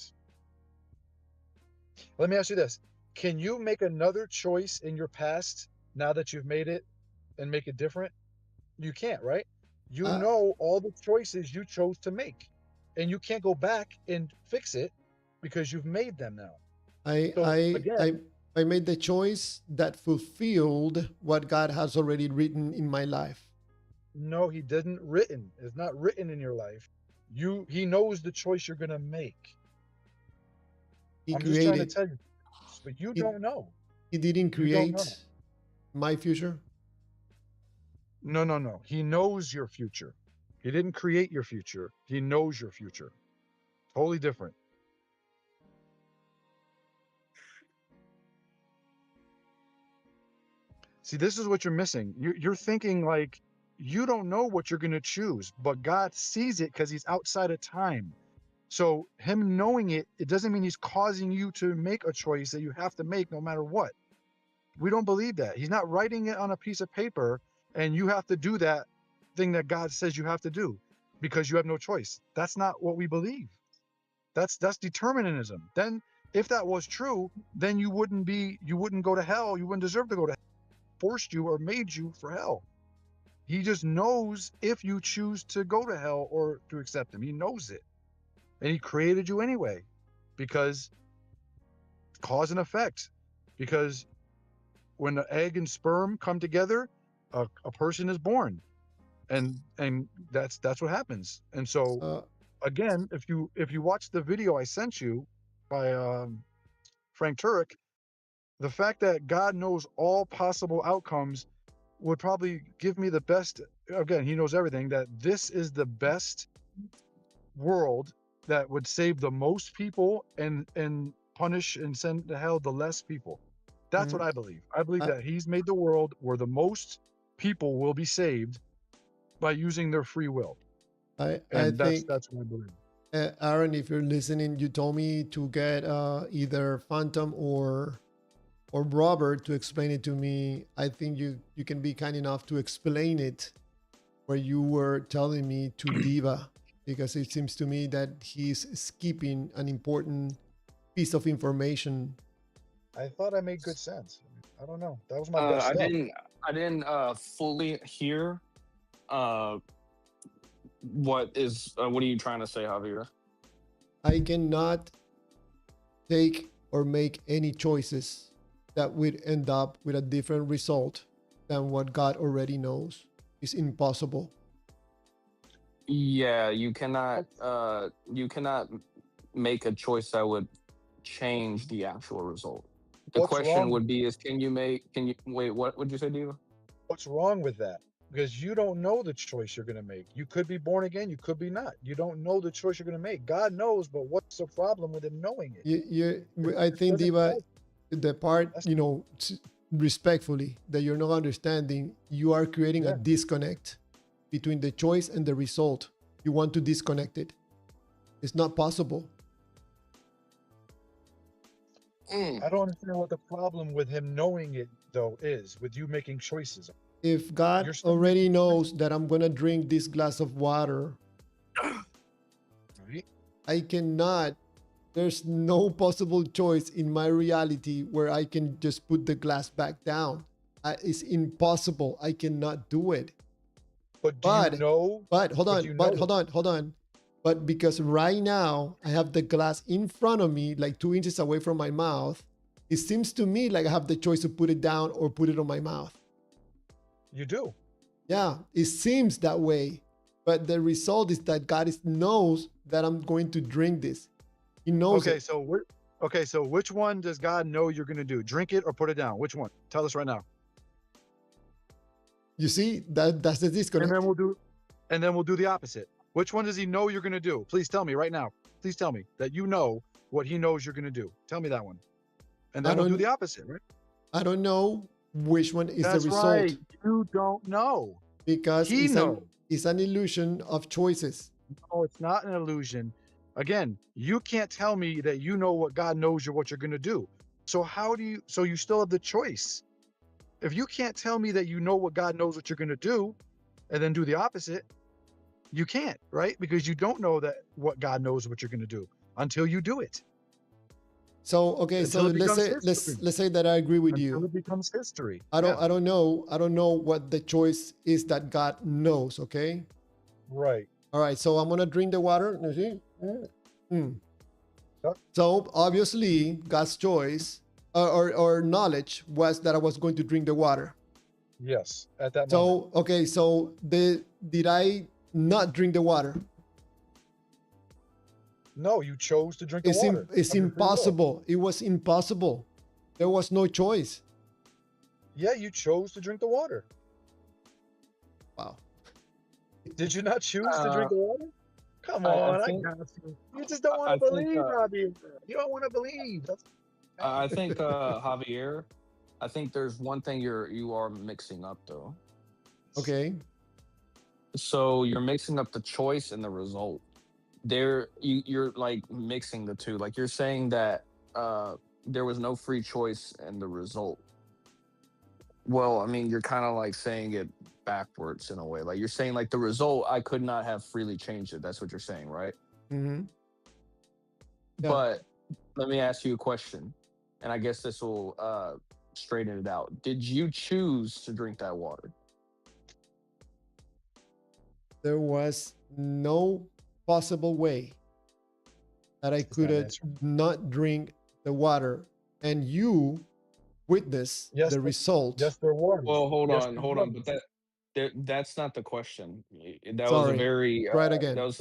S6: Let me ask you this. Can you make another choice in your past now that you've made it and make it different? You can't, right? You
S1: Uh,
S6: know all the choices you chose to make, and you can't go back and fix it because you've made them now.
S1: I
S6: So
S1: I I
S6: again,
S1: I made the choice that fulfilled what God has already written in my life.
S6: no, he didn't written. It's not written in your life. He knows the choice you're gonna make.
S1: He
S6: I'm just trying to
S1: created.
S6: tell you, but you
S1: He,
S6: don't know.
S1: he didn't
S6: You don't know.
S1: create my future.
S6: No, no, no. He knows your future. He didn't create your future. He knows your future. Totally different. See, this is what you're missing. You're thinking like you don't know what you're going to choose, but God sees it because he's outside of time. So him knowing it, it doesn't mean he's causing you to make a choice that you have to make no matter what. We don't believe that. He's not writing it on a piece of paper and you have to do that thing that God says you have to do because you have no choice. That's not what we believe. That's determinism. Then if that was true, then you wouldn't go to hell. You wouldn't deserve to go to hell. Forced you or made you for hell. He just knows if you choose to go to hell or to accept him. He knows it. And he created you anyway because cause and effect. Because when the egg and sperm come together, a person is born. And that's what happens. And so
S1: Uh,
S6: again, if you watch the video I sent you by Frank Turek, the fact that God knows all possible outcomes would probably give me the best. Again, he knows everything, that this is the best world that would save the most people and punish and send to hell the less people. That's what
S1: mhm.
S6: I believe. I believe
S1: I,
S6: that he's made the world where the most people will be saved by using their free will.
S1: I
S6: And
S1: think
S6: that's what I believe.
S1: Aaron, if you're listening, you told me to get either Phantom or Robert to explain it to me. I think you can be kind enough to explain it where you were telling me to Diva, because it seems to me that he's skipping an important piece of information.
S6: I thought I made good sense. I don't know. That was my best
S5: I
S6: stuff.
S5: didn't fully hear what are you trying to say, Javier?
S1: I cannot take or make any choices that would end up with a different result than what God already knows. It's impossible.
S5: Yeah, you cannot make a choice that would change the actual result. The
S6: What's
S5: question
S6: wrong?
S5: would be is can you wait, what would you say, Diva?
S6: What's wrong with that? Because you don't know the choice you're going to make. You could be born again. You could be not. You don't know the choice you're going to make. God knows, but what's the problem with him knowing it?
S1: I think,
S6: doesn't
S1: Diva,
S6: help.
S1: the part,
S6: That's-
S1: respectfully, that you're not understanding, you are creating a
S6: Yeah.
S1: disconnect between the choice and the result. You want to disconnect it. It's not possible.
S6: I don't understand what the problem with him knowing it, though, is with you making choices.
S1: If God
S6: You're still
S1: already
S6: making
S1: knows that I'm going to drink this glass of water,
S6: Right?
S1: I cannot, there's no possible choice in my reality where I can just put the glass back down. It's impossible. I cannot do it.
S6: But do
S1: But-
S6: you know?
S1: But hold
S6: But
S1: on,
S6: you
S1: but
S6: know
S1: hold on. But because right now I have the glass in front of me, like 2 inches away from my mouth, it seems to me like I have the choice to put it down or put it on my mouth.
S6: You do.
S1: Yeah, it seems that way. But the result is that God knows that I'm going to drink this. He knows
S6: Okay,
S1: it.
S6: so which one does God know you're going to do? Drink it or put it down? Which one? Tell us right now.
S1: You see, that's the
S6: And
S1: disconnect.
S6: then we'll do the opposite. Which one does he know you're going to do? Please tell me right now. Please tell me that you know what he knows you're going to do. Tell me that one. And
S1: I
S6: then we'll do
S1: don't-
S6: the opposite, right?
S1: I don't know which one is
S6: That's
S1: the result
S6: right. You don't know.
S1: because
S6: He knows.
S1: it's an illusion of choices.
S6: No, it's not an illusion. Again, you can't tell me that you know what God knows what you're going to do. So so you still have the choice. If you can't tell me that you know what God knows what you're going to do and then do the opposite, you can't, right? Because you don't know that what God knows what you're going to do until you do it.
S1: So okay,
S6: Until
S1: so
S6: it
S1: let's
S6: becomes
S1: say
S6: history.
S1: let's say that I agree with
S6: Until
S1: you.
S6: it becomes history.
S1: I
S6: Yeah,
S1: don't know what the choice is that God knows, okay?
S6: right.
S1: All right, so I'm gonna drink the water. You see? Mm.
S6: Yep.
S1: So obviously, God's choice or knowledge was that I was going to drink the water.
S6: Yes, at that moment.
S1: So okay, so did I not drink the water?
S6: No, you chose to drink the
S1: It's
S6: water.
S1: it's
S6: of your free will.
S1: impossible. It was impossible. There was no choice.
S6: Yeah, you chose to drink the water.
S1: Wow.
S6: Did you not choose to drink the water? Come
S5: I
S6: on, I
S5: think-
S6: got you. You just don't
S5: I
S6: want to
S5: think,
S6: believe, Robbie. You don't want to believe. That's
S5: I think Javier, I think there's one thing you are mixing up though.
S1: Okay.
S5: So you're mixing up the choice and the result. You're like mixing the two. Like you're saying that there was no free choice in the result. Well, I mean, you're kind of like saying it backwards in a way. Like you're saying like the result, I could not have freely changed it. That's what you're saying, right?
S1: Mm-hmm. Yeah.
S5: But let me ask you a question, and I guess this will straighten it out. Did you choose to drink that water?
S1: There was no possible way that I could have
S6: answer?
S1: not drink the water, and you witness
S6: Yes,
S1: the
S6: but-
S1: result.
S6: Yes, there was.
S5: Well, hold
S6: Yes,
S5: on,
S6: there
S5: hold on.
S6: was.
S5: But that's not the question. That was
S1: Sorry.
S5: a very
S1: Try it again.
S5: That was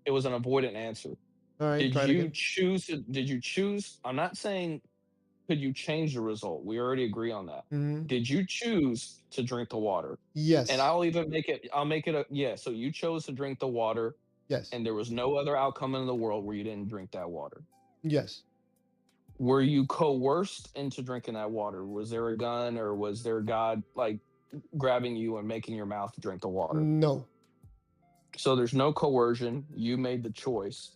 S5: it was an avoidant answer.
S1: All right,
S5: Did
S1: try it
S5: you
S1: again.
S5: choose to? Did you choose? I'm not saying could you change the result. We already agree on that.
S1: Mhm.
S5: Did you choose to drink the water?
S1: Yes.
S5: And I'll even make it. I'll make it a yeah. So you chose to drink the water,
S1: Yes.
S5: and there was no other outcome in the world where you didn't drink that water.
S1: Yes.
S5: Were you coerced into drinking that water? Was there a gun or was there God like grabbing you and making your mouth drink the water?
S1: No.
S5: So there's no coercion. You made the choice.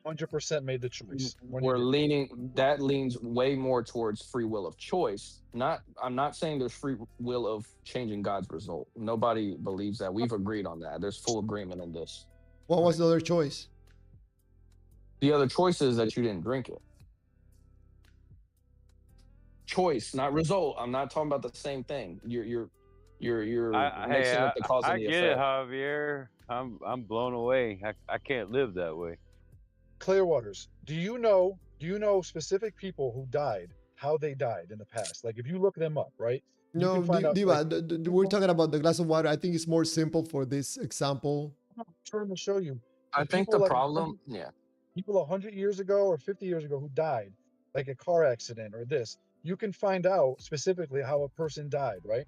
S6: 100% made the choice. When you
S5: We're
S6: did.
S5: leaning, that leans way more towards free will of choice. I'm not saying there's free will of changing God's result. Nobody believes that. We've agreed on that. There's full agreement on this.
S1: What was the other choice?
S5: The other choice is that you didn't drink it. Choice, not result. I'm not talking about the same thing. You're mixing up the cause
S2: I
S5: and the
S2: get it,
S5: effect.
S2: Javier. I'm blown away. I can't live that way.
S6: Clearwaters, do you know specific people who died, how they died in the past? Like if you look them up, right? You
S1: No,
S6: can find out.
S1: Diva,
S6: Like,
S1: we're talking about the glass of water. I think it's more simple for this example.
S6: I'm trying to show you.
S5: I think the problem, yeah.
S6: People 100 years ago or 50 years ago who died, like a car accident or this, you can find out specifically how a person died, right?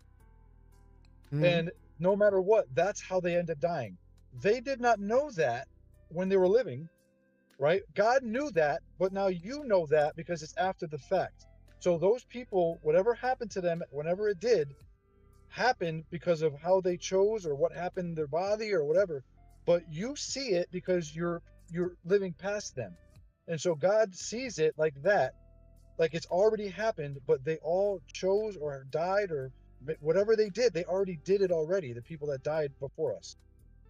S1: Mhm.
S6: And no matter what, that's how they end up dying. They did not know that when they were living, right? God knew that, but now you know that because it's after the fact. So those people, whatever happened to them, whenever it did, happened because of how they chose or what happened in their body or whatever. But you see it because you're living past them. And so God sees it like that, like it's already happened, but they all chose or died or whatever they did, they already did it already, the people that died before us.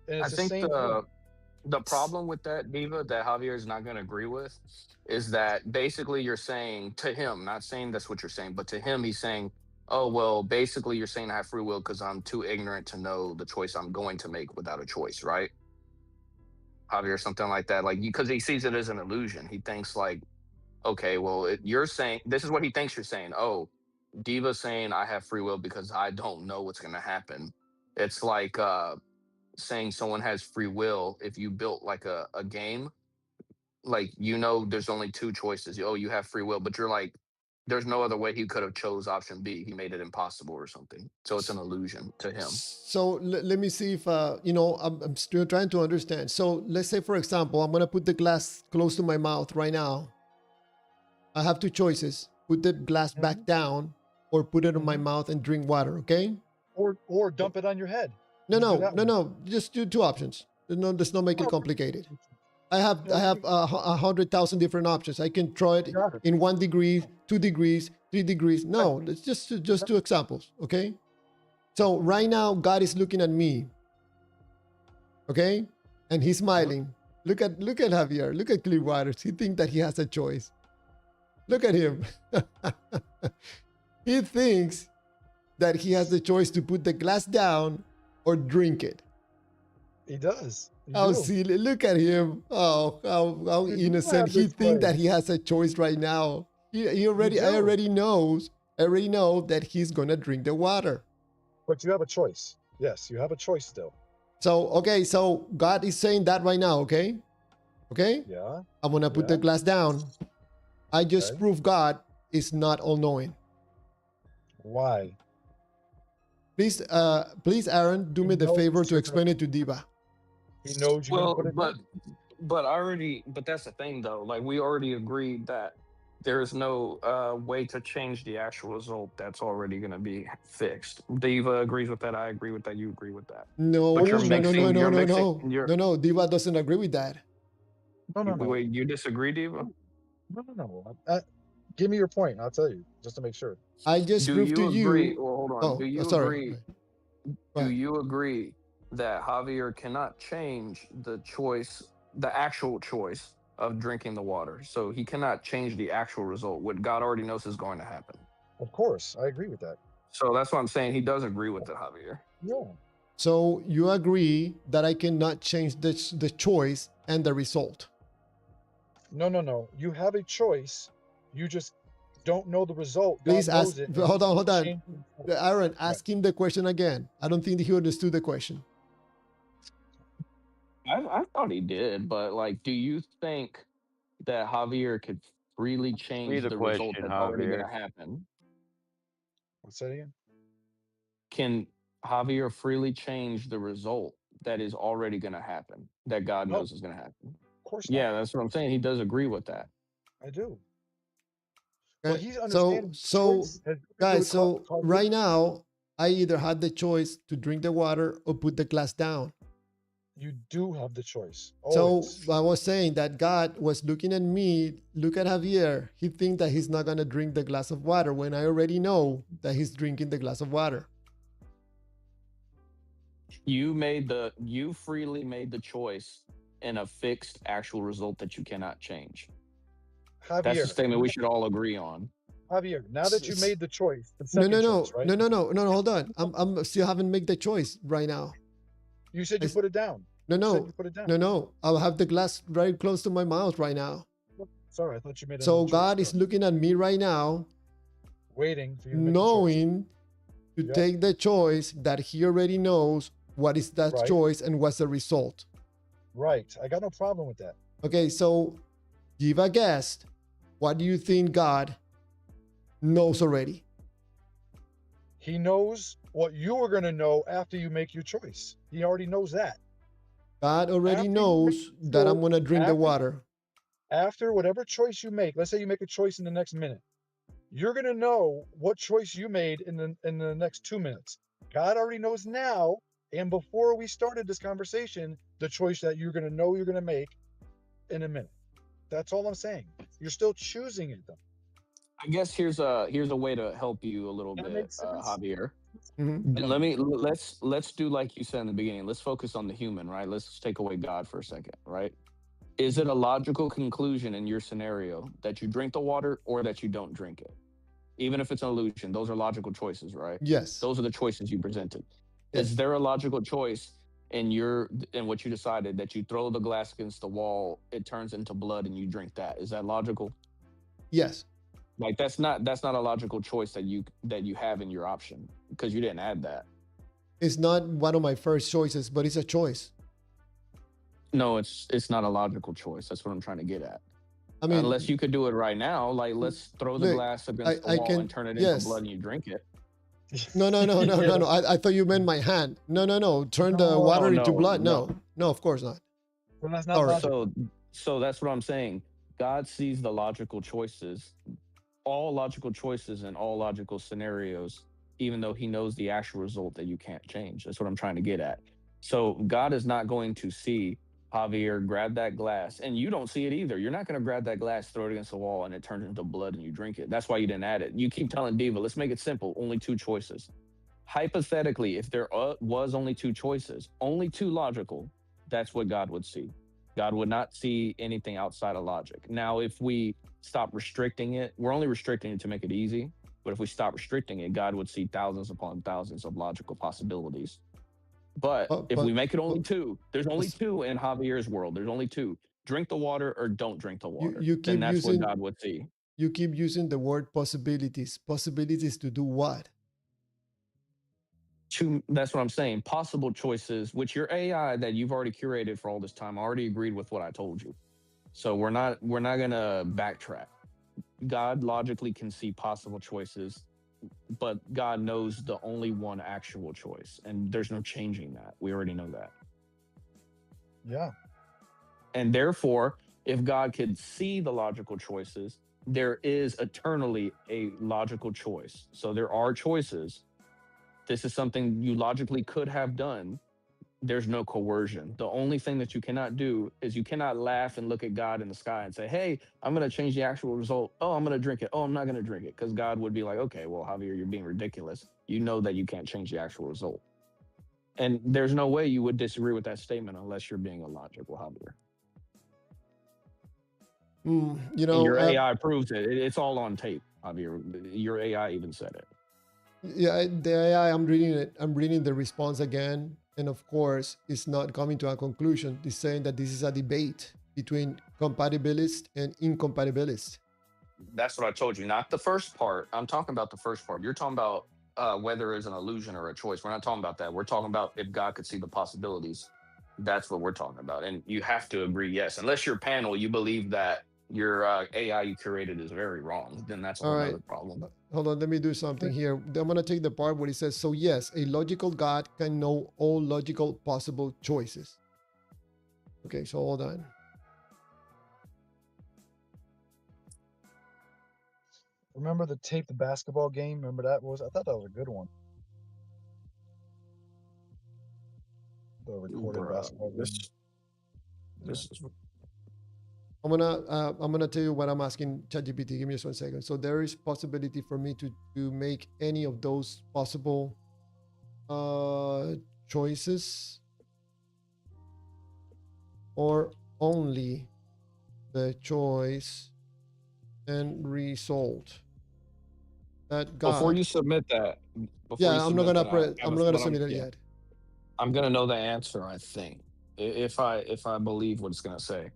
S6: And it's
S5: I
S6: the
S5: think
S6: same thing.
S5: the problem with that, Diva, that Javier is not going to agree with, is that basically you're saying to him, not saying that's what you're saying, but to him, he's saying, oh, well, basically you're saying I have free will because I'm too ignorant to know the choice I'm going to make without a choice, right? Javier, something like that. Like, because he sees it as an illusion. He thinks, like, okay, well, you're saying, this is what he thinks you're saying. Oh, Diva's saying I have free will because I don't know what's going to happen. It's like, saying someone has free will if you built like a game, like, there's only two choices. Oh, you have free will, but you're like, there's no other way he could have chose option B. He made it impossible or something. So it's an illusion to him.
S1: So let me see if, I'm still trying to understand. So let's say, for example, I'm going to put the glass close to my mouth right now. I have two choices. Put the glass back down or put it in my mouth and drink water, okay?
S6: Or dump it on your head.
S1: No. Just do two options. Let's not make it complicated. I have 100,000 different options. I can try it in 1 degree, 2 degrees, 3 degrees. No, it's just two examples, okay? So right now, God is looking at me, okay? And he's smiling. Look at Javier. Look at Clearwaters. He thinks that he has a choice. Look at him. He thinks that he has the choice to put the glass down or drink it.
S6: He does.
S1: Oh, see, look at him. Oh, how innocent. He thinks that he has a choice right now. I already know that he's going to drink the water.
S6: But you have a choice. Yes, you have a choice still.
S1: So, okay, so God is saying that right now, okay? Okay?
S6: Yeah.
S1: I'm going to put the glass down. I just proved God is not all-knowing.
S6: Why?
S1: Please, Aaron, do me the favor to explain it to Diva.
S6: He knows you
S5: Well,
S6: put it
S5: but that's the thing though. Like, we already agreed that there's no way to change the actual result. That's already going to be fixed. Diva agrees with that. I agree with that. You agree with that.
S1: No,
S5: But you're
S1: no. No, Diva doesn't agree with that.
S6: No.
S5: Wait, you disagree, Diva?
S6: No. Give me your point. I'll tell you, just to make sure.
S1: I just proved to you.
S5: Well, hold on. Do you agree?
S1: Right.
S5: Do you agree that Javier cannot change the actual choice of drinking the water? So he cannot change the actual result. What God already knows is going to happen.
S6: Of course, I agree with that.
S5: So that's what I'm saying. He does agree with it, Javier.
S6: Yeah.
S1: So you agree that I cannot change the choice and the result?
S6: No. You have a choice. You just don't know the result.
S1: Please ask. Hold on.
S6: Change.
S1: Aaron, ask him the question again. I don't think he understood the question.
S5: I thought he did, but like, do you think that Javier could freely change the result that's already going to happen?
S6: What's that again?
S5: Can Javier freely change the result that is already going to happen, that God knows is going to happen?
S6: Of course not.
S5: Yeah, that's what I'm saying. He does agree with that.
S6: I do.
S1: Okay. So guys, so right now, I either had the choice to drink the water or put the glass down.
S6: You do have the choice.
S1: So
S6: Always.
S1: I was saying that God was looking at me, look at Javier. He think that he's not gonna drink the glass of water when I already know that he's drinking the glass of water.
S5: You freely made the choice in a fixed actual result that you cannot change. That's the
S6: Javier,
S5: statement we should all agree on.
S6: Javier, now that you
S1: S-
S6: made the choice, the
S1: No,
S6: second
S1: no,
S6: choice,
S1: no,
S6: right?
S1: no, no, no, no, no. Hold on. I'm still haven't made the choice right now.
S6: You said
S1: I
S6: you
S1: s-
S6: put it down.
S1: No,
S6: You said
S1: no,
S6: you put it down.
S1: no, no. I'll have the glass right close to my mouth right now.
S6: Sorry, I thought you made a
S1: So
S6: choice.
S1: God is
S6: Go.
S1: looking at me right now,
S6: Waiting for you to make the choice.
S1: knowing to
S6: Yep.
S1: take the choice that He already knows what is that
S6: Right.
S1: choice and what's the result.
S6: Right. I got no problem with that.
S1: Okay, so give a guess. What do you think God knows already?
S6: He knows what you are going to know after you make your choice. He already knows that.
S1: God already
S6: After you
S1: knows
S6: make
S1: that I'm
S6: your-
S1: gonna drink the
S6: after-
S1: water.
S6: After whatever choice you make, let's say you make a choice in the next minute, you're going to know what choice you made in the next 2 minutes. God already knows now, and before we started this conversation, the choice that you're going to know you're going to make in a minute. That's all I'm saying. You're still choosing it though.
S5: I guess here's a way to help you a little
S6: That
S5: bit,
S6: makes sense.
S5: Javier.
S1: Mhm.
S5: Let's do like you said in the beginning. Let's focus on the human, right? Let's take away God for a second, right? Is it a logical conclusion in your scenario that you drink the water or that you don't drink it? Even if it's an illusion, those are logical choices, right?
S1: Yes.
S5: Those are the choices you presented.
S1: Yes.
S5: Is there a logical choice in what you decided that you throw the glass against the wall, it turns into blood, and you drink that? Is that logical?
S1: Yes.
S5: Like that's not a logical choice that you have in your option because you didn't add that.
S1: It's not one of my first choices, but it's a choice.
S5: No, it's not a logical choice. That's what I'm trying to get at.
S1: I mean,
S5: Unless you could do it right now, like let's throw the
S1: look,
S5: glass against the
S1: I
S5: wall
S1: can-
S5: and turn it
S1: yes.
S5: into blood and you drink it.
S1: no, no, no, no,
S6: Yeah.
S1: no, no. I thought you meant my hand. No, no, no. Turn the
S6: No,
S1: water into
S5: no,
S1: blood.
S5: no.
S1: No, no, of course not.
S6: Well, that's not
S1: All right.
S6: logical.
S5: So that's what I'm saying. God sees the logical choices, all logical choices in all logical scenarios, even though he knows the actual result that you can't change. That's what I'm trying to get at. So God is not going to see Javier grab that glass, and you don't see it either. You're not going to grab that glass, throw it against the wall, and it turns into blood and you drink it. That's why you didn't add it. You keep telling Diva, let's make it simple. Only two choices. Hypothetically, if there was only two choices, only two logical, that's what God would see. God would not see anything outside of logic. Now, if we stop restricting it, we're only restricting it to make it easy. But if we stop restricting it, God would see thousands upon thousands of logical possibilities. But if we make it only two, there's only two in Javier's world. There's only two. Drink the water or don't drink the water.
S1: you
S5: Then
S1: keep
S5: that's
S1: using
S5: what God would see.
S1: you keep using the word possibilities. Possibilities to do what?
S5: That's what I'm saying. Possible choices, which your AI that you've already curated for all this time already agreed with what I told you. So we're not gonna backtrack. God logically can see possible choices, but God knows the only one actual choice, and there's no changing that. We already know that.
S6: Yeah.
S5: And therefore, if God could see the logical choices, there is eternally a logical choice. So there are choices. This is something you logically could have done. There's no coercion. The only thing that you cannot do is you cannot laugh and look at God in the sky and say, hey, I'm going to change the actual result. Oh, I'm going to drink it. Oh, I'm not going to drink it. Because God would be like, okay, well, Javier, you're being ridiculous. You know that you can't change the actual result. And there's no way you would disagree with that statement unless you're being illogical, Javier.
S1: You know,
S5: And your AI proves it. It's all on tape, Javier. Your AI even said it.
S1: yeah, the AI, I'm reading it. I'm reading the response again. And of course, it's not coming to a conclusion. It's saying that this is a debate between compatibilists and incompatibilists.
S5: That's what I told you. Not the first part. I'm talking about the first part. You're talking about whether it's an illusion or a choice. We're not talking about that. We're talking about if God could see the possibilities. That's what we're talking about. And you have to agree, yes. Unless your panel, you believe that your AI you curated is very wrong, then that's a
S1: All
S5: whole
S1: right.
S5: other problem.
S1: Hold on, let me do something here. I'm going to take the part where it says, so yes, a logical God can know all logical possible choices. Okay, so hold on.
S6: Remember the tape, the basketball game? Remember that was? I thought that was a good one. the recorded
S5: Bruh,
S6: basketball game.
S5: this is
S1: I'm gonna tell you what I'm asking ChatGPT. Give me just 1 second. So there is possibility for me to make any of those possible choices, or only the choice and result that
S5: before
S1: God.
S5: you submit that. Before you
S1: Yeah, I'm not
S5: submit
S1: gonna
S5: that,
S1: press.
S5: I have
S1: I'm
S5: a
S1: not gonna
S5: feeling
S1: submit it
S5: yeah,
S1: yet.
S5: I'm gonna know the answer. I think if I believe what it's gonna say,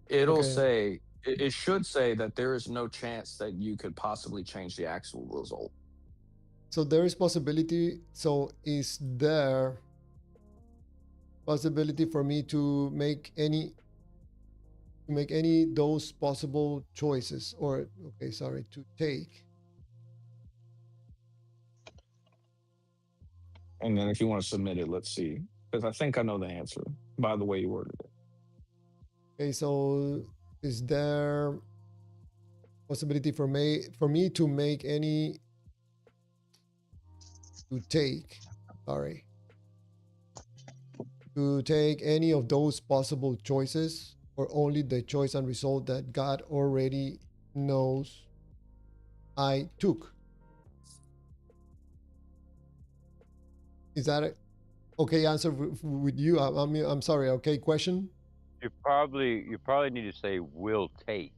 S5: it'll
S1: Okay.
S5: say it should say that there is no chance that you could possibly change the actual result.
S1: So there is possibility. So is there possibility for me to make any those possible choices, or okay, sorry, to take.
S5: And then if you want to submit it, let's see, because I think I know the answer by the way you worded it.
S1: Okay, so is there possibility for me to make any to take sorry to take any of those possible choices, or only the choice and result that God already knows I took? Is that a okay answer with you? I mean, I'm sorry. Okay, question.
S2: You probably need to say will take.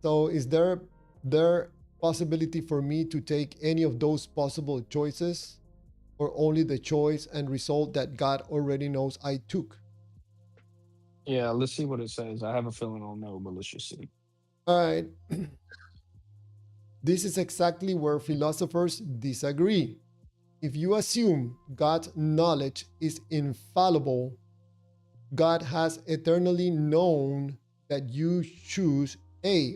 S1: So is there possibility for me to take any of those possible choices, or only the choice and result that God already knows I took?
S5: Yeah, let's see what it says. I have a feeling I'll know, but let's just see.
S1: All right. This is exactly where philosophers disagree. If you assume God's knowledge is infallible, God has eternally known that you chose A,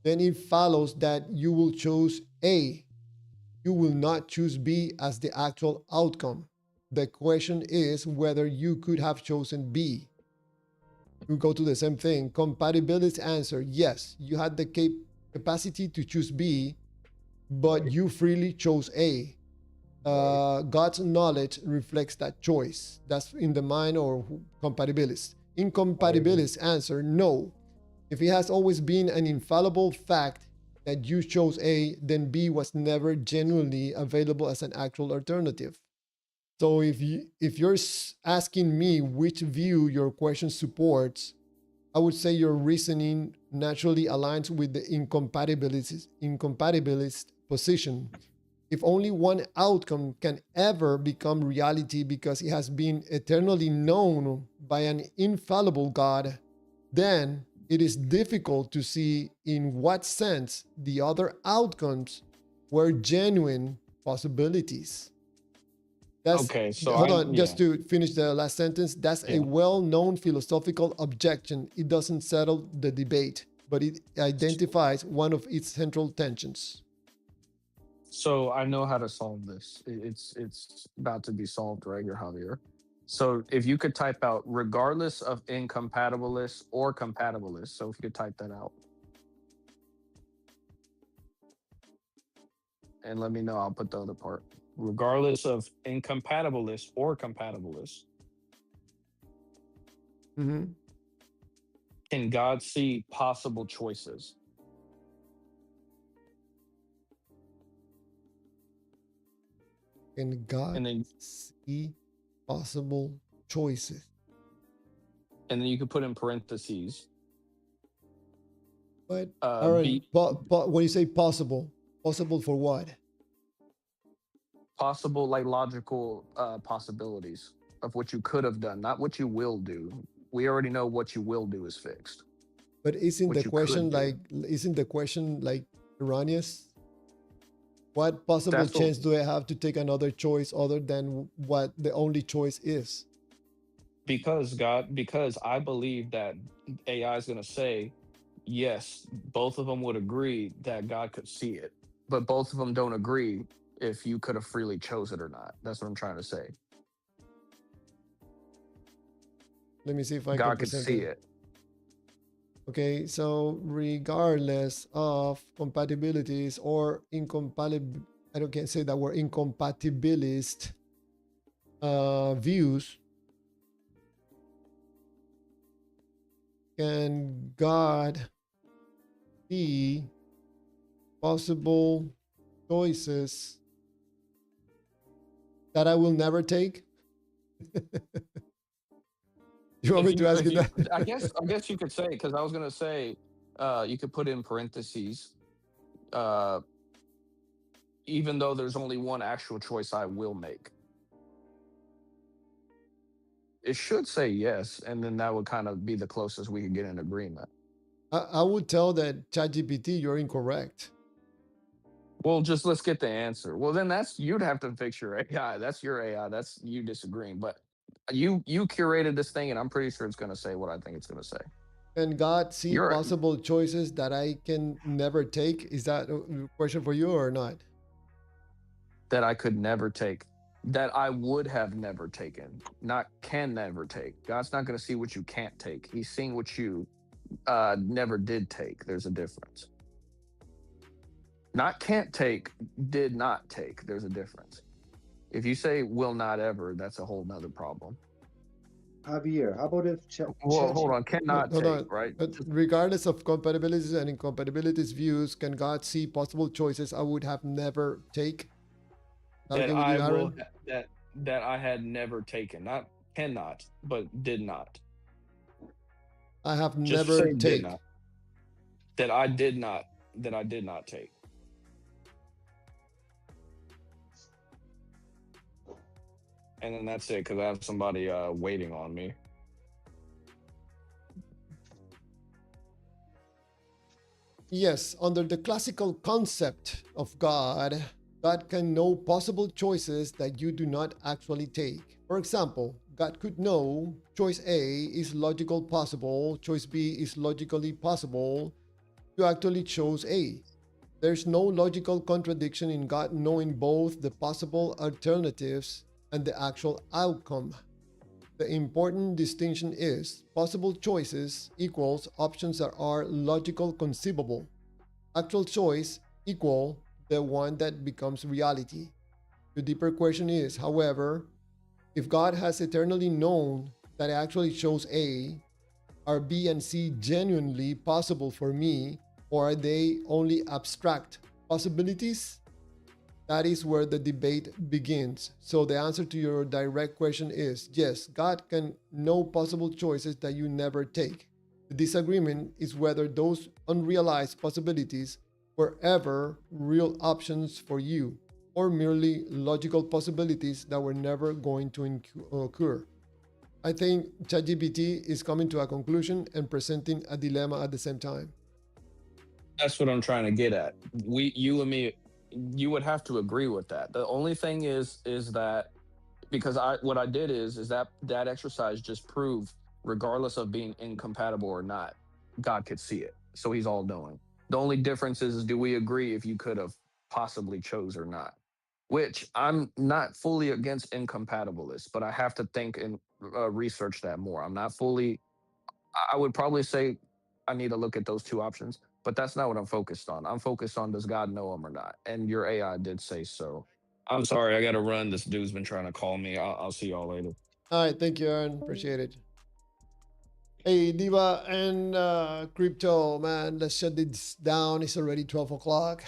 S1: then it follows that you will choose A. You will not choose B as the actual outcome. The question is whether you could have chosen B. You go to the same thing. Compatibilist answer: yes, you had the capacity to choose B, but you freely chose A. God's knowledge reflects that choice. That's in the mind or compatibilist. Incompatibilist answer: no. If it has always been an infallible fact that you chose A, then B was never genuinely available as an actual alternative. So if you're asking me which view your question supports, I would say your reasoning naturally aligns with the incompatibilist position. If only one outcome can ever become reality because it has been eternally known by an infallible God, then it is difficult to see in what sense the other outcomes were genuine possibilities. That's
S5: Okay, so
S1: hold
S5: I
S1: on, just to finish the last sentence. That's a
S5: Yeah.
S1: well-known philosophical objection. It doesn't settle the debate, but it identifies one of its central tensions.
S5: So I know how to solve this. It's about to be solved right here, Javier. So if you could type out regardless of incompatibilist or compatibilist. So if you could type that out. And let me know, I'll put the other part. Regardless of incompatibilist or compatibilist,
S1: Mm-hmm.
S5: can God see possible choices?
S1: Can God
S5: And then
S1: see possible choices?
S5: you could put in parentheses.
S1: But Aaron,
S5: B,
S1: when you say possible for what?
S5: possible, like logical possibilities of what you could have done, not what you will do. We already know what you will do is fixed.
S1: But isn't
S5: What
S1: the
S5: you
S1: question
S5: could
S1: like erroneous? What possible
S5: That's what,
S1: chance do I have to take another choice other than what the only choice is?
S5: because I believe that AI is going to say, yes, both of them would agree that God could see it, but both of them don't agree if you could have freely chose it or not. That's what I'm trying to say.
S1: Let me see if I can
S5: God could
S1: present
S5: see
S1: it.
S5: it.
S1: Okay, so regardless of compatibilities or incompatible, I don't can't say that word, incompatibilist. views, can God see possible choices that I will never take? You want
S5: If
S1: me to
S5: you,
S1: ask
S5: if
S1: you
S5: you,
S1: that?
S5: I guess you could say, because I was gonna say, you could put in parentheses, uh, even though there's only one actual choice I will make. It should say yes, and then that would kind of be the closest we could get in agreement.
S1: I would tell that ChatGPT you're incorrect.
S5: Well, just let's get the answer. Well, then that's you'd have to fix your AI. That's your AI. That's you disagreeing. But you curated this thing, and I'm pretty sure it's going to say what I think it's going to say.
S1: Can God see
S5: You're
S1: possible choices that I can never take? Is that a question for you or not?
S5: that I could never take, that I would have never taken, not can never take. God's not going to see what you can't take. He's seeing what you never did take. There's a difference. Not can't take, did not take. There's a difference. If you say will not ever, that's a whole nother problem.
S6: Javier, how about if
S5: Well, hold on, cannot
S1: Hold
S5: take,
S1: on.
S5: right?
S1: But regardless of compatibilities and incompatibilities views, can God see possible choices I would have never take? That
S5: That
S1: okay with you,
S5: I will
S1: Aaron?
S5: that I had never taken, not cannot, but did not.
S1: I have
S5: Just
S1: never
S5: say did
S1: take.
S5: not. That I did not. That I did not take. And then that's it, because I have somebody waiting on me.
S1: Yes, under the classical concept of God, God can know possible choices that you do not actually take. For example, God could know choice A is logical possible, choice B is logically possible. You actually chose A. There's no logical contradiction in God knowing both the possible alternatives and the actual outcome. The important distinction is possible choices equals options that are logical conceivable. Actual choice equal the one that becomes reality. The deeper question is, however, if God has eternally known that I actually chose A, are B and C genuinely possible for me, or are they only abstract possibilities? That is where the debate begins. So the answer to your direct question is yes, God can know possible choices that you never take. The disagreement is whether those unrealized possibilities were ever real options for you, or merely logical possibilities that were never going to occur. I think ChatGPT is coming to a conclusion and presenting a dilemma at the same time.
S5: That's what I'm trying to get at. You and me, you would have to agree with that. The only thing is that because what I did is that exercise just proved, regardless of being incompatible or not, God could see it. So he's all knowing. The only difference is do we agree if you could have possibly chose or not? Which I'm not fully against incompatibilists, but I have to think and research that more. I'm not fully. I would probably say I need to look at those two options, but that's not what I'm focused on. I'm focused on does God know him or not? And your AI did say so. I'm sorry, I got to run. This dude's been trying to call me. I'll see y'all later.
S1: All right, thank you, Aaron. Appreciate it. Hey, Diva and Crypto, man, let's shut this down. It's already 12 o'clock.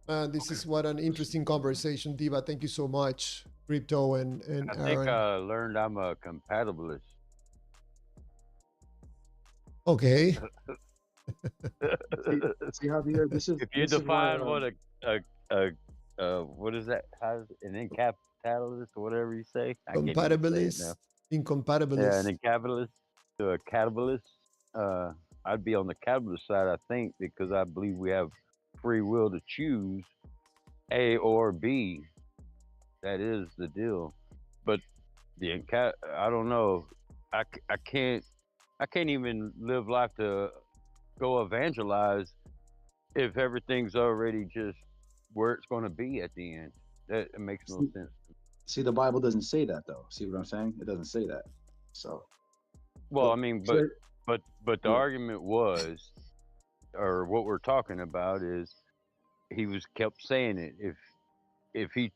S1: Man, this is what an interesting conversation, Diva. Thank you so much, Crypto and
S2: I think
S1: Aaron.
S2: I learned I'm a compatibilist.
S1: Okay.
S6: See, Javier, this is
S2: If you
S6: this is why,
S2: define what what is that? How's an incapitalist or whatever you say? I can't even say it
S1: Compatibilist,
S2: now.
S1: incompatibilist.
S2: Yeah, an incapitalist to a catalyst. I'd be on the capitalist side, I think, because I believe we have free will to choose A or B. That is the deal. But I don't know. I can't even live life to go evangelize if everything's already just where it's going to be at the end. That it makes no sense.
S6: see, the Bible doesn't say that though. See what I'm saying? It doesn't say that. So,
S2: Well,
S6: but
S2: I mean,
S6: sure,
S2: but the
S6: yeah.
S2: argument was, or what we're talking about is, he was kept saying it. If he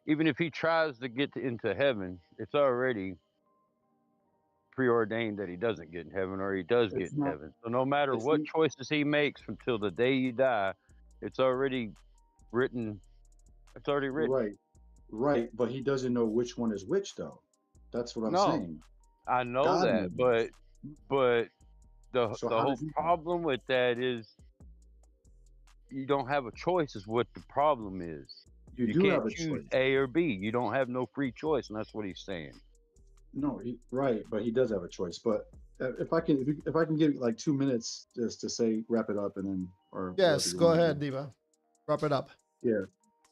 S2: even if he tries to get into heaven, it's already preordained that he doesn't get in heaven, or he does get
S6: It's
S2: in
S6: not.
S2: heaven. So no matter
S6: It's
S2: what choices he makes until the day you die, it's already written. It's already written.
S6: right, right. But he doesn't know which one is which, though. That's what I'm
S2: No,
S6: saying.
S2: I know
S6: God
S2: that,
S6: knows.
S2: but the
S6: So
S2: the
S6: how
S2: whole
S6: does he know?
S2: problem with that is you don't have a choice. Is what the problem is.
S6: You
S2: You
S6: do
S2: can't
S6: have a
S2: choose
S6: choice.
S2: A or B. You don't have no free choice, and that's what he's saying.
S6: No, right, but he does have a choice. But if I can give you like 2 minutes just to say wrap it up and then or whatever
S1: Yes,
S6: you
S1: go
S6: want to
S1: ahead,
S6: do.
S1: Diva. Wrap it up.
S6: Yeah.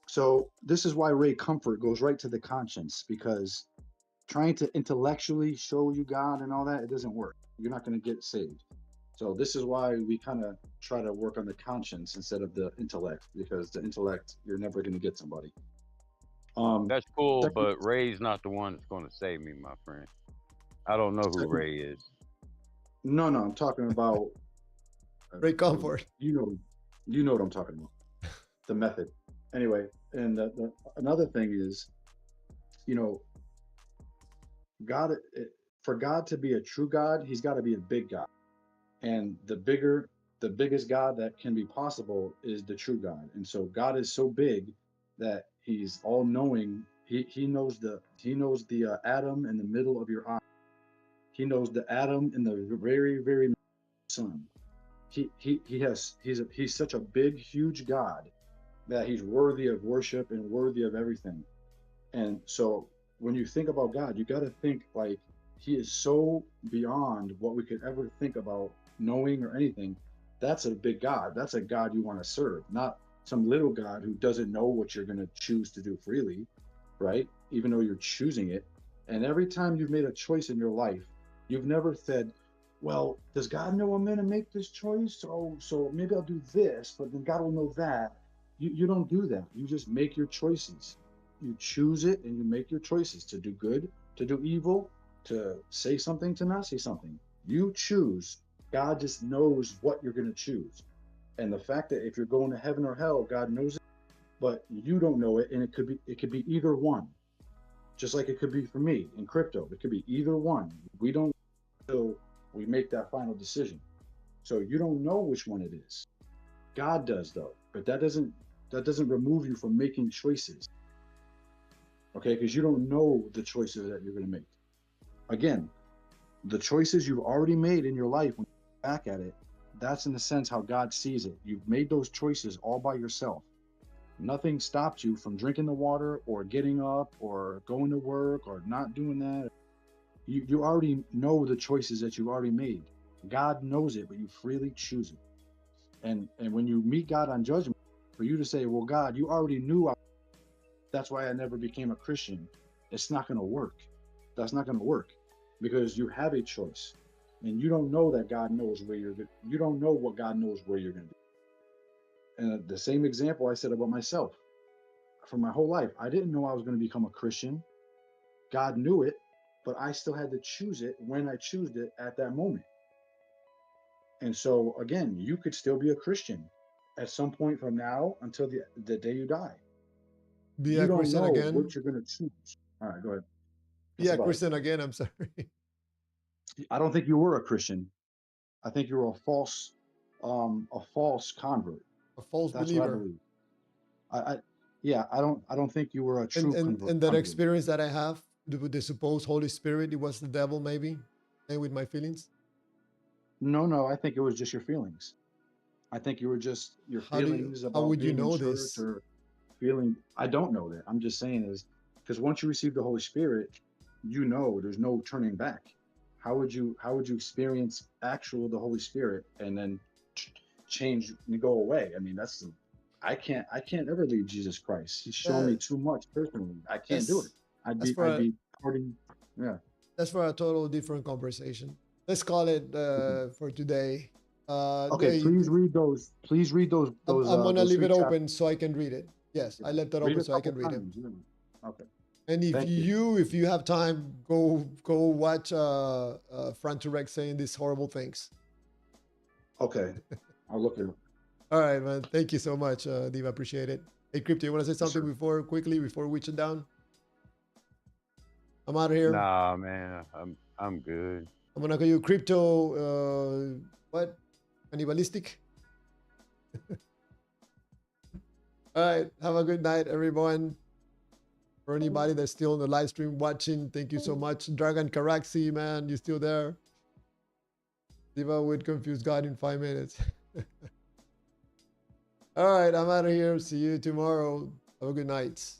S6: So this is why Ray Comfort goes right to the conscience, because trying to intellectually show you God and all that, it doesn't work. You're not going to get saved. So this is why we kind of try to work on the conscience instead of the intellect, because the intellect, you're never going to get somebody.
S2: That's cool,
S6: Second,
S2: but Ray's not the one that's going to save me, my friend. I don't know who
S6: second,
S2: Ray is.
S6: no, I'm talking about
S1: Great comfort.
S6: you know what I'm talking about. The method. Anyway, and another thing is, you know, God, for God to be a true God, he's got to be a big God. And the biggest God that can be possible is the true God. And so God is so big that he's all knowing. He knows the atom in the middle of your eye. He knows the atom in the very, very sun. He's such a big, huge God that he's worthy of worship and worthy of everything. And so when you think about God, you got to think like he is so beyond what we could ever think about knowing or anything. That's a big God. That's a God you want to serve, not some little God who doesn't know what you're going to choose to do freely, right? Even though you're choosing it. And every time you've made a choice in your life, you've never said, well, does God know I'm going to make this choice? So maybe I'll do this, but then God will know that. You don't do that. You just make your choices. You choose it and you make your choices to do good, to do evil, to say something, to not say something. You choose. God just knows what you're going to choose. And the fact that if you're going to heaven or hell, God knows it, but you don't know it, and it could be either one. Just like it could be for me in crypto. It could be either one. We don't until we make that final decision. So you don't know which one it is. God does though. But that doesn't remove you from making choices. Okay, because you don't know the choices that you're going to make. Again, the choices you've already made in your life, when you look back at it, that's in a sense how God sees it. You've made those choices all by yourself. Nothing stopped you from drinking the water or getting up or going to work or not doing that. You already know the choices that you've already made. God knows it, but you freely choose it. And when you meet God on judgment, for you to say, well, God, you already knew that's why I never became a Christian. It's not going to work. That's not going to work because you have a choice and you don't know that God knows where you don't know what God knows where you're going to be. And the same example I said about myself for my whole life, I didn't know I was going to become a Christian. God knew it, but I still had to choose it when I chose it at that moment. And so again, you could still be a Christian at some point from now until the day you die.
S1: Be
S6: You
S1: a
S6: don't
S1: Christian
S6: know
S1: again.
S6: what you're going to choose. All right, go ahead.
S1: Be
S6: That's
S1: a
S6: about it.
S1: Christian again. I'm sorry.
S6: I don't think you were a Christian. I think you were a false convert.
S1: A false
S6: That's what I
S1: believer.
S6: believe. I yeah, I don't think you were a true
S1: And that
S6: convert.
S1: experience that I have with the supposed Holy Spirit, it was the devil maybe, and with my feelings.
S6: No, I think it was just your feelings. I think you were just your feelings
S1: How
S6: about
S1: would you
S6: being in
S1: know
S6: church
S1: this?
S6: or feeling. I don't know that. I'm just saying is because once you receive the Holy Spirit, you know there's no turning back. How would you experience the Holy Spirit and then change and go away? I mean, I can't ever leave Jesus Christ. He's shown me too much personally. I can't do it.
S1: That's that's for
S6: I'd
S1: a,
S6: be parting. Yeah.
S1: that's for a total different conversation. Let's call it
S6: Okay.
S1: for today.
S6: Okay. Please read those. Please read
S1: I'm gonna
S6: those
S1: leave
S6: three
S1: it
S6: chapters.
S1: open so I can read it. Yes, I left it
S6: Read
S1: open
S6: a
S1: so I
S6: couple
S1: can read it.
S6: times. Yeah. Okay.
S1: And
S6: Thank you.
S1: if you have time, go watch Fran Turek saying these horrible things.
S6: Okay. I'll look at it.
S1: All right, man. Thank you so much, Diva. Appreciate it. Hey, Crypto, you want to say something
S3: sir.
S1: quickly before we shut down? I'm out of here.
S2: Nah, man, I'm good.
S1: I'm gonna call you Crypto. What? Cannibalistic. All right. Have a good night, everyone. For anybody that's still on the live stream watching, thank you so much. Dragon Karaxi, man, you still there? Diva would confuse God in 5 minutes. All right, I'm out of here. See you tomorrow. Have a good night.